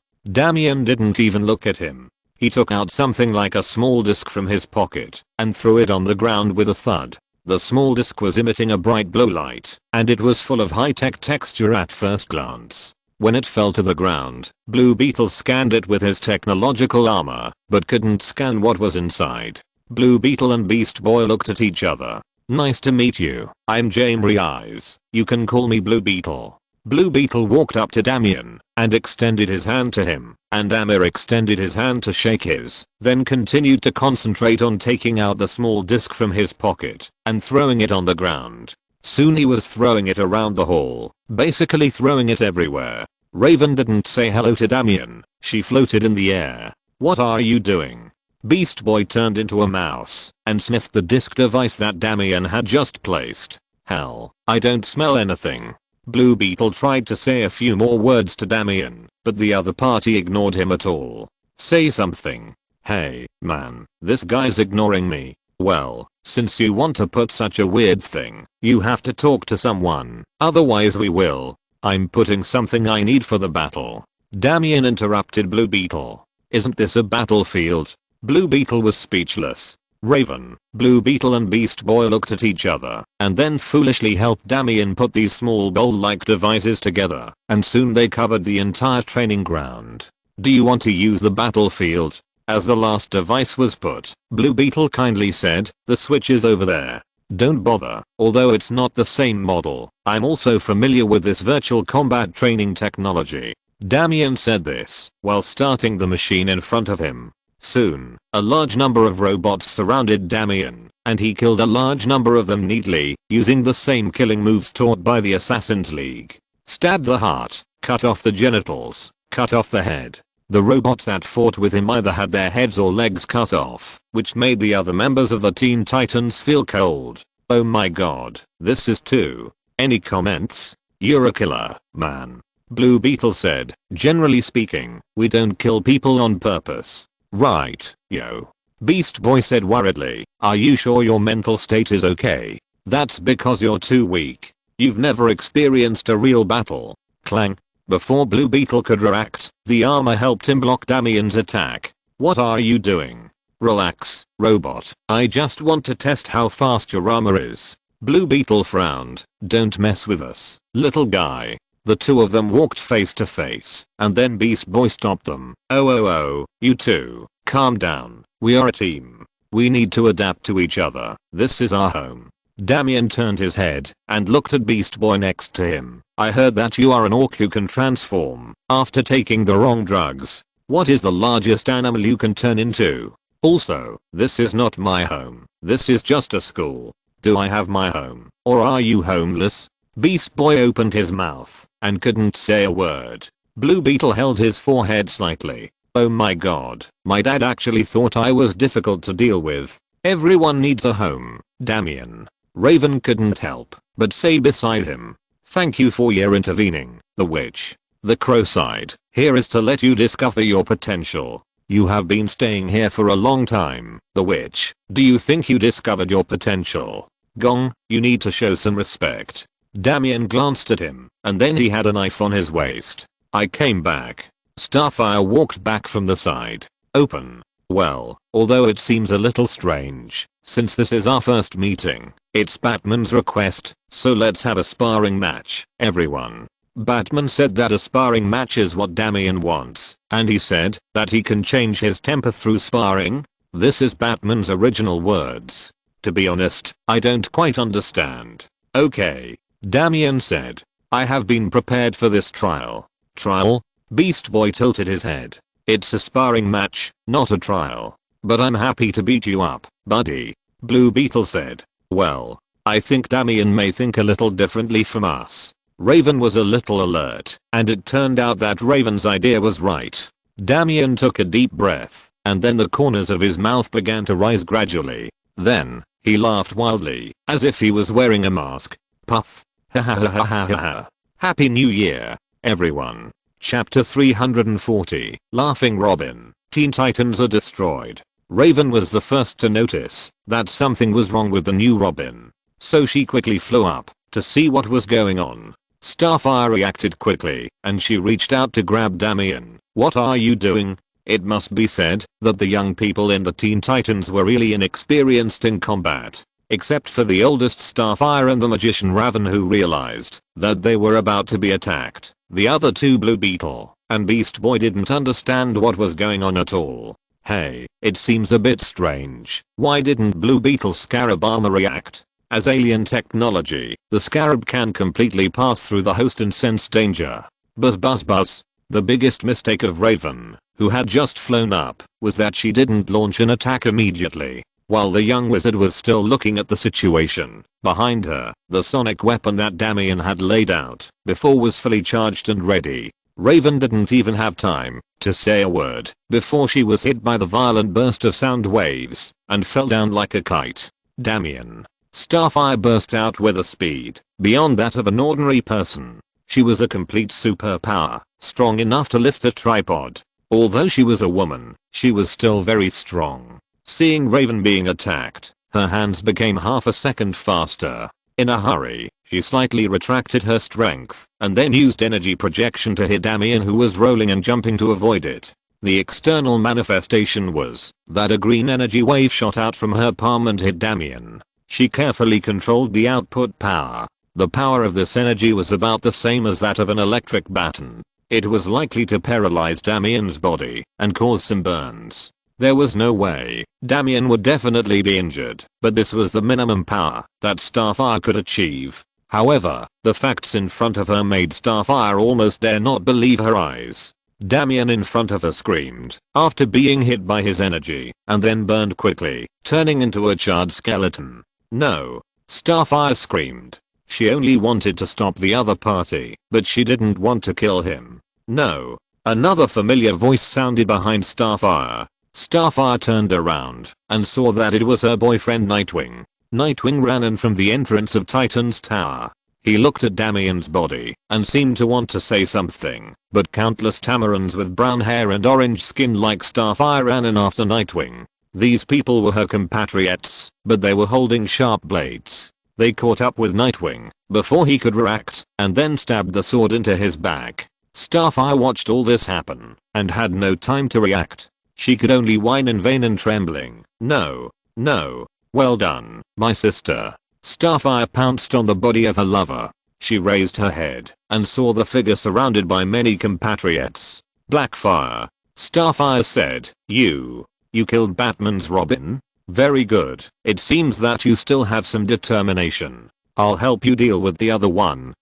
didn't even look at him. He took out something like a small disc from his pocket and threw it on the ground with a thud. The small disc was emitting a bright blue light, and it was full of high-tech texture at first glance. When it fell to the ground, Blue Beetle scanned it with his technological armor, but couldn't scan what was inside. Blue Beetle and Beast Boy looked at each other. Nice to meet you, I'm Jamie Eyes, you can call me Blue Beetle. Blue Beetle walked up to Damien and extended his hand to him, and Amir extended his hand to shake his, then continued to concentrate on taking out the small disc from his pocket and throwing it on the ground. Soon he was throwing it around the hall, basically throwing it everywhere. Raven didn't say hello to Damien, she floated in the air. What are you doing? Beast Boy turned into a mouse and sniffed the disc device that Damien had just placed. Hell, I don't smell anything. Blue Beetle tried to say a few more words to Damien, but the other party ignored him at all. Say something. Hey, man, this guy's ignoring me. Well, since you want to put such a weird thing, you have to talk to someone, otherwise we will. I'm putting something I need for the battle. Damien interrupted Blue Beetle. Isn't this a battlefield? Blue Beetle was speechless. Raven, Blue Beetle and Beast Boy looked at each other and then foolishly helped Damien put these small bowl-like devices together, and soon they covered the entire training ground. Do you want to use the battlefield? As the last device was put, Blue Beetle kindly said, the switch is over there. Don't bother, although it's not the same model, I'm also familiar with this virtual combat training technology. Damien said this while starting the machine in front of him. Soon, a large number of robots surrounded Damien, and he killed a large number of them neatly, using the same killing moves taught by the Assassin's League. Stab the heart, cut off the genitals, cut off the head. The robots that fought with him either had their heads or legs cut off, which made the other members of the Teen Titans feel cold. Oh my god, this is too. Any comments? You're a killer, man. Blue Beetle said, generally speaking, we don't kill people on purpose. Right, yo. Beast Boy said worriedly, are you sure your mental state is okay? That's because you're too weak. You've never experienced a real battle. Clang. Before Blue Beetle could react, the armor helped him block Damien's attack. What are you doing? Relax, robot. I just want to test how fast your armor is. Blue Beetle frowned. Don't mess with us, little guy. The two of them walked face to face, and then Beast Boy stopped them. Oh, you two, calm down. We are a team. We need to adapt to each other. This is our home. Damien turned his head and looked at Beast Boy next to him. I heard that you are an orc who can transform after taking the wrong drugs. What is the largest animal you can turn into? Also, this is not my home. This is just a school. Do I have my home, or are you homeless? Beast Boy opened his mouth and couldn't say a word. Blue Beetle held his forehead slightly. Oh my god, my dad actually thought I was difficult to deal with. Everyone needs a home, Damien. Raven couldn't help but say beside him. Thank you for your intervening, the witch. The crow sighed. Here is to let you discover your potential. You have been staying here for a long time, the witch. Do you think you discovered your potential? Gong, you need to show some respect. Damien glanced at him, and then he had a knife on his waist. I came back. Starfire walked back from the side. Open. Well, although it seems a little strange, since this is our first meeting, it's Batman's request, so let's have a sparring match, everyone. Batman said that a sparring match is what Damien wants, and he said that he can change his temper through sparring. This is Batman's original words. To be honest, I don't quite understand. Okay. Damien said. I have been prepared for this trial. Trial? Beast Boy tilted his head. It's a sparring match, not a trial. But I'm happy to beat you up, buddy. Blue Beetle said. Well, I think Damien may think a little differently from us. Raven was a little alert, and it turned out that Raven's idea was right. Damien took a deep breath, and then the corners of his mouth began to rise gradually. Then, he laughed wildly, as if he was wearing a mask. Puff. Ha ha ha ha ha ha. Happy New Year, everyone. Chapter 340, Laughing Robin. Teen Titans are destroyed. Raven was the first to notice that something was wrong with the new Robin. So she quickly flew up to see what was going on. Starfire reacted quickly, and she reached out to grab Damien. What are you doing? It must be said that the young people in the Teen Titans were really inexperienced in combat. Except for the oldest Starfire and the magician Raven, who realized that they were about to be attacked. The other two, Blue Beetle and Beast Boy, didn't understand what was going on at all. Hey, it seems a bit strange. Why didn't Blue Beetle Scarab Armor react? As alien technology, the scarab can completely pass through the host and sense danger. Buzz buzz buzz. The biggest mistake of Raven, who had just flown up, was that she didn't launch an attack immediately. While the young wizard was still looking at the situation, behind her, the sonic weapon that Damian had laid out before was fully charged and ready. Raven didn't even have time to say a word before she was hit by the violent burst of sound waves and fell down like a kite. Damian. Starfire burst out with a speed beyond that of an ordinary person. She was a complete superpower, strong enough to lift a tripod. Although she was a woman, she was still very strong. Seeing Raven being attacked, her hands became half a second faster. In a hurry, she slightly retracted her strength and then used energy projection to hit Damian, who was rolling and jumping to avoid it. The external manifestation was that a green energy wave shot out from her palm and hit Damian. She carefully controlled the output power. The power of this energy was about the same as that of an electric baton. It was likely to paralyze Damian's body and cause some burns. There was no way Damian would definitely be injured, but this was the minimum power that Starfire could achieve. However, the facts in front of her made Starfire almost dare not believe her eyes. Damian in front of her screamed after being hit by his energy and then burned quickly, turning into a charred skeleton. No. Starfire screamed. She only wanted to stop the other party, but she didn't want to kill him. No. Another familiar voice sounded behind Starfire. Starfire turned around and saw that it was her boyfriend Nightwing. Nightwing ran in from the entrance of Titan's tower. He looked at Damian's body and seemed to want to say something, but countless Tamarans with brown hair and orange skin like Starfire ran in after Nightwing. These people were her compatriots, but they were holding sharp blades. They caught up with Nightwing before he could react and then stabbed the sword into his back. Starfire watched all this happen and had no time to react. She could only whine in vain and trembling. No. No. Well done, my sister. Starfire pounced on the body of her lover. She raised her head and saw the figure surrounded by many compatriots. Blackfire. Starfire said, You killed Batman's Robin? Very good. It seems that you still have some determination. I'll help you deal with the other one,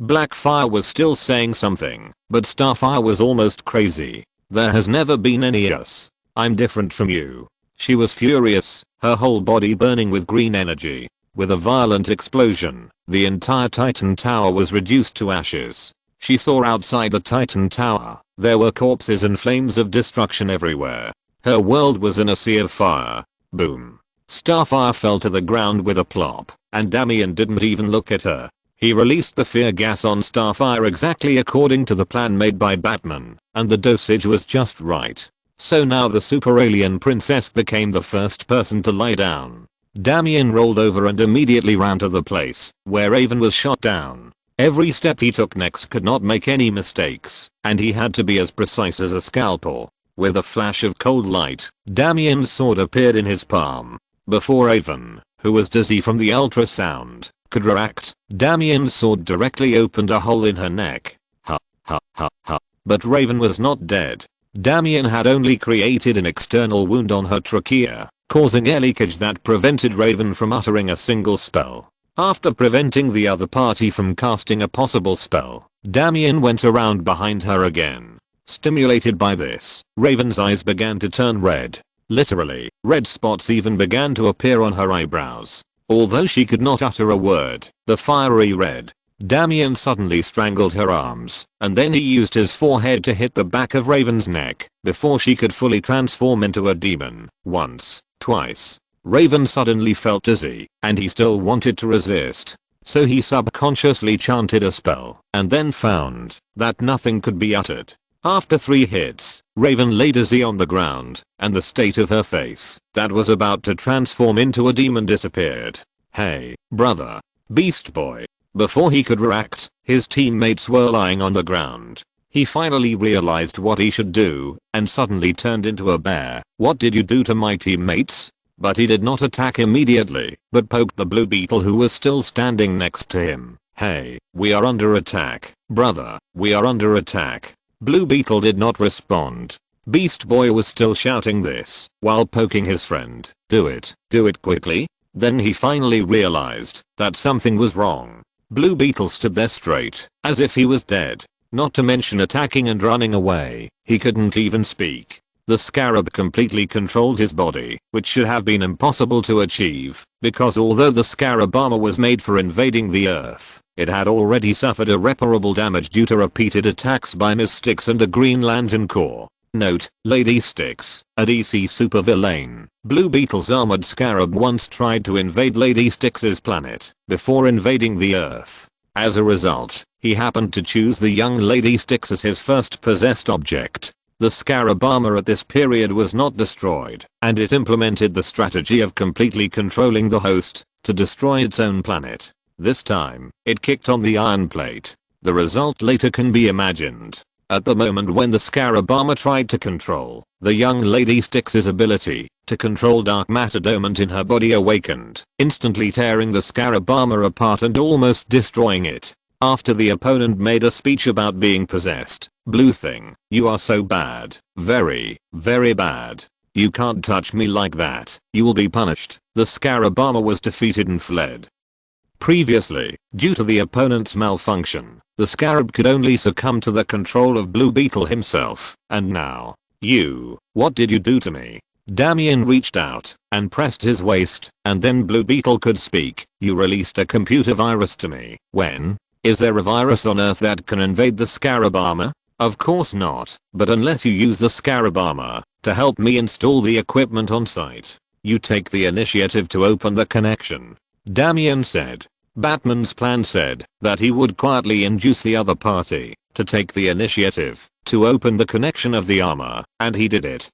Blackfire was still saying something, but Starfire was almost crazy. There has never been any us. I'm different from you. She was furious, her whole body burning with green energy. With a violent explosion, the entire Titan Tower was reduced to ashes. She saw outside the Titan Tower. There were corpses and flames of destruction everywhere. Her world was in a sea of fire. Boom. Starfire fell to the ground with a plop, and Damian didn't even look at her. He released the fear gas on Starfire exactly according to the plan made by Batman, and the dosage was just right. So now the super alien princess became the first person to lie down. Damian rolled over and immediately ran to the place where Raven was shot down. Every step he took next could not make any mistakes, and he had to be as precise as a scalpel. With a flash of cold light, Damian's sword appeared in his palm. Before Raven, who was dizzy from the ultrasound, could react, Damian's sword directly opened a hole in her neck. Ha ha ha ha. But Raven was not dead. Damian had only created an external wound on her trachea, causing air leakage that prevented Raven from uttering a single spell. After preventing the other party from casting a possible spell, Damian went around behind her again. Stimulated by this, Raven's eyes began to turn red. Literally, red spots even began to appear on her eyebrows. Although she could not utter a word, the fiery red, Damian suddenly strangled her arms, and then he used his forehead to hit the back of Raven's neck before she could fully transform into a demon. Once, twice. Raven suddenly felt dizzy, and he still wanted to resist. So he subconsciously chanted a spell, and then found that nothing could be uttered. After 3 hits, Raven lay dizzy on the ground, and the state of her face that was about to transform into a demon disappeared. Hey, brother. Beast Boy. Before he could react, his teammates were lying on the ground. He finally realized what he should do, and suddenly turned into a bear. What did you do to my teammates? But he did not attack immediately, but poked the blue beetle who was still standing next to him. Hey, we are under attack, brother, we are under attack. Blue Beetle did not respond. Beast Boy was still shouting this while poking his friend. Do it quickly. Then he finally realized that something was wrong. Blue Beetle stood there straight, as if he was dead. Not to mention attacking and running away, he couldn't even speak. The scarab completely controlled his body, which should have been impossible to achieve, because although the scarab armor was made for invading the Earth, it had already suffered irreparable damage due to repeated attacks by Ms. Styx and the Green Lantern Corps. Note, Lady Styx, a DC supervillain. Blue Beetle's armored scarab once tried to invade Lady Styx's planet before invading the Earth. As a result, he happened to choose the young Lady Styx as his first possessed object. The scarab armor at this period was not destroyed, and it implemented the strategy of completely controlling the host to destroy its own planet. This time, it kicked on the iron plate. The result later can be imagined. At the moment when the scarab armor tried to control the young Lady Styx's ability to control dark matter dormant in her body awakened, instantly tearing the scarab armor apart and almost destroying it. After the opponent made a speech about being possessed, Blue Thing, you are so bad, very, very bad. You can't touch me like that, you will be punished. The scarab armor was defeated and fled. Previously, due to the opponent's malfunction, the scarab could only succumb to the control of Blue Beetle himself, and now, what did you do to me? Damian reached out and pressed his waist, and then Blue Beetle could speak. You released a computer virus to me. When? Is there a virus on Earth that can invade the scarab armor? Of course not, but unless you use the scarab armor to help me install the equipment on site, you take the initiative to open the connection. Damian said. Batman's plan said that he would quietly induce the other party to take the initiative to open the connection of the armor, and he did it.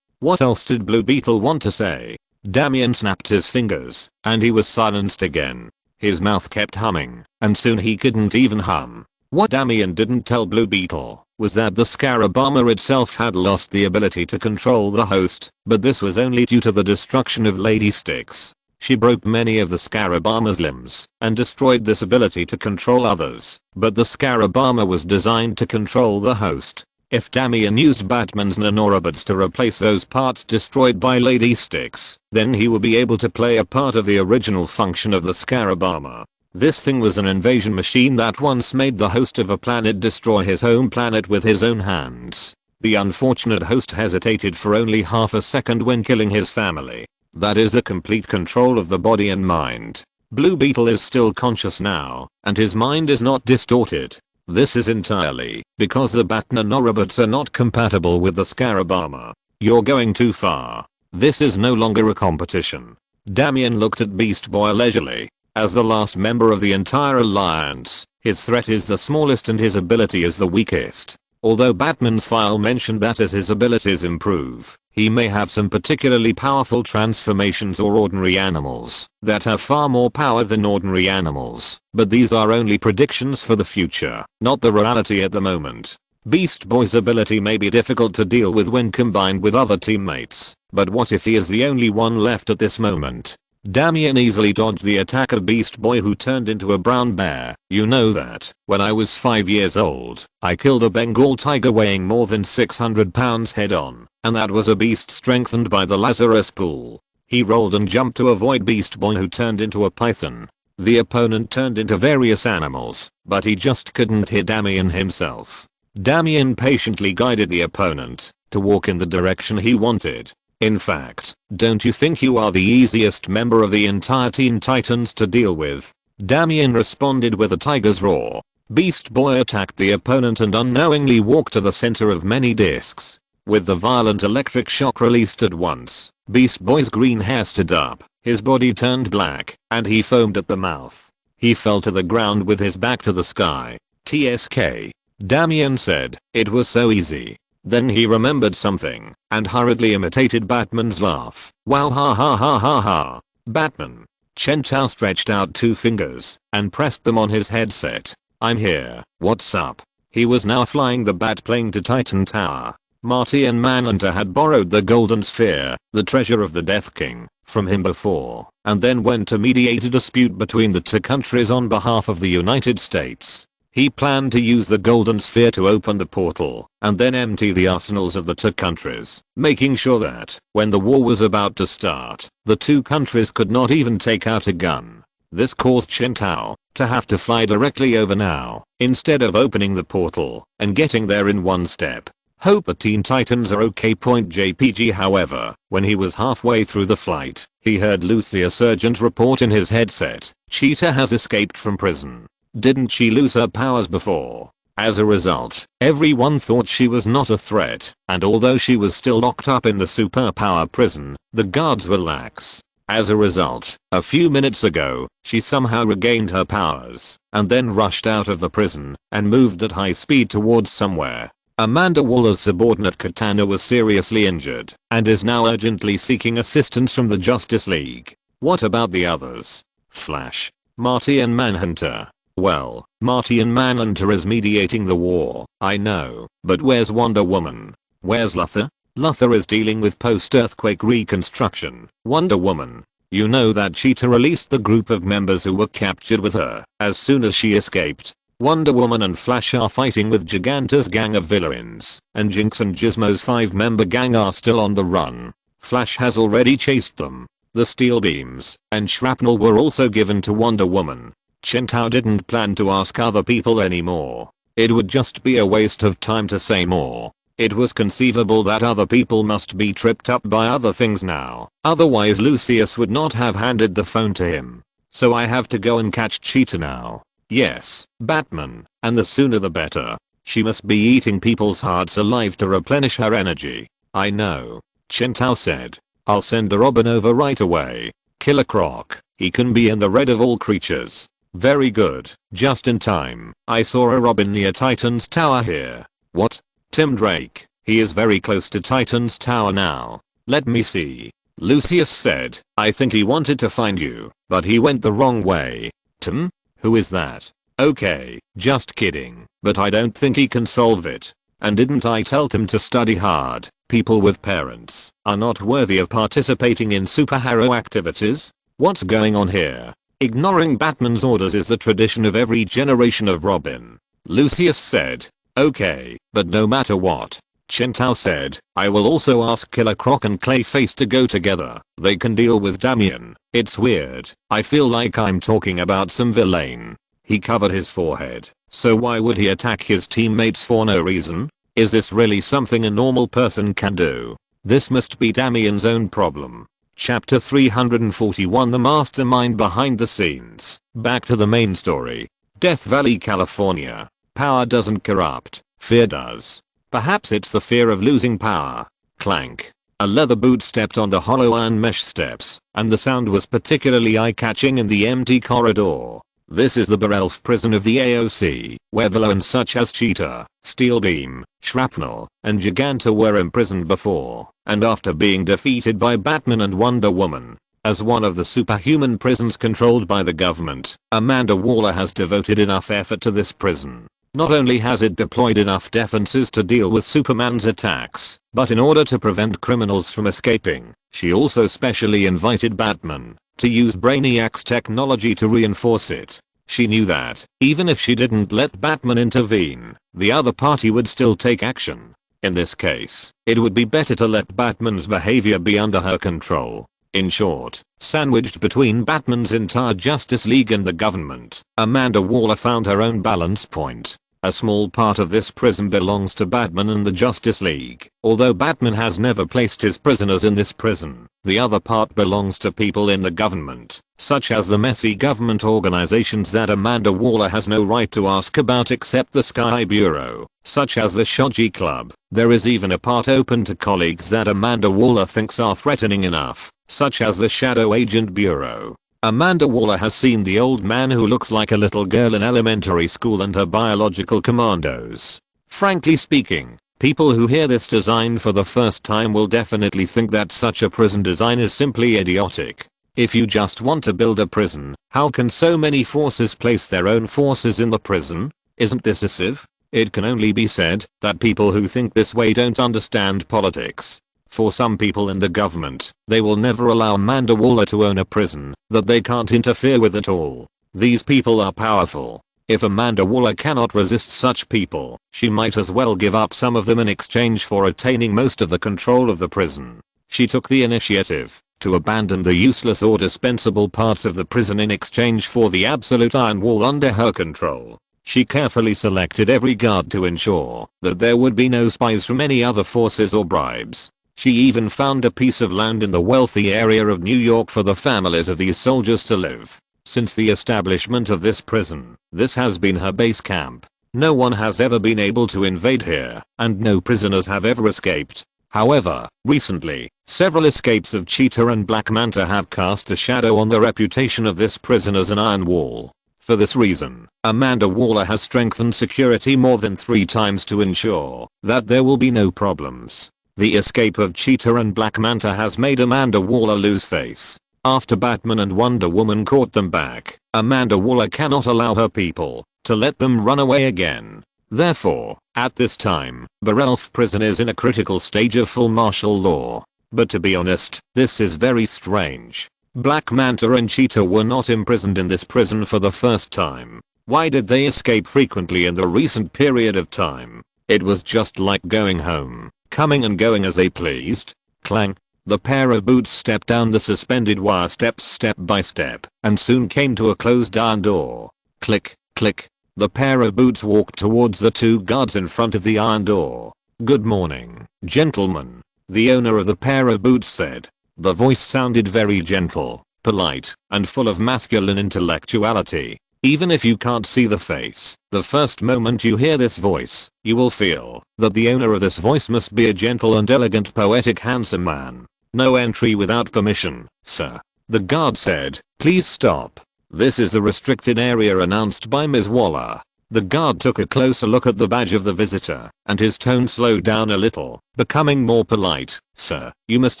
What else did Blue Beetle want to say? Damian snapped his fingers, and he was silenced again. His mouth kept humming, and soon he couldn't even hum. What Damian didn't tell Blue Beetle was that the scarab armor itself had lost the ability to control the host, but this was only due to the destruction of Lady Styx. She broke many of the scarab armor's limbs and destroyed this ability to control others, but the scarab armor was designed to control the host. If Damian used Batman's nanorobots to replace those parts destroyed by Lady Styx, then he would be able to play a part of the original function of the scarab armor. This thing was an invasion machine that once made the host of a planet destroy his home planet with his own hands. The unfortunate host hesitated for only half a second when killing his family. That is a complete control of the body and mind. Blue Beetle is still conscious now, and his mind is not distorted. This is entirely because the Bat nanorobots are not compatible with the scarab armor. You're going too far. This is no longer a competition. Damian looked at Beast Boy leisurely. As the last member of the entire alliance, his threat is the smallest and his ability is the weakest. Although Batman's file mentioned that as his abilities improve, he may have some particularly powerful transformations or ordinary animals that have far more power than ordinary animals, but these are only predictions for the future, not the reality at the moment. Beast Boy's ability may be difficult to deal with when combined with other teammates, but what if he is the only one left at this moment? Damian easily dodged the attack of Beast Boy, who turned into a brown bear. You know that, when I was 5 years old, I killed a Bengal tiger weighing more than 600 pounds head on, and that was a beast strengthened by the Lazarus pool. He rolled and jumped to avoid Beast Boy, who turned into a python. The opponent turned into various animals, but he just couldn't hit Damian himself. Damian patiently guided the opponent to walk in the direction he wanted. In fact, don't you think you are the easiest member of the entire Teen Titans to deal with? Damian responded with a tiger's roar. Beast Boy attacked the opponent and unknowingly walked to the center of many discs. With the violent electric shock released at once, Beast Boy's green hair stood up, his body turned black, and he foamed at the mouth. He fell to the ground with his back to the sky. TSK. Damian said, it was so easy. Then he remembered something, and hurriedly imitated Batman's laugh. Wow, ha ha ha ha ha. Batman. Chen Tao stretched out 2 fingers, and pressed them on his headset. I'm here, what's up? He was now flying the bat plane to Titan Tower. Marty and Manhunter had borrowed the Golden Sphere, the treasure of the Death King, from him before, and then went to mediate a dispute between the 2 countries on behalf of the United States. He planned to use the golden sphere to open the portal and then empty the arsenals of the two countries, making sure that when the war was about to start, the two countries could not even take out a gun. This caused Chen Tao to have to fly directly over now, instead of opening the portal and getting there in one step. Hope the Teen Titans are okay. JPG. However, when he was halfway through the flight, he heard Lucius Urgent report in his headset, Cheetah has escaped from prison. Didn't she lose her powers before? As a result, everyone thought she was not a threat, and although she was still locked up in the superpower prison, the guards were lax. As a result, a few minutes ago, she somehow regained her powers, and then rushed out of the prison, and moved at high speed towards somewhere. Amanda Waller's subordinate Katana was seriously injured, and is now urgently seeking assistance from the Justice League. What about the others? Flash, Marty and Manhunter. Well, Marty and Manhunter is mediating the war, I know, but where's Wonder Woman? Where's Luthor? Luthor is dealing with post-earthquake reconstruction. Wonder Woman. You know that Cheetah released the group of members who were captured with her as soon as she escaped. Wonder Woman and Flash are fighting with Giganta's gang of villains, and Jinx and Gizmo's 5-member gang are still on the run. Flash has already chased them. The steel beams and shrapnel were also given to Wonder Woman. Chen Tao didn't plan to ask other people anymore. It would just be a waste of time to say more. It was conceivable that other people must be tripped up by other things now, otherwise Lucius would not have handed the phone to him. So I have to go and catch Cheetah now. Yes, Batman, and the sooner the better. She must be eating people's hearts alive to replenish her energy. I know. Chen Tao said. I'll send the Robin over right away. Killer Croc, he can be in the red of all creatures. Very good, just in time. I saw a Robin near Titan's Tower here. What? Tim Drake, he is very close to Titan's Tower now. Let me see. Lucius said, I think he wanted to find you, but he went the wrong way. Tim? Who is that? Okay, just kidding, but I don't think he can solve it. And didn't I tell Tim to study hard? People with parents are not worthy of participating in superhero activities? What's going on here? Ignoring Batman's orders is the tradition of every generation of Robin. Lucius said. Okay, but no matter what. Chen Tao said, I will also ask Killer Croc and Clayface to go together. They can deal with Damian. It's weird. I feel like I'm talking about some villain. He covered his forehead. So why would he attack his teammates for no reason? Is this really something a normal person can do? This must be Damian's own problem. Chapter 341 The Mastermind Behind the Scenes. Back to the main story. Death Valley, California. Power doesn't corrupt, fear does. Perhaps it's the fear of losing power. Clank. A leather boot stepped on the hollow iron mesh steps, and the sound was particularly eye-catching in the empty corridor. This is the Berelf prison of the AOC, where villains such as Cheetah, Steel Beam, Shrapnel, and Giganta were imprisoned before, and after being defeated by Batman and Wonder Woman. As one of the superhuman prisons controlled by the government, Amanda Waller has devoted enough effort to this prison. Not only has it deployed enough defenses to deal with Superman's attacks, but in order to prevent criminals from escaping, she also specially invited Batman to use Brainiac's technology to reinforce it. She knew that, even if she didn't let Batman intervene, the other party would still take action. In this case, it would be better to let Batman's behavior be under her control. In short, sandwiched between Batman's entire Justice League and the government, Amanda Waller found her own balance point. A small part of this prison belongs to Batman and the Justice League, although Batman has never placed his prisoners in this prison. The other part belongs to people in the government, such as the messy government organizations that Amanda Waller has no right to ask about except the Sky Bureau, such as the Shoji Club. There is even a part open to colleagues that Amanda Waller thinks are threatening enough, such as the Shadow Agent Bureau. Amanda Waller has seen the old man who looks like a little girl in elementary school and her biological commandos. Frankly speaking, people who hear this design for the first time will definitely think that such a prison design is simply idiotic. If you just want to build a prison, how can so many forces place their own forces in the prison? Isn't this a sieve? It can only be said that people who think this way don't understand politics. For some people in the government, they will never allow Amanda Waller to own a prison that they can't interfere with at all. These people are powerful. If Amanda Waller cannot resist such people, she might as well give up some of them in exchange for attaining most of the control of the prison. She took the initiative to abandon the useless or dispensable parts of the prison in exchange for the absolute iron wall under her control. She carefully selected every guard to ensure that there would be no spies from any other forces or bribes. She even found a piece of land in the wealthy area of New York for the families of these soldiers to live. Since the establishment of this prison, this has been her base camp. No one has ever been able to invade here, and no prisoners have ever escaped. However, recently, several escapes of Cheetah and Black Manta have cast a shadow on the reputation of this prison as an iron wall. For this reason, Amanda Waller has strengthened security more than 3 times to ensure that there will be no problems. The escape of Cheetah and Black Manta has made Amanda Waller lose face. After Batman and Wonder Woman caught them back, Amanda Waller cannot allow her people to let them run away again. Therefore, at this time, Barelf prison is in a critical stage of full martial law. But to be honest, this is very strange. Black Manta and Cheetah were not imprisoned in this prison for the first time. Why did they escape frequently in the recent period of time? It was just like going home, coming and going as they pleased. Clang. The pair of boots stepped down the suspended wire steps step by step and soon came to a closed iron door. Click, click. The pair of boots walked towards the 2 guards in front of the iron door. "Good morning, gentlemen," the owner of the pair of boots said. The voice sounded very gentle, polite, and full of masculine intellectuality. Even if you can't see the face, the first moment you hear this voice, you will feel that the owner of this voice must be a gentle and elegant, poetic, handsome man. "No entry without permission, sir," the guard said. "Please stop. This is the restricted area announced by Ms. Waller." The guard took a closer look at the badge of the visitor, and his tone slowed down a little, becoming more polite. "Sir, you must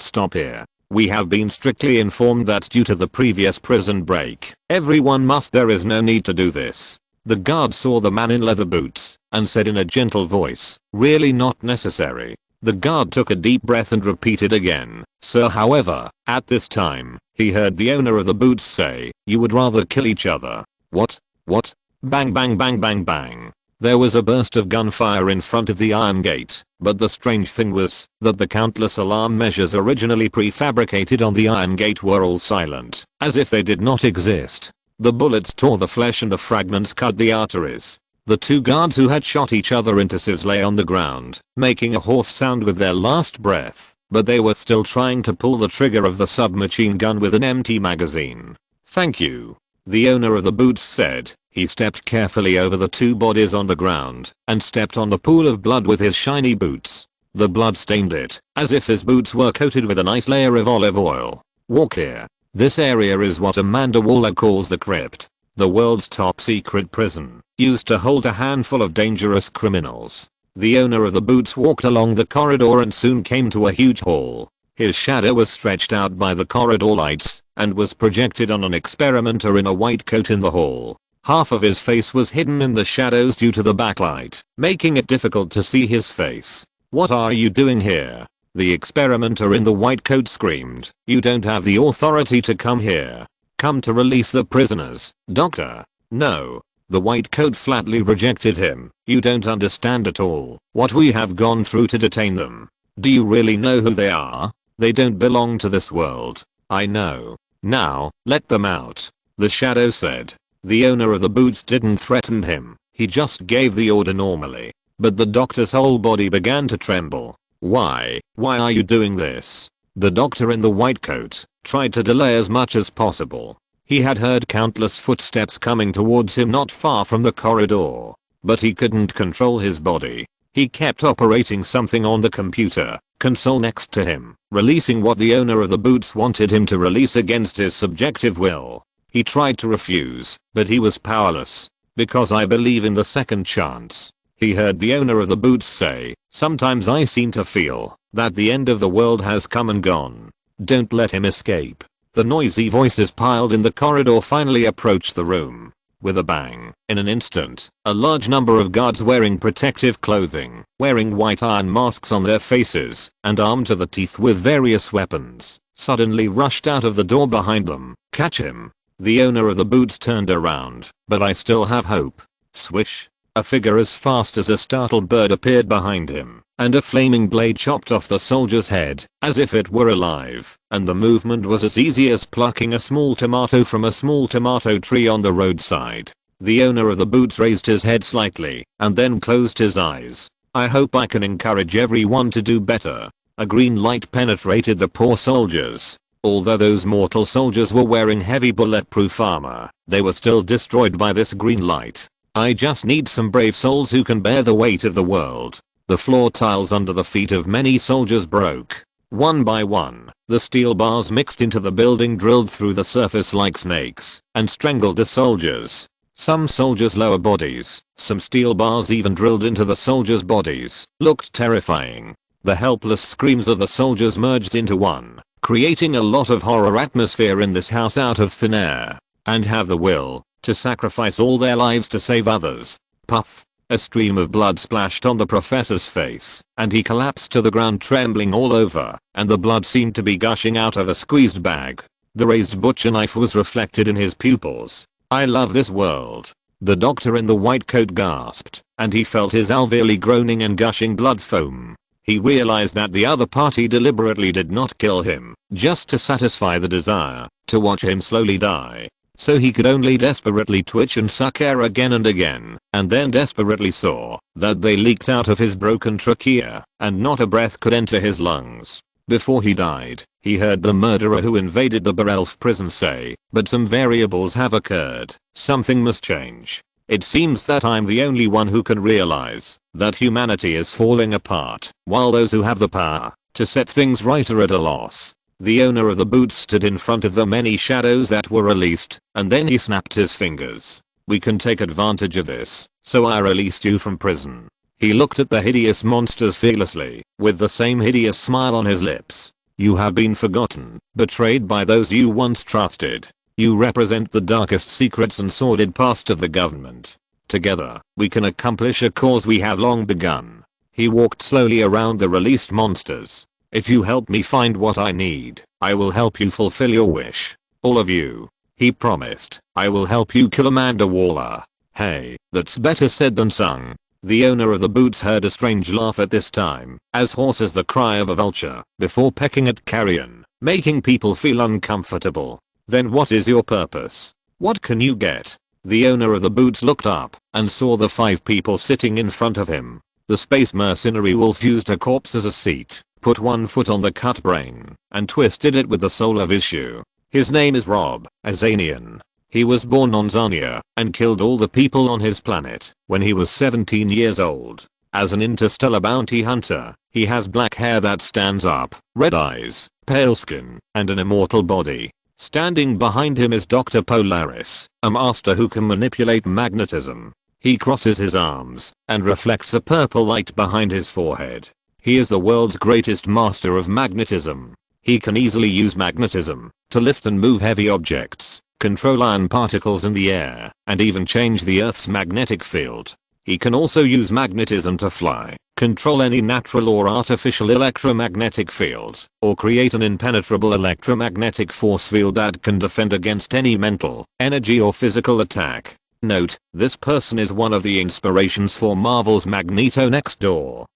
stop here. We have been strictly informed that due to the previous prison break, everyone must. There is no need to do this." The guard saw the man in leather boots and said in a gentle voice, "Really not necessary." The guard took a deep breath and repeated again, "Sir." However, at this time, he heard the owner of the boots say, "You would rather kill each other." What? What? Bang bang bang bang bang. There was a burst of gunfire in front of the iron gate, but the strange thing was that the countless alarm measures originally prefabricated on the iron gate were all silent, as if they did not exist. The bullets tore the flesh and the fragments cut the arteries. The 2 guards who had shot each other into civs lay on the ground, making a hoarse sound with their last breath, but they were still trying to pull the trigger of the submachine gun with an empty magazine. "Thank you," the owner of the boots said. He stepped carefully over the 2 bodies on the ground and stepped on the pool of blood with his shiny boots. The blood stained it, as if his boots were coated with a nice layer of olive oil. "Walk here. This area is what Amanda Waller calls the crypt, the world's top secret prison, used to hold a handful of dangerous criminals." The owner of the boots walked along the corridor and soon came to a huge hall. His shadow was stretched out by the corridor lights and was projected on an experimenter in a white coat in the hall. Half of his face was hidden in the shadows due to the backlight, making it difficult to see his face. "What are you doing here?" the experimenter in the white coat screamed. "You don't have the authority to come here. Come to release the prisoners, Doctor." "No." The white coat flatly rejected him. "You don't understand at all what we have gone through to detain them. Do you really know who they are? They don't belong to this world." "I know. Now, let them out," the shadow said. The owner of the boots didn't threaten him, he just gave the order normally. But the doctor's whole body began to tremble. Why are you doing this?" The doctor in the white coat tried to delay as much as possible. He had heard countless footsteps coming towards him not far from the corridor, but he couldn't control his body. He kept operating something on the computer console next to him, releasing what the owner of the boots wanted him to release against his subjective will. He tried to refuse, but he was powerless. "Because I believe in the second chance," he heard the owner of the boots say. "Sometimes I seem to feel that the end of the world has come and gone. Don't let him escape." The noisy voices piled in the corridor finally approached the room. With a bang, in an instant, a large number of guards wearing protective clothing, wearing white iron masks on their faces, and armed to the teeth with various weapons, suddenly rushed out of the door behind them. "Catch him." The owner of the boots turned around. "But I still have hope." Swish. A figure as fast as a startled bird appeared behind him, and a flaming blade chopped off the soldier's head, as if it were alive, and the movement was as easy as plucking a small tomato from a small tomato tree on the roadside. The owner of the boots raised his head slightly, and then closed his eyes. I hope I can encourage everyone to do better. A green light penetrated the poor soldiers. Although those mortal soldiers were wearing heavy bulletproof armor, they were still destroyed by this green light. I just need some brave souls who can bear the weight of the world. The floor tiles under the feet of many soldiers broke. One by one, the steel bars mixed into the building drilled through the surface like snakes and strangled the soldiers. Some soldiers' lower bodies, some steel bars even drilled into the soldiers' bodies, looked terrifying. The helpless screams of the soldiers merged into one, creating a lot of horror atmosphere in this house out of thin air, and have the will to sacrifice all their lives to save others. Puff. A stream of blood splashed on the professor's face, and he collapsed to the ground trembling all over, and the blood seemed to be gushing out of a squeezed bag. The raised butcher knife was reflected in his pupils. I love this world. The doctor in the white coat gasped, and he felt his alveoli groaning and gushing blood foam. He realized that the other party deliberately did not kill him, just to satisfy the desire to watch him slowly die. So he could only desperately twitch and suck air again and again, and then desperately saw that they leaked out of his broken trachea, and not a breath could enter his lungs. Before he died, he heard the murderer who invaded the Berelf prison say, "But some variables have occurred. Something must change. It seems that I'm the only one who can realize that humanity is falling apart, while those who have the power to set things right are at a loss." The owner of the boots stood in front of the many shadows that were released, and then he snapped his fingers. "We can take advantage of this, so I released you from prison." He looked at the hideous monsters fearlessly, with the same hideous smile on his lips. "You have been forgotten, betrayed by those you once trusted. You represent the darkest secrets and sordid past of the government. Together, we can accomplish a cause we have long begun." He walked slowly around the released monsters. "If you help me find what I need, I will help you fulfill your wish. All of you," he promised. "I will help you kill Amanda Waller." Hey, that's better said than sung. The owner of the boots heard a strange laugh at this time, as hoarse as the cry of a vulture, before pecking at carrion, making people feel uncomfortable. "Then what is your purpose? What can you get?" The owner of the boots looked up, and saw the 5 people sitting in front of him. The space mercenary wolf used a corpse as a seat, put one foot on the cut brain, and twisted it with the soul of issue. His name is Rob, a Zanian. He was born on Zania, and killed all the people on his planet when he was 17 years old. As an interstellar bounty hunter, he has black hair that stands up, red eyes, pale skin, and an immortal body. Standing behind him is Dr. Polaris, a master who can manipulate magnetism. He crosses his arms, and reflects a purple light behind his forehead. He is the world's greatest master of magnetism. He can easily use magnetism to lift and move heavy objects, control iron particles in the air, and even change the Earth's magnetic field. He can also use magnetism to fly, control any natural or artificial electromagnetic field, or create an impenetrable electromagnetic force field that can defend against any mental, energy or physical attack. Note, this person is one of the inspirations for Marvel's Magneto next door.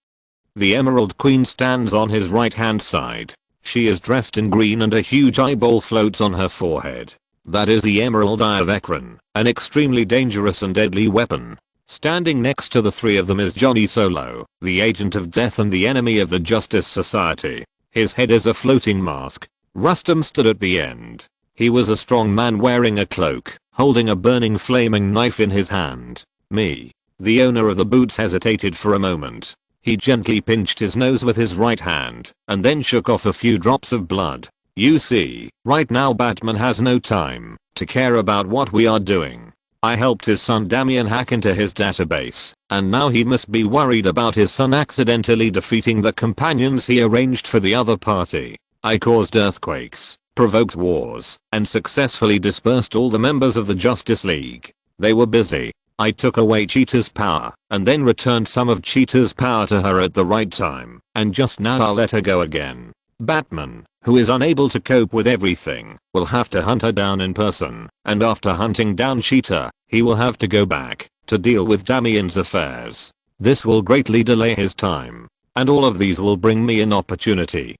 The Emerald Queen stands on his right hand side. She is dressed in green and a huge eyeball floats on her forehead. That is the Emerald Eye of Ekron, an extremely dangerous and deadly weapon. Standing next to the 3 of them is Johnny Solo, the agent of death and the enemy of the Justice Society. His head is a floating mask. Rustum stood at the end. He was a strong man wearing a cloak, holding a burning flaming knife in his hand. Me. The owner of the boots hesitated for a moment. He gently pinched his nose with his right hand, and then shook off a few drops of blood. "You see, right now Batman has no time to care about what we are doing. I helped his son Damian hack into his database, and now he must be worried about his son accidentally defeating the companions he arranged for the other party. I caused earthquakes, provoked wars, and successfully dispersed all the members of the Justice League. They were busy. I took away Cheetah's power, and then returned some of Cheetah's power to her at the right time, and just now I'll let her go again. Batman, who is unable to cope with everything, will have to hunt her down in person, and after hunting down Cheetah, he will have to go back to deal with Damien's affairs. This will greatly delay his time. And all of these will bring me an opportunity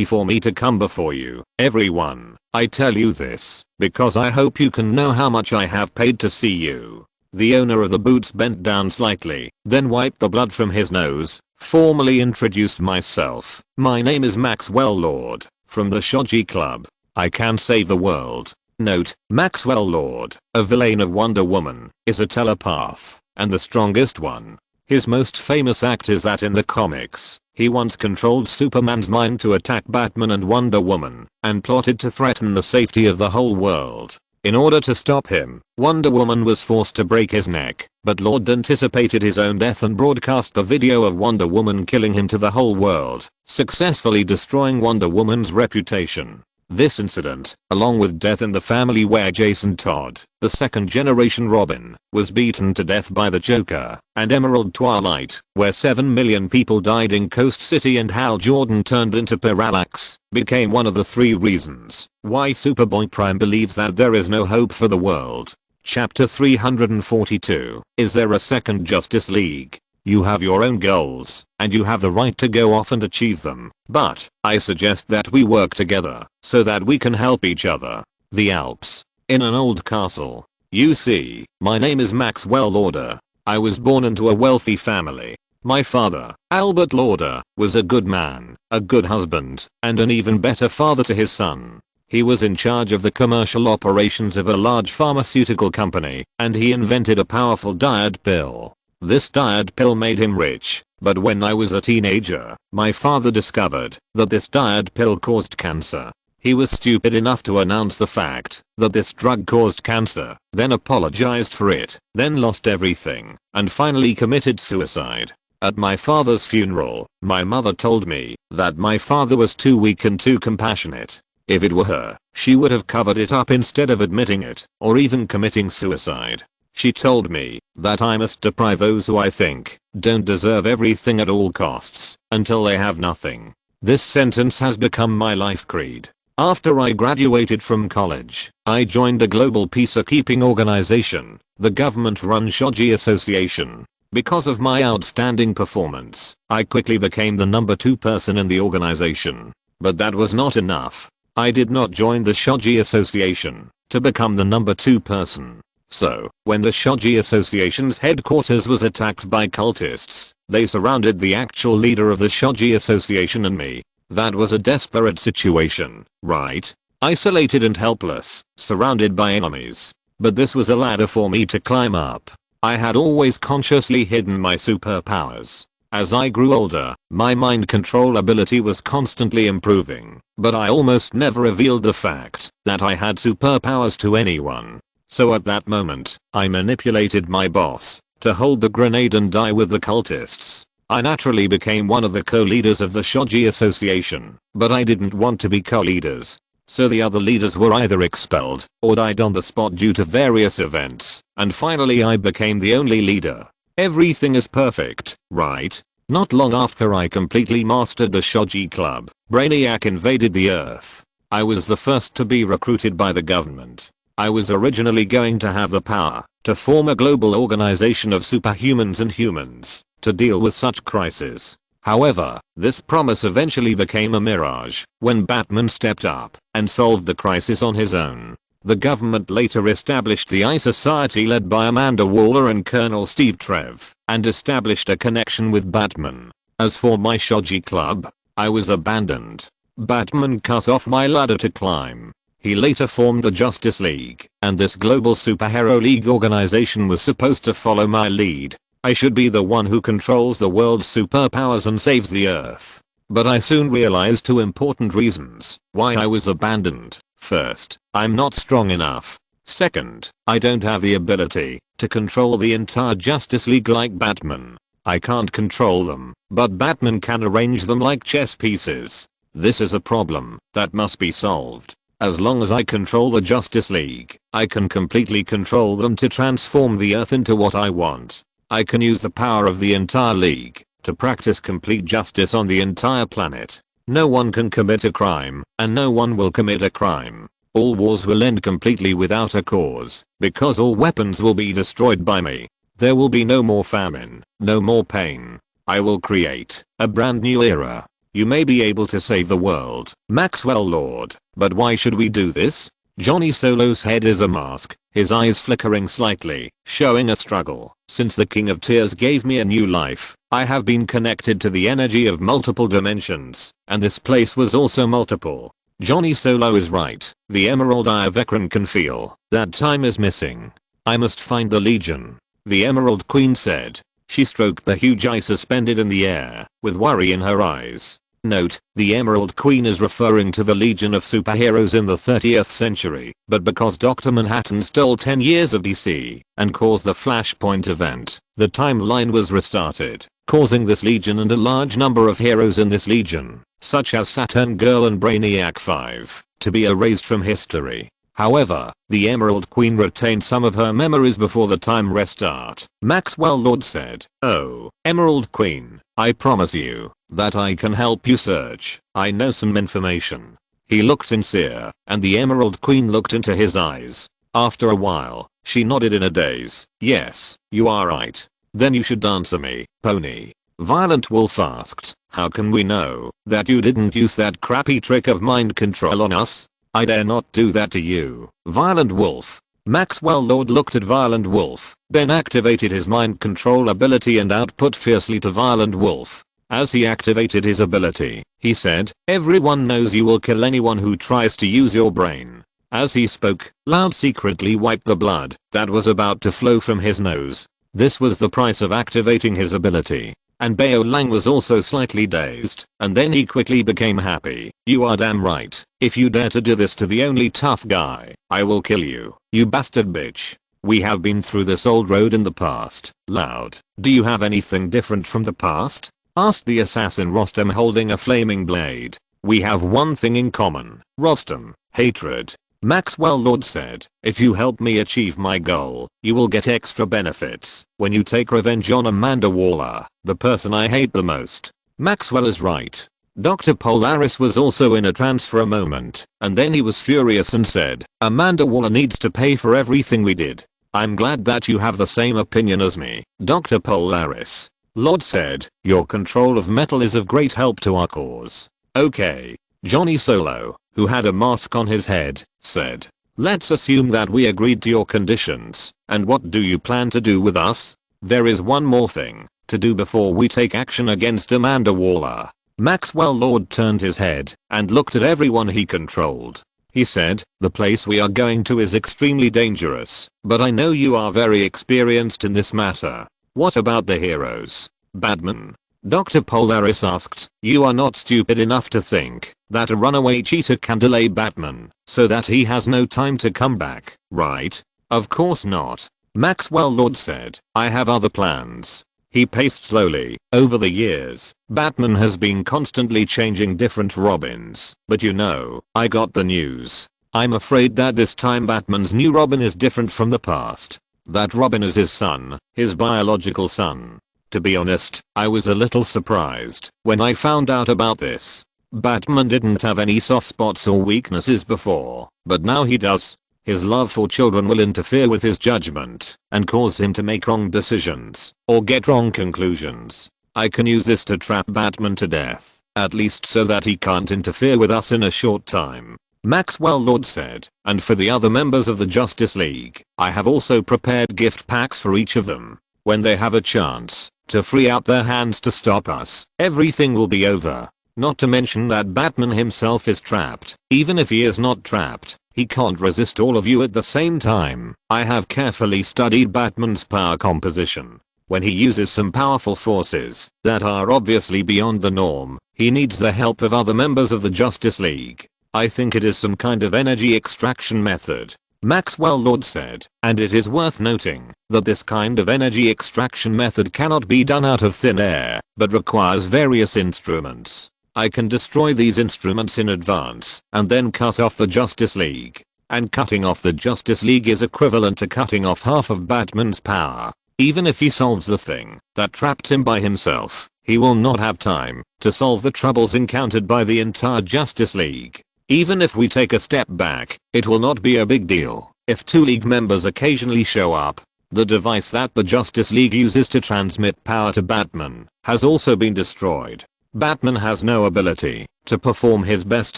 for me to come before you, everyone. I tell you this, because I hope you can know how much I have paid to see you. The owner of the boots bent down slightly, then wiped the blood from his nose, formally introduced myself. My name is Maxwell Lord, from the Shoji Club. I can save the world. Note, Maxwell Lord, a villain of Wonder Woman, is a telepath, and the strongest one. His most famous act is that in the comics, he once controlled Superman's mind to attack Batman and Wonder Woman, and plotted to threaten the safety of the whole world. In order to stop him, Wonder Woman was forced to break his neck, but Lord anticipated his own death and broadcast the video of Wonder Woman killing him to the whole world, successfully destroying Wonder Woman's reputation. This incident, along with Death in the Family where Jason Todd, the second generation Robin, was beaten to death by the Joker, and Emerald Twilight, where 7 million people died in Coast City and Hal Jordan turned into Parallax, became one of the 3 reasons why Superboy Prime believes that there is no hope for the world. Chapter 342. Is there a second Justice League? You have your own goals, and you have the right to go off and achieve them, but I suggest that we work together, so that we can help each other. The Alps. In an old castle. You see, my name is Maxwell Lauder. I was born into a wealthy family. My father, Albert Lauder, was a good man, a good husband, and an even better father to his son. He was in charge of the commercial operations of a large pharmaceutical company, and he invented a powerful diet pill. This diet pill made him rich, but when I was a teenager, my father discovered that this diet pill caused cancer. He was stupid enough to announce the fact that this drug caused cancer, then apologized for it, then lost everything, and finally committed suicide. At my father's funeral, my mother told me that my father was too weak and too compassionate. If it were her, she would have covered it up instead of admitting it, or even committing suicide. She told me that I must deprive those who I think don't deserve everything at all costs until they have nothing. This sentence has become my life creed. After I graduated from college, I joined a global peacekeeping organization, the government-run Shoji Association. Because of my outstanding performance, I quickly became the number 2 person in the organization. But that was not enough. I did not join the Shoji Association to become the number 2 person. So, when the Shoji Association's headquarters was attacked by cultists, they surrounded the actual leader of the Shoji Association and me. That was a desperate situation, right? Isolated and helpless, surrounded by enemies. But this was a ladder for me to climb up. I had always consciously hidden my superpowers. As I grew older, my mind control ability was constantly improving, but I almost never revealed the fact that I had superpowers to anyone. So at that moment, I manipulated my boss to hold the grenade and die with the cultists. I naturally became one of the co-leaders of the Shoji Association, but I didn't want to be co-leaders. So the other leaders were either expelled or died on the spot due to various events, and finally I became the only leader. Everything is perfect, right? Not long after I completely mastered the Shoji Club, Brainiac invaded the Earth. I was the first to be recruited by the government. I was originally going to have the power to form a global organization of superhumans and humans to deal with such crises. However, this promise eventually became a mirage when Batman stepped up and solved the crisis on his own. The government later established the Eye Society led by Amanda Waller and Colonel Steve Trev, and established a connection with Batman. As for my Shoji Club, I was abandoned. Batman cut off my ladder to climb. He later formed the Justice League, and this global superhero league organization was supposed to follow my lead. I should be the one who controls the world's superpowers and saves the Earth. But I soon realized 2 important reasons why I was abandoned. First, I'm not strong enough. Second, I don't have the ability to control the entire Justice League like Batman. I can't control them, but Batman can arrange them like chess pieces. This is a problem that must be solved. As long as I control the Justice League, I can completely control them to transform the Earth into what I want. I can use the power of the entire league to practice complete justice on the entire planet. No one can commit a crime, and no one will commit a crime. All wars will end completely without a cause, because all weapons will be destroyed by me. There will be no more famine, no more pain. I will create a brand new era. You may be able to save the world, Maxwell Lord, but why should we do this? Johnny Solo's head is a mask, his eyes flickering slightly, showing a struggle. Since the King of Tears gave me a new life, I have been connected to the energy of multiple dimensions, and this place was also multiple. Johnny Solo is right. The Emerald Eye of Ekron can feel that time is missing. I must find the Legion. The Emerald Queen said. She stroked the huge eye suspended in the air, with worry in her eyes. Note, the Emerald Queen is referring to the Legion of superheroes in the 30th century, but because Dr. Manhattan stole 10 years of DC and caused the Flashpoint event, the timeline was restarted, causing this Legion and a large number of heroes in this Legion, such as Saturn Girl and Brainiac 5, to be erased from history. However, the Emerald Queen retained some of her memories before the time restart. Maxwell Lord said, "Oh, Emerald Queen, I promise you that I can help you search. I know some information." He looked sincere, and the Emerald Queen looked into his eyes. After a while, she nodded in a daze. "Yes, you are right. Then you should answer me, Pony." Violent Wolf asked, "How can we know that you didn't use that crappy trick of mind control on us? I dare not do that to you, Violent Wolf." Maxwell Lord looked at Violent Wolf, then activated his mind control ability and output fiercely to Violent Wolf. As he activated his ability, he said, "Everyone knows you will kill anyone who tries to use your brain." As he spoke, Loud secretly wiped the blood that was about to flow from his nose. This was the price of activating his ability. And Bao Lang was also slightly dazed, and then he quickly became happy. "You are damn right. If you dare to do this to the only tough guy, I will kill you, you bastard bitch. We have been through this old road in the past, Loud. Do you have anything different from the past?" asked the assassin Rostam holding a flaming blade. "We have one thing in common, Rostam, hatred." Maxwell Lord said, "If you help me achieve my goal, you will get extra benefits when you take revenge on Amanda Waller, the person I hate the most." Maxwell is right. Dr. Polaris was also in a trance for a moment, and then he was furious and said, "Amanda Waller needs to pay for everything we did. I'm glad that you have the same opinion as me, Dr. Polaris." Lord said, "Your control of metal is of great help to our cause." Okay. Johnny Solo, who had a mask on his head, said, "Let's assume that we agreed to your conditions, and what do you plan to do with us?" "There is one more thing to do before we take action against Amanda Waller." Maxwell Lord turned his head and looked at everyone he controlled. He said, "The place we are going to is extremely dangerous, but I know you are very experienced in this matter. What about the heroes? Batman?" Dr. Polaris asked, "You are not stupid enough to think that a runaway cheetah can delay Batman so that he has no time to come back, right?" "Of course not." Maxwell Lord said, "I have other plans." He paced slowly. "Over the years, Batman has been constantly changing different Robins, but you know, I got the news. I'm afraid that this time Batman's new Robin is different from the past. That Robin is his son, his biological son. To be honest, I was a little surprised when I found out about this. Batman didn't have any soft spots or weaknesses before, but now he does. His love for children will interfere with his judgment and cause him to make wrong decisions or get wrong conclusions. I can use this to trap Batman to death, at least so that he can't interfere with us in a short time." Maxwell Lord said, "And for the other members of the Justice League, I have also prepared gift packs for each of them. When they have a chance to free out their hands to stop us, everything will be over. Not to mention that Batman himself is trapped. Even if he is not trapped, he can't resist all of you at the same time. I have carefully studied Batman's power composition. When he uses some powerful forces that are obviously beyond the norm, he needs the help of other members of the Justice League. I think it is some kind of energy extraction method." Maxwell Lord said, "And it is worth noting that this kind of energy extraction method cannot be done out of thin air, but requires various instruments. I can destroy these instruments in advance and then cut off the Justice League. And cutting off the Justice League is equivalent to cutting off half of Batman's power. Even if he solves the thing that trapped him by himself, he will not have time to solve the troubles encountered by the entire Justice League. Even if we take a step back, it will not be a big deal if two League members occasionally show up. The device that the Justice League uses to transmit power to Batman has also been destroyed. Batman has no ability to perform his best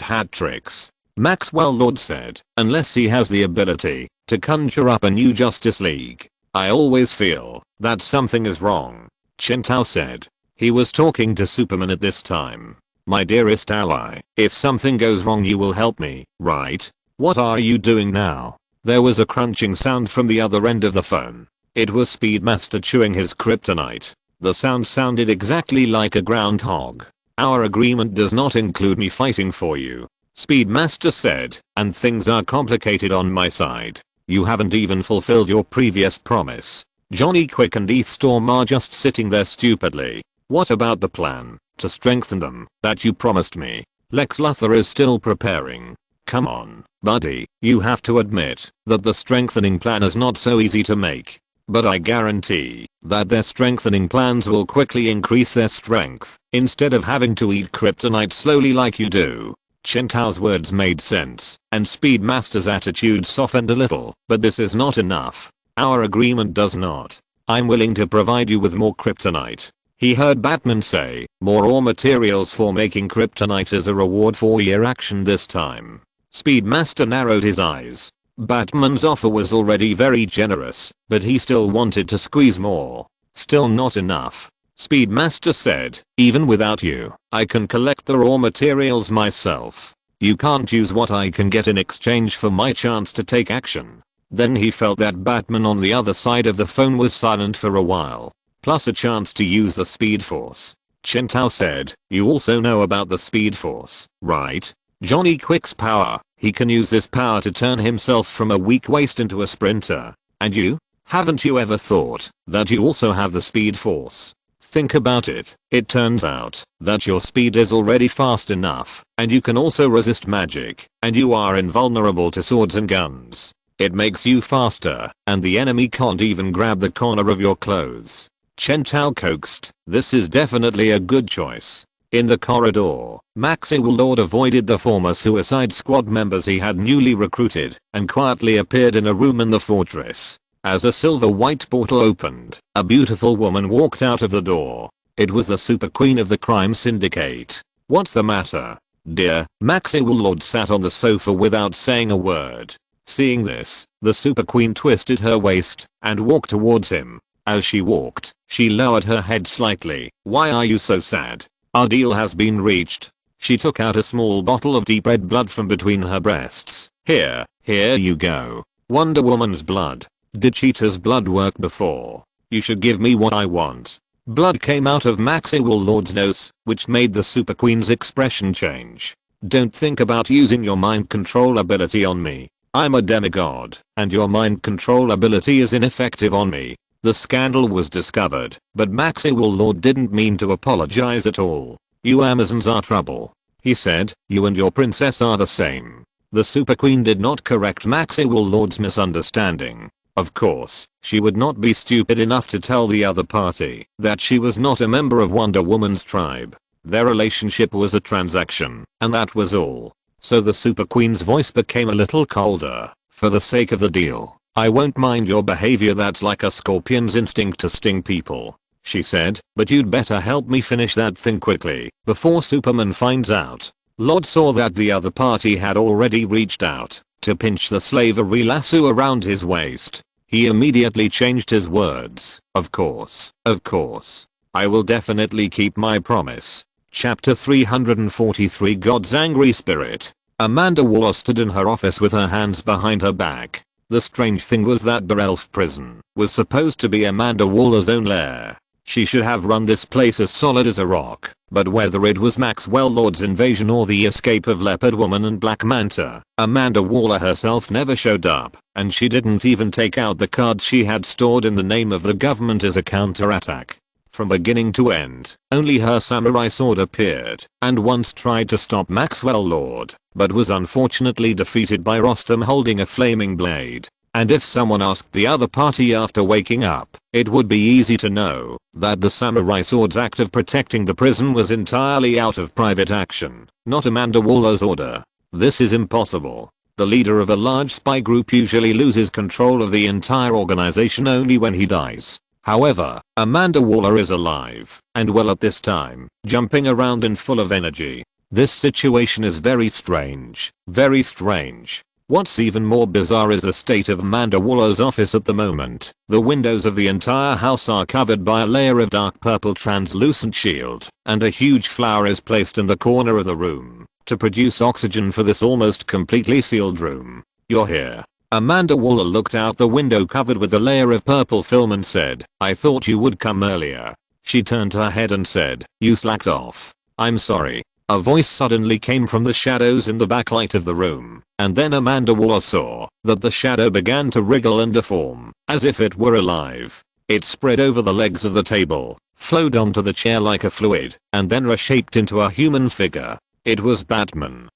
hat tricks, Maxwell Lord said, unless he has the ability to conjure up a new Justice League. I always feel that something is wrong, Chen Tao said. He was talking to Superman at this time. My dearest ally, if something goes wrong you will help me, right? What are you doing now? There was a crunching sound from the other end of the phone. It was Speedmaster chewing his kryptonite. The sound sounded exactly like a groundhog. Our agreement does not include me fighting for you, Speedmaster said, and things are complicated on my side. You haven't even fulfilled your previous promise. Johnny Quick and Heath Storm are just sitting there stupidly. What about the plan to strengthen them that you promised me? Lex Luthor is still preparing. Come on, buddy, you have to admit that the strengthening plan is not so easy to make. But I guarantee that their strengthening plans will quickly increase their strength instead of having to eat kryptonite slowly like you do. Chen Tao's words made sense, and Speedmaster's attitude softened a little, but this is not enough. Our agreement does not. I'm willing to provide you with more kryptonite. He heard Batman say, more raw materials for making kryptonite as a reward for your action this time. Speedmaster narrowed his eyes. Batman's offer was already very generous, but he still wanted to squeeze more. Still not enough. Speedmaster said, even without you, I can collect the raw materials myself. You can't use what I can get in exchange for my chance to take action. Then he felt that Batman on the other side of the phone was silent for a while. Plus a chance to use the Speed Force. Chen Tao said, you also know about the Speed Force, right? Johnny Quick's power. He can use this power to turn himself from a weak waste into a sprinter. And you? Haven't you ever thought that you also have the Speed Force? Think about it. It turns out that your speed is already fast enough, and you can also resist magic, and you are invulnerable to swords and guns. It makes you faster, and the enemy can't even grab the corner of your clothes. Chen Tao coaxed, this is definitely a good choice. In the corridor, Maxwell Lord avoided the former Suicide Squad members he had newly recruited and quietly appeared in a room in the fortress. As a silver white portal opened, a beautiful woman walked out of the door. It was the Super Queen of the Crime Syndicate. What's the matter, dear? Maxwell Lord sat on the sofa without saying a word. Seeing this, the Super Queen twisted her waist and walked towards him. As she walked, she lowered her head slightly. Why are you so sad? Our deal has been reached. She took out a small bottle of deep red blood from between her breasts. Here you go. Wonder Woman's blood. Did Cheetah's blood work before? You should give me what I want. Blood came out of Maxwell Lord's nose, which made the Super Queen's expression change. Don't think about using your mind control ability on me. I'm a demigod, and your mind control ability is ineffective on me. The scandal was discovered, but Maxwell Lord didn't mean to apologize at all. You Amazons are trouble. He said, you and your princess are the same. The Super Queen did not correct Maxwell Lord's misunderstanding. Of course, she would not be stupid enough to tell the other party that she was not a member of Wonder Woman's tribe. Their relationship was a transaction, and that was all. So the Super Queen's voice became a little colder. For the sake of the deal, I won't mind your behavior. That's like a scorpion's instinct to sting people, she said, but you'd better help me finish that thing quickly before Superman finds out. Lord saw that the other party had already reached out to pinch the slavery lasso around his waist. He immediately changed his words. Of course. I will definitely keep my promise. Chapter 343 God's Angry Spirit. Amanda Waller stood in her office with her hands behind her back. The strange thing was that Barelf Prison was supposed to be Amanda Waller's own lair. She should have run this place as solid as a rock, but whether it was Maxwell Lord's invasion or the escape of Leopard Woman and Black Manta, Amanda Waller herself never showed up, and she didn't even take out the cards she had stored in the name of the government as a counterattack. From beginning to end, only her samurai sword appeared, and once tried to stop Maxwell Lord, but was unfortunately defeated by Rostam holding a flaming blade. And if someone asked the other party after waking up, it would be easy to know that the samurai sword's act of protecting the prison was entirely out of private action, not Amanda Waller's order. This is impossible. The leader of a large spy group usually loses control of the entire organization only when he dies. However, Amanda Waller is alive and well at this time, jumping around and full of energy. This situation is very strange. Very strange. What's even more bizarre is the state of Amanda Waller's office at the moment. The windows of the entire house are covered by a layer of dark purple translucent shield, and a huge flower is placed in the corner of the room to produce oxygen for this almost completely sealed room. "You're here." Amanda Waller looked out the window covered with a layer of purple film and said, "I thought you would come earlier." She turned her head and said, "You slacked off. I'm sorry." A voice suddenly came from the shadows in the backlight of the room, and then Amanda Waller saw that the shadow began to wriggle and deform, as if it were alive. It spread over the legs of the table, flowed onto the chair like a fluid, and then reshaped into a human figure. It was Batman.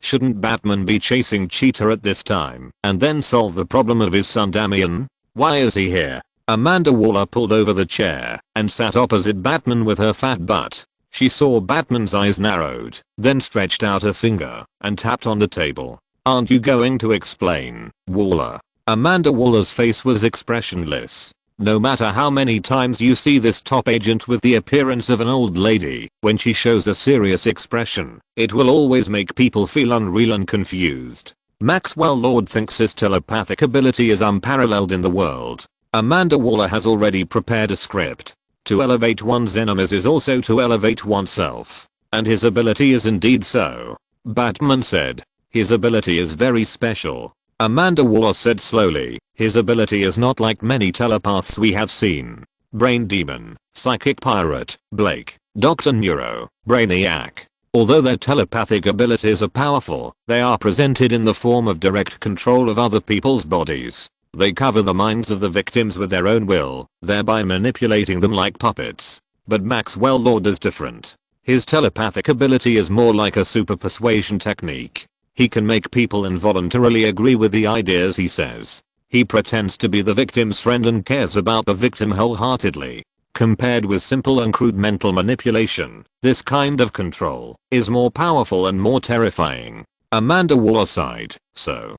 Shouldn't Batman be chasing Cheetah at this time and then solve the problem of his son Damian? Why is he here? Amanda Waller pulled over the chair and sat opposite Batman with her fat butt. She saw Batman's eyes narrowed, then stretched out a finger and tapped on the table. "Aren't you going to explain, Waller?" Amanda Waller's face was expressionless. No matter how many times you see this top agent with the appearance of an old lady, when she shows a serious expression, it will always make people feel unreal and confused. Maxwell Lord thinks his telepathic ability is unparalleled in the world. Amanda Waller has already prepared a script. To elevate one's enemies is also to elevate oneself. And his ability is indeed so. Batman said. His ability is very special. Amanda Waller said slowly, his ability is not like many telepaths we have seen. Brain Demon, Psychic Pirate, Blake, Dr. Neuro, Brainiac. Although their telepathic abilities are powerful, they are presented in the form of direct control of other people's bodies. They cover the minds of the victims with their own will, thereby manipulating them like puppets. But Maxwell Lord is different. His telepathic ability is more like a super persuasion technique. He can make people involuntarily agree with the ideas he says. He pretends to be the victim's friend and cares about the victim wholeheartedly. Compared with simple and crude mental manipulation, this kind of control is more powerful and more terrifying. Amanda Waller sighed. So.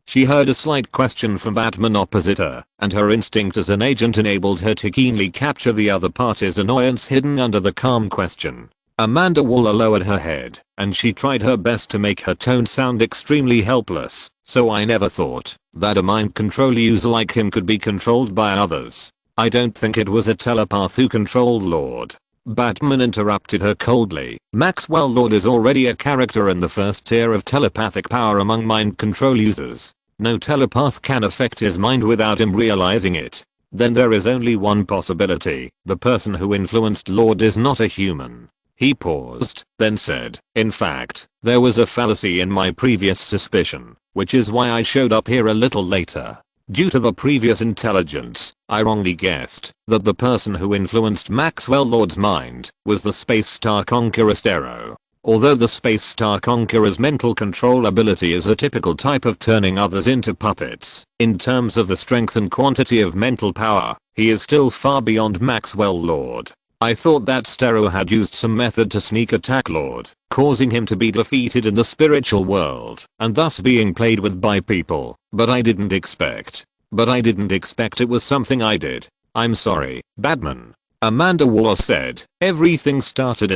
She heard a slight question from Batman opposite her, and her instinct as an agent enabled her to keenly capture the other party's annoyance hidden under the calm question. Amanda Waller lowered her head, and she tried her best to make her tone sound extremely helpless. "So I never thought that a mind control user like him could be controlled by others. I don't think it was a telepath who controlled Lord." Batman interrupted her coldly. "Maxwell Lord is already a character in the first tier of telepathic power among mind control users. No telepath can affect his mind without him realizing it. Then there is only one possibility. The person who influenced Lord is not a human." He paused, then said, "In fact, there was a fallacy in my previous suspicion, which is why I showed up here a little later. Due to the previous intelligence, I wrongly guessed that the person who influenced Maxwell Lord's mind was the Space Star Conqueror Stero. Although the Space Star Conqueror's mental control ability is a typical type of turning others into puppets, in terms of the strength and quantity of mental power, he is still far beyond Maxwell Lord. I thought that Stero had used some method to sneak attack Lord, causing him to be defeated in the spiritual world, and thus being played with by people, but I didn't expect it was something I did. I'm sorry, Batman." Amanda Waller said, "Everything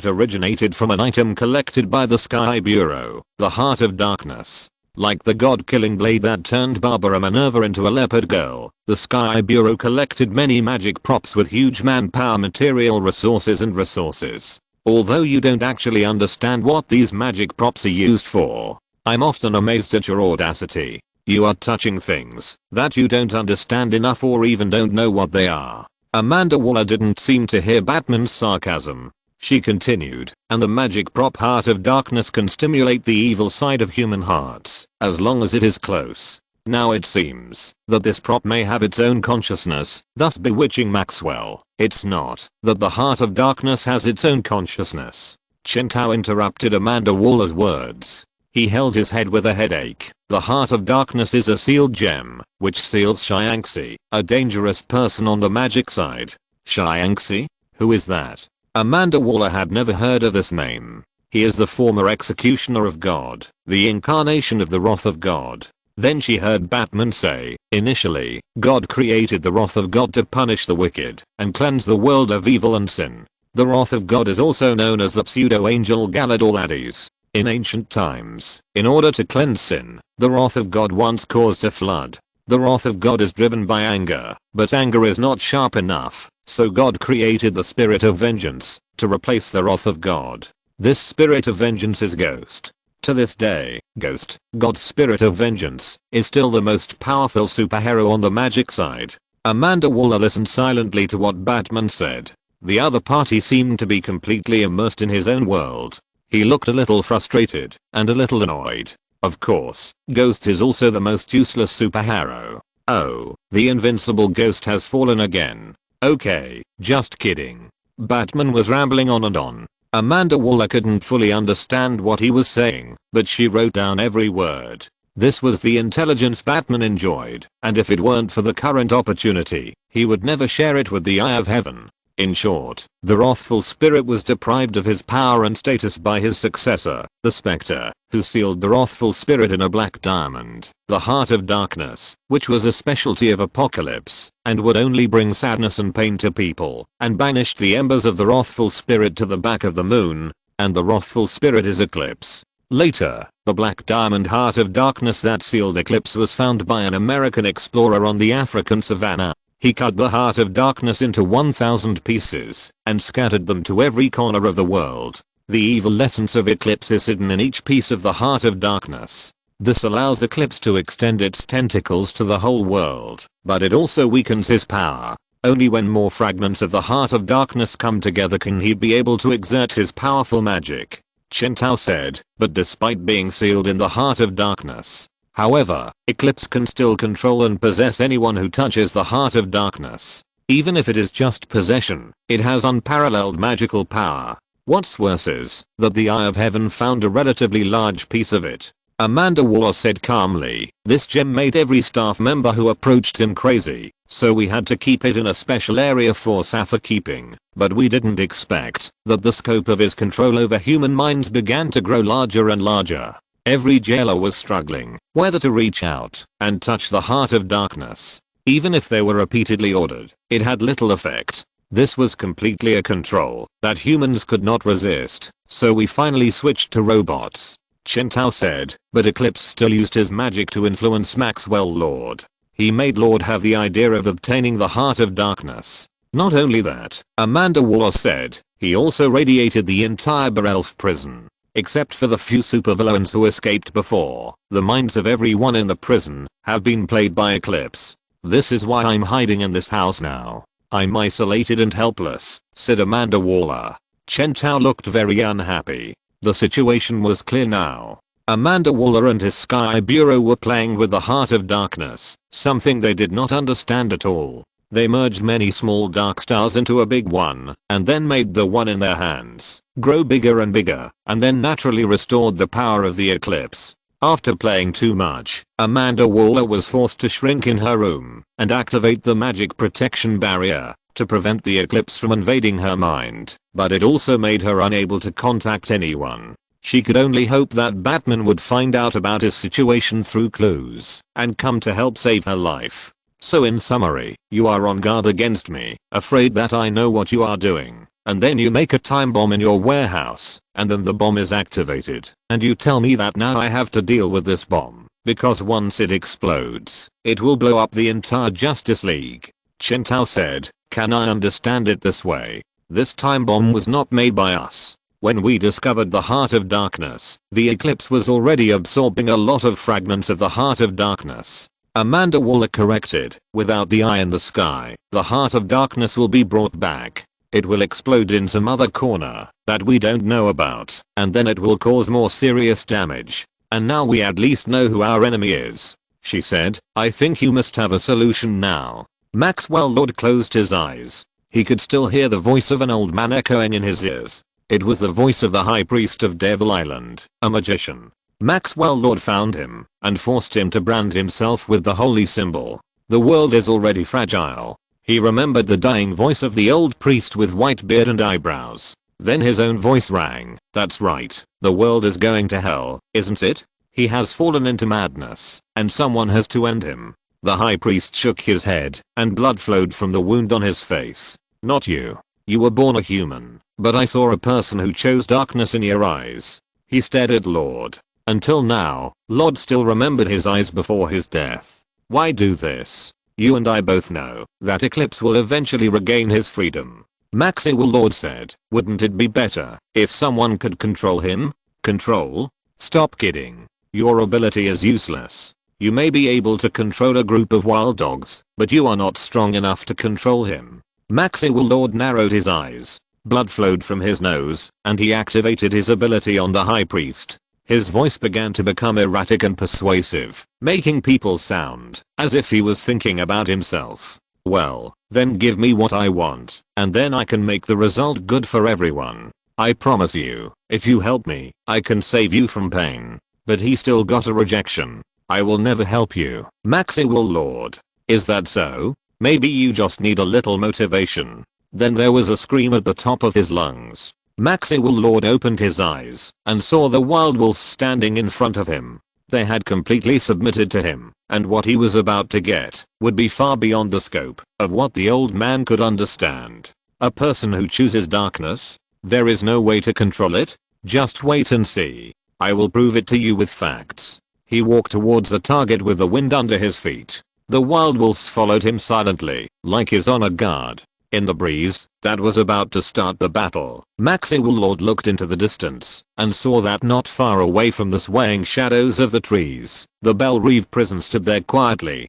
originated from an item collected by the Sky Bureau, the Heart of Darkness. Like the god-killing blade that turned Barbara Minerva into a leopard girl, the Sky Bureau collected many magic props with huge manpower, material resources. Although you don't actually understand what these magic props are used for, I'm often amazed at your audacity. You are touching things that you don't understand enough or even don't know what they are." Amanda Waller didn't seem to hear Batman's sarcasm. She continued, "And the magic prop Heart of Darkness can stimulate the evil side of human hearts, as long as it is close. Now it seems that this prop may have its own consciousness, thus bewitching Maxwell. It's not that the Heart of Darkness has its own consciousness." Chen Tao interrupted Amanda Waller's words. He held his head with a headache. "The Heart of Darkness is a sealed gem, which seals Xiangxi, a dangerous person on the magic side." "Xiangxi? Who is that?" Amanda Waller had never heard of this name. He is the former executioner of God, the incarnation of the wrath of God. Then she heard Batman say, initially, God created the wrath of God to punish the wicked and cleanse the world of evil and sin. The wrath of God is also known as the pseudo-angel Galador Hades. In ancient times, in order to cleanse sin, the wrath of God once caused a flood. The wrath of God is driven by anger, but anger is not sharp enough, so God created the spirit of vengeance to replace the wrath of God. This spirit of vengeance is Ghost. To this day, Ghost, God's spirit of vengeance, is still the most powerful superhero on the magic side. Amanda Waller listened silently to what Batman said. The other party seemed to be completely immersed in his own world. He looked a little frustrated and a little annoyed. Of course, Ghost is also the most useless superhero. Oh, the invincible Ghost has fallen again. Okay, just kidding. Batman was rambling on and on. Amanda Waller couldn't fully understand what he was saying, but she wrote down every word. This was the intelligence Batman enjoyed, and if it weren't for the current opportunity, he would never share it with the Eye of Heaven. In short, the wrathful spirit was deprived of his power and status by his successor, the Spectre, who sealed the wrathful spirit in a black diamond, the Heart of Darkness, which was a specialty of Apocalypse, and would only bring sadness and pain to people, and banished the embers of the wrathful spirit to the back of the moon, and the wrathful spirit is Eclipse. Later, the black diamond Heart of Darkness that sealed Eclipse was found by an American explorer on the African savannah. He cut the Heart of Darkness into 1,000 pieces and scattered them to every corner of the world. The evil essence of Eclipse is hidden in each piece of the Heart of Darkness. This allows Eclipse to extend its tentacles to the whole world, but it also weakens his power. Only when more fragments of the Heart of Darkness come together can he be able to exert his powerful magic. Chen Tao said, but despite being sealed in the Heart of Darkness, however, Eclipse can still control and possess anyone who touches the Heart of Darkness. Even if it is just possession, it has unparalleled magical power. What's worse is that the Eye of Heaven found a relatively large piece of it. Amanda Waller said calmly, this gem made every staff member who approached him crazy, so we had to keep it in a special area for safekeeping. But we didn't expect that the scope of his control over human minds began to grow larger and larger. Every jailer was struggling whether to reach out and touch the Heart of Darkness. Even if they were repeatedly ordered, it had little effect. This was completely a control that humans could not resist, so we finally switched to robots. Chen Tao said, but Eclipse still used his magic to influence Maxwell Lord. He made Lord have the idea of obtaining the Heart of Darkness. Not only that, Amanda Waller said, he also radiated the entire Barelf prison. Except for the few supervillains who escaped before, the minds of everyone in the prison have been played by Eclipse. This is why I'm hiding in this house now. I'm isolated and helpless, said Amanda Waller. Chen Tao looked very unhappy. The situation was clear now. Amanda Waller and his Sky Bureau were playing with the Heart of Darkness, something they did not understand at all. They merged many small dark stars into a big one, and then made the one in their hands grow bigger and bigger, and then naturally restored the power of the Eclipse. After playing too much, Amanda Waller was forced to shrink in her room and activate the magic protection barrier to prevent the Eclipse from invading her mind, but it also made her unable to contact anyone. She could only hope that Batman would find out about his situation through clues and come to help save her life. So in summary, you are on guard against me, afraid that I know what you are doing, and then you make a time bomb in your warehouse, and then the bomb is activated, and you tell me that now I have to deal with this bomb, because once it explodes, it will blow up the entire Justice League. Chen Tao said, can I understand it this way? This time bomb was not made by us. When we discovered the Heart of Darkness, the Eclipse was already absorbing a lot of fragments of the Heart of Darkness. Amanda Waller corrected, without the eye in the sky, the Heart of Darkness will be brought back. It will explode in some other corner that we don't know about, and then it will cause more serious damage. And now we at least know who our enemy is. She said, I think you must have a solution now. Maxwell Lord closed his eyes. He could still hear the voice of an old man echoing in his ears. It was the voice of the High Priest of Devil Island, a magician. Maxwell Lord found him and forced him to brand himself with the holy symbol. The world is already fragile. He remembered the dying voice of the old priest with white beard and eyebrows. Then his own voice rang. That's right, the world is going to hell, isn't it? He has fallen into madness, and someone has to end him. The high priest shook his head, and blood flowed from the wound on his face. Not you. You were born a human, but I saw a person who chose darkness in your eyes. He stared at Lord. Until now, Lord still remembered his eyes before his death. Why do this? You and I both know that Eclipse will eventually regain his freedom. Maxwell Lord said, wouldn't it be better if someone could control him? Control? Stop kidding. Your ability is useless. You may be able to control a group of wild dogs, but you are not strong enough to control him. Maxwell Lord narrowed his eyes. Blood flowed from his nose, and he activated his ability on the high priest. His voice began to become erratic and persuasive, making people sound as if he was thinking about himself. Well, then give me what I want, and then I can make the result good for everyone. I promise you, if you help me, I can save you from pain. But he still got a rejection. I will never help you, Maxwell Lord. Is that so? Maybe you just need a little motivation. Then there was a scream at the top of his lungs. Maxwell Lord opened his eyes and saw the wild wolves standing in front of him. They had completely submitted to him, and what he was about to get would be far beyond the scope of what the old man could understand. A person who chooses darkness? There is no way to control it? Just wait and see. I will prove it to you with facts. He walked towards the target with the wind under his feet. The wild wolves followed him silently, like his honor guard. In the breeze that was about to start the battle, Maxwell Lord looked into the distance and saw that not far away from the swaying shadows of the trees, the Belle Reve prison stood there quietly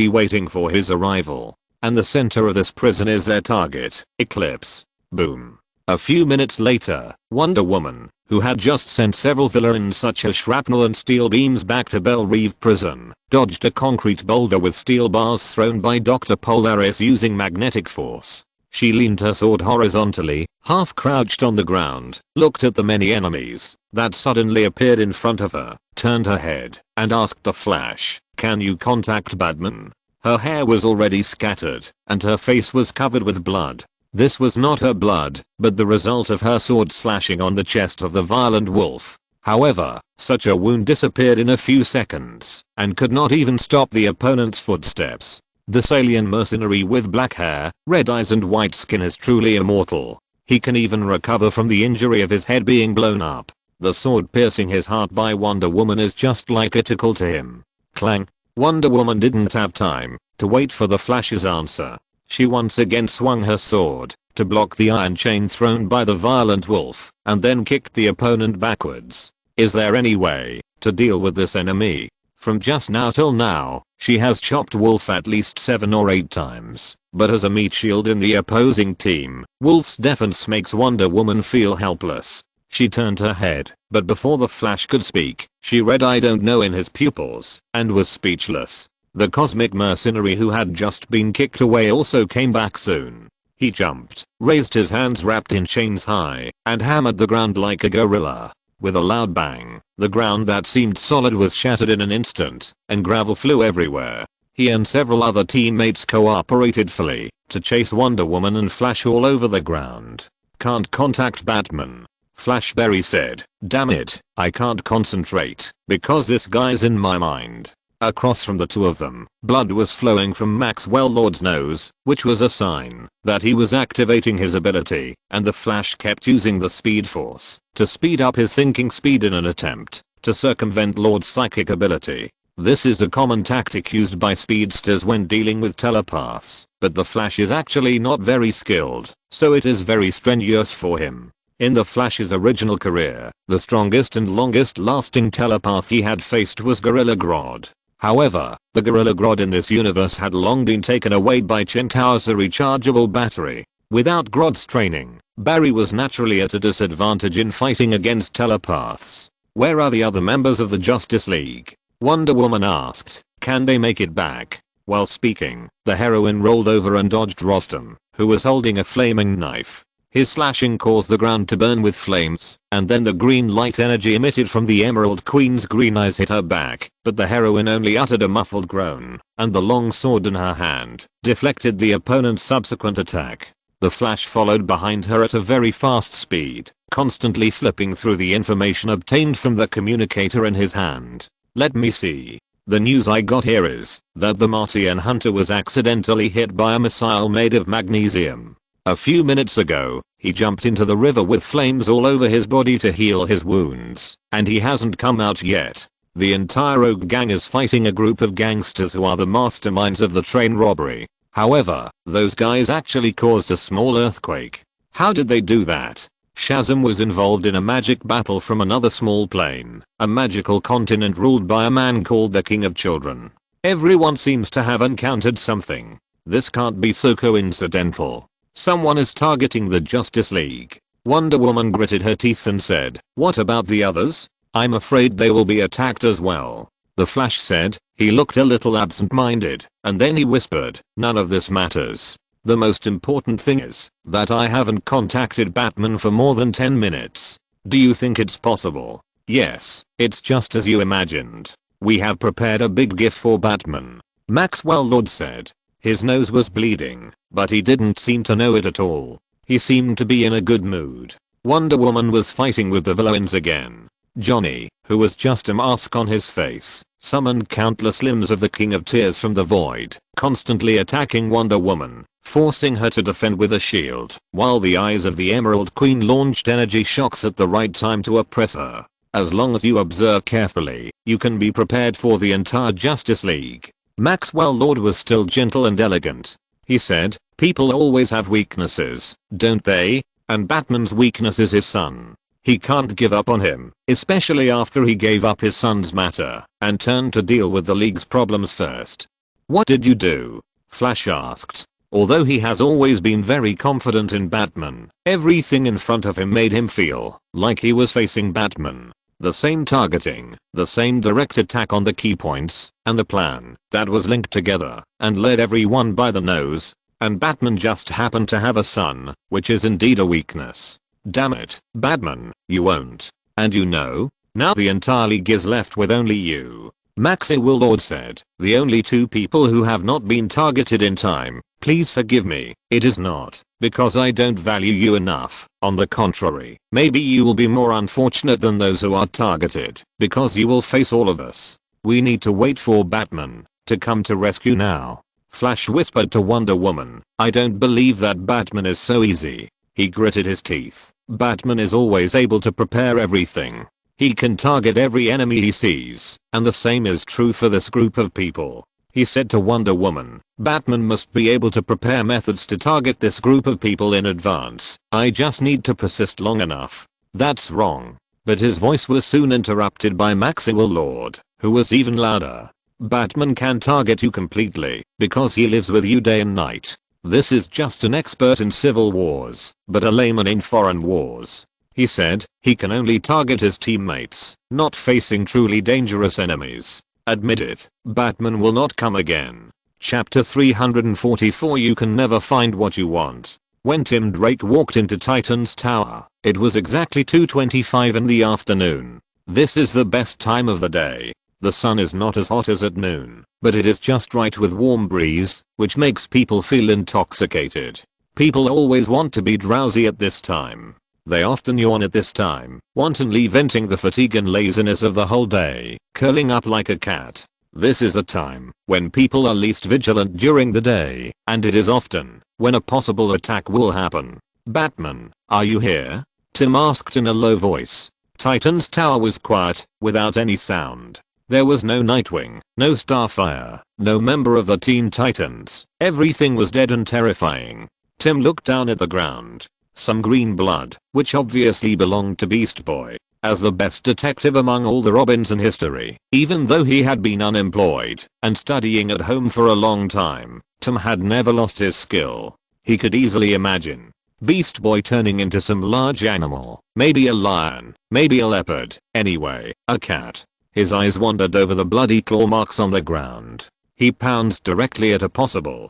waiting for his arrival. And the center of this prison is their target, Eclipse. Boom. A few minutes later, Wonder Woman, who had just sent several villains such as shrapnel and steel beams back to Belle Reve prison, dodged a concrete boulder with steel bars thrown by Dr. Polaris using magnetic force. She leaned her sword horizontally, half crouched on the ground, looked at the many enemies that suddenly appeared in front of her, turned her head, and asked the Flash, "Can you contact Batman?" Her hair was already scattered, and her face was covered with blood. This was not her blood, but the result of her sword slashing on the chest of the violent wolf. However, such a wound disappeared in a few seconds, and could not even stop the opponent's footsteps. This alien mercenary with black hair, red eyes and white skin is truly immortal. He can even recover from the injury of his head being blown up. The sword piercing his heart by Wonder Woman is just like a tickle to him. Clang. Wonder Woman didn't have time to wait for the Flash's answer. She once again swung her sword to block the iron chain thrown by the violent wolf, and then kicked the opponent backwards. Is there any way to deal with this enemy? From just now till now, she has chopped Wolf at least 7 or 8 times, but as a meat shield in the opposing team, Wolf's defense makes Wonder Woman feel helpless. She turned her head, but before the Flash could speak, she read "I don't know" in his pupils, and was speechless. The cosmic mercenary who had just been kicked away also came back soon. He jumped, raised his hands wrapped in chains high, and hammered the ground like a gorilla. With a loud bang, the ground that seemed solid was shattered in an instant, and gravel flew everywhere. He and several other teammates cooperated fully to chase Wonder Woman and Flash all over the ground. Can't contact Batman. Flashberry said, "Damn it, I can't concentrate because this guy's in my mind." Across from the two of them, blood was flowing from Maxwell Lord's nose, which was a sign that he was activating his ability, and the Flash kept using the Speed Force to speed up his thinking speed in an attempt to circumvent Lord's psychic ability. This is a common tactic used by speedsters when dealing with telepaths, but the Flash is actually not very skilled, so it is very strenuous for him. In the Flash's original career, the strongest and longest lasting telepath he had faced was Gorilla Grodd. However, the Gorilla Grodd in this universe had long been taken away by Chen Tao's rechargeable battery. Without Grodd's training, Barry was naturally at a disadvantage in fighting against telepaths. Where are the other members of the Justice League? Wonder Woman asked. Can they make it back? While speaking, the heroine rolled over and dodged Rostam, who was holding a flaming knife. His slashing caused the ground to burn with flames, and then the green light energy emitted from the Emerald Queen's green eyes hit her back, but the heroine only uttered a muffled groan, and the long sword in her hand deflected the opponent's subsequent attack. The Flash followed behind her at a very fast speed, constantly flipping through the information obtained from the communicator in his hand. Let me see. The news I got here is that the Martian hunter was accidentally hit by a missile made of magnesium. A few minutes ago, he jumped into the river with flames all over his body to heal his wounds, and he hasn't come out yet. The entire Rogue gang is fighting a group of gangsters who are the masterminds of the train robbery. However, those guys actually caused a small earthquake. How did they do that? Shazam was involved in a magic battle from another small plane, a magical continent ruled by a man called the King of Children. Everyone seems to have encountered something. This can't be so coincidental. Someone is targeting the Justice League. Wonder Woman gritted her teeth and said, "What about the others? I'm afraid they will be attacked as well." The Flash said. He looked a little absent-minded, and then he whispered, "None of this matters. The most important thing is that I haven't contacted Batman for more than 10 minutes. Do you think it's possible?" "Yes, it's just as you imagined. We have prepared a big gift for Batman," Maxwell Lord said. His nose was bleeding, but he didn't seem to know it at all. He seemed to be in a good mood. Wonder Woman was fighting with the villains again. Johnny, who was just a mask on his face, summoned countless limbs of the King of Tears from the void, constantly attacking Wonder Woman, forcing her to defend with a shield, while the eyes of the Emerald Queen launched energy shocks at the right time to oppress her. As long as you observe carefully, you can be prepared for the entire Justice League. Maxwell Lord was still gentle and elegant. He said, "People always have weaknesses, don't they? And Batman's weakness is his son. He can't give up on him, especially after he gave up his son's matter and turned to deal with the League's problems first." "What did you do?" Flash asked. Although he has always been very confident in Batman, everything in front of him made him feel like he was facing Batman. The same targeting, the same direct attack on the key points, and the plan that was linked together and led everyone by the nose. And Batman just happened to have a son, which is indeed a weakness. Damn it, Batman, you won't. And you know, now the entire league is left with only you. Maxwell Lord said, "The only two people who have not been targeted in time. Please forgive me, it is not because I don't value you enough. On the contrary, maybe you will be more unfortunate than those who are targeted because you will face all of us. We need to wait for Batman to come to rescue now." Flash whispered to Wonder Woman, "I don't believe that Batman is so easy." He gritted his teeth. Batman is always able to prepare everything. He can target every enemy he sees, and the same is true for this group of people. He said to Wonder Woman, "Batman must be able to prepare methods to target this group of people in advance. I just need to persist long enough." "That's wrong." But his voice was soon interrupted by Maxwell Lord, who was even louder. "Batman can target you completely because he lives with you day and night. This is just an expert in civil wars, but a layman in foreign wars." He said, "He can only target his teammates, not facing truly dangerous enemies. Admit it, Batman will not come again." Chapter 344. You can never find what you want. When Tim Drake walked into Titan's tower, it was exactly 2:25 in the afternoon. This is the best time of the day. The sun is not as hot as at noon, but it is just right with warm breeze, which makes people feel intoxicated. People always want to be drowsy at this time. They often yawn at this time, wantonly venting the fatigue and laziness of the whole day, curling up like a cat. This is a time when people are least vigilant during the day, and it is often when a possible attack will happen. "Batman, are you here?" Tim asked in a low voice. Titan's tower was quiet, without any sound. There was no Nightwing, no Starfire, no member of the Teen Titans. Everything was dead and terrifying. Tim looked down at the ground. Some green blood, which obviously belonged to Beast Boy. As the best detective among all the Robins in history, even though he had been unemployed and studying at home for a long time, Tim had never lost his skill. He could easily imagine Beast Boy turning into some large animal, maybe a lion, maybe a leopard, anyway, a cat. His eyes wandered over the bloody claw marks on the ground. He pounced directly at a possible,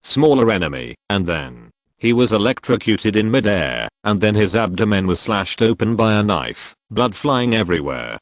smaller enemy, and then he was electrocuted in midair, and then his abdomen was slashed open by a knife, blood flying everywhere.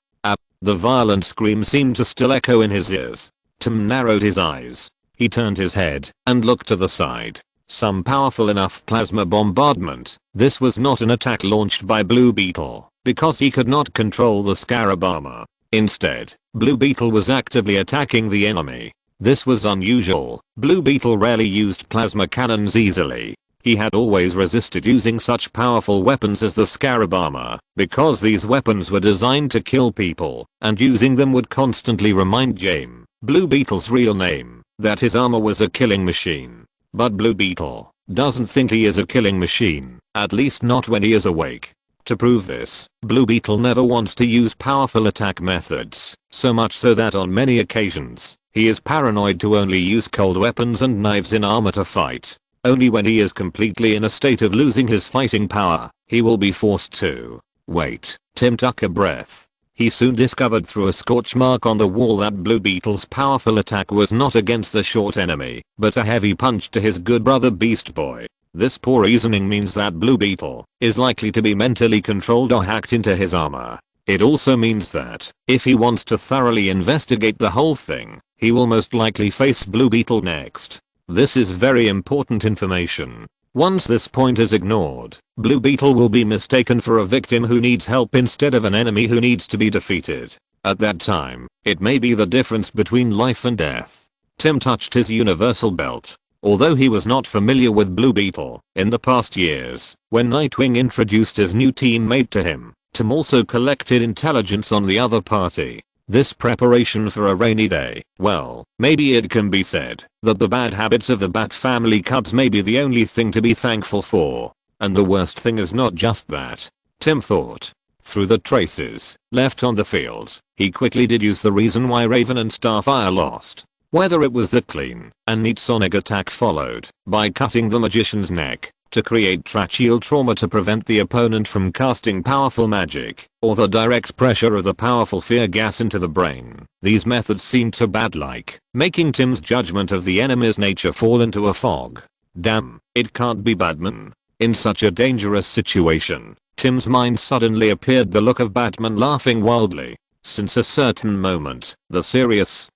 The violent scream seemed to still echo in his ears. Tim narrowed his eyes. He turned his head and looked to the side. some powerful enough plasma bombardment. This was not an attack launched by Blue Beetle, because he could not control the Scarab armor. Instead, Blue Beetle was actively attacking the enemy. This was unusual. Blue Beetle rarely used plasma cannons easily. He had always resisted using such powerful weapons as the Scarab armor, because these weapons were designed to kill people, and using them would constantly remind James, Blue Beetle's real name, that his armor was a killing machine. But Blue Beetle doesn't think he is a killing machine, at least not when he is awake. To prove this, Blue Beetle never wants to use powerful attack methods, so much so that on many occasions, he is paranoid to only use cold weapons and knives in armor to fight. Only when he is completely in a state of losing his fighting power, he will be forced to wait. Tim took a breath. He soon discovered through a scorch mark on the wall that Blue Beetle's powerful attack was not against the short enemy, but a heavy punch to his good brother Beast Boy. This poor reasoning means that Blue Beetle is likely to be mentally controlled or hacked into his armor. It also means that, if he wants to thoroughly investigate the whole thing, he will most likely face Blue Beetle next. This is very important information. Once this point is ignored, Blue Beetle will be mistaken for a victim who needs help instead of an enemy who needs to be defeated. At that time, it may be the difference between life and death. Tim touched his universal belt. Although he was not familiar with Blue Beetle in the past years, when Nightwing introduced his new teammate to him, Tim also collected intelligence on the other party. This preparation for a rainy day, well, maybe it can be said that the bad habits of the Bat family cubs may be the only thing to be thankful for. And the worst thing is not just that, Tim thought. Through the traces left on the field, he quickly deduced the reason why Raven and Starfire lost. Whether it was the clean and neat sonic attack followed by cutting the magician's neck to create tracheal trauma to prevent the opponent from casting powerful magic, or the direct pressure of the powerful fear gas into the brain. These methods seemed so bat-like, making Tim's judgment of the enemy's nature fall into a fog. Damn, it can't be Batman. In such a dangerous situation, Tim's mind suddenly appeared the look of Batman laughing wildly. Since a certain moment, the serious,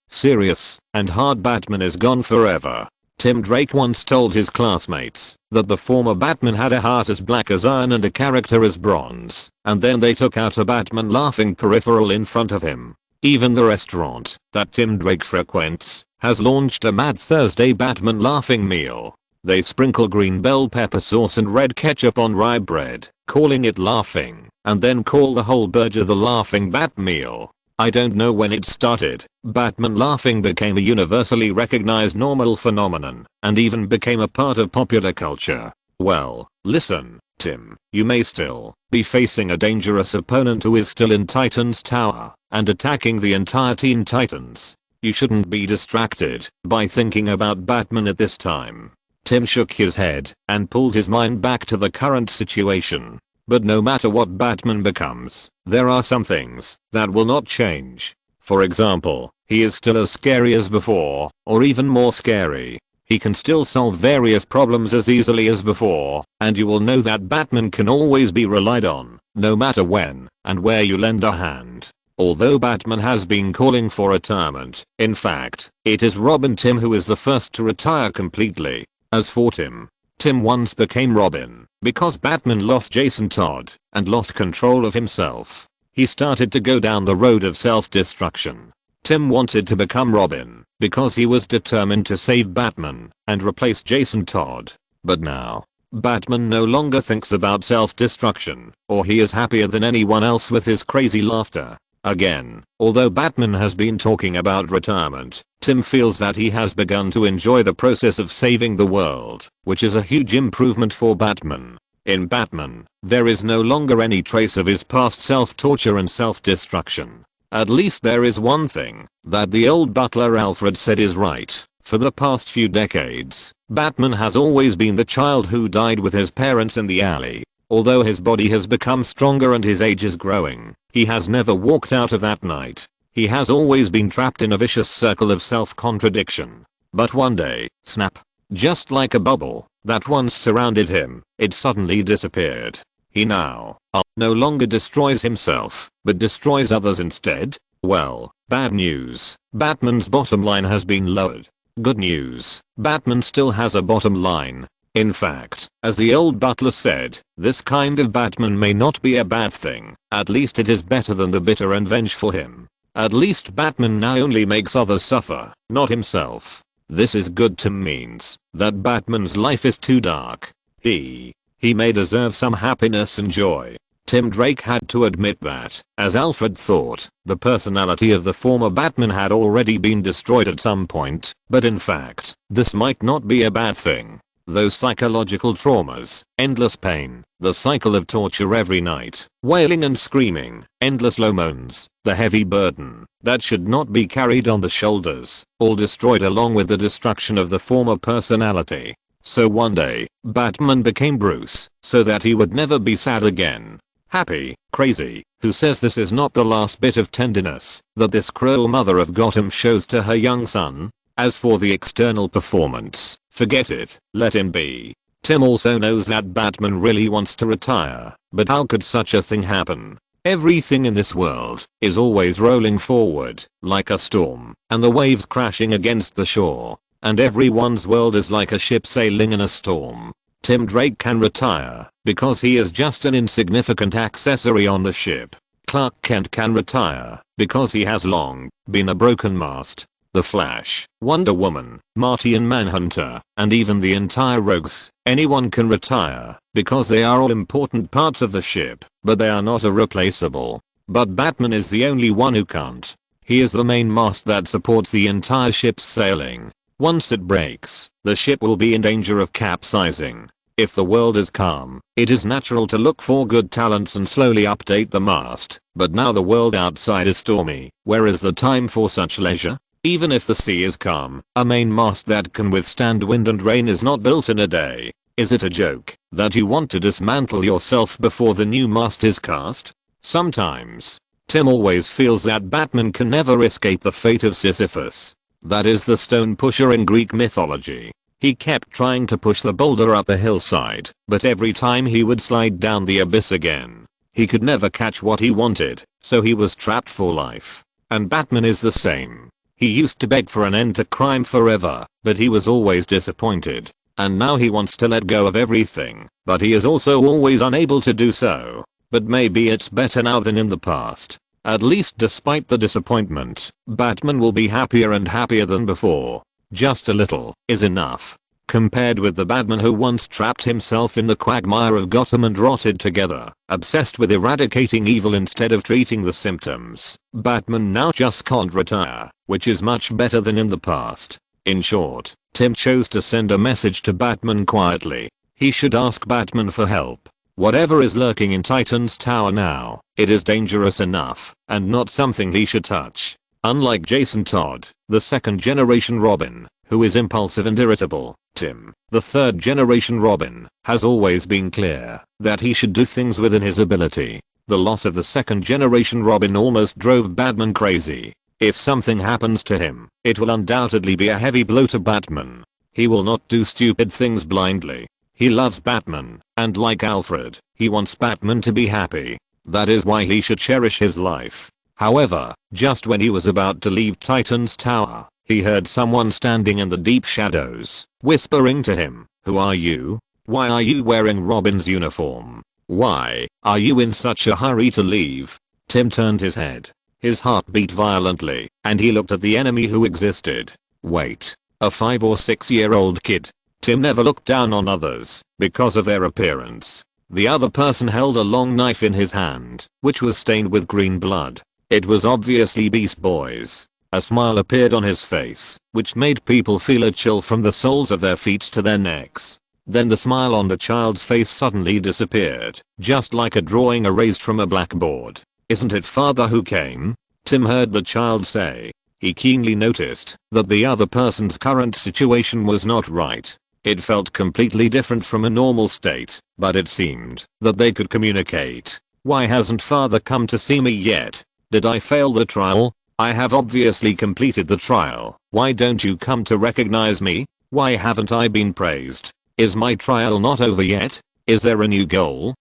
and hard Batman is gone forever. Tim Drake once told his classmates that the former Batman had a heart as black as iron and a character as bronze, and then they took out a Batman laughing peripheral in front of him. Even the restaurant that Tim Drake frequents has launched a Mad Thursday Batman laughing meal. They sprinkle green bell pepper sauce and red ketchup on rye bread, calling it laughing, and then call the whole burger the laughing Bat meal. I don't know when it started, Batman laughing became a universally recognized normal phenomenon, and even became a part of popular culture. Well, listen, Tim, you may still be facing a dangerous opponent who is still in Titan's Tower, and attacking the entire Teen Titans. You shouldn't be distracted by thinking about Batman at this time. Tim shook his head, and pulled his mind back to the current situation. But no matter what Batman becomes, there are some things that will not change. For example, he is still as scary as before, or even more scary. He can still solve various problems as easily as before, and you will know that Batman can always be relied on, no matter when and where you lend a hand. Although Batman has been calling for retirement, in fact, it is Robin Tim who is the first to retire completely. As for Tim once became Robin because Batman lost Jason Todd and lost control of himself. He started to go down the road of self-destruction. Tim wanted to become Robin because he was determined to save Batman and replace Jason Todd. But now, Batman no longer thinks about self-destruction, or he is happier than anyone else with his crazy laughter. Again, although Batman has been talking about retirement, Tim feels that he has begun to enjoy the process of saving the world, which is a huge improvement for Batman. In Batman, there is no longer any trace of his past self-torture and self-destruction. At least there is one thing that the old butler Alfred said is right. For the past few decades, Batman has always been the child who died with his parents in the alley. Although his body has become stronger and his age is growing, he has never walked out of that night. He has always been trapped in a vicious circle of self-contradiction. But one day, snap. Just like a bubble that once surrounded him, it suddenly disappeared. He now no longer destroys himself, but destroys others instead. Well, bad news. Batman's bottom line has been lowered. Good news. Batman still has a bottom line. In fact, as the old butler said, this kind of Batman may not be a bad thing, at least it is better than the bitter and vengeful him. At least Batman now only makes others suffer, not himself. This is good. Tim means that Batman's life is too dark. He may deserve some happiness and joy. Tim Drake had to admit that, as Alfred thought, the personality of the former Batman had already been destroyed at some point, but in fact, this might not be a bad thing. Those psychological traumas, endless pain, the cycle of torture every night, wailing and screaming, endless low moans, the heavy burden that should not be carried on the shoulders, all destroyed along with the destruction of the former personality. So one day, Batman became Bruce, so that he would never be sad again. Happy, crazy, who says this is not the last bit of tenderness that this cruel mother of Gotham shows to her young son? As for the external performance, forget it, let him be. Tim also knows that Batman really wants to retire, but how could such a thing happen? Everything in this world is always rolling forward, like a storm, and the waves crashing against the shore, and everyone's world is like a ship sailing in a storm. Tim Drake can retire, because he is just an insignificant accessory on the ship. Clark Kent can retire, because he has long been a broken mast. The Flash, Wonder Woman, Martian Manhunter, and even the entire Rogues, anyone can retire, because they are all important parts of the ship, but they are not irreplaceable. But Batman is the only one who can't. He is the main mast that supports the entire ship's sailing. Once it breaks, the ship will be in danger of capsizing. If the world is calm, it is natural to look for good talents and slowly update the mast, but now the world outside is stormy. Where is the time for such leisure? Even if the sea is calm, a main mast that can withstand wind and rain is not built in a day. Is it a joke that you want to dismantle yourself before the new mast is cast? Sometimes, Tim always feels that Batman can never escape the fate of Sisyphus. That is the stone pusher in Greek mythology. He kept trying to push the boulder up the hillside, but every time he would slide down the abyss again. He could never catch what he wanted, so he was trapped for life. And Batman is the same. He used to beg for an end to crime forever, but he was always disappointed. And now he wants to let go of everything, but he is also always unable to do so. But maybe it's better now than in the past. At least despite the disappointment, Batman will be happier and happier than before. Just a little is enough. Compared with the Batman who once trapped himself in the quagmire of Gotham and rotted together, obsessed with eradicating evil instead of treating the symptoms, Batman now just can't retire, which is much better than in the past. In short, Tim chose to send a message to Batman quietly. He should ask Batman for help. Whatever is lurking in Titan's Tower now, it is dangerous enough, and not something he should touch. Unlike Jason Todd, the second generation Robin, who is impulsive and irritable, Tim, the third generation Robin, has always been clear that he should do things within his ability. The loss of the second generation Robin almost drove Batman crazy. If something happens to him, it will undoubtedly be a heavy blow to Batman. He will not do stupid things blindly. He loves Batman, and like Alfred, he wants Batman to be happy. That is why he should cherish his life. However, just when he was about to leave Titan's Tower, he heard someone standing in the deep shadows, whispering to him, "Who are you? Why are you wearing Robin's uniform? Why are you in such a hurry to leave?" Tim turned his head. His heart beat violently, and he looked at the enemy who existed. Wait, a 5 or 6-year-old kid. Tim never looked down on others because of their appearance. The other person held a long knife in his hand, which was stained with green blood. It was obviously Beast Boy's. A smile appeared on his face, which made people feel a chill from the soles of their feet to their necks. Then the smile on the child's face suddenly disappeared, just like a drawing erased from a blackboard. "Isn't it father who came?" Tim heard the child say. He keenly noticed that the other person's current situation was not right. It felt completely different from a normal state, but it seemed that they could communicate. "Why hasn't father come to see me yet? Did I fail the trial? I have obviously completed the trial. Why don't you come to recognize me? Why haven't I been praised? Is my trial not over yet? Is there a new goal?"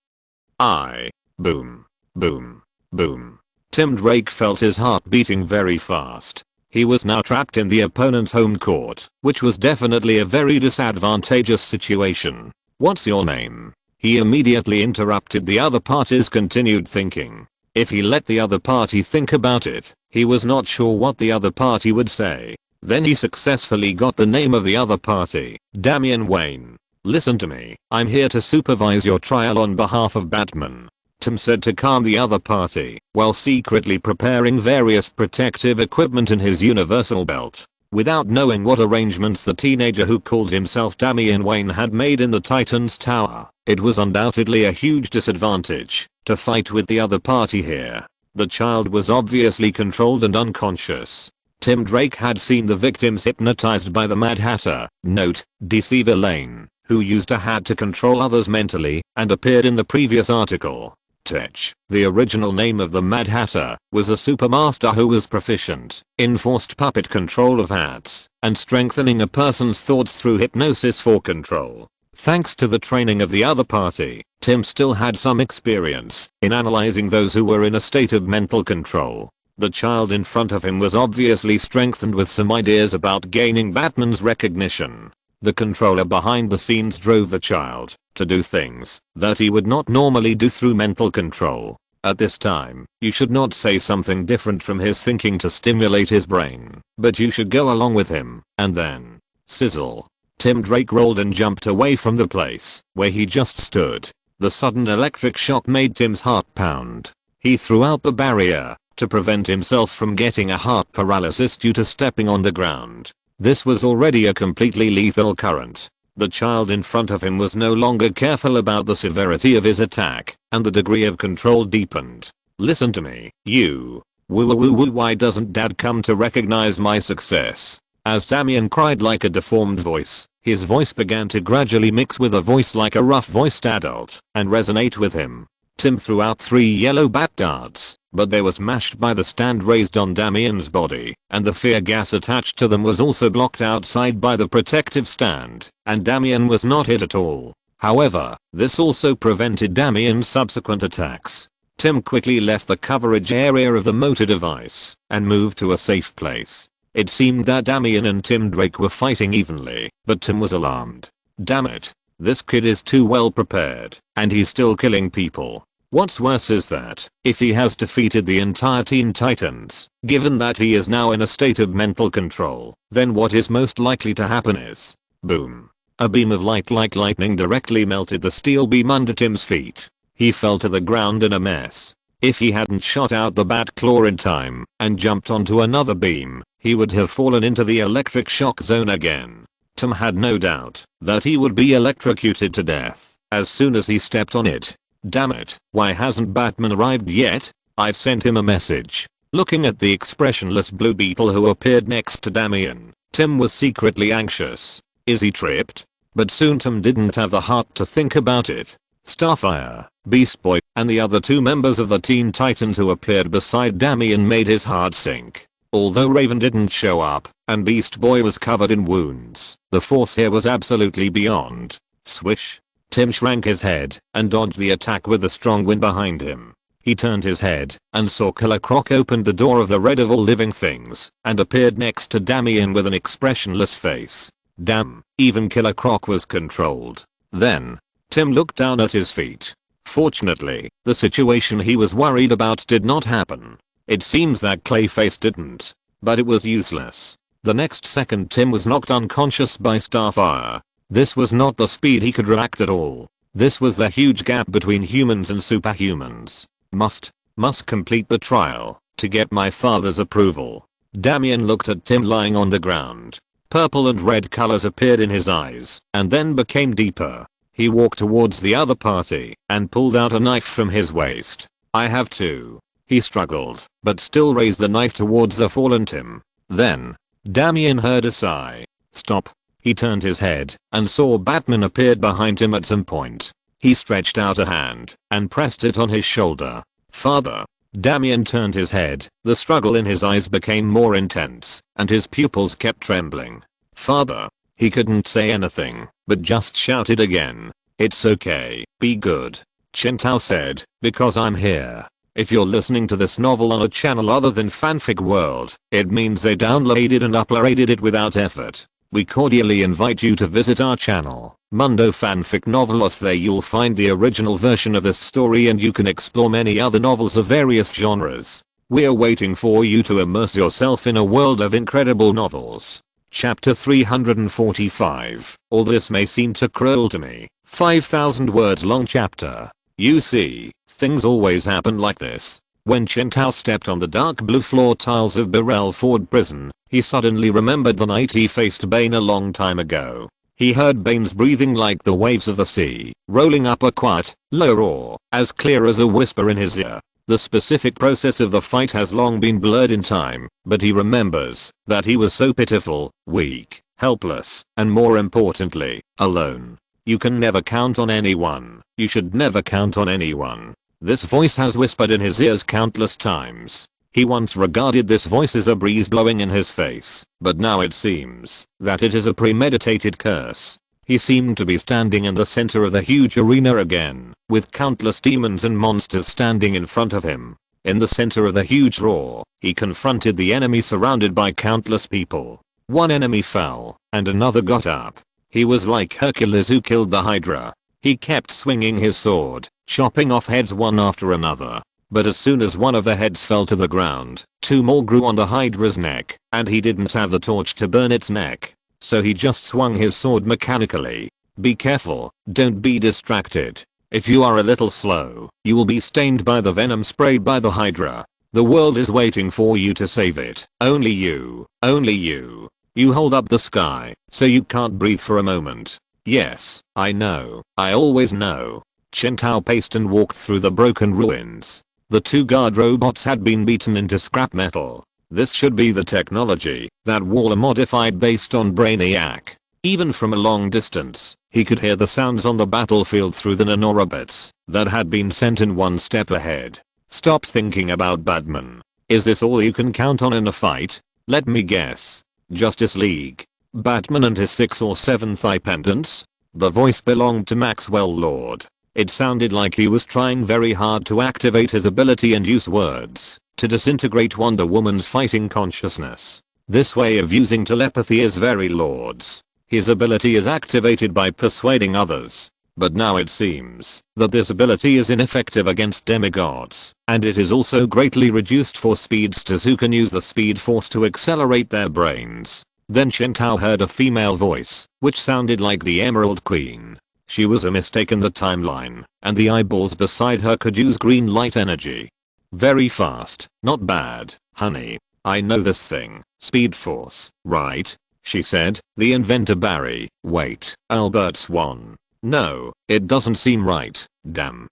Boom. Boom. Boom. Tim Drake felt his heart beating very fast. He was now trapped in the opponent's home court, which was definitely a very disadvantageous situation. "What's your name?" He immediately interrupted the other party's continued thinking. If he let the other party think about it, he was not sure what the other party would say. Then he successfully got the name of the other party, Damian Wayne. "Listen to me, I'm here to supervise your trial on behalf of Batman," Tim said to calm the other party, while secretly preparing various protective equipment in his universal belt. Without knowing what arrangements the teenager who called himself Damian Wayne had made in the Titan's tower, it was undoubtedly a huge disadvantage to fight with the other party here. The child was obviously controlled and unconscious. Tim Drake had seen the victims hypnotized by the Mad Hatter, note, Deceiver Lane, who used a hat to control others mentally, and appeared in the previous article. Tech, the original name of the Mad Hatter, was a supermaster who was proficient in forced puppet control of hats and strengthening a person's thoughts through hypnosis for control. Thanks to the training of the other party, Tim still had some experience in analyzing those who were in a state of mental control. The child in front of him was obviously strengthened with some ideas about gaining Batman's recognition. The controller behind the scenes drove the child to do things that he would not normally do through mental control. At this time, you should not say something different from his thinking to stimulate his brain, but you should go along with him, and then, sizzle. Tim Drake rolled and jumped away from the place where he just stood. The sudden electric shock made Tim's heart pound. He threw out the barrier to prevent himself from getting a heart paralysis due to stepping on the ground. This was already a completely lethal current. The child in front of him was no longer careful about the severity of his attack, and the degree of control deepened. "Listen to me, you. Woo, why doesn't dad come to recognize my success?" As Damian cried like a deformed voice, his voice began to gradually mix with a voice like a rough-voiced adult and resonate with him. Tim threw out 3 yellow bat darts, but they were smashed by the stand raised on Damian's body, and the fear gas attached to them was also blocked outside by the protective stand, and Damian was not hit at all. However, this also prevented Damian's subsequent attacks. Tim quickly left the coverage area of the motor device and moved to a safe place. It seemed that Damian and Tim Drake were fighting evenly, but Tim was alarmed. "Damn it. This kid is too well prepared, and he's still killing people. What's worse is that, if he has defeated the entire Teen Titans, given that he is now in a state of mental control, then what is most likely to happen is, boom. A beam of light like lightning directly melted the steel beam under Tim's feet. He fell to the ground in a mess. If he hadn't shot out the bat claw in time and jumped onto another beam, he would have fallen into the electric shock zone again. Tim had no doubt that he would be electrocuted to death as soon as he stepped on it. "Damn it, why hasn't Batman arrived yet? I've sent him a message." Looking at the expressionless Blue Beetle who appeared next to Damian, Tim was secretly anxious. Is he tripped? But soon Tim didn't have the heart to think about it. Starfire, Beast Boy, and the other 2 members of the Teen Titans who appeared beside Damian made his heart sink. Although Raven didn't show up, and Beast Boy was covered in wounds, the force here was absolutely beyond. Swish. Tim shrank his head and dodged the attack with a strong wind behind him. He turned his head and saw Killer Croc opened the door of the Red of all living things and appeared next to Damian with an expressionless face. Damn, even Killer Croc was controlled. Then, Tim looked down at his feet. Fortunately, the situation he was worried about did not happen. It seems that Clayface didn't, but it was useless. The next second Tim was knocked unconscious by Starfire. This was not the speed he could react at all. This was the huge gap between humans and superhumans. Must complete the trial to get my father's approval. Damian looked at Tim lying on the ground. Purple and red colors appeared in his eyes and then became deeper. He walked towards the other party and pulled out a knife from his waist. "I have to." He struggled, but still raised the knife towards the fallen Tim. Then, Damian heard a sigh. "Stop." He turned his head and saw Batman appeared behind him at some point. He stretched out a hand and pressed it on his shoulder. "Father." Damian turned his head. The struggle in his eyes became more intense, and his pupils kept trembling. "Father." He couldn't say anything, but just shouted again. "It's okay, be good," Chen Tao said, "because I'm here." If you're listening to this novel on a channel other than Fanfic World, it means they downloaded and uploaded it without effort. We cordially invite you to visit our channel, Mundo Fanfic Novelos. There you'll find the original version of this story and you can explore many other novels of various genres. We're waiting for you to immerse yourself in a world of incredible novels. Chapter 345. All this may seem too cruel to me. 5,000 words long chapter. You see, things always happen like this. When Chen Tao stepped on the dark blue floor tiles of Burrell Ford prison, he suddenly remembered the night he faced Bane a long time ago. He heard Bane's breathing like the waves of the sea, rolling up a quiet, low roar, as clear as a whisper in his ear. The specific process of the fight has long been blurred in time, but he remembers that he was so pitiful, weak, helpless, and more importantly, alone. You can never count on anyone. You should never count on anyone. This voice has whispered in his ears countless times. He once regarded this voice as a breeze blowing in his face, but now it seems that it is a premeditated curse. He seemed to be standing in the center of the huge arena again, with countless demons and monsters standing in front of him. In the center of the huge roar, he confronted the enemy surrounded by countless people. One enemy fell, and another got up. He was like Hercules who killed the Hydra. He kept swinging his sword, chopping off heads one after another. But as soon as one of the heads fell to the ground, two more grew on the Hydra's neck, and he didn't have the torch to burn its neck. So he just swung his sword mechanically. Be careful, don't be distracted. If you are a little slow, you will be stained by the venom sprayed by the Hydra. The world is waiting for you to save it. Only you, only you. You hold up the sky, so you can't breathe for a moment. Yes, I know, I always know. Chen Tao paced and walked through the broken ruins. The two guard robots had been beaten into scrap metal. This should be the technology that Waller modified based on Brainiac. Even from a long distance, he could hear the sounds on the battlefield through the nanorobots that had been sent in one step ahead. Stop thinking about Batman. Is this all you can count on in a fight? Let me guess. Justice League. Batman and his 6 or 7 thigh pendants? The voice belonged to Maxwell Lord. It sounded like he was trying very hard to activate his ability and use words to disintegrate Wonder Woman's fighting consciousness. This way of using telepathy is very Lord's. His ability is activated by persuading others. But now it seems that this ability is ineffective against demigods, and it is also greatly reduced for speedsters who can use the speed force to accelerate their brains. Then Chen Tao heard a female voice, which sounded like the Emerald Queen. She was a mistake in the timeline, and the eyeballs beside her could use green light energy. Very fast, not bad, honey. I know this thing, Speed Force, right? She said. The inventor Barry. Wait, Albert Swan. No, it doesn't seem right. Damn.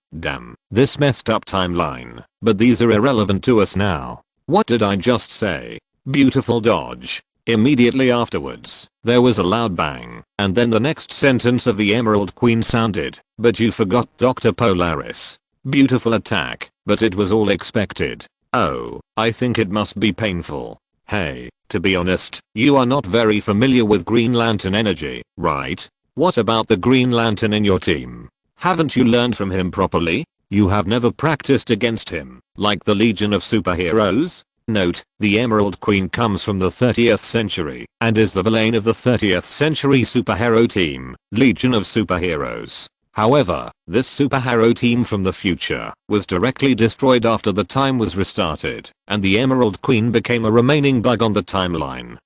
This messed up timeline. But these are irrelevant to us now. What did I just say? Beautiful dodge. Immediately afterwards, there was a loud bang, and then the next sentence of the Emerald Queen sounded, but you forgot Dr. Polaris. Beautiful attack, but it was all expected. Oh, I think it must be painful. Hey, to be honest, you are not very familiar with Green Lantern energy, right? What about the Green Lantern in your team? Haven't you learned from him properly? You have never practiced against him, like the Legion of Superheroes? Note, the Emerald Queen comes from the 30th century and is the villain of the 30th century superhero team, Legion of Superheroes. However, this superhero team from the future was directly destroyed after the time was restarted, and the Emerald Queen became a remaining bug on the timeline.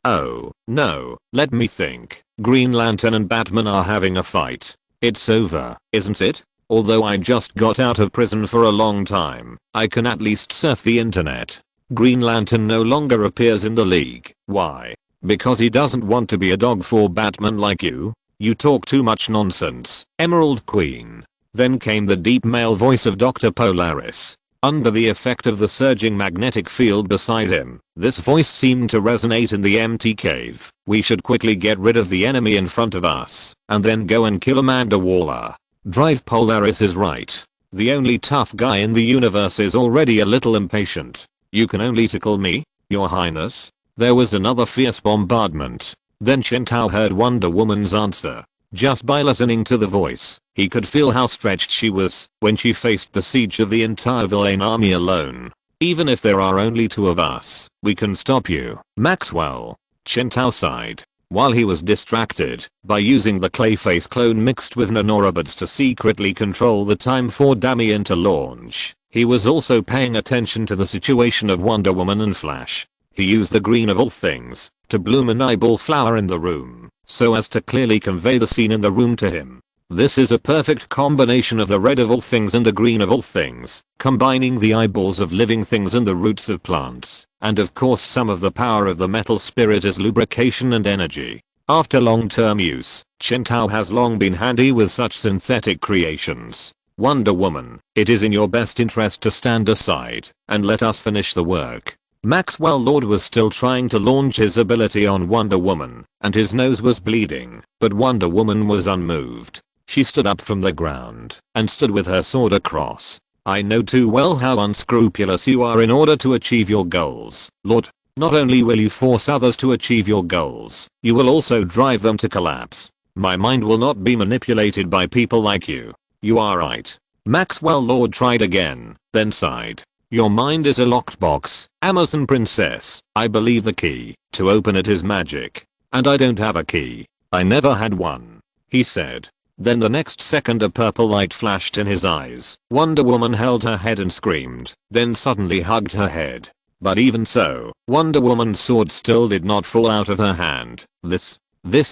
Oh, no, let me think. Green Lantern and Batman are having a fight. It's over, isn't it? Although I just got out of prison for a long time, I can at least surf the internet. Green Lantern no longer appears in the league. Why? Because he doesn't want to be a dog for Batman like you? You talk too much nonsense, Emerald Queen. Then came the deep male voice of Dr. Polaris. Under the effect of the surging magnetic field beside him, this voice seemed to resonate in the empty cave. We should quickly get rid of the enemy in front of us, and then go and kill Amanda Waller. Drive Polaris is right. The only tough guy in the universe is already a little impatient. You can only tickle me, Your Highness. There was another fierce bombardment. Then Chen Tao heard Wonder Woman's answer. Just by listening to the voice, he could feel how stretched she was when she faced the siege of the entire villain army alone. Even if there are only 2 of us, we can stop you, Maxwell. Chen Tao sighed. While he was distracted by using the Clayface clone mixed with nanorobots to secretly control the time for Damian to launch, he was also paying attention to the situation of Wonder Woman and Flash. He used the green of all things to bloom an eyeball flower in the room, so as to clearly convey the scene in the room to him. This is a perfect combination of the red of all things and the green of all things, combining the eyeballs of living things and the roots of plants, and of course some of the power of the metal spirit as lubrication and energy. After long-term use, Chen Tao has long been handy with such synthetic creations. Wonder Woman, it is in your best interest to stand aside and let us finish the work. Maxwell Lord was still trying to launch his ability on Wonder Woman, and his nose was bleeding, but Wonder Woman was unmoved. She stood up from the ground and stood with her sword across. I know too well how unscrupulous you are in order to achieve your goals, Lord. Not only will you force others to achieve your goals, you will also drive them to collapse. My mind will not be manipulated by people like you. You are right. Maxwell Lord tried again, then sighed. Your mind is a locked box, Amazon Princess. I believe the key to open it is magic. And I don't have a key. I never had one, he said. Then the next second a purple light flashed in his eyes. Wonder Woman held her head and screamed, then suddenly hugged her head. But even so, Wonder Woman's sword still did not fall out of her hand. This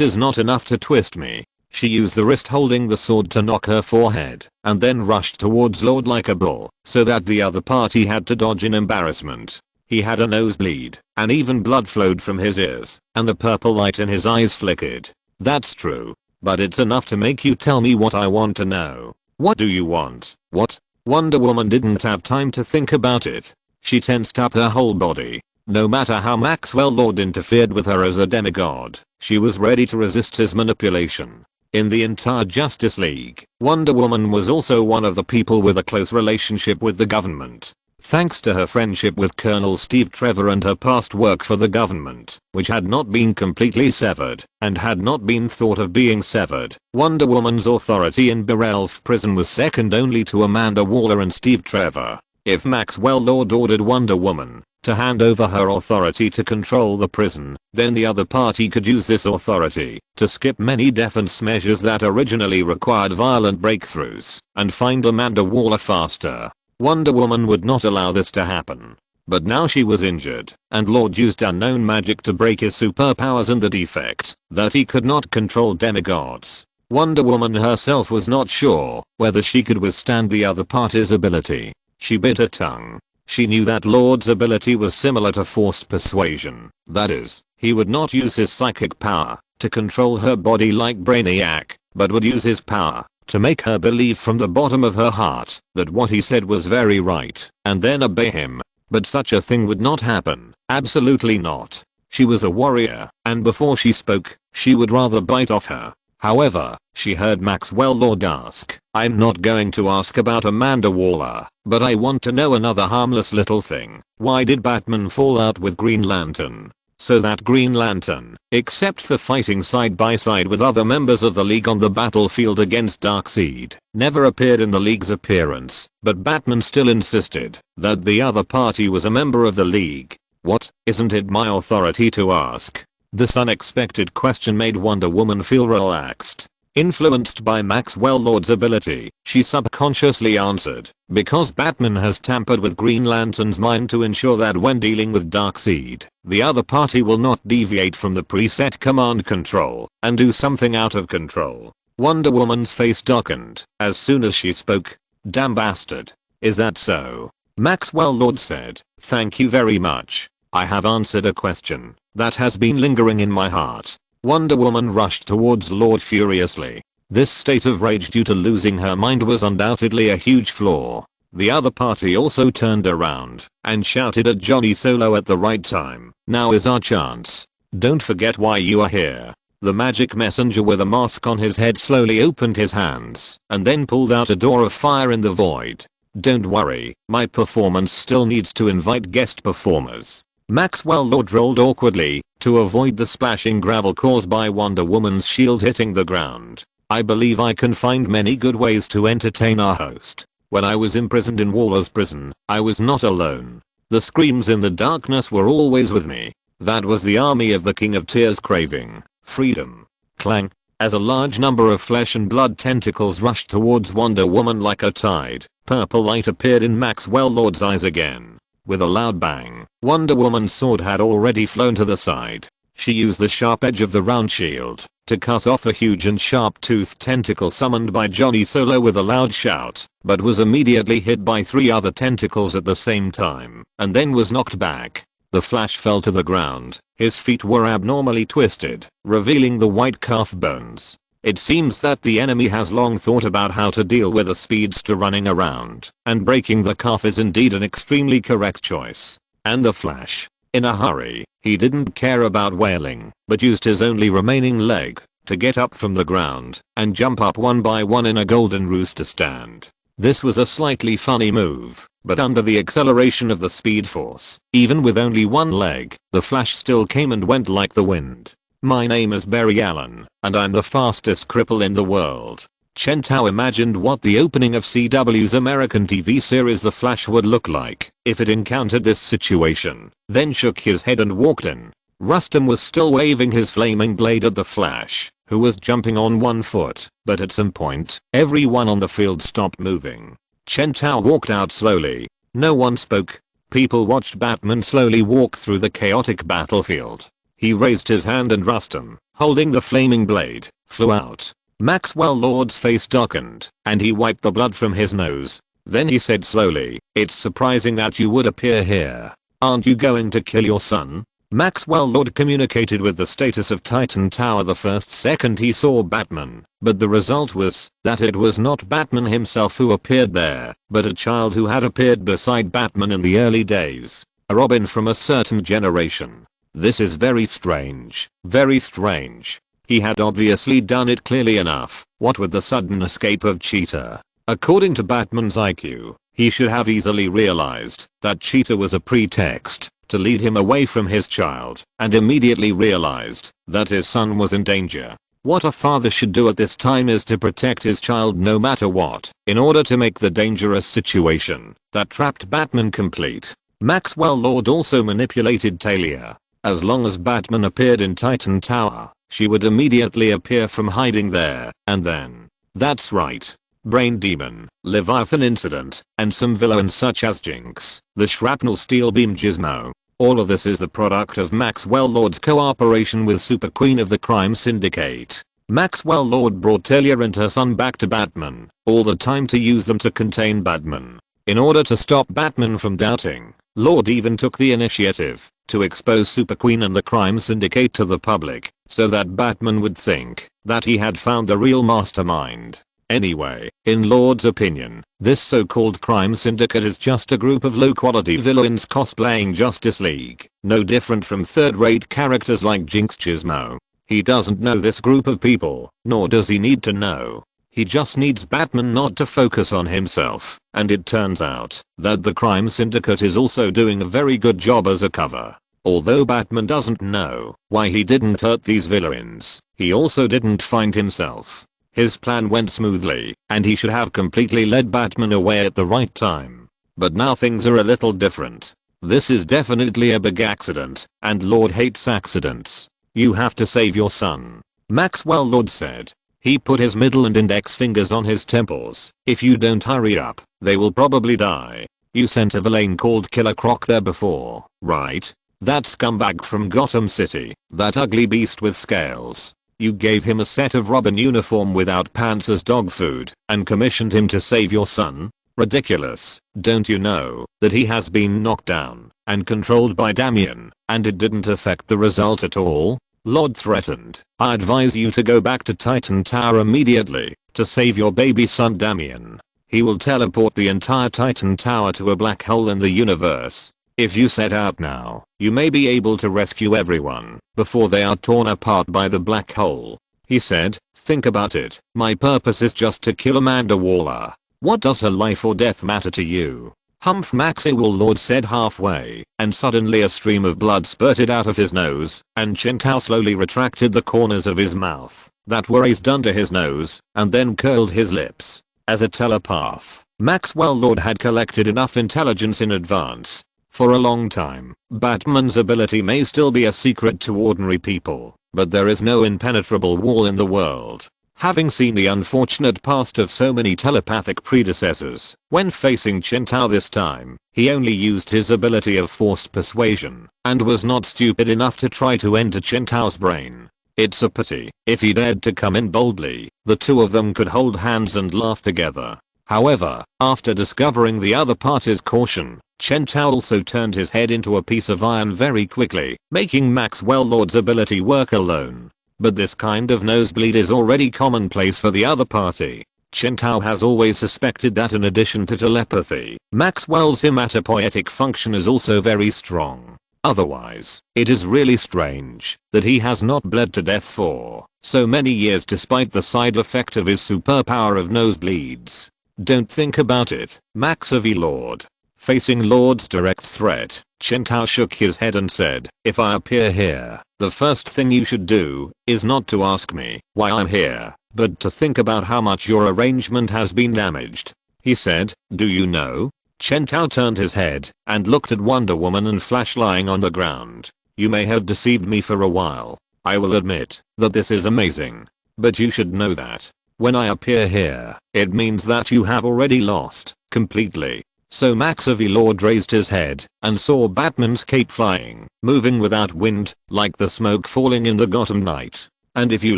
is not enough to twist me. She used the wrist holding the sword to knock her forehead, and then rushed towards Lord like a bull, so that the other party had to dodge in embarrassment. He had a nosebleed, and even blood flowed from his ears, and the purple light in his eyes flickered. That's true. But it's enough to make you tell me what I want to know. What do you want? What? Wonder Woman didn't have time to think about it. She tensed up her whole body. No matter how Maxwell Lord interfered with her as a demigod, she was ready to resist his manipulation. In the entire Justice League, Wonder Woman was also one of the people with a close relationship with the government. Thanks to her friendship with Colonel Steve Trevor and her past work for the government, which had not been completely severed, and had not been thought of being severed, Wonder Woman's authority in Berelf prison was second only to Amanda Waller and Steve Trevor. If Maxwell Lord ordered Wonder Woman to hand over her authority to control the prison, then the other party could use this authority to skip many defense measures that originally required violent breakthroughs, and find Amanda Waller faster. Wonder Woman would not allow this to happen. But now she was injured, and Lord used unknown magic to break his superpowers and the defect that he could not control demigods. Wonder Woman herself was not sure whether she could withstand the other party's ability. She bit her tongue. She knew that Lord's ability was similar to forced persuasion. That is, he would not use his psychic power to control her body like Brainiac, but would use his power to make her believe from the bottom of her heart that what he said was very right, and then obey him. But such a thing would not happen. Absolutely not. She was a warrior, and before she spoke, she would rather bite off her. However, she heard Maxwell Lord ask, I'm not going to ask about Amanda Waller, but I want to know another harmless little thing. Why did Batman fall out with Green Lantern? So that Green Lantern, except for fighting side by side with other members of the League on the battlefield against Darkseid, never appeared in the League's appearance, but Batman still insisted that the other party was a member of the League. What? Isn't it my authority to ask? This unexpected question made Wonder Woman feel relaxed. Influenced by Maxwell Lord's ability, she subconsciously answered, because Batman has tampered with Green Lantern's mind to ensure that when dealing with Darkseid, the other party will not deviate from the preset command control and do something out of control. Wonder Woman's face darkened as soon as she spoke. Damn bastard. Is that so? Maxwell Lord said, thank you very much. I have answered a question that has been lingering in my heart. Wonder Woman rushed towards Lord furiously. This state of rage due to losing her mind was undoubtedly a huge flaw. The other party also turned around and shouted at Johnny Solo at the right time. Now is our chance. Don't forget why you are here. The magic messenger with a mask on his head slowly opened his hands and then pulled out a door of fire in the void. Don't worry, my performance still needs to invite guest performers. Maxwell Lord rolled awkwardly to avoid the splashing gravel caused by Wonder Woman's shield hitting the ground. I believe I can find many good ways to entertain our host. When I was imprisoned in Waller's prison, I was not alone. The screams in the darkness were always with me. That was the army of the King of Tears craving freedom. Clang. As a large number of flesh and blood tentacles rushed towards Wonder Woman like a tide, purple light appeared in Maxwell Lord's eyes again. With a loud bang, Wonder Woman's sword had already flown to the side. She used the sharp edge of the round shield to cut off a huge and sharp-toothed tentacle summoned by Johnny Solo with a loud shout, but was immediately hit by 3 other tentacles at the same time, and then was knocked back. The Flash fell to the ground. His feet were abnormally twisted, revealing the white calf bones. It seems that the enemy has long thought about how to deal with a speedster running around, and breaking the calf is indeed an extremely correct choice. And the Flash, in a hurry, he didn't care about wailing, but used his only remaining leg to get up from the ground and jump up one by one in a golden rooster stand. This was a slightly funny move, but under the acceleration of the speed force, even with only one leg, the Flash still came and went like the wind. My name is Barry Allen, and I'm the fastest cripple in the world. Chen Tao imagined what the opening of CW's American TV series The Flash would look like if it encountered this situation, then shook his head and walked in. Rustam was still waving his flaming blade at the Flash, who was jumping on one foot, but at some point, everyone on the field stopped moving. Chen Tao walked out slowly. No one spoke. People watched Batman slowly walk through the chaotic battlefield. He raised his hand and Rustam, holding the flaming blade, flew out. Maxwell Lord's face darkened, and he wiped the blood from his nose. Then he said slowly, "It's surprising that you would appear here. Aren't you going to kill your son?" Maxwell Lord communicated with the status of Titan Tower the first second he saw Batman, but the result was that it was not Batman himself who appeared there, but a child who had appeared beside Batman in the early days. A Robin from a certain generation. This is very strange. Very strange. He had obviously done it clearly enough, what with the sudden escape of Cheetah. According to Batman's IQ, he should have easily realized that Cheetah was a pretext to lead him away from his child, and immediately realized that his son was in danger. What a father should do at this time is to protect his child no matter what, in order to make the dangerous situation that trapped Batman complete. Maxwell Lord also manipulated Talia. As long as Batman appeared in Titan Tower, she would immediately appear from hiding there, and then, that's right, Brain Demon, Leviathan Incident, and some villains such as Jinx, the Shrapnel Steel Beam Gizmo. All of this is the product of Maxwell Lord's cooperation with Super Queen of the Crime Syndicate. Maxwell Lord brought Talia and her son back to Batman, all the time to use them to contain Batman. In order to stop Batman from doubting, Lord even took the initiative to expose Super Queen and the Crime Syndicate to the public, so that Batman would think that he had found the real mastermind. Anyway, in Lord's opinion, this so-called crime syndicate is just a group of low-quality villains cosplaying Justice League, no different from third-rate characters like Jinx Gizmo. He doesn't know this group of people, nor does he need to know. He just needs Batman not to focus on himself, and it turns out that the crime syndicate is also doing a very good job as a cover. Although Batman doesn't know why he didn't hurt these villains, he also didn't find himself. His plan went smoothly, and he should have completely led Batman away at the right time. But now things are a little different. This is definitely a big accident, and Lord hates accidents. You have to save your son, Maxwell Lord said. He put his middle and index fingers on his temples. If you don't hurry up, they will probably die. You sent a villain called Killer Croc there before, right? That scumbag from Gotham City, that ugly beast with scales. You gave him a set of Robin uniform without pants as dog food, and commissioned him to save your son? Ridiculous. Don't you know that he has been knocked down and controlled by Damian, and it didn't affect the result at all? Lord threatened. I advise you to go back to Titan Tower immediately to save your baby son Damian. He will teleport the entire Titan Tower to a black hole in the universe. If you set out now, you may be able to rescue everyone before they are torn apart by the black hole. He said, think about it. My purpose is just to kill Amanda Waller. What does her life or death matter to you? Humph, Maxi Warlord said halfway, and suddenly a stream of blood spurted out of his nose, and Chen Tao slowly retracted the corners of his mouth that were raised under his nose, and then curled his lips. As a telepath, Maxwell Lord had collected enough intelligence in advance. For a long time, Batman's ability may still be a secret to ordinary people, but there is no impenetrable wall in the world. Having seen the unfortunate past of so many telepathic predecessors, when facing Chen Tao this time, he only used his ability of forced persuasion, and was not stupid enough to try to enter Chen Tao's brain. It's a pity. If he dared to come in boldly, the two of them could hold hands and laugh together. However, after discovering the other party's caution, Chen Tao also turned his head into a piece of iron very quickly, making Maxwell Lord's ability work alone. But this kind of nosebleed is already commonplace for the other party. Chen Tao has always suspected that in addition to telepathy, Maxwell's hematopoietic function is also very strong. Otherwise, it is really strange that he has not bled to death for so many years despite the side effect of his superpower of nosebleeds. Don't think about it, Maxi Lord. Facing Lord's direct threat, Chen Tao shook his head and said, if I appear here, the first thing you should do is not to ask me why I'm here, but to think about how much your arrangement has been damaged. He said, do you know? Chen Tao turned his head and looked at Wonder Woman and Flash lying on the ground. You may have deceived me for a while. I will admit that this is amazing. But you should know that when I appear here, it means that you have already lost completely. So Maxi Lord raised his head and saw Batman's cape flying, moving without wind, like the smoke falling in the Gotham night. And if you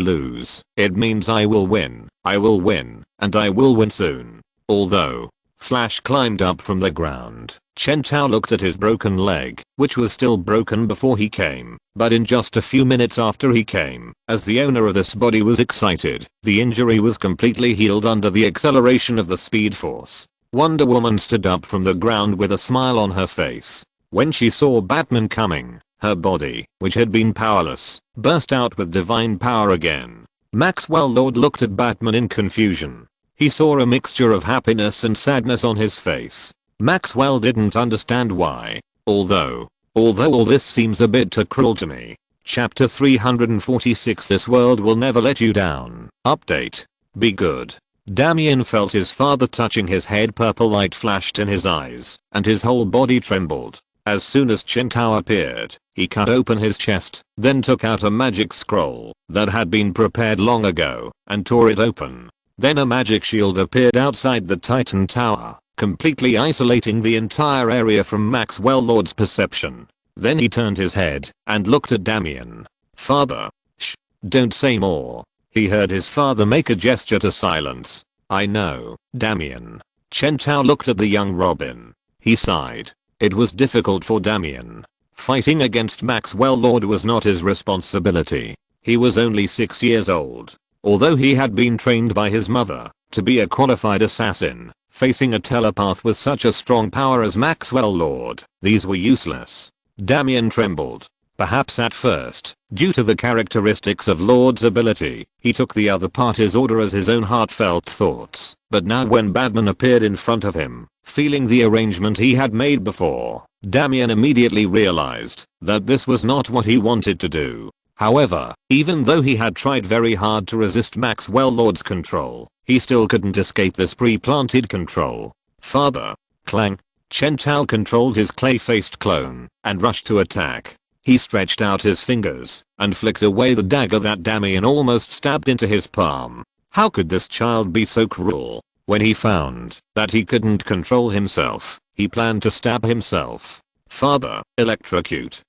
lose, it means I will win, and I will win soon. Although Flash climbed up from the ground, Chen Tao looked at his broken leg, which was still broken before he came, but in just a few minutes after he came, as the owner of this body was excited, the injury was completely healed under the acceleration of the Speed Force. Wonder Woman stood up from the ground with a smile on her face. When she saw Batman coming, her body, which had been powerless, burst out with divine power again. Maxwell Lord looked at Batman in confusion. He saw a mixture of happiness and sadness on his face. Maxwell didn't understand why. Although all this seems a bit too cruel to me. Chapter 346 This world will never let you down. Update. Be good. Damien felt his father touching his head. Purple light flashed in his eyes, and his whole body trembled. As soon as Chen Tao appeared, he cut open his chest, then took out a magic scroll that had been prepared long ago, and tore it open. Then a magic shield appeared outside the Titan Tower, completely isolating the entire area from Maxwell Lord's perception. Then he turned his head and looked at Damien. Father. Shh, don't say more. He heard his father make a gesture to silence. I know, Damien. Chen Tao looked at the young Robin. He sighed. It was difficult for Damien. Fighting against Maxwell Lord was not his responsibility. He was only 6 years old. Although he had been trained by his mother to be a qualified assassin, facing a telepath with such a strong power as Maxwell Lord, these were useless. Damien trembled. Perhaps at first, due to the characteristics of Lord's ability, he took the other party's order as his own heartfelt thoughts, but now when Batman appeared in front of him, feeling the arrangement he had made before, Damien immediately realized that this was not what he wanted to do. However, even though he had tried very hard to resist Maxwell Lord's control, he still couldn't escape this pre-planted control. Father. Clang. Chen Tao controlled his clay-faced clone and rushed to attack. He stretched out his fingers and flicked away the dagger that Damien almost stabbed into his palm. How could this child be so cruel? When he found that he couldn't control himself, he planned to stab himself. Father, electrocute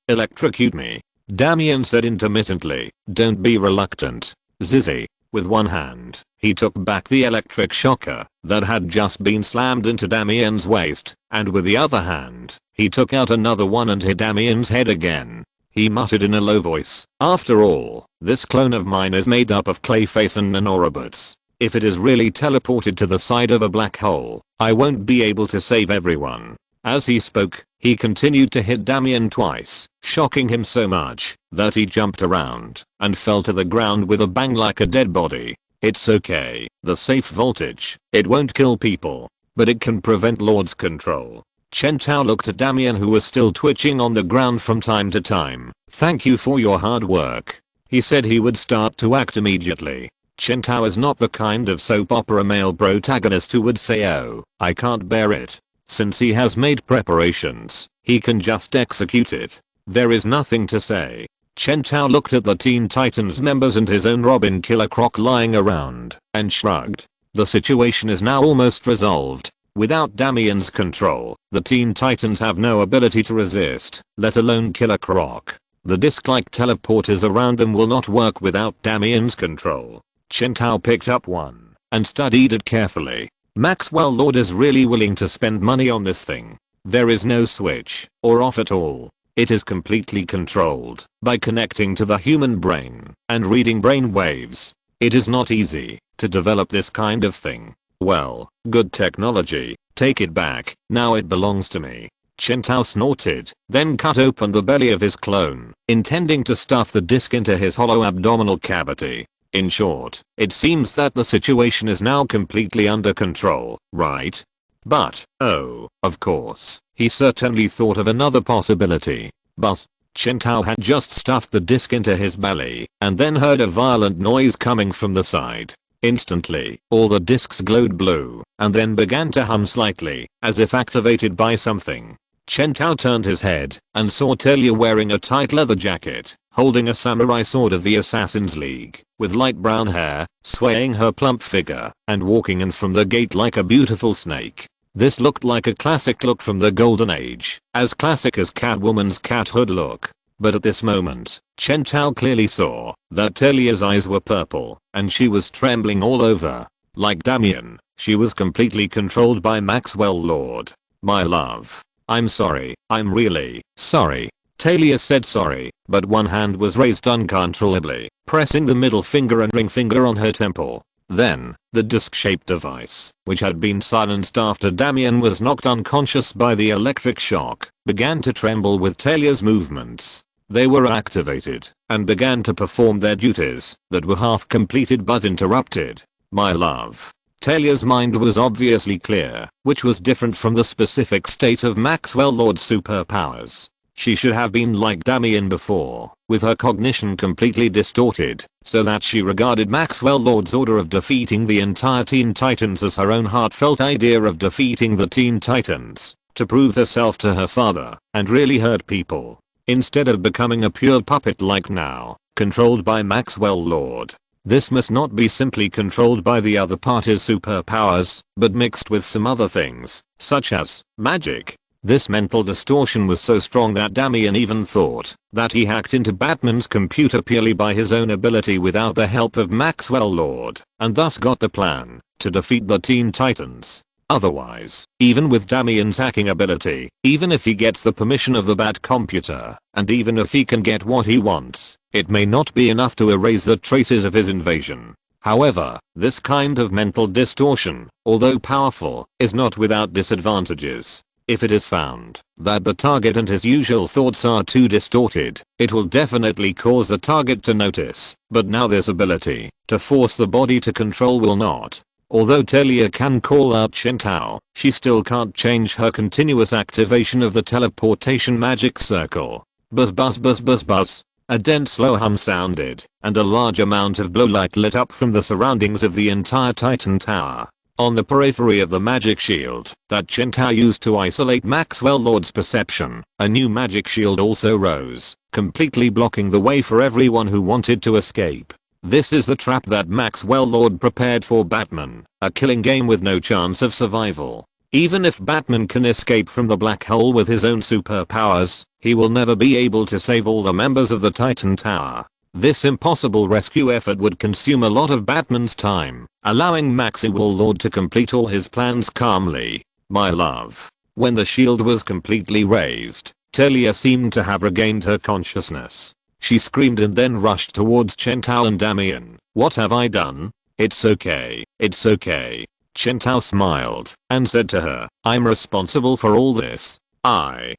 me. Damien said intermittently. Don't be reluctant, Zizzy. With one hand, he took back the electric shocker that had just been slammed into Damien's waist, and with the other hand, he took out another one and hit Damien's head again. He muttered in a low voice, after all, this clone of mine is made up of Clayface and nanorobots. If it is really teleported to the side of a black hole, I won't be able to save everyone. As he spoke, he continued to hit Damien twice, shocking him so much that he jumped around and fell to the ground with a bang like a dead body. It's okay, the safe voltage, it won't kill people, but it can prevent Lord's control. Chen Tao looked at Damien, who was still twitching on the ground from time to time. "Thank you for your hard work." He said he would start to act immediately. Chen Tao is not the kind of soap opera male protagonist who would say, "Oh, I can't bear it." Since he has made preparations, he can just execute it. There is nothing to say. Chen Tao looked at the Teen Titans members and his own Robin Killer Croc lying around, and shrugged. The situation is now almost resolved. Without Damien's control, the Teen Titans have no ability to resist, let alone Killer Croc. The disc-like teleporters around them will not work without Damien's control. Chen Tao picked up one and studied it carefully. Maxwell Lord is really willing to spend money on this thing. There is no switch or off at all. It is completely controlled by connecting to the human brain and reading brain waves. It is not easy to develop this kind of thing. Well, good technology. Take it back. Now it belongs to me. Chen Tao snorted, then cut open the belly of his clone, intending to stuff the disc into his hollow abdominal cavity. In short, it seems that the situation is now completely under control, right? But, oh, of course, he certainly thought of another possibility. But Chen Tao had just stuffed the disc into his belly and then heard a violent noise coming from the side. Instantly, all the discs glowed blue and then began to hum slightly, as if activated by something. Chen Tao turned his head and saw Talia wearing a tight leather jacket, holding a samurai sword of the Assassin's League, with light brown hair, swaying her plump figure, and walking in from the gate like a beautiful snake. This looked like a classic look from the Golden Age, as classic as Catwoman's cat hood look. But at this moment, Chen Tao clearly saw that Talia's eyes were purple, and she was trembling all over. Like Damien, she was completely controlled by Maxwell Lord. "My love. I'm sorry. I'm really sorry." Talia said sorry, but one hand was raised uncontrollably, pressing the middle finger and ring finger on her temple. Then, the disc-shaped device, which had been silenced after Damien was knocked unconscious by the electric shock, began to tremble with Talia's movements. They were activated and began to perform their duties that were half completed but interrupted. "My love." Talia's mind was obviously clear, which was different from the specific state of Maxwell Lord's superpowers. She should have been like Damien before, with her cognition completely distorted, so that she regarded Maxwell Lord's order of defeating the entire Teen Titans as her own heartfelt idea of defeating the Teen Titans, to prove herself to her father, and really hurt people. Instead of becoming a pure puppet like now, controlled by Maxwell Lord. This must not be simply controlled by the other party's superpowers, but mixed with some other things, such as magic. This mental distortion was so strong that Damien even thought that he hacked into Batman's computer purely by his own ability without the help of Maxwell Lord, and thus got the plan to defeat the Teen Titans. Otherwise, even with Damien's hacking ability, even if he gets the permission of the Bat computer, and even if he can get what he wants, it may not be enough to erase the traces of his invasion. However, this kind of mental distortion, although powerful, is not without disadvantages. If it is found that the target and his usual thoughts are too distorted, it will definitely cause the target to notice, but now this ability to force the body to control will not. Although Talia can call out Chen Tao, she still can't change her continuous activation of the teleportation magic circle. Buzz buzz buzz buzz buzz. A dense slow hum sounded, and a large amount of blue light lit up from the surroundings of the entire Titan Tower. On the periphery of the magic shield that Chen Tao used to isolate Maxwell Lord's perception, a new magic shield also rose, completely blocking the way for everyone who wanted to escape. This is the trap that Maxwell Lord prepared for Batman, a killing game with no chance of survival. Even if Batman can escape from the black hole with his own superpowers, he will never be able to save all the members of the Titan Tower. This impossible rescue effort would consume a lot of Batman's time, allowing Maxwell Lord to complete all his plans calmly. "My love." When the shield was completely raised, Talia seemed to have regained her consciousness. She screamed and then rushed towards Chen Tao and Damien. "What have I done?" "It's okay, it's okay." Chen Tao smiled and said to her, "I'm responsible for all this. I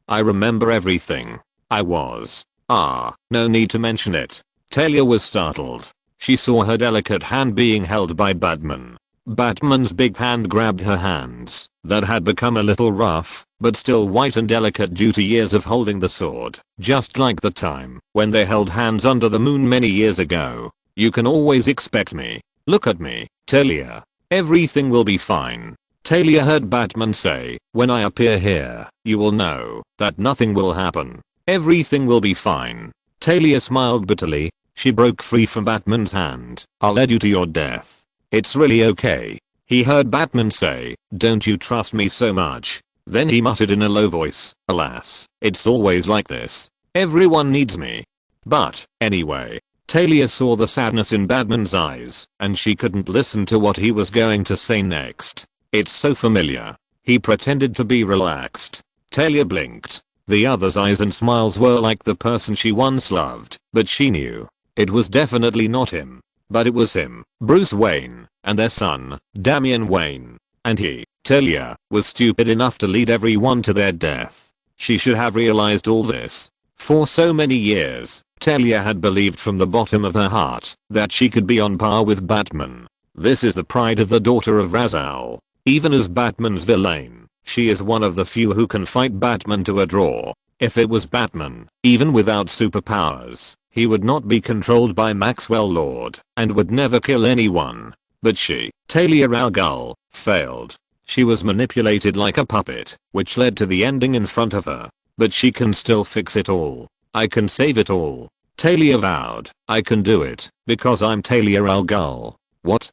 remember everything. I was. No need to mention it." Talia was startled. She saw her delicate hand being held by Batman. Batman's big hand grabbed her hands that had become a little rough, but still white and delicate due to years of holding the sword, just like the time when they held hands under the moon many years ago. "You can always expect me. Look at me, Talia. Everything will be fine." Talia heard Batman say, "When I appear here, you will know that nothing will happen. Everything will be fine." Talia smiled bitterly. She broke free from Batman's hand. "I'll lead you to your death. It's really okay." He heard Batman say, "Don't you trust me so much?" Then he muttered in a low voice, "Alas, it's always like this. Everyone needs me." But, anyway, Talia saw the sadness in Batman's eyes, and she couldn't listen to what he was going to say next. "It's so familiar." He pretended to be relaxed. Talia blinked. The other's eyes and smiles were like the person she once loved, but she knew it was definitely not him. But it was him, Bruce Wayne, and their son, Damian Wayne. And he, Talia, was stupid enough to lead everyone to their death. She should have realized all this. For so many years, Talia had believed from the bottom of her heart that she could be on par with Batman. This is the pride of the daughter of Ra's-al. Even as Batman's villain, she is one of the few who can fight Batman to a draw. If it was Batman, even without superpowers, he would not be controlled by Maxwell Lord and would never kill anyone. But she, Talia al Ghul, failed. She was manipulated like a puppet, which led to the ending in front of her. But she can still fix it all. "I can save it all," Talia vowed. "I can do it, because I'm Talia al Ghul." What?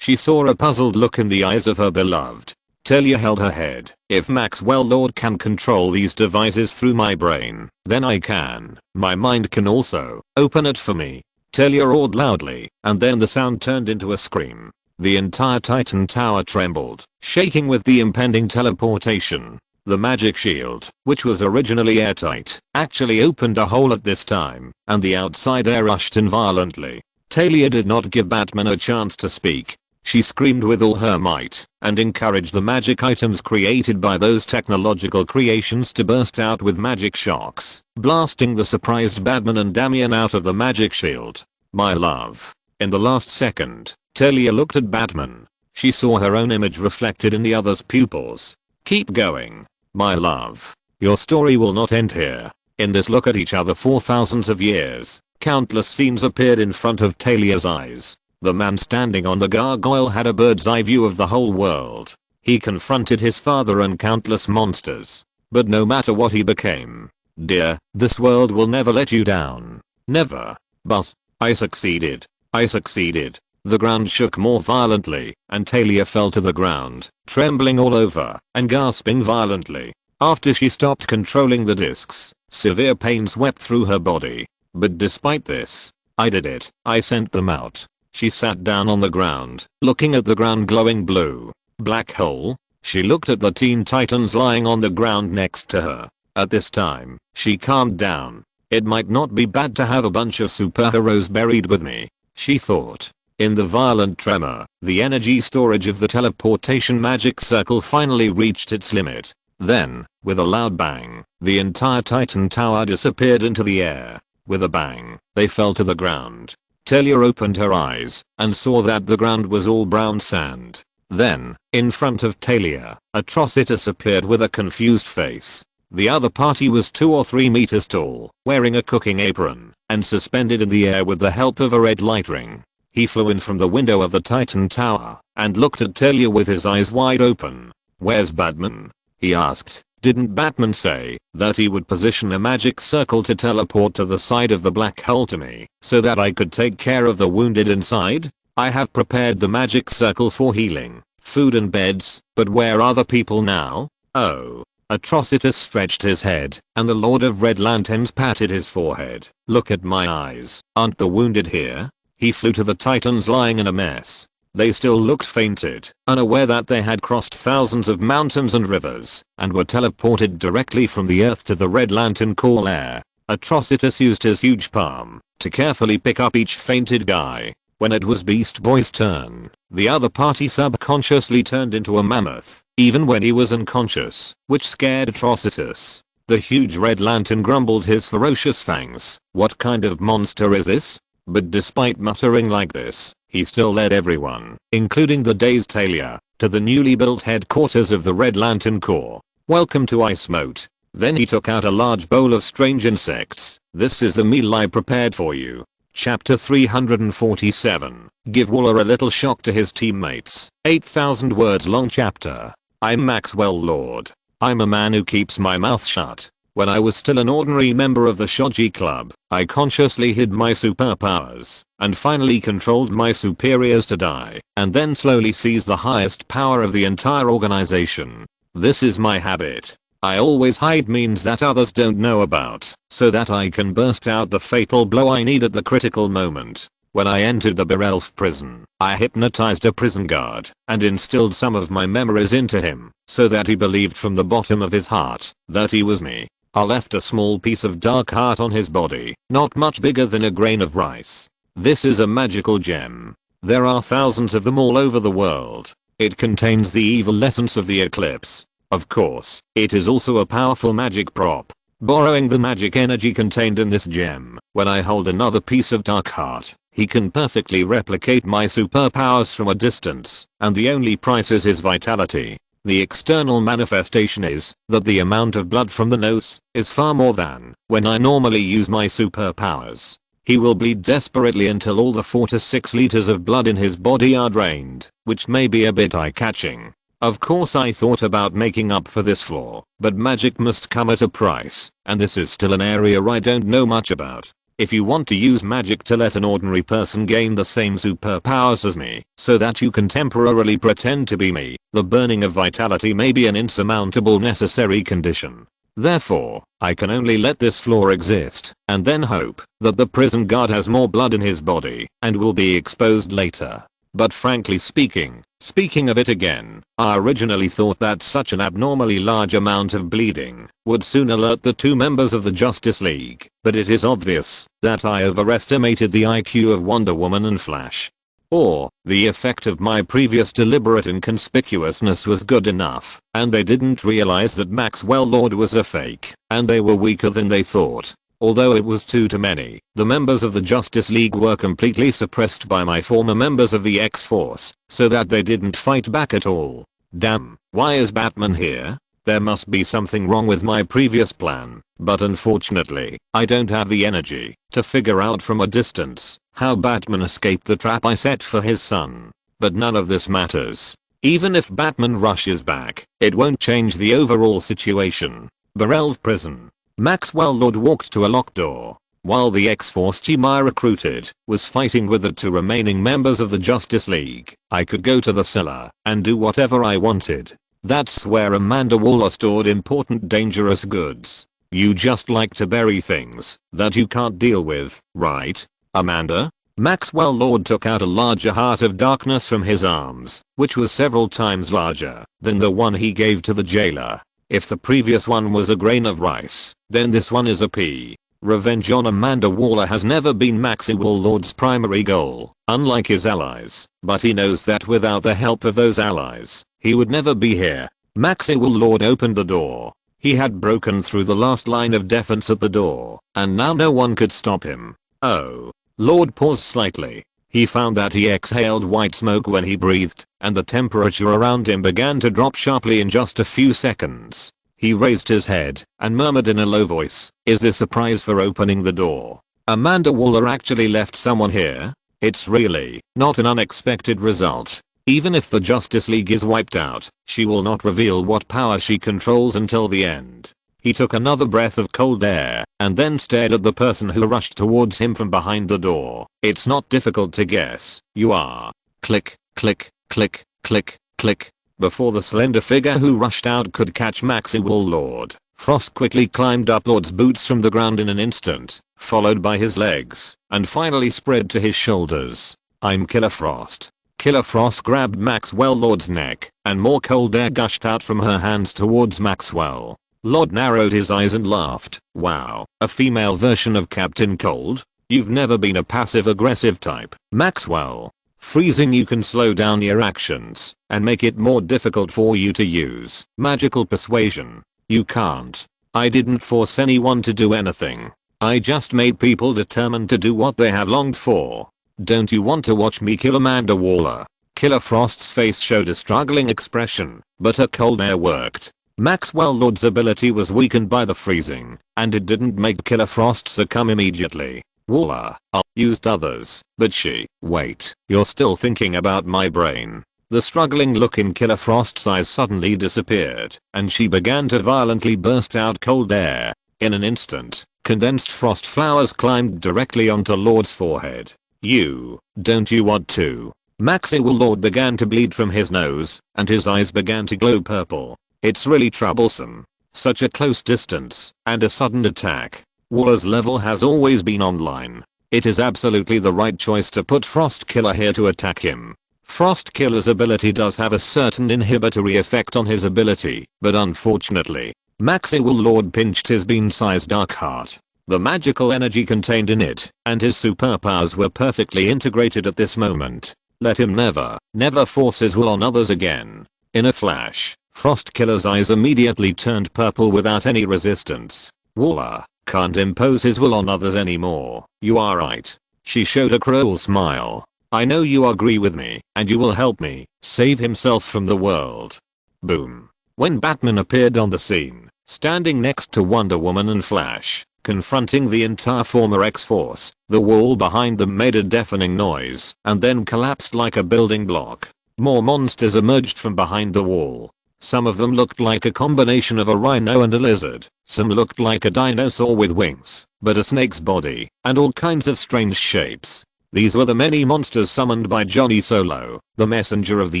She saw a puzzled look in the eyes of her beloved. Talia held her head. "If Maxwell Lord can control these devices through my brain, then I can. My mind can also. Open it for me." Talia roared loudly, and then the sound turned into a scream. The entire Titan Tower trembled, shaking with the impending teleportation. The magic shield, which was originally airtight, actually opened a hole at this time, and the outside air rushed in violently. Talia did not give Batman a chance to speak. She screamed with all her might and encouraged the magic items created by those technological creations to burst out with magic shocks, blasting the surprised Batman and Damian out of the magic shield. "My love." In the last second, Talia looked at Batman. She saw her own image reflected in the other's pupils. "Keep going, my love. Your story will not end here." In this look at each other for thousands of years, countless scenes appeared in front of Talia's eyes. The man standing on the gargoyle had a bird's eye view of the whole world. He confronted his father and countless monsters. But no matter what he became, "Dear, this world will never let you down. Never." "But I succeeded. I succeeded." The ground shook more violently, and Talia fell to the ground, trembling all over and gasping violently. After she stopped controlling the discs, severe pain swept through her body. "But despite this, I did it. I sent them out." She sat down on the ground, looking at the ground glowing blue. "Black hole?" She looked at the Teen Titans lying on the ground next to her. At this time, she calmed down. "It might not be bad to have a bunch of superheroes buried with me," she thought. In the violent tremor, the energy storage of the teleportation magic circle finally reached its limit. Then, with a loud bang, the entire Titan Tower disappeared into the air. With a bang, they fell to the ground. Talia opened her eyes and saw that the ground was all brown sand. Then, in front of Talia, Atrocitus appeared with a confused face. The other party was 2 or 3 meters tall, wearing a cooking apron, and suspended in the air with the help of a red light ring. He flew in from the window of the Titan Tower and looked at Talia with his eyes wide open. "Where's Batman?" he asked. "Didn't Batman say that he would position a magic circle to teleport to the side of the black hole to me so that I could take care of the wounded inside? I have prepared the magic circle for healing, food and beds, but where are the people now?" "Oh." Atrocitus stretched his head, and the Lord of Red Lanterns patted his forehead. "Look at my eyes. Aren't the wounded here?" He flew to the Titans lying in a mess. They still looked fainted, unaware that they had crossed thousands of mountains and rivers, and were teleported directly from the earth to the Red Lantern Call Air. Atrocitus used his huge palm to carefully pick up each fainted guy. When it was Beast Boy's turn, the other party subconsciously turned into a mammoth, even when he was unconscious, which scared Atrocitus. The huge Red Lantern grumbled his ferocious fangs. "What kind of monster is this?" But despite muttering like this, He still led everyone, including the dazed Talia, to the newly built headquarters of the Red Lantern Corps. "Welcome to Ice Moat." Then he took out a large bowl of strange insects. "This is the meal I prepared for you." Chapter 347. Give Waller a little shock to his teammates. 8,000 words long chapter. I'm Maxwell Lord. I'm a man who keeps my mouth shut. When I was still an ordinary member of the Shoji Club, I consciously hid my superpowers, and finally controlled my superiors to die, and then slowly seized the highest power of the entire organization. This is my habit. I always hide means that others don't know about, so that I can burst out the fatal blow I need at the critical moment. When I entered the Berelf prison, I hypnotized a prison guard and instilled some of my memories into him, so that he believed from the bottom of his heart that he was me. I left a small piece of dark heart on his body, not much bigger than a grain of rice. This is a magical gem. There are thousands of them all over the world. It contains the evil essence of the eclipse. Of course, it is also a powerful magic prop. Borrowing the magic energy contained in this gem, when I hold another piece of dark heart, he can perfectly replicate my superpowers from a distance, and the only price is his vitality. The external manifestation is that the amount of blood from the nose is far more than when I normally use my superpowers. He will bleed desperately until all the 4 to 6 liters of blood in his body are drained, which may be a bit eye-catching. Of course I thought about making up for this flaw, but magic must come at a price, and this is still an area I don't know much about. If you want to use magic to let an ordinary person gain the same superpowers as me, so that you can temporarily pretend to be me, the burning of vitality may be an insurmountable necessary condition. Therefore, I can only let this flaw exist, and then hope that the prison guard has more blood in his body, and will be exposed later. But frankly speaking of it again, I originally thought that such an abnormally large amount of bleeding would soon alert the 2 members of the Justice League, but it is obvious that I overestimated the IQ of Wonder Woman and Flash. Or, the effect of my previous deliberate inconspicuousness was good enough, and they didn't realize that Maxwell Lord was a fake, and they were weaker than they thought. Although it was 2 too many, the members of the Justice League were completely suppressed by my former members of the X-Force, so that they didn't fight back at all. Damn, why is Batman here? There must be something wrong with my previous plan, but unfortunately, I don't have the energy to figure out from a distance how Batman escaped the trap I set for his son. But none of this matters. Even if Batman rushes back, it won't change the overall situation. Berelf Prison. Maxwell Lord walked to a locked door, while the X-Force team I recruited was fighting with the 2 remaining members of the Justice League. I could go to the cellar and do whatever I wanted. That's where Amanda Waller stored important dangerous goods. You just like to bury things that you can't deal with, right, Amanda? Maxwell Lord took out a larger heart of darkness from his arms, which was several times larger than the one he gave to the jailer. If the previous one was a grain of rice, then this one is a pea. Revenge on Amanda Waller has never been Maxwell Lord's primary goal, unlike his allies, but he knows that without the help of those allies, he would never be here. Maxwell Lord opened the door. He had broken through the last line of defense at the door, and now no one could stop him. Oh. Lord paused slightly. He found that he exhaled white smoke when he breathed, and the temperature around him began to drop sharply in just a few seconds. He raised his head and murmured in a low voice, "Is this a prize for opening the door? Amanda Waller actually left someone here? It's really not an unexpected result. Even if the Justice League is wiped out, she will not reveal what power she controls until the end." He took another breath of cold air and then stared at the person who rushed towards him from behind the door. "It's not difficult to guess. You are." Click, click, click, click, click. Before the slender figure who rushed out could catch Maxwell Lord, Frost quickly climbed up Lord's boots from the ground in an instant, followed by his legs, and finally spread to his shoulders. "I'm Killer Frost." Killer Frost grabbed Maxwell Lord's neck, and more cold air gushed out from her hands towards Maxwell. Lord narrowed his eyes and laughed. "Wow, a female version of Captain Cold? You've never been a passive-aggressive type, Maxwell. Freezing you can slow down your actions and make it more difficult for you to use magical persuasion. You can't. I didn't force anyone to do anything. I just made people determined to do what they have longed for." Don't you want to watch me kill Amanda Waller? Killer Frost's face showed a struggling expression, but her cold air worked. Maxwell Lord's ability was weakened by the freezing, and it didn't make Killer Frost succumb immediately. Waller, used others, but wait, you're still thinking about my brain. The struggling look in Killer Frost's eyes suddenly disappeared, and she began to violently burst out cold air. In an instant, condensed frost flowers climbed directly onto Lord's forehead. Don't you want to? Maxwell Lord began to bleed from his nose, and his eyes began to glow purple. It's really troublesome. Such a close distance, and a sudden attack. Waller's level has always been online. It is absolutely the right choice to put Frost Killer here to attack him. Frost Killer's ability does have a certain inhibitory effect on his ability, but unfortunately, Maxwell Lord pinched his bean-sized dark heart. The magical energy contained in it, and his superpowers were perfectly integrated at this moment. Let him never force his will on others again. In a flash, Frost Killer's eyes immediately turned purple without any resistance. Waller can't impose his will on others anymore. You are right. She showed a cruel smile. I know you agree with me, and you will help me save himself from the world. Boom. When Batman appeared on the scene, standing next to Wonder Woman and Flash, confronting the entire former X-Force, the wall behind them made a deafening noise and then collapsed like a building block. More monsters emerged from behind the wall. Some of them looked like a combination of a rhino and a lizard, some looked like a dinosaur with wings, but a snake's body, and all kinds of strange shapes. These were the many monsters summoned by Johnny Solo, the messenger of the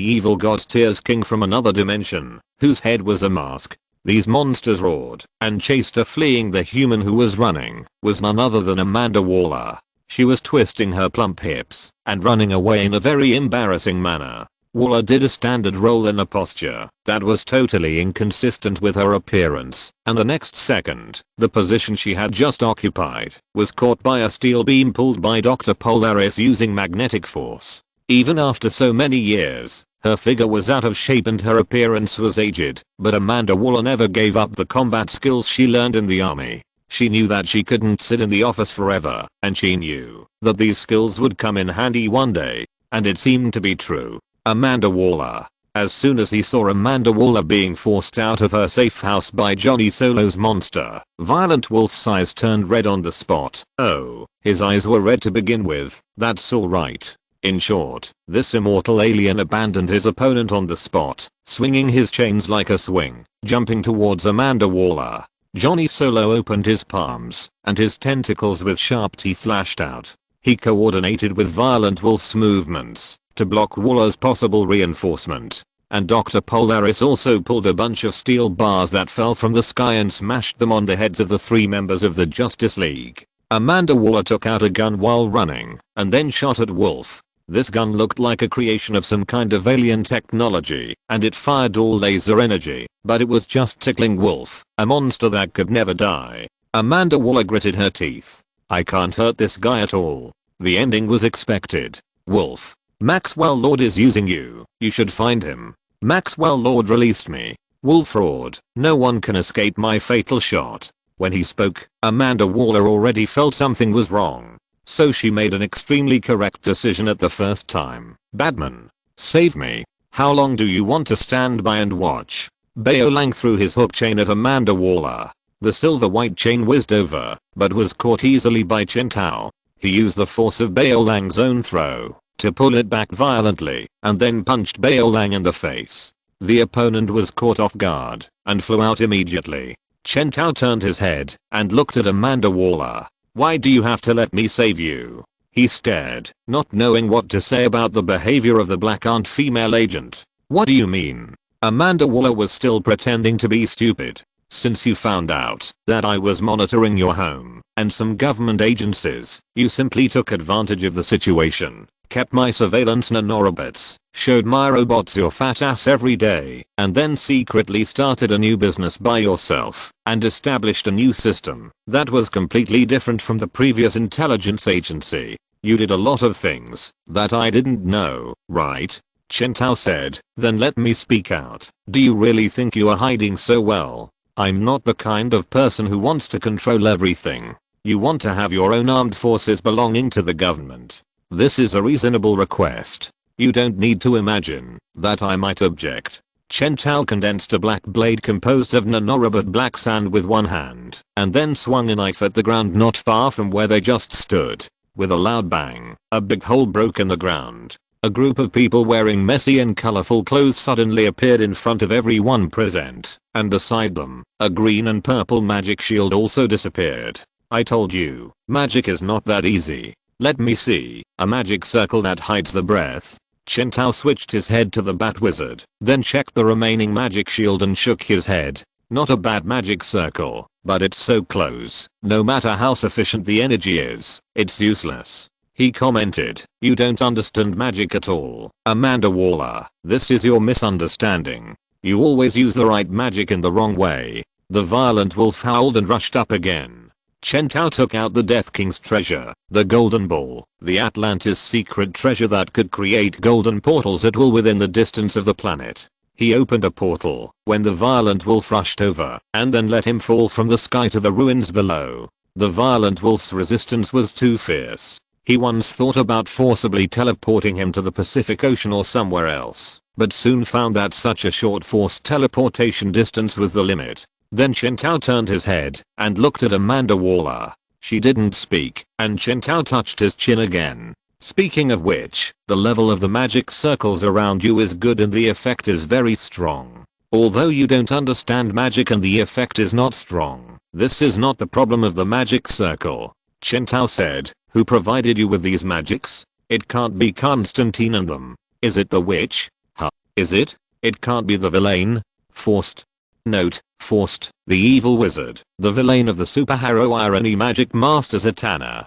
evil god Tears King from another dimension, whose head was a mask. These monsters roared and chased a fleeing the human who was running was none other than Amanda Waller. She was twisting her plump hips and running away in a very embarrassing manner. Waller did a standard roll in a posture that was totally inconsistent with her appearance, and the next second, the position she had just occupied was caught by a steel beam pulled by Dr. Polaris using magnetic force. Even after so many years, her figure was out of shape and her appearance was aged, but Amanda Waller never gave up the combat skills she learned in the army. She knew that she couldn't sit in the office forever, and she knew that these skills would come in handy one day, and it seemed to be true. Amanda Waller. As soon as he saw Amanda Waller being forced out of her safe house by Johnny Solo's monster, Violent Wolf's eyes turned red on the spot. Oh, his eyes were red to begin with, that's alright. In short, this immortal alien abandoned his opponent on the spot, swinging his chains like a swing, jumping towards Amanda Waller. Johnny Solo opened his palms, and his tentacles with sharp teeth lashed out. He coordinated with Violent Wolf's movements to block Waller's possible reinforcement. And Dr. Polaris also pulled a bunch of steel bars that fell from the sky and smashed them on the heads of the 3 members of the Justice League. Amanda Waller took out a gun while running, and then shot at Wolf. This gun looked like a creation of some kind of alien technology, and it fired all laser energy, but it was just tickling Wolf, a monster that could never die. Amanda Waller gritted her teeth. I can't hurt this guy at all. The ending was expected. Wolf. Maxwell Lord is using you. You should find him. Maxwell Lord released me. Wolf roared. No one can escape my fatal shot. When he spoke, Amanda Waller already felt something was wrong. So she made an extremely correct decision at the first time. Batman. Save me. How long do you want to stand by and watch? Baolang threw his hook chain at Amanda Waller. The silver-white chain whizzed over, but was caught easily by Chen Tao. He used the force of Baolang's own throw to pull it back violently, and then punched Baolang in the face. The opponent was caught off guard, and flew out immediately. Chen Tao turned his head, and looked at Amanda Waller. Why do you have to let me save you? He stared, not knowing what to say about the behavior of the black aunt female agent. What do you mean? Amanda Waller was still pretending to be stupid. Since you found out that I was monitoring your home and some government agencies, you simply took advantage of the situation, kept my surveillance nanorobots, showed my robots your fat ass every day, and then secretly started a new business by yourself and established a new system that was completely different from the previous intelligence agency. You did a lot of things that I didn't know, right? Chen Tao said. Then let me speak out. Do you really think you are hiding so well? I'm not the kind of person who wants to control everything. You want to have your own armed forces belonging to the government. This is a reasonable request. You don't need to imagine that I might object. Chen Tao condensed a black blade composed of nanorobot black sand with one hand and then swung a knife at the ground not far from where they just stood. With a loud bang, a big hole broke in the ground. A group of people wearing messy and colorful clothes suddenly appeared in front of everyone present, and beside them, a green and purple magic shield also disappeared. I told you, magic is not that easy. Let me see, a magic circle that hides the breath. Chen Tao switched his head to the Bat Wizard, then checked the remaining magic shield and shook his head. Not a bad magic circle, but it's so close, no matter how sufficient the energy is, it's useless. He commented, you don't understand magic at all, Amanda Waller, this is your misunderstanding. You always use the right magic in the wrong way. The violent wolf howled and rushed up again. Chen Tao took out the Death King's treasure, the Golden Ball, the Atlantis secret treasure that could create golden portals at will within the distance of the planet. He opened a portal when the violent wolf rushed over and then let him fall from the sky to the ruins below. The violent wolf's resistance was too fierce. He once thought about forcibly teleporting him to the Pacific Ocean or somewhere else, but soon found that such a short forced teleportation distance was the limit. Then Chen Tao turned his head and looked at Amanda Waller. She didn't speak, and Chen Tao touched his chin again. Speaking of which, the level of the magic circles around you is good and the effect is very strong. Although you don't understand magic and the effect is not strong, this is not the problem of the magic circle. Chen Tao said, who provided you with these magics? It can't be Constantine and them. Is it the witch? Huh? Is it? It can't be the villain? Forced. Note, Forced, the evil wizard, the villain of the superhero irony magic master Zatanna.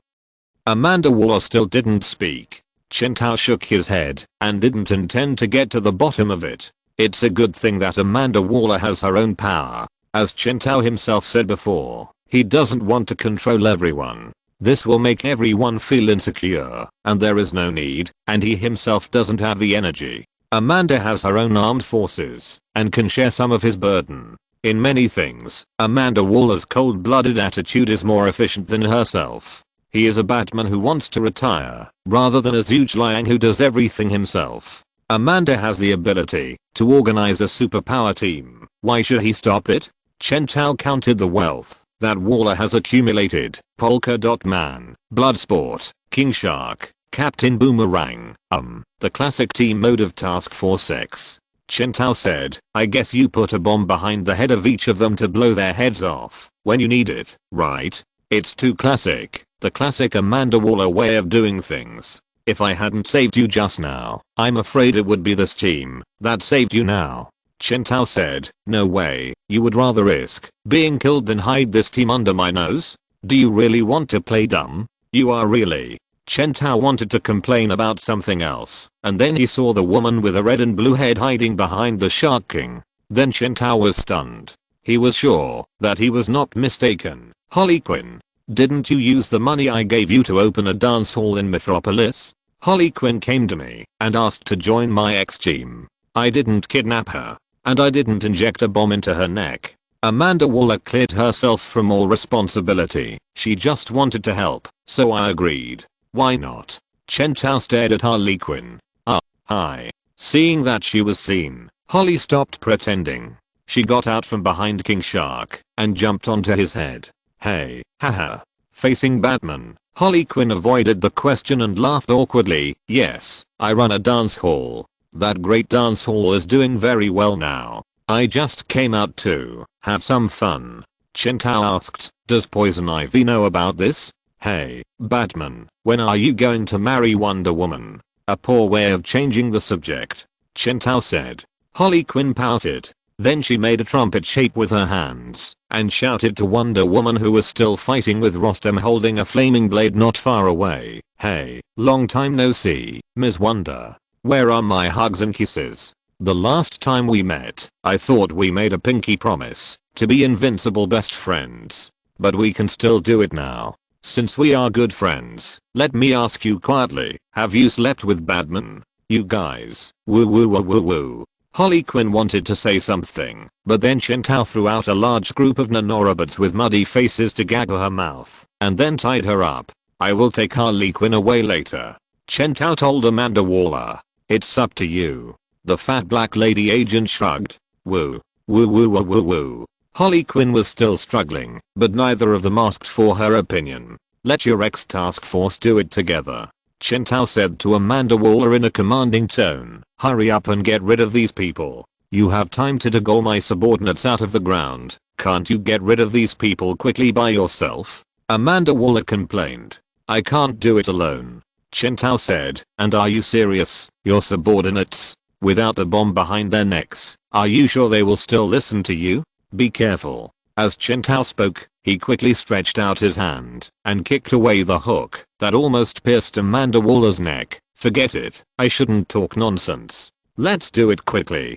Amanda Waller still didn't speak. Chen Tao shook his head and didn't intend to get to the bottom of it. It's a good thing that Amanda Waller has her own power. As Chen Tao himself said before, he doesn't want to control everyone. This will make everyone feel insecure, and there is no need, and he himself doesn't have the energy. Amanda has her own armed forces, and can share some of his burden. In many things, Amanda Waller's cold-blooded attitude is more efficient than herself. He is a Batman who wants to retire, rather than a Zhuge Liang who does everything himself. Amanda has the ability to organize a superpower team. Why should he stop it? Chen Tao counted the wealth that Waller has accumulated. Polka Dot Man, Bloodsport, King Shark, Captain Boomerang, the classic team mode of Task Force X. Chen Tao said, I guess you put a bomb behind the head of each of them to blow their heads off when you need it, right? It's too classic, the classic Amanda Waller way of doing things. If I hadn't saved you just now, I'm afraid it would be this team that saved you now. Chen Tao said, no way, you would rather risk being killed than hide this team under my nose? Do you really want to play dumb? You are really. Chen Tao wanted to complain about something else, and then he saw the woman with a red and blue head hiding behind the Shark King. Then Chen Tao was stunned. He was sure that he was not mistaken. Harley Quinn, didn't you use the money I gave you to open a dance hall in Metropolis? Harley Quinn came to me and asked to join my ex-team. I didn't kidnap her. And I didn't inject a bomb into her neck. Amanda Waller cleared herself from all responsibility. She just wanted to help, so I agreed. Why not? Chen Tao stared at Harley Quinn. Hi. Seeing that she was seen, Harley stopped pretending. She got out from behind King Shark and jumped onto his head. Hey, haha. Facing Batman, Harley Quinn avoided the question and laughed awkwardly. Yes, I run a dance hall. That great dance hall is doing very well now. I just came out to have some fun. Chen Tao asked, does Poison Ivy know about this? Hey, Batman, when are you going to marry Wonder Woman? A poor way of changing the subject. Chen Tao said. Harley Quinn pouted. Then she made a trumpet shape with her hands and shouted to Wonder Woman, who was still fighting with Rostam holding a flaming blade not far away. Hey, long time no see, Ms. Wonder. Where are my hugs and kisses? The last time we met, I thought we made a pinky promise to be invincible best friends. But we can still do it now. Since we are good friends, let me ask you quietly, have you slept with Batman? You guys, woo woo woo woo woo. Harley Quinn wanted to say something, but then Chen Tao threw out a large group of nanorobots with muddy faces to gag her mouth, and then tied her up. I will take Harley Quinn away later. Chen Tao told Amanda Waller. It's up to you. The fat black lady agent shrugged. Woo. Woo woo woo woo woo. Holly Quinn was still struggling, but neither of them asked for her opinion. Let your ex-task force do it together. Chen Tao said to Amanda Waller in a commanding tone. Hurry up and get rid of these people. You have time to dig all my subordinates out of the ground. Can't you get rid of these people quickly by yourself? Amanda Waller complained. I can't do it alone. Chen Tao said, and are you serious? Your subordinates? Without the bomb behind their necks, are you sure they will still listen to you? Be careful. As Chen Tao spoke, he quickly stretched out his hand and kicked away the hook that almost pierced Amanda Waller's neck. Forget it, I shouldn't talk nonsense. Let's do it quickly.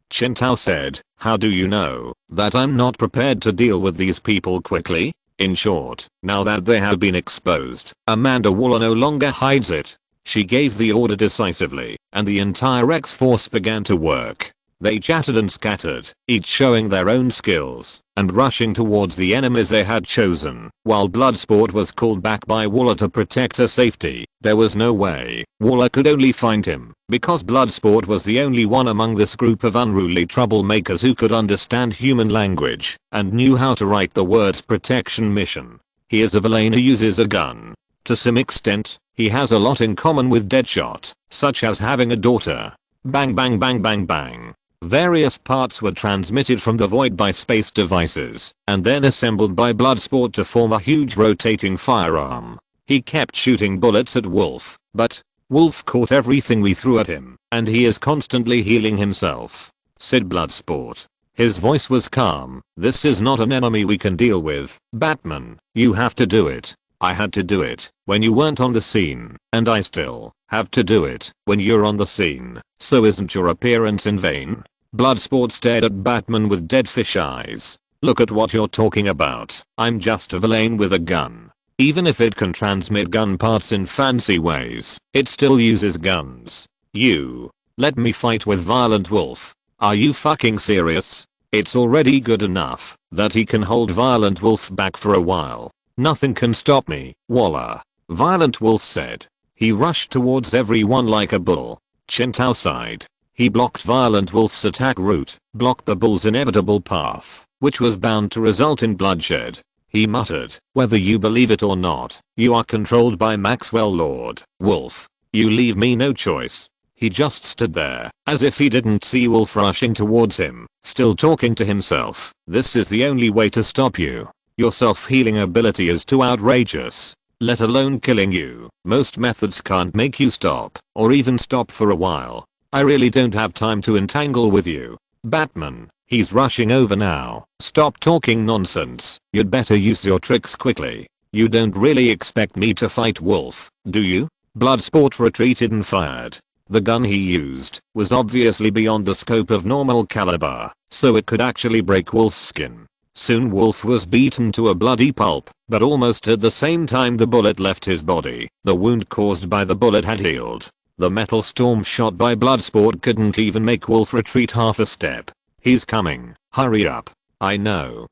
Chen Tao said, how do you know that I'm not prepared to deal with these people quickly? In short, now that they have been exposed, Amanda Waller no longer hides it. She gave the order decisively, and the entire X-Force began to work. They chattered and scattered, each showing their own skills, and rushing towards the enemies they had chosen, while Bloodsport was called back by Waller to protect her safety. There was no way Waller could only find him, because Bloodsport was the only one among this group of unruly troublemakers who could understand human language, and knew how to write the words protection mission. He is a villain who uses a gun. To some extent, he has a lot in common with Deadshot, such as having a daughter. Bang bang bang bang bang. Various parts were transmitted from the void by space devices, and then assembled by Bloodsport to form a huge rotating firearm. He kept shooting bullets at Wolf, but Wolf caught everything we threw at him, and he is constantly healing himself, said Bloodsport. His voice was calm. This is not an enemy we can deal with, Batman. You have to do it. I had to do it when you weren't on the scene, and I still have to do it when you're on the scene. So isn't your appearance in vain? Bloodsport stared at Batman with dead fish eyes. Look at what you're talking about. I'm just a villain with a gun. Even if it can transmit gun parts in fancy ways, it still uses guns. You let me fight with Violent Wolf. Are you fucking serious? It's already good enough that he can hold Violent Wolf back for a while. Nothing can stop me, Waller. Violent Wolf said. He rushed towards everyone like a bull. Chen Tao sighed. He blocked Violent Wolf's attack route, blocked the bull's inevitable path, which was bound to result in bloodshed. He muttered, whether you believe it or not, you are controlled by Maxwell Lord Wolf. You leave me no choice. He just stood there, as if he didn't see Wolf rushing towards him, still talking to himself. This is the only way to stop you. Your self-healing ability is too outrageous. Let alone killing you. Most methods can't make you stop, or even stop for a while. I really don't have time to entangle with you. Batman, he's rushing over now. Stop talking nonsense. You'd better use your tricks quickly. You don't really expect me to fight Wolf, do you? Bloodsport retreated and fired. The gun he used was obviously beyond the scope of normal caliber, so it could actually break Wolf's skin. Soon Wolf was beaten to a bloody pulp, but almost at the same time the bullet left his body, the wound caused by the bullet had healed. The metal storm shot by Bloodsport couldn't even make Wolf retreat half a step. He's coming, hurry up. I know,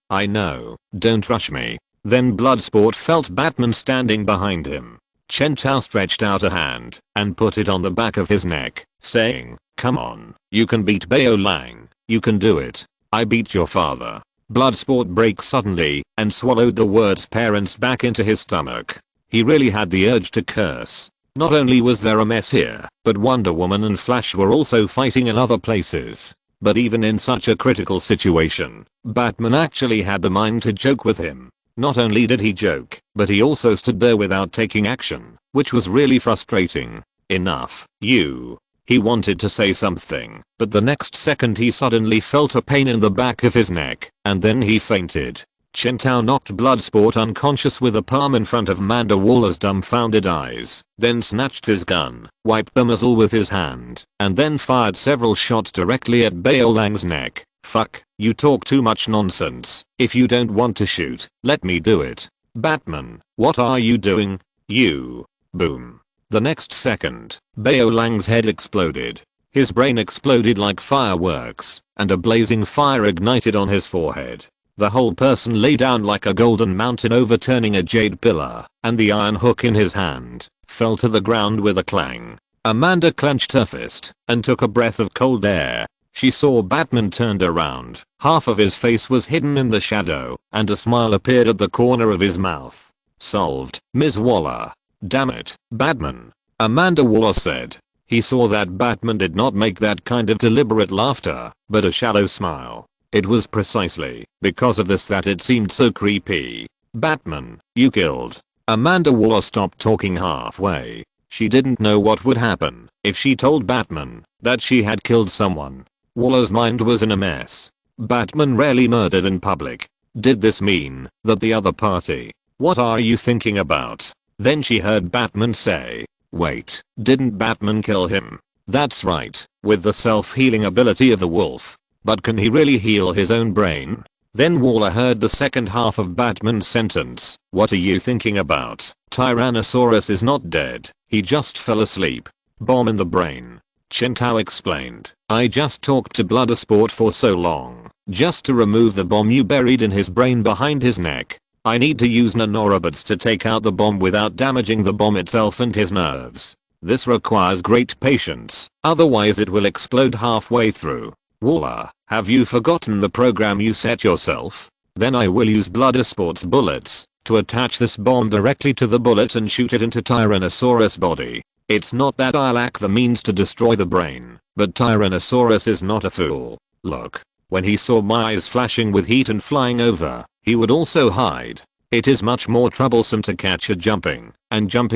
don't rush me. Then Bloodsport felt Batman standing behind him. Chen Tao stretched out a hand and put it on the back of his neck, saying, come on, you can beat Bao Lang, you can do it. I beat your father. Bloodsport broke suddenly and swallowed the words parents back into his stomach. He really had the urge to curse. Not only was there a mess here, but Wonder Woman and Flash were also fighting in other places. But even in such a critical situation, Batman actually had the mind to joke with him. Not only did he joke, but he also stood there without taking action, which was really frustrating. Enough, you. He wanted to say something, but the next second he suddenly felt a pain in the back of his neck, and then he fainted. Chen Tao knocked Bloodsport unconscious with a palm in front of Amanda Waller's dumbfounded eyes, then snatched his gun, wiped the muzzle with his hand, and then fired several shots directly at Bao Lang's neck. Fuck, you talk too much nonsense. If you don't want to shoot, let me do it. Batman, what are you doing? You. Boom. The next second, Bao Lang's head exploded. His brain exploded like fireworks, and a blazing fire ignited on his forehead. The whole person lay down like a golden mountain overturning a jade pillar, and the iron hook in his hand fell to the ground with a clang. Amanda clenched her fist and took a breath of cold air. She saw Batman turned around. Half of his face was hidden in the shadow, and a smile appeared at the corner of his mouth. "Solved, Ms. Waller." "Damn it, Batman," Amanda Waller said. He saw that Batman did not make that kind of deliberate laughter, but a shallow smile. It was precisely because of this that it seemed so creepy. "Batman, you killed." Amanda Waller stopped talking halfway. She didn't know what would happen if she told Batman that she had killed someone. Waller's mind was in a mess. Batman rarely murdered in public. Did this mean that the other party? "What are you thinking about?" Then she heard Batman say, "Wait, didn't Batman kill him?" "That's right, with the self-healing ability of the wolf. But can he really heal his own brain?" Then Waller heard the second half of Batman's sentence. "What are you thinking about? Tyrannosaurus is not dead. He just fell asleep. Bomb in the brain." Chen Tao explained, "I just talked to Bloodsport for so long, just to remove the bomb you buried in his brain behind his neck. I need to use nanorobots to take out the bomb without damaging the bomb itself and his nerves. This requires great patience, otherwise it will explode halfway through." "Waller, have you forgotten the program you set yourself? Then I will use Bloodsport's bullets to attach this bomb directly to the bullet and shoot it into Tyrannosaurus' body. It's not that I lack the means to destroy the brain, but Tyrannosaurus is not a fool. Look, when he saw my eyes flashing with heat and flying over, he would also hide. It is much more troublesome to catch a jumping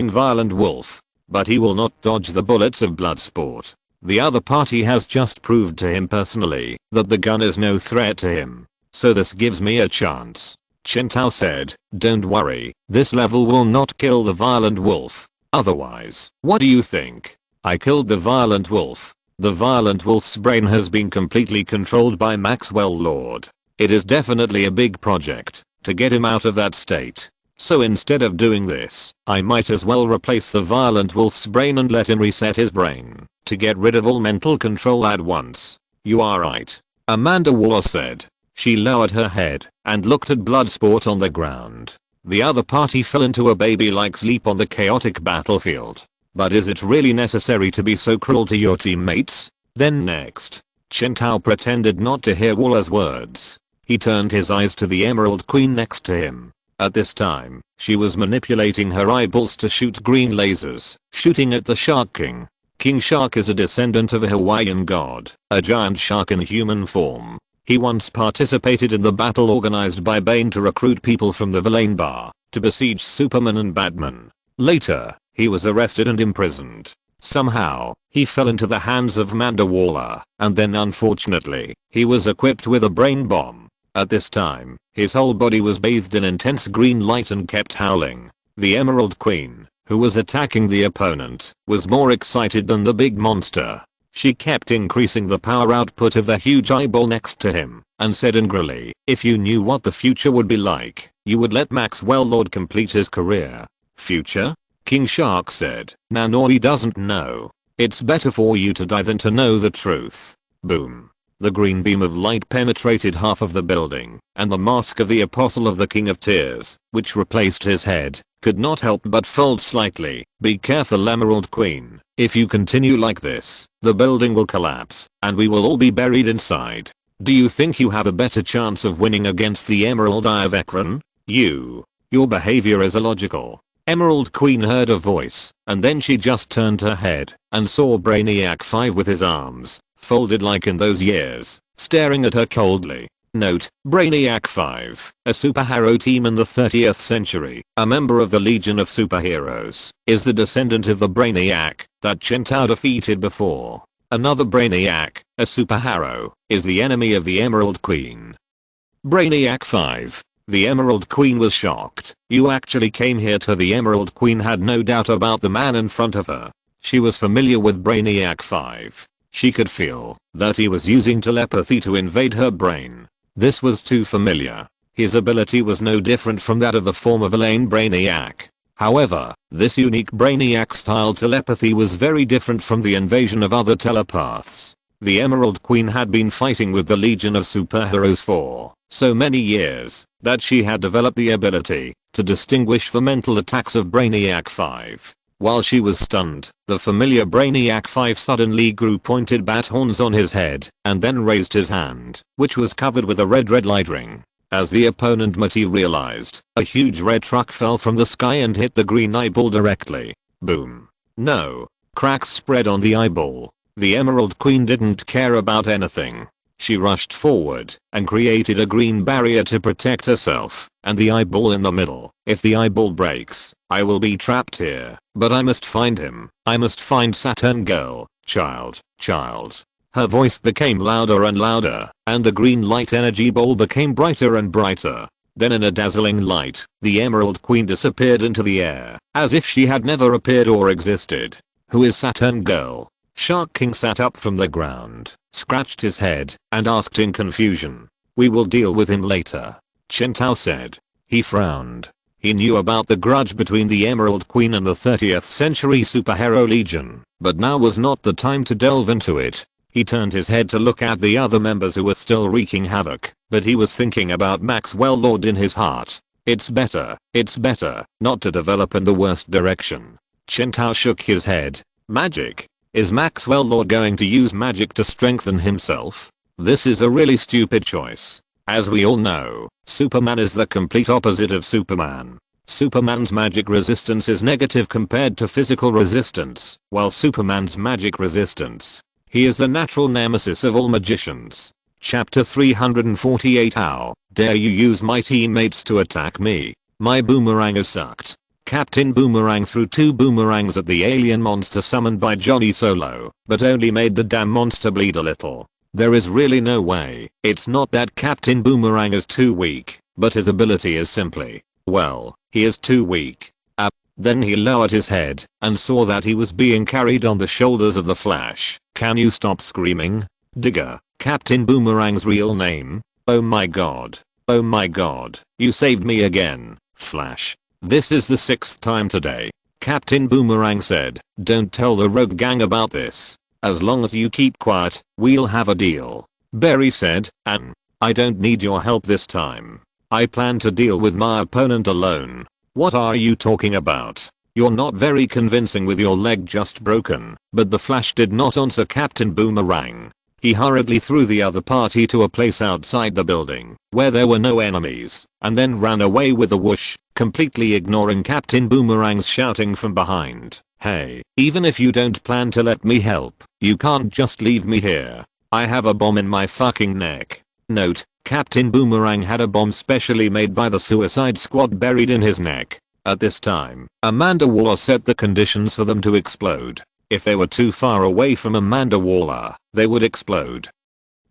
violent wolf, but he will not dodge the bullets of Bloodsport. The other party has just proved to him personally that the gun is no threat to him, so this gives me a chance." Chen Tao said, "Don't worry, this level will not kill the violent wolf. Otherwise, what do you think? I killed the violent wolf. The violent wolf's brain has been completely controlled by Maxwell Lord. It is definitely a big project to get him out of that state. So instead of doing this, I might as well replace the violent wolf's brain and let him reset his brain to get rid of all mental control at once." "You are right," Amanda Waller said. She lowered her head and looked at Bloodsport on the ground. The other party fell into a baby-like sleep on the chaotic battlefield. But is it really necessary to be so cruel to your teammates? Then next, Chen Tao pretended not to hear Waller's words. He turned his eyes to the Emerald Queen next to him. At this time, she was manipulating her eyeballs to shoot green lasers, shooting at the Shark King. King Shark is a descendant of a Hawaiian god, a giant shark in human form. He once participated in the battle organized by Bane to recruit people from the Villain Bar to besiege Superman and Batman. Later, he was arrested and imprisoned. Somehow, he fell into the hands of Amanda Waller, and then unfortunately, he was equipped with a brain bomb. At this time, his whole body was bathed in intense green light and kept howling. The Emerald Queen, who was attacking the opponent, was more excited than the big monster. She kept increasing the power output of the huge eyeball next to him, and said angrily, "If you knew what the future would be like, you would let Maxwell Lord complete his career." "Future?" King Shark said. "Nanori doesn't know. It's better for you to die than to know the truth." Boom. The green beam of light penetrated half of the building, and the mask of the Apostle of the King of Tears, which replaced his head, could not help but fold slightly. "Be careful, Emerald Queen. If you continue like this, the building will collapse, and we will all be buried inside. Do you think you have a better chance of winning against the Emerald Eye of Ekron? Your behavior is illogical." Emerald Queen heard a voice, and then she just turned her head and saw Brainiac 5 with his arms folded like in those years, staring at her coldly. Note, Brainiac 5, a superhero team in the 30th century, a member of the Legion of Superheroes, is the descendant of the Brainiac that Chen Tao defeated before. Another Brainiac, a superhero, is the enemy of the Emerald Queen. Brainiac 5. The Emerald Queen was shocked. "You actually came here?" The Emerald Queen had no doubt about the man in front of her. She was familiar with Brainiac 5. She could feel that he was using telepathy to invade her brain. This was too familiar. His ability was no different from that of the former villain Brainiac. However, this unique Brainiac-style telepathy was very different from the invasion of other telepaths. The Emerald Queen had been fighting with the Legion of Superheroes for so many years that she had developed the ability to distinguish the mental attacks of Brainiac 5. While she was stunned, the familiar Brainiac 5 suddenly grew pointed bat horns on his head, and then raised his hand, which was covered with a red light ring. As the opponent materialized, a huge red truck fell from the sky and hit the green eyeball directly. Boom. No. Cracks spread on the eyeball. The Emerald Queen didn't care about anything. She rushed forward and created a green barrier to protect herself and the eyeball in the middle. If the eyeball breaks, I will be trapped here, but I must find him. I must find Saturn Girl, child. Her voice became louder and louder, and the green light energy ball became brighter and brighter. Then in a dazzling light, the Emerald Queen disappeared into the air, as if she had never appeared or existed. Who is Saturn Girl? Shark King sat up from the ground, scratched his head, and asked in confusion. We will deal with him later, Chen Tao said. He frowned. He knew about the grudge between the Emerald Queen and the 30th Century Superhero Legion, but now was not the time to delve into it. He turned his head to look at the other members who were still wreaking havoc, but he was thinking about Maxwell Lord in his heart. It's better not to develop in the worst direction. Chen Tao shook his head. Magic? Is Maxwell Lord going to use magic to strengthen himself? This is a really stupid choice. As we all know, Superman is the complete opposite of Superman. Superman's magic resistance is negative compared to physical resistance, while Superman's magic resistance. He is the natural nemesis of all magicians. Chapter 348. How dare you use my teammates to attack me? My boomerang is sucked. Captain Boomerang threw 2 boomerangs at the alien monster summoned by Johnny Solo, but only made the damn monster bleed a little. There is really no way. It's not that Captain Boomerang is too weak, but his ability is simply, well, he is too weak. Then he lowered his head and saw that he was being carried on the shoulders of the Flash. Can you stop screaming? Digger, Captain Boomerang's real name? Oh my god. Oh my god. You saved me again, Flash. This is the 6th time today. Captain Boomerang said, don't tell the Rogue Gang about this. As long as you keep quiet, we'll have a deal. Barry said, I don't need your help this time. I plan to deal with my opponent alone. What are you talking about? You're not very convincing with your leg just broken. But the Flash did not answer Captain Boomerang. He hurriedly threw the other party to a place outside the building, where there were no enemies, and then ran away with a whoosh, completely ignoring Captain Boomerang's shouting from behind. Hey, even if you don't plan to let me help, you can't just leave me here. I have a bomb in my fucking neck. Note, Captain Boomerang had a bomb specially made by the Suicide Squad buried in his neck. At this time, Amanda Waller set the conditions for them to explode. If they were too far away from Amanda Waller, they would explode.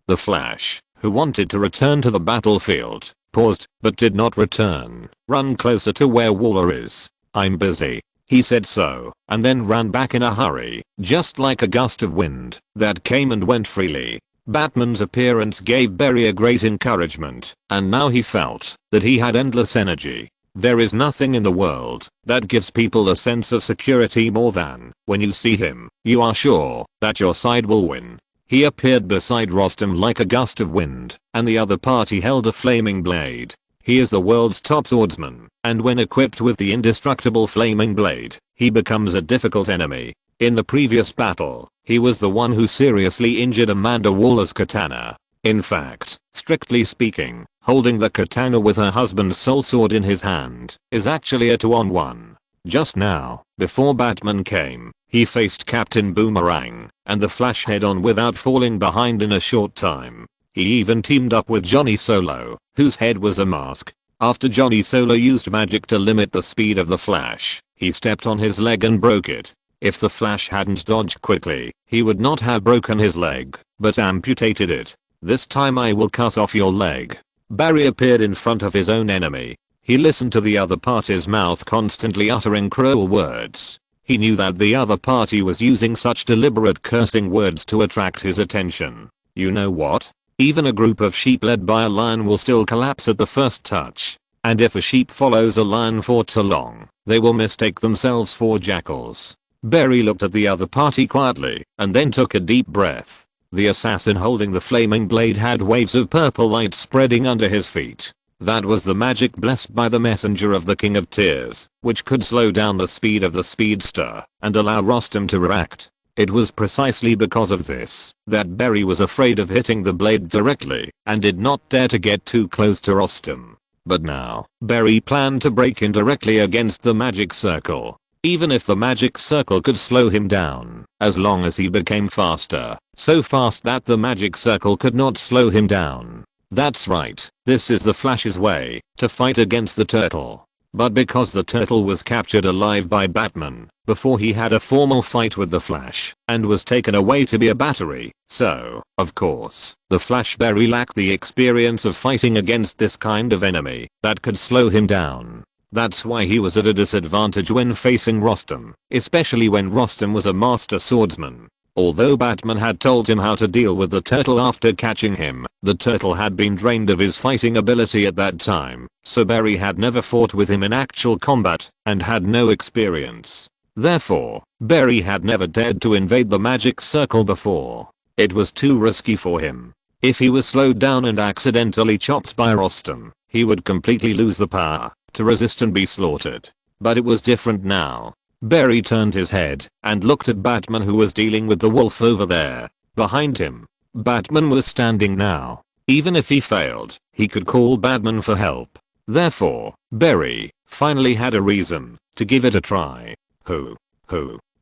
The Flash, who wanted to return to the battlefield, paused, but did not return. Run closer to where Waller is. I'm busy. He said so, and then ran back in a hurry, just like a gust of wind that came and went freely. Batman's appearance gave Barry a great encouragement, and now he felt that he had endless energy. There is nothing in the world that gives people a sense of security more than when you see him, you are sure that your side will win. He appeared beside Rostam like a gust of wind, and the other party held a flaming blade. He is the world's top swordsman, and when equipped with the indestructible flaming blade, he becomes a difficult enemy. In the previous battle, he was the one who seriously injured Amanda Waller's katana. In fact, strictly speaking, holding the katana with her husband's soul sword in his hand is actually a 2-on-1. Just now, before Batman came, he faced Captain Boomerang and the Flash head-on without falling behind in a short time. He even teamed up with Johnny Solo, whose head was a mask. After Johnny Solo used magic to limit the speed of the Flash, he stepped on his leg and broke it. If the Flash hadn't dodged quickly, he would not have broken his leg, but amputated it. This time I will cut off your leg. Barry appeared in front of his own enemy. He listened to the other party's mouth constantly uttering cruel words. He knew that the other party was using such deliberate cursing words to attract his attention. You know what? Even a group of sheep led by a lion will still collapse at the first touch. And if a sheep follows a lion for too long, they will mistake themselves for jackals. Barry looked at the other party quietly and then took a deep breath. The assassin holding the flaming blade had waves of purple light spreading under his feet. That was the magic blessed by the messenger of the King of Tears, which could slow down the speed of the speedster and allow Rostam to react. It was precisely because of this that Berry was afraid of hitting the blade directly and did not dare to get too close to Rostam. But now, Berry planned to break in directly against the magic circle. Even if the magic circle could slow him down, as long as he became faster, so fast that the magic circle could not slow him down. That's right, this is the Flash's way to fight against the turtle. But because the turtle was captured alive by Batman before he had a formal fight with the Flash and was taken away to be a battery, so, of course, the Flash Berry lacked the experience of fighting against this kind of enemy that could slow him down. That's why he was at a disadvantage when facing Rostam, especially when Rostam was a master swordsman. Although Batman had told him how to deal with the turtle after catching him, the turtle had been drained of his fighting ability at that time, so Berry had never fought with him in actual combat and had no experience. Therefore, Berry had never dared to invade the magic circle before. It was too risky for him. If he was slowed down and accidentally chopped by Rostam, he would completely lose the power to resist and be slaughtered. But it was different now. Berry turned his head and looked at Batman, who was dealing with the wolf over there. Behind him, Batman was standing now. Even if he failed, he could call Batman for help. Therefore, Berry finally had a reason to give it a try. Who?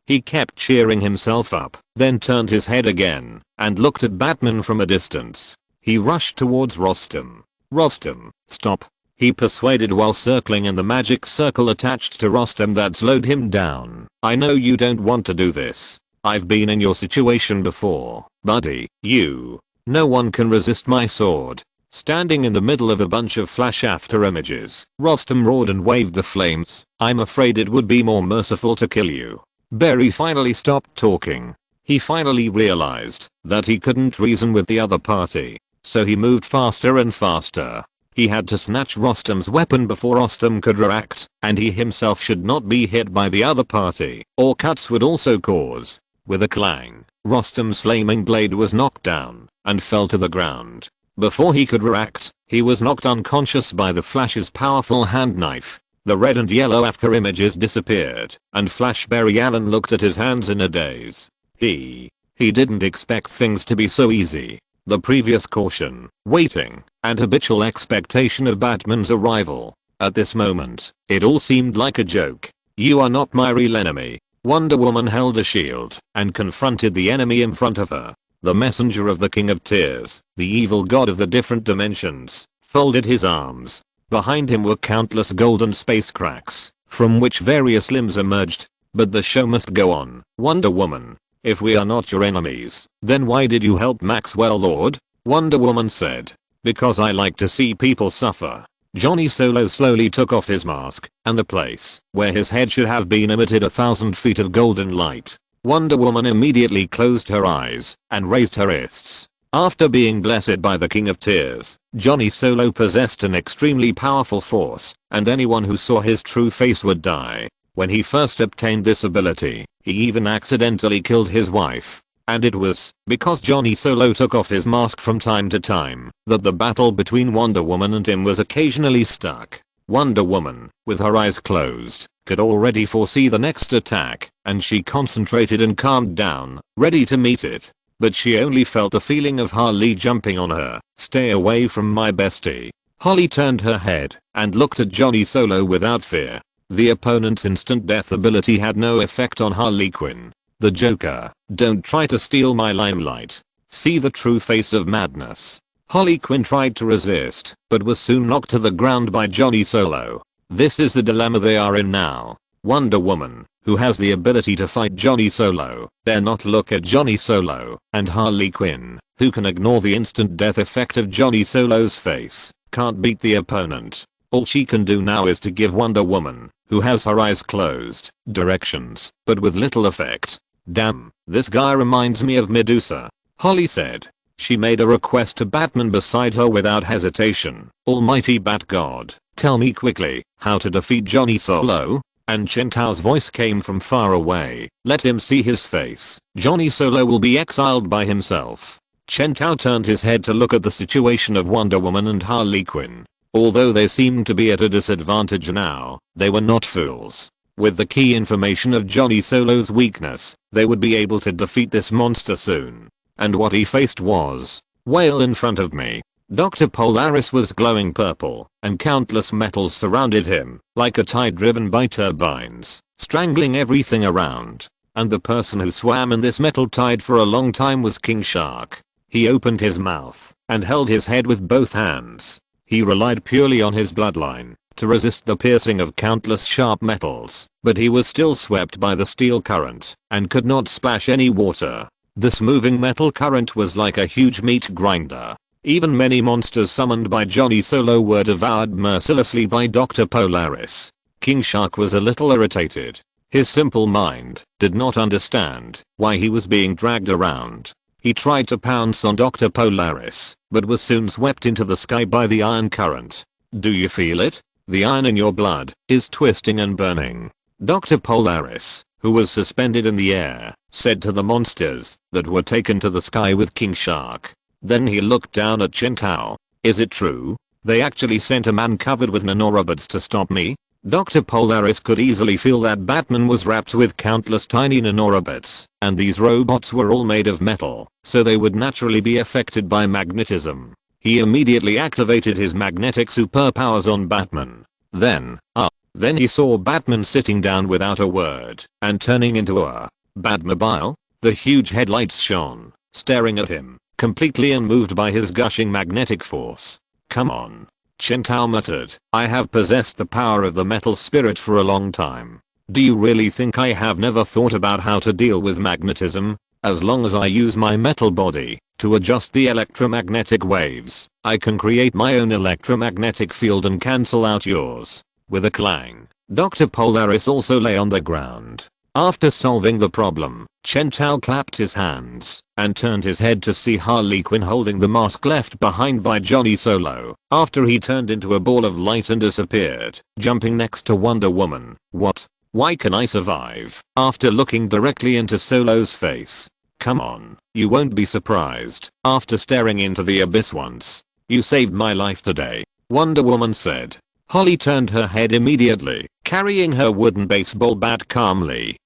He kept cheering himself up, then turned his head again and looked at Batman from a distance. He rushed towards Rostam. Rostam, stop. He persuaded while circling in the magic circle attached to Rostam that slowed him down. I know you don't want to do this. I've been in your situation before, buddy. No one can resist my sword. Standing in the middle of a bunch of flash after images, Rostam roared and waved the flames. I'm afraid it would be more merciful to kill you. Berry finally stopped talking. He finally realized that he couldn't reason with the other party, so he moved faster and faster. He had to snatch Rostam's weapon before Rostam could react, and he himself should not be hit by the other party, or cuts would also cause. With a clang, Rostam's flaming blade was knocked down and fell to the ground. Before he could react, he was knocked unconscious by the Flash's powerful hand knife. The red and yellow after images disappeared, and Flash Barry Allen looked at his hands in a daze. He didn't expect things to be so easy. The previous caution, waiting, and habitual expectation of Batman's arrival. At this moment, it all seemed like a joke. You are not my real enemy. Wonder Woman held a shield and confronted the enemy in front of her. The messenger of the King of Tears, the evil god of the different dimensions, folded his arms. Behind him were countless golden space cracks, from which various limbs emerged. But the show must go on. Wonder Woman, if we are not your enemies, then why did you help Maxwell Lord? Wonder Woman said. Because I like to see people suffer. Johnny Solo slowly took off his mask, and the place where his head should have been emitted 1,000 feet of golden light. Wonder Woman immediately closed her eyes and raised her wrists. After being blessed by the King of Tears, Johnny Solo possessed an extremely powerful force, and anyone who saw his true face would die. When he first obtained this ability, he even accidentally killed his wife. And it was because Johnny Solo took off his mask from time to time that the battle between Wonder Woman and him was occasionally stuck. Wonder Woman, with her eyes closed, could already foresee the next attack, and she concentrated and calmed down, ready to meet it. But she only felt the feeling of Harley jumping on her. Stay away from my bestie. Holly turned her head and looked at Johnny Solo without fear. The opponent's instant death ability had no effect on Harley Quinn. The Joker, don't try to steal my limelight. See the true face of madness. Harley Quinn tried to resist, but was soon knocked to the ground by Johnny Solo. This is the dilemma they are in now. Wonder Woman, who has the ability to fight Johnny Solo, dare not look at Johnny Solo, and Harley Quinn, who can ignore the instant death effect of Johnny Solo's face, can't beat the opponent. All she can do now is to give Wonder Woman, who has her eyes closed, directions, but with little effect. Damn, this guy reminds me of Medusa, Holly said. She made a request to Batman beside her without hesitation. Almighty Bat God, tell me quickly how to defeat Johnny Solo? And Chen Tao's voice came from far away. Let him see his face. Johnny Solo will be exiled by himself. Chen Tao turned his head to look at the situation of Wonder Woman and Harley Quinn. Although they seemed to be at a disadvantage now, they were not fools. With the key information of Johnny Solo's weakness, they would be able to defeat this monster soon. And what he faced was Whale in front of me. Dr. Polaris was glowing purple, and countless metals surrounded him, like a tide driven by turbines, strangling everything around. And the person who swam in this metal tide for a long time was King Shark. He opened his mouth and held his head with both hands. He relied purely on his bloodline to resist the piercing of countless sharp metals, but he was still swept by the steel current and could not splash any water. This moving metal current was like a huge meat grinder. Even many monsters summoned by Johnny Solo were devoured mercilessly by Dr. Polaris. King Shark was a little irritated. His simple mind did not understand why he was being dragged around. He tried to pounce on Dr. Polaris, but was soon swept into the sky by the iron current. Do you feel it? The iron in your blood is twisting and burning. Dr. Polaris, who was suspended in the air, said to the monsters that were taken to the sky with King Shark. Then he looked down at Chen Tao. Is it true? They actually sent a man covered with nanorobots to stop me? Dr. Polaris could easily feel that Batman was wrapped with countless tiny nanorobots, and these robots were all made of metal, so they would naturally be affected by magnetism. He immediately activated his magnetic superpowers on Batman. Then he saw Batman sitting down without a word and turning into a Batmobile. The huge headlights shone, staring at him, completely unmoved by his gushing magnetic force. Come on. Chen Tao muttered, I have possessed the power of the metal spirit for a long time. Do you really think I have never thought about how to deal with magnetism? As long as I use my metal body to adjust the electromagnetic waves, I can create my own electromagnetic field and cancel out yours. With a clang, Dr. Polaris also lay on the ground. After solving the problem, Chen Tao clapped his hands and turned his head to see Harley Quinn holding the mask left behind by Johnny Solo. After he turned into a ball of light and disappeared, jumping next to Wonder Woman. What? Why can I survive? After looking directly into Solo's face. Come on, you won't be surprised. After staring into the abyss once. You saved my life today, Wonder Woman said. Holly turned her head immediately, carrying her wooden baseball bat calmly.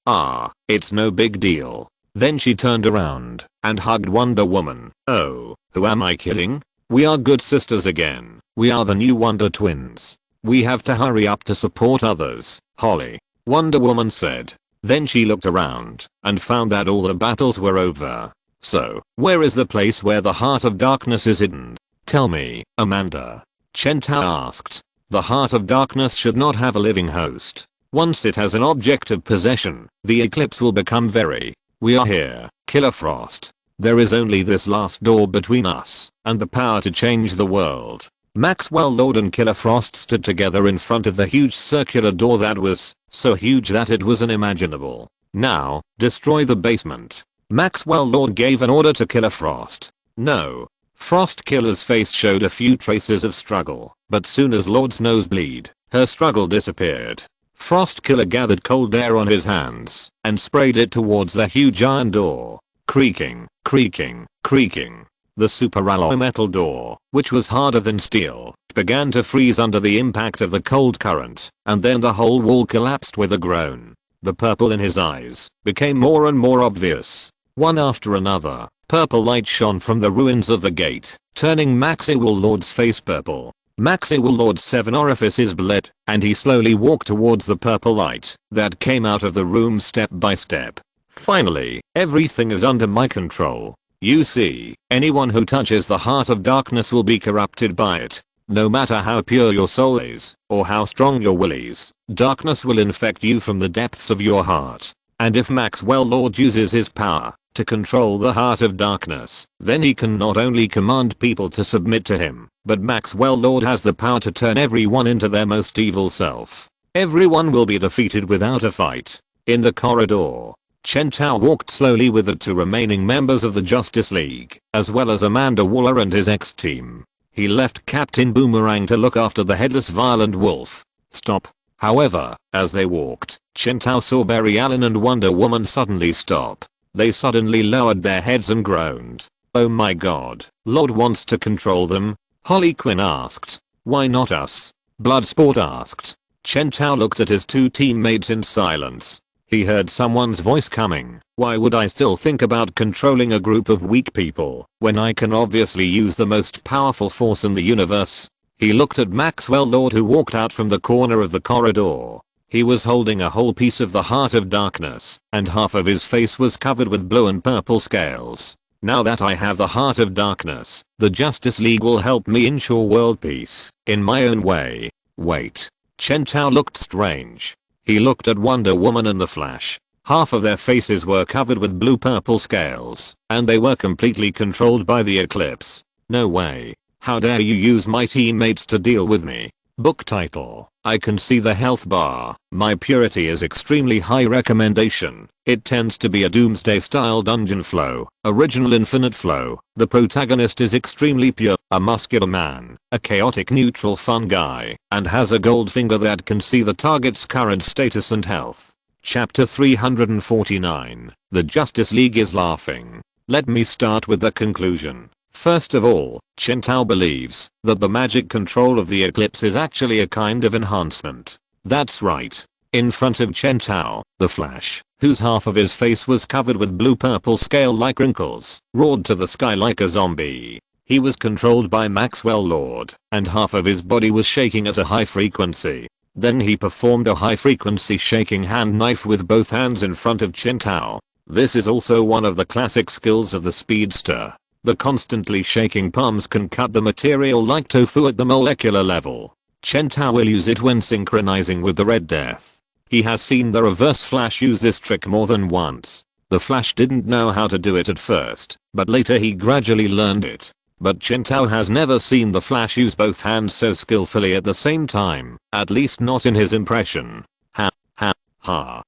It's no big deal. Then she turned around and hugged Wonder Woman. Oh, who am I kidding? We are good sisters again. We are the new Wonder Twins. We have to hurry up to support others, Holly, Wonder Woman said. Then she looked around and found that all the battles were over. So, where is the place where the Heart of Darkness is hidden? Tell me, Amanda, Chen Tao asked. The Heart of Darkness should not have a living host. Once it has an object of possession, the eclipse will become very. We are here, Killer Frost. There is only this last door between us and the power to change the world. Maxwell Lord and Killer Frost stood together in front of the huge circular door that was so huge that it was unimaginable. Now, destroy the basement. Maxwell Lord gave an order to Killer Frost. No. Frost Killer's face showed a few traces of struggle, but soon as Lord's nosebleed, her struggle disappeared. Frost Killer gathered cold air on his hands and sprayed it towards the huge iron door. Creaking, creaking, creaking. The super alloy metal door, which was harder than steel, began to freeze under the impact of the cold current, and then the whole wall collapsed with a groan. The purple in his eyes became more and more obvious. One after another, purple light shone from the ruins of the gate, turning Maxwell Lord's face purple. Maxwell Lord's 7 orifices bled, and he slowly walked towards the purple light that came out of the room step by step. Finally, everything is under my control. You see, anyone who touches the Heart of Darkness will be corrupted by it. No matter how pure your soul is, or how strong your will is, darkness will infect you from the depths of your heart. And if Maxwell Lord uses his power to control the Heart of Darkness, then he can not only command people to submit to him, but Maxwell Lord has the power to turn everyone into their most evil self. Everyone will be defeated without a fight. In the corridor, Chen Tao walked slowly with the 2 remaining members of the Justice League, as well as Amanda Waller and his ex-team. He left Captain Boomerang to look after the headless violent wolf. Stop. However, as they walked, Chen Tao saw Barry Allen and Wonder Woman suddenly stop. They suddenly lowered their heads and groaned. Oh my god, Lord wants to control them? Harley Quinn asked. Why not us? Bloodsport asked. Chen Tao looked at his two teammates in silence. He heard someone's voice coming. Why would I still think about controlling a group of weak people when I can obviously use the most powerful force in the universe? He looked at Maxwell Lord, who walked out from the corner of the corridor. He was holding a whole piece of the Heart of Darkness, and half of his face was covered with blue and purple scales. Now that I have the Heart of Darkness, the Justice League will help me ensure world peace in my own way. Wait. Chen Tao looked strange. He looked at Wonder Woman and the Flash. Half of their faces were covered with blue-purple scales, and they were completely controlled by the eclipse. No way. How dare you use my teammates to deal with me? Book title: I can see the health bar. My purity is extremely high. Recommendation: it tends to be a doomsday style dungeon flow, original infinite flow. The protagonist is extremely pure, a muscular man, a chaotic neutral fun guy, and has a gold finger that can see the target's current status and health. Chapter 349. The Justice League is laughing. Let me start with the conclusion. First of all, Chen Tao believes that the magic control of the eclipse is actually a kind of enhancement. That's right. In front of Chen Tao, the Flash, whose half of his face was covered with blue-purple scale-like wrinkles, roared to the sky like a zombie. He was controlled by Maxwell Lord, and half of his body was shaking at a high frequency. Then he performed a high-frequency shaking hand knife with both hands in front of Chen Tao. This is also one of the classic skills of the speedster. The constantly shaking palms can cut the material like tofu at the molecular level. Chen Tao will use it when synchronizing with the Red Death. He has seen the Reverse Flash use this trick more than once. The Flash didn't know how to do it at first, but later he gradually learned it. But Chen Tao has never seen the Flash use both hands so skillfully at the same time, at least not in his impression. Ha ha ha.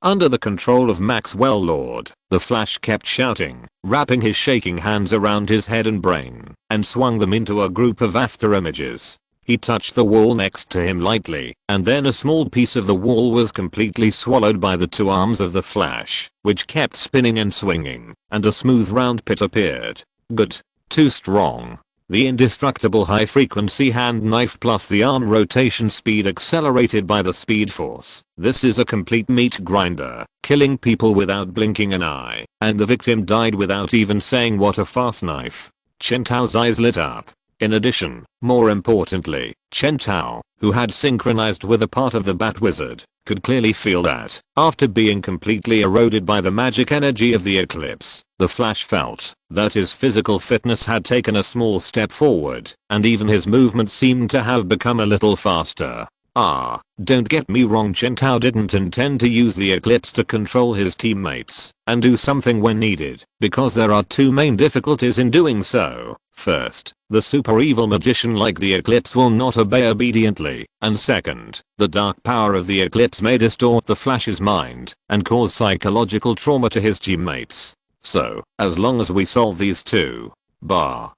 Under the control of Maxwell Lord, the Flash kept shouting, wrapping his shaking hands around his head and brain, and swung them into a group of after images. He touched the wall next to him lightly, and then a small piece of the wall was completely swallowed by the two arms of the Flash, which kept spinning and swinging, and a smooth round pit appeared. Good. Too strong. The indestructible high-frequency hand knife plus the arm rotation speed accelerated by the speed force. This is a complete meat grinder, killing people without blinking an eye, and the victim died without even saying what a fast knife. Chen Tao's eyes lit up. In addition, more importantly, Chen Tao, who had synchronized with a part of the Bat Wizard, could clearly feel that, after being completely eroded by the magic energy of the eclipse, the Flash felt that his physical fitness had taken a small step forward, and even his movement seemed to have become a little faster. Don't get me wrong, Chen Tao didn't intend to use the eclipse to control his teammates and do something when needed, because there are two main difficulties in doing so. First, the super evil magician like the eclipse will not obey obediently, and second, the dark power of the eclipse may distort the Flash's mind and cause psychological trauma to his teammates. So, as long as we solve these two, I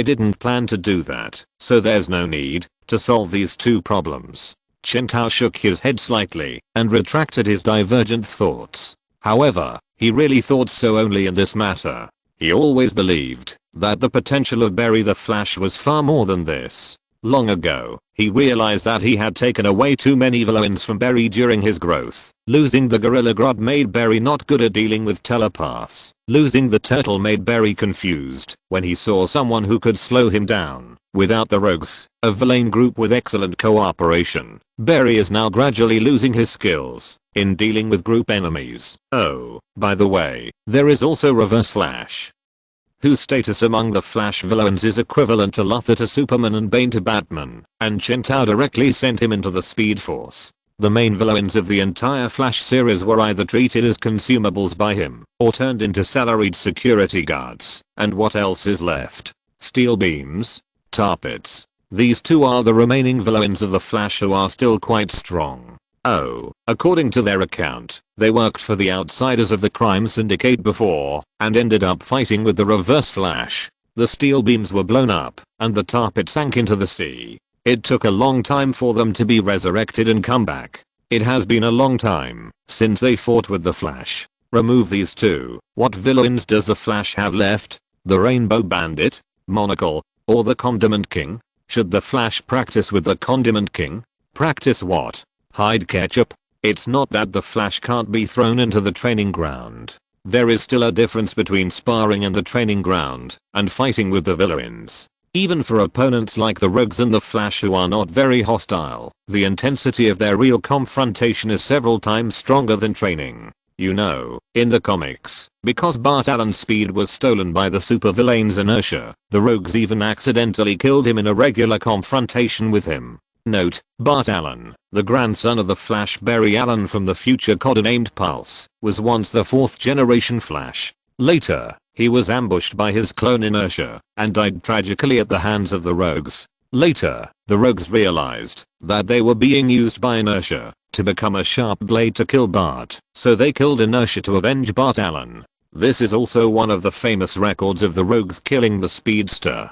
didn't plan to do that, so there's no need to solve these two problems. Chen Tao shook his head slightly and retracted his divergent thoughts. However, he really thought so only in this matter. He always believed that the potential of Barry the Flash was far more than this. Long ago, he realized that he had taken away too many villains from Barry during his growth. Losing the Gorilla Grodd made Barry not good at dealing with telepaths. Losing the turtle made Barry confused when he saw someone who could slow him down. Without the Rogues, a villain group with excellent cooperation, Barry is now gradually losing his skills in dealing with group enemies. Oh, by the way, there is also Reverse Flash, whose status among the Flash villains is equivalent to Luthor to Superman and Bane to Batman, and Chen Tao directly sent him into the Speed Force. The main villains of the entire Flash series were either treated as consumables by him, or turned into salaried security guards. And what else is left? Steel beams? Tar pits. These two are the remaining villains of the Flash who are still quite strong. Oh, according to their account, they worked for the outsiders of the crime syndicate before, and ended up fighting with the Reverse Flash. The steel beams were blown up, and the tar pit sank into the sea. It took a long time for them to be resurrected and come back. It has been a long time since they fought with the Flash. Remove these two. What villains does the Flash have left? The Rainbow Bandit? Monocle? Or the Condiment King? Should the Flash practice with the Condiment King? Practice what? Hide ketchup? It's not that the Flash can't be thrown into the training ground. There is still a difference between sparring in the training ground and fighting with the villains. Even for opponents like the Rogues and the Flash who are not very hostile, the intensity of their real confrontation is several times stronger than training. You know, in the comics, because Bart Allen's speed was stolen by the supervillain's inertia, the Rogues even accidentally killed him in a regular confrontation with him. Note, Bart Allen, the grandson of the Flash Barry Allen from the future codenamed Pulse, was once the 4th generation Flash. Later, he was ambushed by his clone Inertia and died tragically at the hands of the Rogues. Later, the Rogues realized that they were being used by Inertia to become a sharp blade to kill Bart, so they killed Inertia to avenge Bart Allen. This is also one of the famous records of the Rogues killing the Speedster.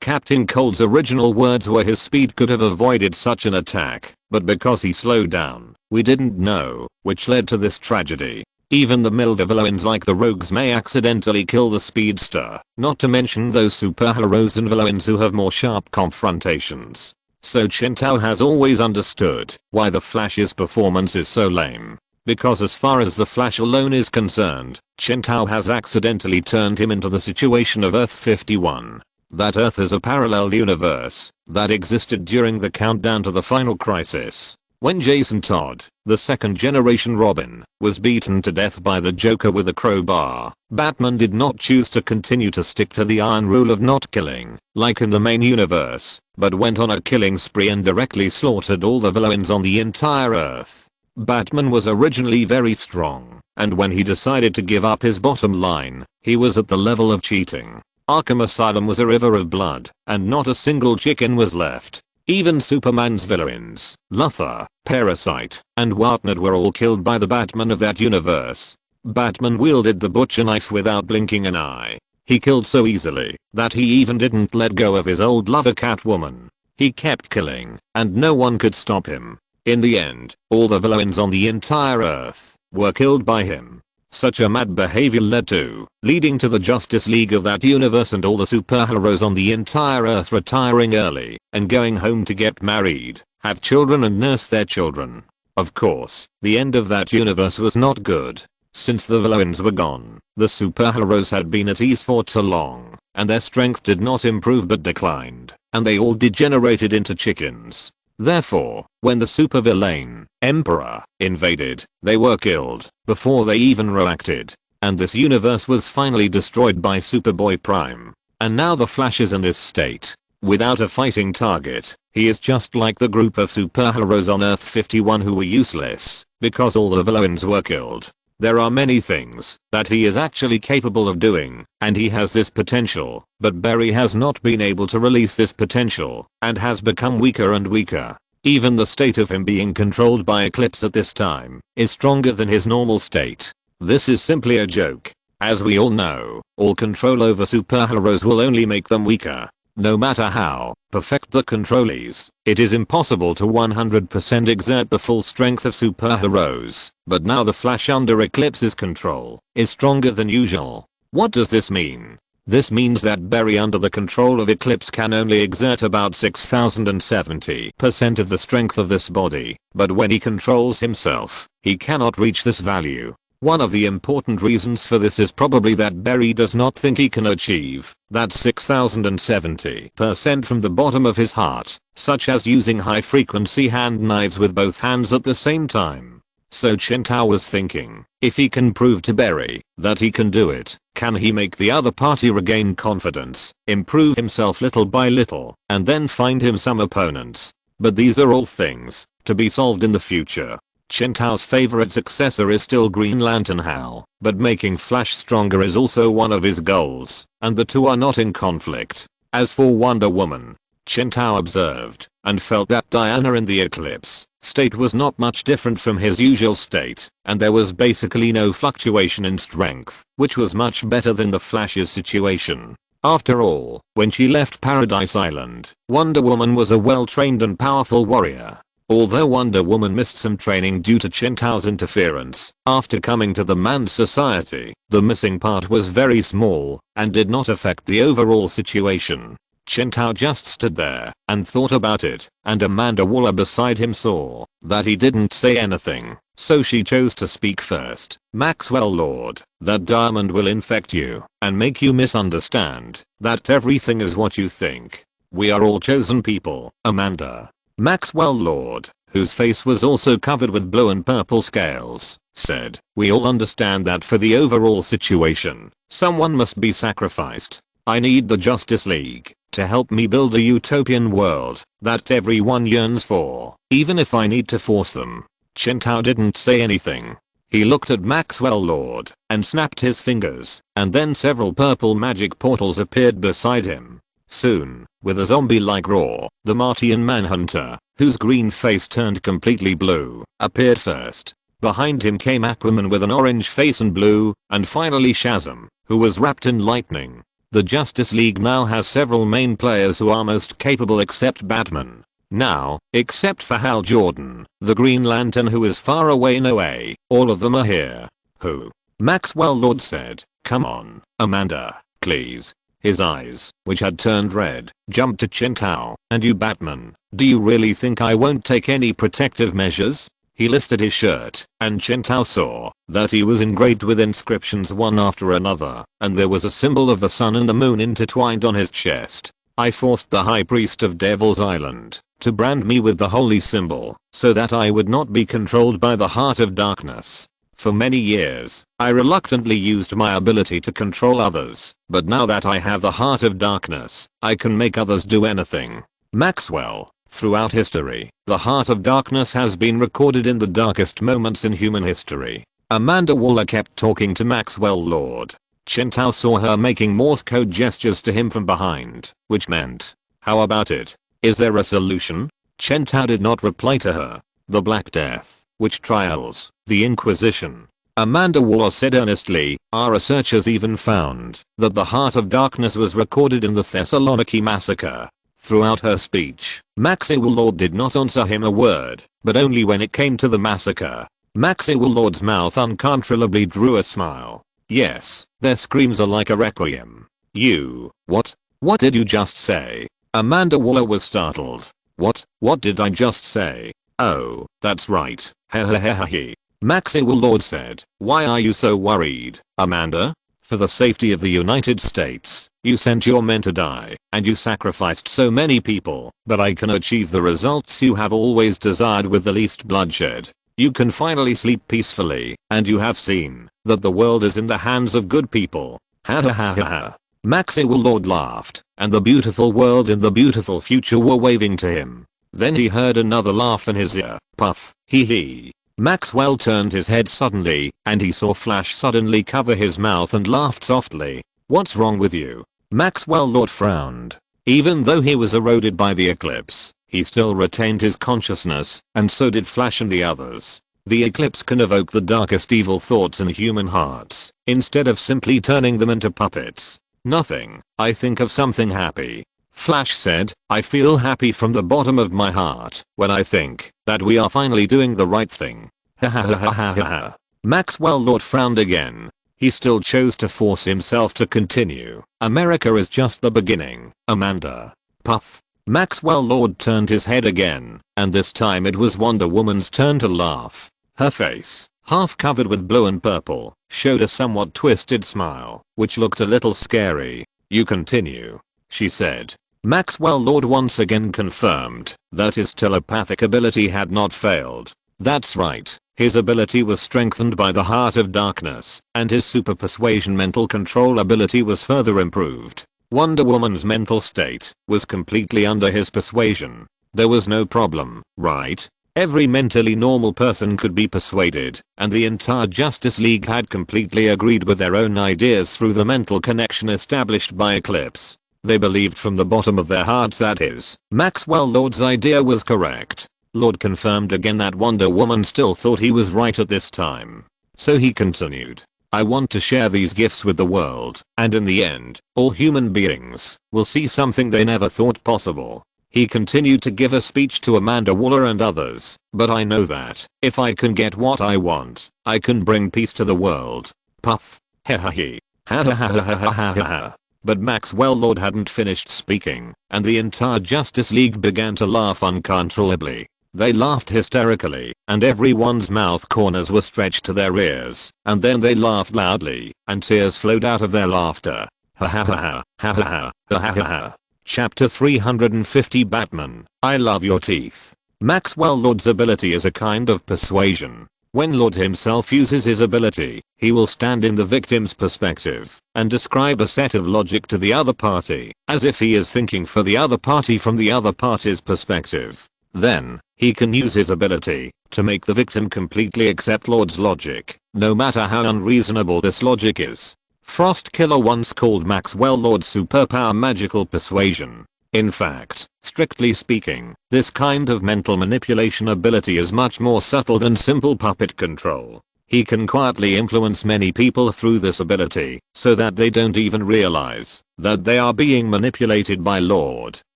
Captain Cold's original words were his speed could have avoided such an attack, but because he slowed down, we didn't know, which led to this tragedy. Even the milder villains like the Rogues may accidentally kill the Speedster, not to mention those superheroes and villains who have more sharp confrontations. So Chen Tao has always understood why the Flash's performance is so lame. Because as far as the Flash alone is concerned, Chen Tao has accidentally turned him into the situation of Earth 51. That Earth is a parallel universe that existed during the countdown to the final crisis. When Jason Todd, the 2nd generation Robin, was beaten to death by the Joker with a crowbar, Batman did not choose to continue to stick to the iron rule of not killing, like in the main universe, but went on a killing spree and directly slaughtered all the villains on the entire Earth. Batman was originally very strong, and when he decided to give up his bottom line, he was at the level of cheating. Arkham Asylum was a river of blood, and not a single chicken was left. Even Superman's villains, Luthor, Parasite, and Whatnot were all killed by the Batman of that universe. Batman wielded the butcher knife without blinking an eye. He killed so easily that he even didn't let go of his old lover Catwoman. He kept killing, and no one could stop him. In the end, all the villains on the entire Earth were killed by him. Such a mad behavior leading to the Justice League of that universe and all the superheroes on the entire Earth retiring early and going home to get married, have children and nurse their children. Of course, the end of that universe was not good. Since the villains were gone, the superheroes had been at ease for too long, and their strength did not improve but declined, and they all degenerated into chickens. Therefore, when the supervillain, Emperor, invaded, they were killed before they even reacted. And this universe was finally destroyed by Superboy Prime. And now the Flash is in this state. Without a fighting target, he is just like the group of superheroes on Earth 51 who were useless, because all the villains were killed. There are many things that he is actually capable of doing, and he has this potential, but Barry has not been able to release this potential, and has become weaker and weaker. Even the state of him being controlled by Eclipse at this time is stronger than his normal state. This is simply a joke. As we all know, all control over superheroes will only make them weaker. No matter how perfect the control is, it is impossible to 100% exert the full strength of superheroes. But now the Flash under Eclipse's control is stronger than usual. What does this mean? This means that Barry under the control of Eclipse can only exert about 6070% of the strength of this body, but when he controls himself, he cannot reach this value. One of the important reasons for this is probably that Barry does not think he can achieve that 6070% from the bottom of his heart, such as using high frequency hand knives with both hands at the same time. So Chen Tao was thinking, if he can prove to Barry that he can do it, can he make the other party regain confidence, improve himself little by little, and then find him some opponents. But these are all things to be solved in the future. Chen Tao's favorite successor is still Green Lantern Hal, but making Flash stronger is also one of his goals, and the two are not in conflict. As for Wonder Woman, Chen Tao observed and felt that Diana in the Eclipse state was not much different from his usual state, and there was basically no fluctuation in strength, which was much better than the Flash's situation. After all, when she left Paradise Island, Wonder Woman was a well-trained and powerful warrior. Although Wonder Woman missed some training due to Chen Tao's interference, after coming to the Man's Society, the missing part was very small and did not affect the overall situation. Chen Tao just stood there and thought about it, and Amanda Waller beside him saw that he didn't say anything, so she chose to speak first. Maxwell Lord, that diamond will infect you and make you misunderstand that everything is what you think. We are all chosen people, Amanda. Maxwell Lord, whose face was also covered with blue and purple scales, said, we all understand that for the overall situation, someone must be sacrificed. I need the Justice League to help me build a utopian world that everyone yearns for, even if I need to force them. Chen Tao didn't say anything. He looked at Maxwell Lord and snapped his fingers, and then several purple magic portals appeared beside him. Soon, with a zombie-like roar, the Martian Manhunter, whose green face turned completely blue, appeared first. Behind him came Aquaman with an orange face and blue, and finally Shazam, who was wrapped in lightning. The Justice League now has several main players who are most capable except Batman. Now, except for Hal Jordan, the Green Lantern who is far away in OA, all of them are here. Who? Maxwell Lord said, come on, Amanda, please. His eyes, which had turned red, jumped to Chen Tao. And you Batman, do you really think I won't take any protective measures? He lifted his shirt, and Chen Tao saw that he was engraved with inscriptions one after another, and there was a symbol of the sun and the moon intertwined on his chest. I forced the High Priest of Devil's Island to brand me with the holy symbol, so that I would not be controlled by the heart of darkness. For many years, I reluctantly used my ability to control others, but now that I have the heart of darkness, I can make others do anything. Maxwell. Throughout history, the heart of darkness has been recorded in the darkest moments in human history. Amanda Waller kept talking to Maxwell Lord. Chen Tao saw her making Morse code gestures to him from behind, which meant, how about it? Is there a solution? Chen Tao did not reply to her. The Black Death, witch trials, the Inquisition. Amanda Waller said earnestly, our researchers even found that the heart of darkness was recorded in the Thessaloniki massacre. Throughout her speech, Maxwell Lord did not answer him a word, but only when it came to the massacre. Maxwell Lord's mouth uncontrollably drew a smile. Yes, their screams are like a requiem. You, what? What did you just say? Amanda Waller was startled. What did I just say? Oh, that's right. Hehehehe. Maxwell Lord said, why are you so worried, Amanda? For the safety of the United States, you sent your men to die, and you sacrificed so many people, but I can achieve the results you have always desired with the least bloodshed. You can finally sleep peacefully, and you have seen that the world is in the hands of good people. Ha ha ha ha ha. Maxwell Lord laughed, and the beautiful world and the beautiful future were waving to him. Then he heard another laugh in his ear. Puff, hee hee. Maxwell turned his head suddenly, and he saw Flash suddenly cover his mouth and laughed softly. What's wrong with you? Maxwell Lord frowned. Even though he was eroded by the eclipse, he still retained his consciousness, and so did Flash and the others. The eclipse can evoke the darkest evil thoughts in human hearts, instead of simply turning them into puppets. Nothing, I think of something happy. Flash said, I feel happy from the bottom of my heart when I think that we are finally doing the right thing. Ha ha ha ha ha ha. Maxwell Lord frowned again. He still chose to force himself to continue. America is just the beginning, Amanda. Puff. Maxwell Lord turned his head again, and this time it was Wonder Woman's turn to laugh. Her face, half covered with blue and purple, showed a somewhat twisted smile, which looked a little scary. You continue, she said. Maxwell Lord once again confirmed that his telepathic ability had not failed. That's right, his ability was strengthened by the Heart of Darkness, and his super persuasion mental control ability was further improved. Wonder Woman's mental state was completely under his persuasion. There was no problem, right? Every mentally normal person could be persuaded, and the entire Justice League had completely agreed with their own ideas through the mental connection established by Eclipse. They believed from the bottom of their hearts that his, Maxwell Lord's idea was correct. Lord confirmed again that Wonder Woman still thought he was right at this time. So he continued. I want to share these gifts with the world, and in the end, all human beings will see something they never thought possible. He continued to give a speech to Amanda Waller and others, but I know that, if I can get what I want, I can bring peace to the world. Puff. Hehehe. Ha ha ha ha ha ha ha ha. But Maxwell Lord hadn't finished speaking, and the entire Justice League began to laugh uncontrollably. They laughed hysterically, and everyone's mouth corners were stretched to their ears, and then they laughed loudly, and tears flowed out of their laughter. Ha ha ha ha, ha ha ha, ha ha ha ha. Chapter 350 Batman, I love your teeth. Maxwell Lord's ability is a kind of persuasion. When Lord himself uses his ability, he will stand in the victim's perspective and describe a set of logic to the other party, as if he is thinking for the other party from the other party's perspective. Then, he can use his ability to make the victim completely accept Lord's logic, no matter how unreasonable this logic is. Frost Killer once called Maxwell Lord's superpower magical persuasion. In fact, strictly speaking, this kind of mental manipulation ability is much more subtle than simple puppet control. He can quietly influence many people through this ability, so that they don't even realize that they are being manipulated by Lord,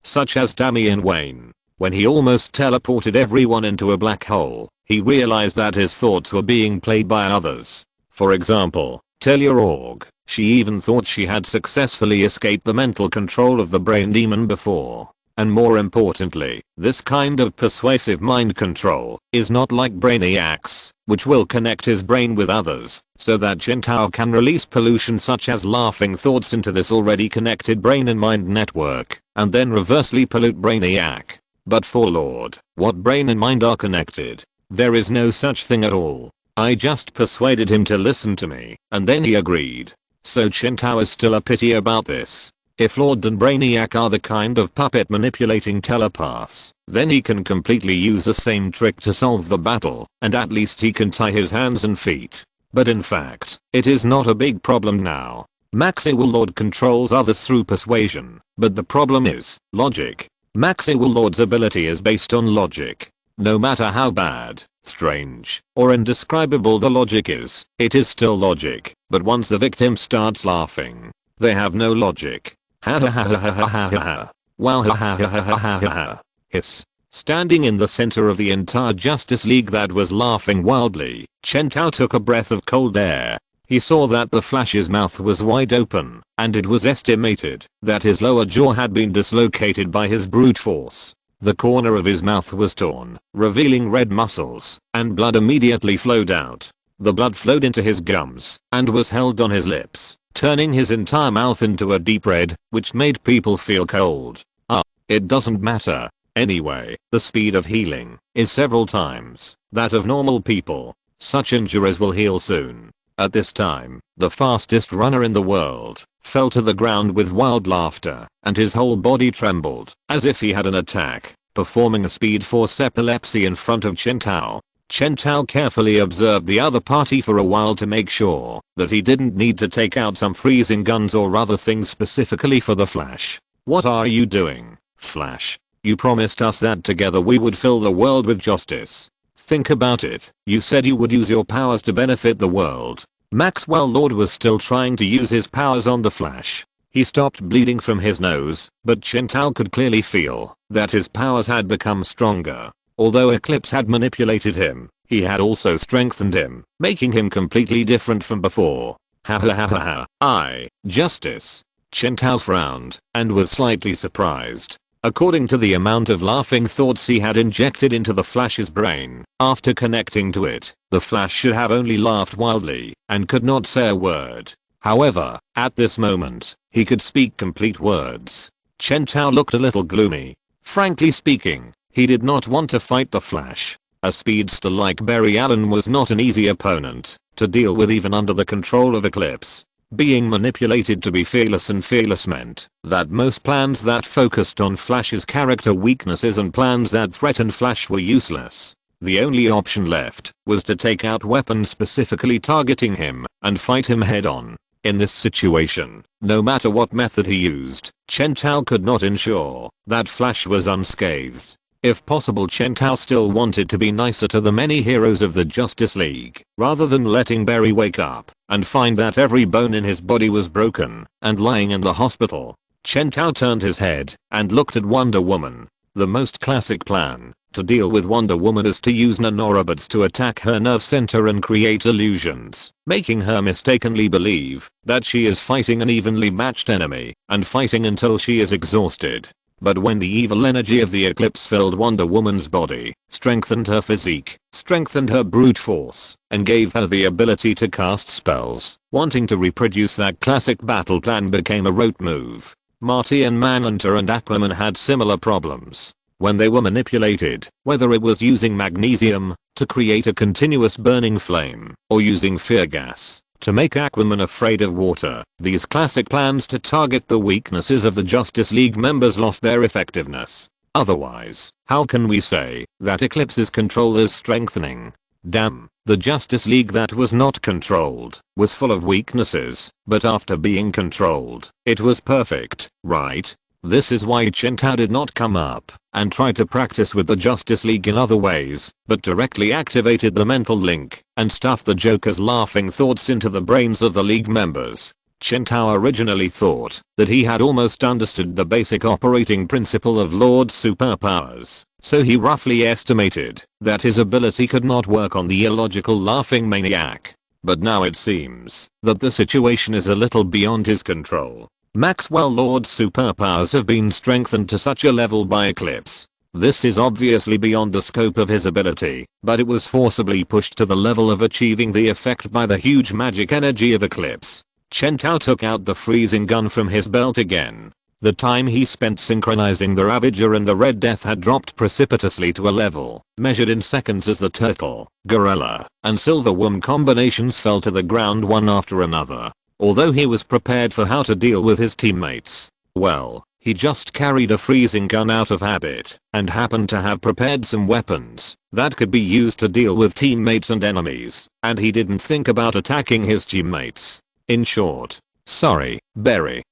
such as Damian Wayne. When he almost teleported everyone into a black hole, he realized that his thoughts were being played by others. For example, Talia Org. She even thought she had successfully escaped the mental control of the brain demon before. And more importantly, this kind of persuasive mind control is not like Brainiac's, which will connect his brain with others, so that Chen Tao can release pollution such as laughing thoughts into this already connected brain and mind network, and then reversely pollute Brainiac. But for Lord, what brain and mind are connected? There is no such thing at all. I just persuaded him to listen to me, and then he agreed. So Chen Tao is still a pity about this. If Lord and Brainiac are the kind of puppet manipulating telepaths, then he can completely use the same trick to solve the battle, and at least he can tie his hands and feet. But in fact, it is not a big problem now. Maxwell Lord controls others through persuasion, but the problem is logic. Maxwell Lord's ability is based on logic. No matter how bad, strange, or indescribable the logic is, it is still logic. But once the victim starts laughing, they have no logic. Ha ha ha ha ha ha ha ha. Wow ha ha ha ha ha ha ha. Hiss. Standing in the center of the entire Justice League that was laughing wildly, Chen Tao took a breath of cold air. He saw that the Flash's mouth was wide open, and it was estimated that his lower jaw had been dislocated by his brute force. The corner of his mouth was torn, revealing red muscles, and blood immediately flowed out. The blood flowed into his gums and was held on his lips, turning his entire mouth into a deep red, which made people feel cold. It doesn't matter. Anyway, the speed of healing is several times that of normal people. Such injuries will heal soon. At this time, the fastest runner in the world fell to the ground with wild laughter, and his whole body trembled, as if he had an attack, performing a speed force epilepsy in front of Chen Tao. Chen Tao carefully observed the other party for a while to make sure that he didn't need to take out some freezing guns or other things specifically for the Flash. What are you doing, Flash? You promised us that together we would fill the world with justice. Think about it, you said you would use your powers to benefit the world. Maxwell Lord was still trying to use his powers on the Flash. He stopped bleeding from his nose, but Chen Tao could clearly feel that his powers had become stronger. Although Eclipse had manipulated him, he had also strengthened him, making him completely different from before. Ha ha ha ha ha. Justice. Chen Tao frowned and was slightly surprised. According to the amount of laughing thoughts he had injected into the Flash's brain, after connecting to it, the Flash should have only laughed wildly and could not say a word. However, at this moment, he could speak complete words. Chen Tao looked a little gloomy. Frankly speaking, he did not want to fight the Flash. A speedster like Barry Allen was not an easy opponent to deal with even under the control of Eclipse. Being manipulated to be fearless and fearless meant that most plans that focused on Flash's character weaknesses and plans that threatened Flash were useless. The only option left was to take out weapons specifically targeting him and fight him head on. In this situation, no matter what method he used, Chen Tao could not ensure that Flash was unscathed. If possible, Chen Tao still wanted to be nicer to the many heroes of the Justice League, rather than letting Barry wake up and find that every bone in his body was broken and lying in the hospital. Chen Tao turned his head and looked at Wonder Woman. The most classic plan to deal with Wonder Woman is to use nanorobots to attack her nerve center and create illusions, making her mistakenly believe that she is fighting an evenly matched enemy and fighting until she is exhausted. But when the evil energy of the eclipse filled Wonder Woman's body, strengthened her physique, strengthened her brute force, and gave her the ability to cast spells, wanting to reproduce that classic battle plan became a rote move. Martian Manhunter and Aquaman had similar problems. When they were manipulated, whether it was using magnesium to create a continuous burning flame or using fear gas to make Aquaman afraid of water, these classic plans to target the weaknesses of the Justice League members lost their effectiveness. Otherwise, how can we say that Eclipse's control is strengthening? Damn, the Justice League that was not controlled was full of weaknesses, but after being controlled, it was perfect, right? This is why Chen Tao did not come up and try to practice with the Justice League in other ways, but directly activated the mental link and stuffed the Joker's laughing thoughts into the brains of the League members. Chen Tao originally thought that he had almost understood the basic operating principle of Lord's superpowers, so he roughly estimated that his ability could not work on the illogical laughing maniac. But now it seems that the situation is a little beyond his control. Maxwell Lord's superpowers have been strengthened to such a level by Eclipse. This is obviously beyond the scope of his ability, but it was forcibly pushed to the level of achieving the effect by the huge magic energy of Eclipse. Chen Tao took out the freezing gun from his belt again. The time he spent synchronizing the Ravager and the Red Death had dropped precipitously to a level measured in seconds as the Turtle, Gorilla, and Silver Worm combinations fell to the ground one after another. Although he was prepared for how to deal with his teammates, well, he just carried a freezing gun out of habit and happened to have prepared some weapons that could be used to deal with teammates and enemies, and he didn't think about attacking his teammates. In short, sorry, Barry.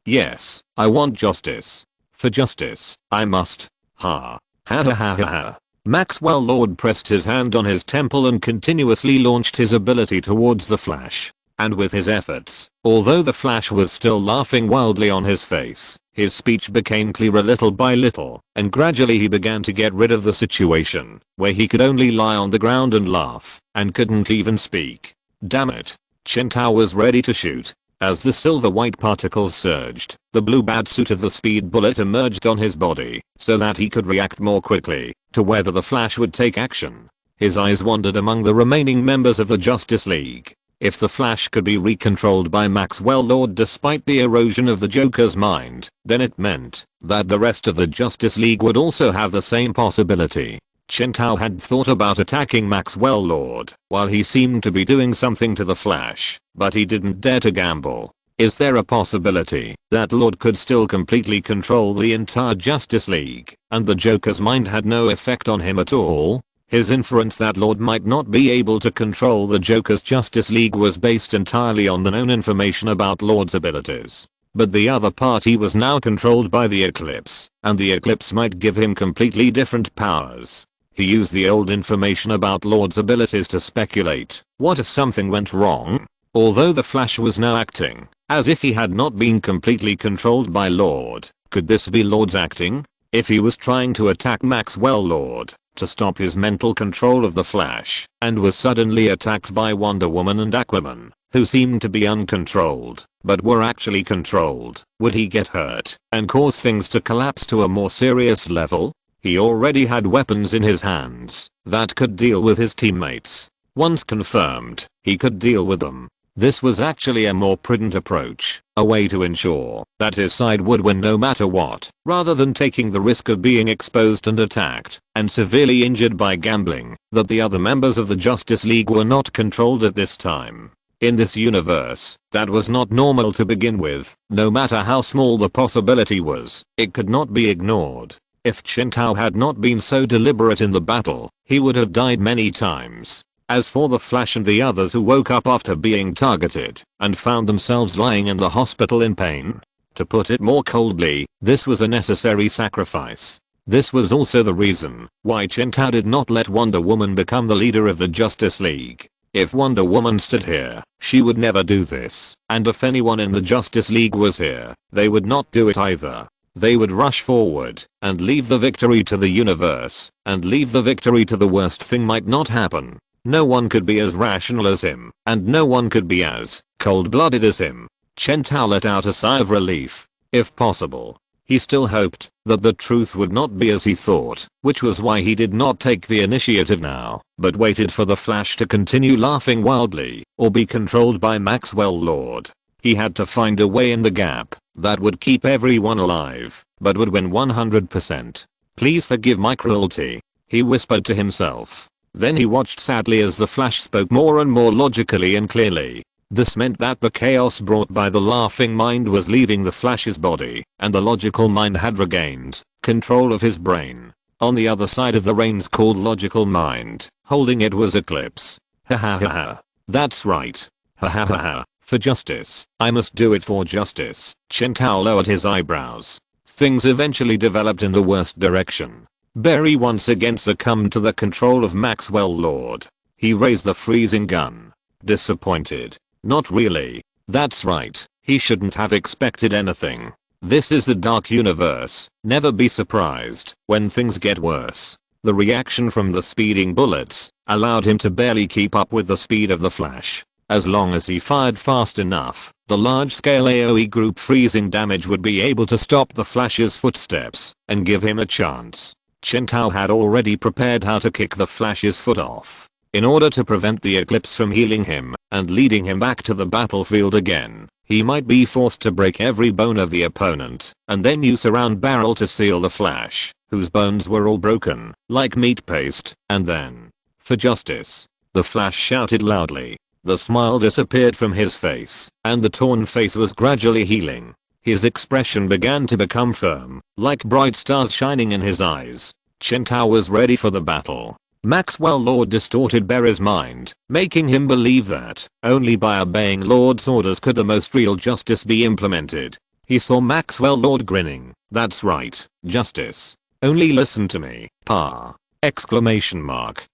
Yes, I want justice. For justice, I must. Ha. Ha ha ha ha. Maxwell Lord pressed his hand on his temple and continuously launched his ability towards the Flash. And with his efforts, although the Flash was still laughing wildly on his face, his speech became clearer little by little, and gradually he began to get rid of the situation where he could only lie on the ground and laugh, and couldn't even speak. Damn it. Chen Tao was ready to shoot. As the silver-white particles surged, the blue batsuit of the speed bullet emerged on his body, so that he could react more quickly to whether the Flash would take action. His eyes wandered among the remaining members of the Justice League. If the Flash could be recontrolled by Maxwell Lord despite the erosion of the Joker's mind, then it meant that the rest of the Justice League would also have the same possibility. Chen Tao had thought about attacking Maxwell Lord while he seemed to be doing something to the Flash, but he didn't dare to gamble. Is there a possibility that Lord could still completely control the entire Justice League and the Joker's mind had no effect on him at all? His inference that Lord might not be able to control the Joker's Justice League was based entirely on the known information about Lord's abilities. But the other party was now controlled by the Eclipse, and the Eclipse might give him completely different powers. He used the old information about Lord's abilities to speculate. What if something went wrong? Although the Flash was now acting as if he had not been completely controlled by Lord, could this be Lord's acting? If he was trying to attack Maxwell Lord to stop his mental control of the Flash and was suddenly attacked by Wonder Woman and Aquaman, who seemed to be uncontrolled but were actually controlled, would he get hurt and cause things to collapse to a more serious level? He already had weapons in his hands that could deal with his teammates. Once confirmed, he could deal with them. This was actually a more prudent approach, a way to ensure that his side would win no matter what, rather than taking the risk of being exposed and attacked and severely injured by gambling that the other members of the Justice League were not controlled at this time. In this universe, that was not normal to begin with. No matter how small the possibility was, it could not be ignored. If Chen Tao had not been so deliberate in the battle, he would have died many times. As for the Flash and the others who woke up after being targeted and found themselves lying in the hospital in pain, to put it more coldly, this was a necessary sacrifice. This was also the reason why Chen Tao did not let Wonder Woman become the leader of the Justice League. If Wonder Woman stood here, she would never do this, and if anyone in the Justice League was here, they would not do it either. They would rush forward and leave the victory to the universe and leave the victory to the worst thing might not happen. No one could be as rational as him, and no one could be as cold-blooded as him. Chen Tao let out a sigh of relief. If possible, he still hoped that the truth would not be as he thought, which was why he did not take the initiative now, but waited for the Flash to continue laughing wildly, or be controlled by Maxwell Lord. He had to find a way in the gap that would keep everyone alive, but would win 100%. Please forgive my cruelty, he whispered to himself. Then he watched sadly as the Flash spoke more and more logically and clearly. This meant that the chaos brought by the laughing mind was leaving the Flash's body, and the logical mind had regained control of his brain. On the other side of the reins called logical mind, holding it was Eclipse. Ha ha ha ha. That's right. Ha ha ha ha. For justice, I must do it for justice. Chen Tao lowered his eyebrows. Things eventually developed in the worst direction. Barry once again succumbed to the control of Maxwell Lord. He raised the freezing gun. Disappointed. Not really. That's right, he shouldn't have expected anything. This is the dark universe. Never be surprised when things get worse. The reaction from the speeding bullets allowed him to barely keep up with the speed of the Flash. As long as he fired fast enough, the large-scale AoE group freezing damage would be able to stop the Flash's footsteps and give him a chance. Chen Tao had already prepared how to kick the Flash's foot off in order to prevent the Eclipse from healing him and leading him back to the battlefield again. He might be forced to break every bone of the opponent and then use a round barrel to seal the Flash, whose bones were all broken like meat paste, and then, for justice, the Flash shouted loudly. The smile disappeared from his face, and the torn face was gradually healing. His expression began to become firm, like bright stars shining in his eyes. Chen Tao was ready for the battle. Maxwell Lord distorted Barry's mind, making him believe that only by obeying Lord's orders could the most real justice be implemented. He saw Maxwell Lord grinning. That's right, justice. Only listen to me, Pa! Exclamation mark.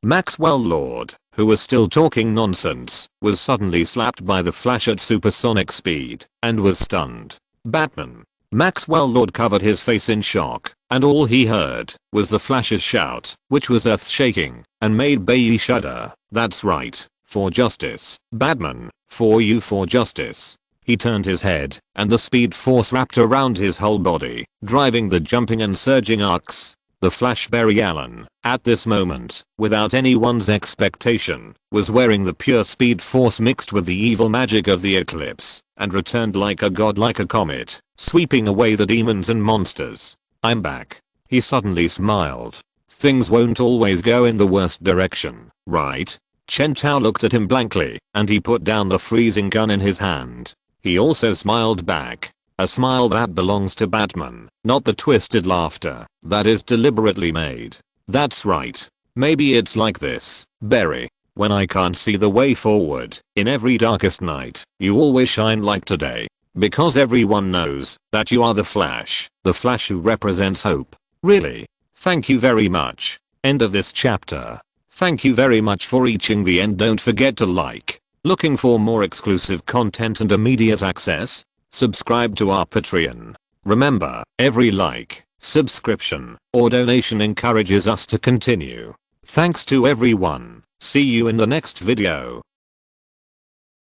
Maxwell Lord, who was still talking nonsense, was suddenly slapped by the Flash at supersonic speed and was stunned. Batman. Maxwell Lord covered his face in shock, and all he heard was the Flash's shout, which was earth-shaking and made Bailey shudder. That's right, for justice, Batman, for you for justice. He turned his head, and the speed force wrapped around his whole body, driving the jumping and surging arcs. The Flash Barry Allen, at this moment, without anyone's expectation, was wearing the pure speed force mixed with the evil magic of the Eclipse, and returned like a god like a comet, sweeping away the demons and monsters. I'm back. He suddenly smiled. Things won't always go in the worst direction, right? Chen Tao looked at him blankly, and he put down the freezing gun in his hand. He also smiled back. A smile that belongs to Batman, not the twisted laughter that is deliberately made. That's right. Maybe it's like this, Barry. When I can't see the way forward, in every darkest night, you always shine like today. Because everyone knows that you are the Flash who represents hope. Really? Thank you very much. End of this chapter. Thank you very much for reaching the end. Don't forget to like. Looking for more exclusive content and immediate access? Subscribe to our Patreon. Remember, every like, subscription, or donation encourages us to continue. Thanks to everyone. See you in the next video.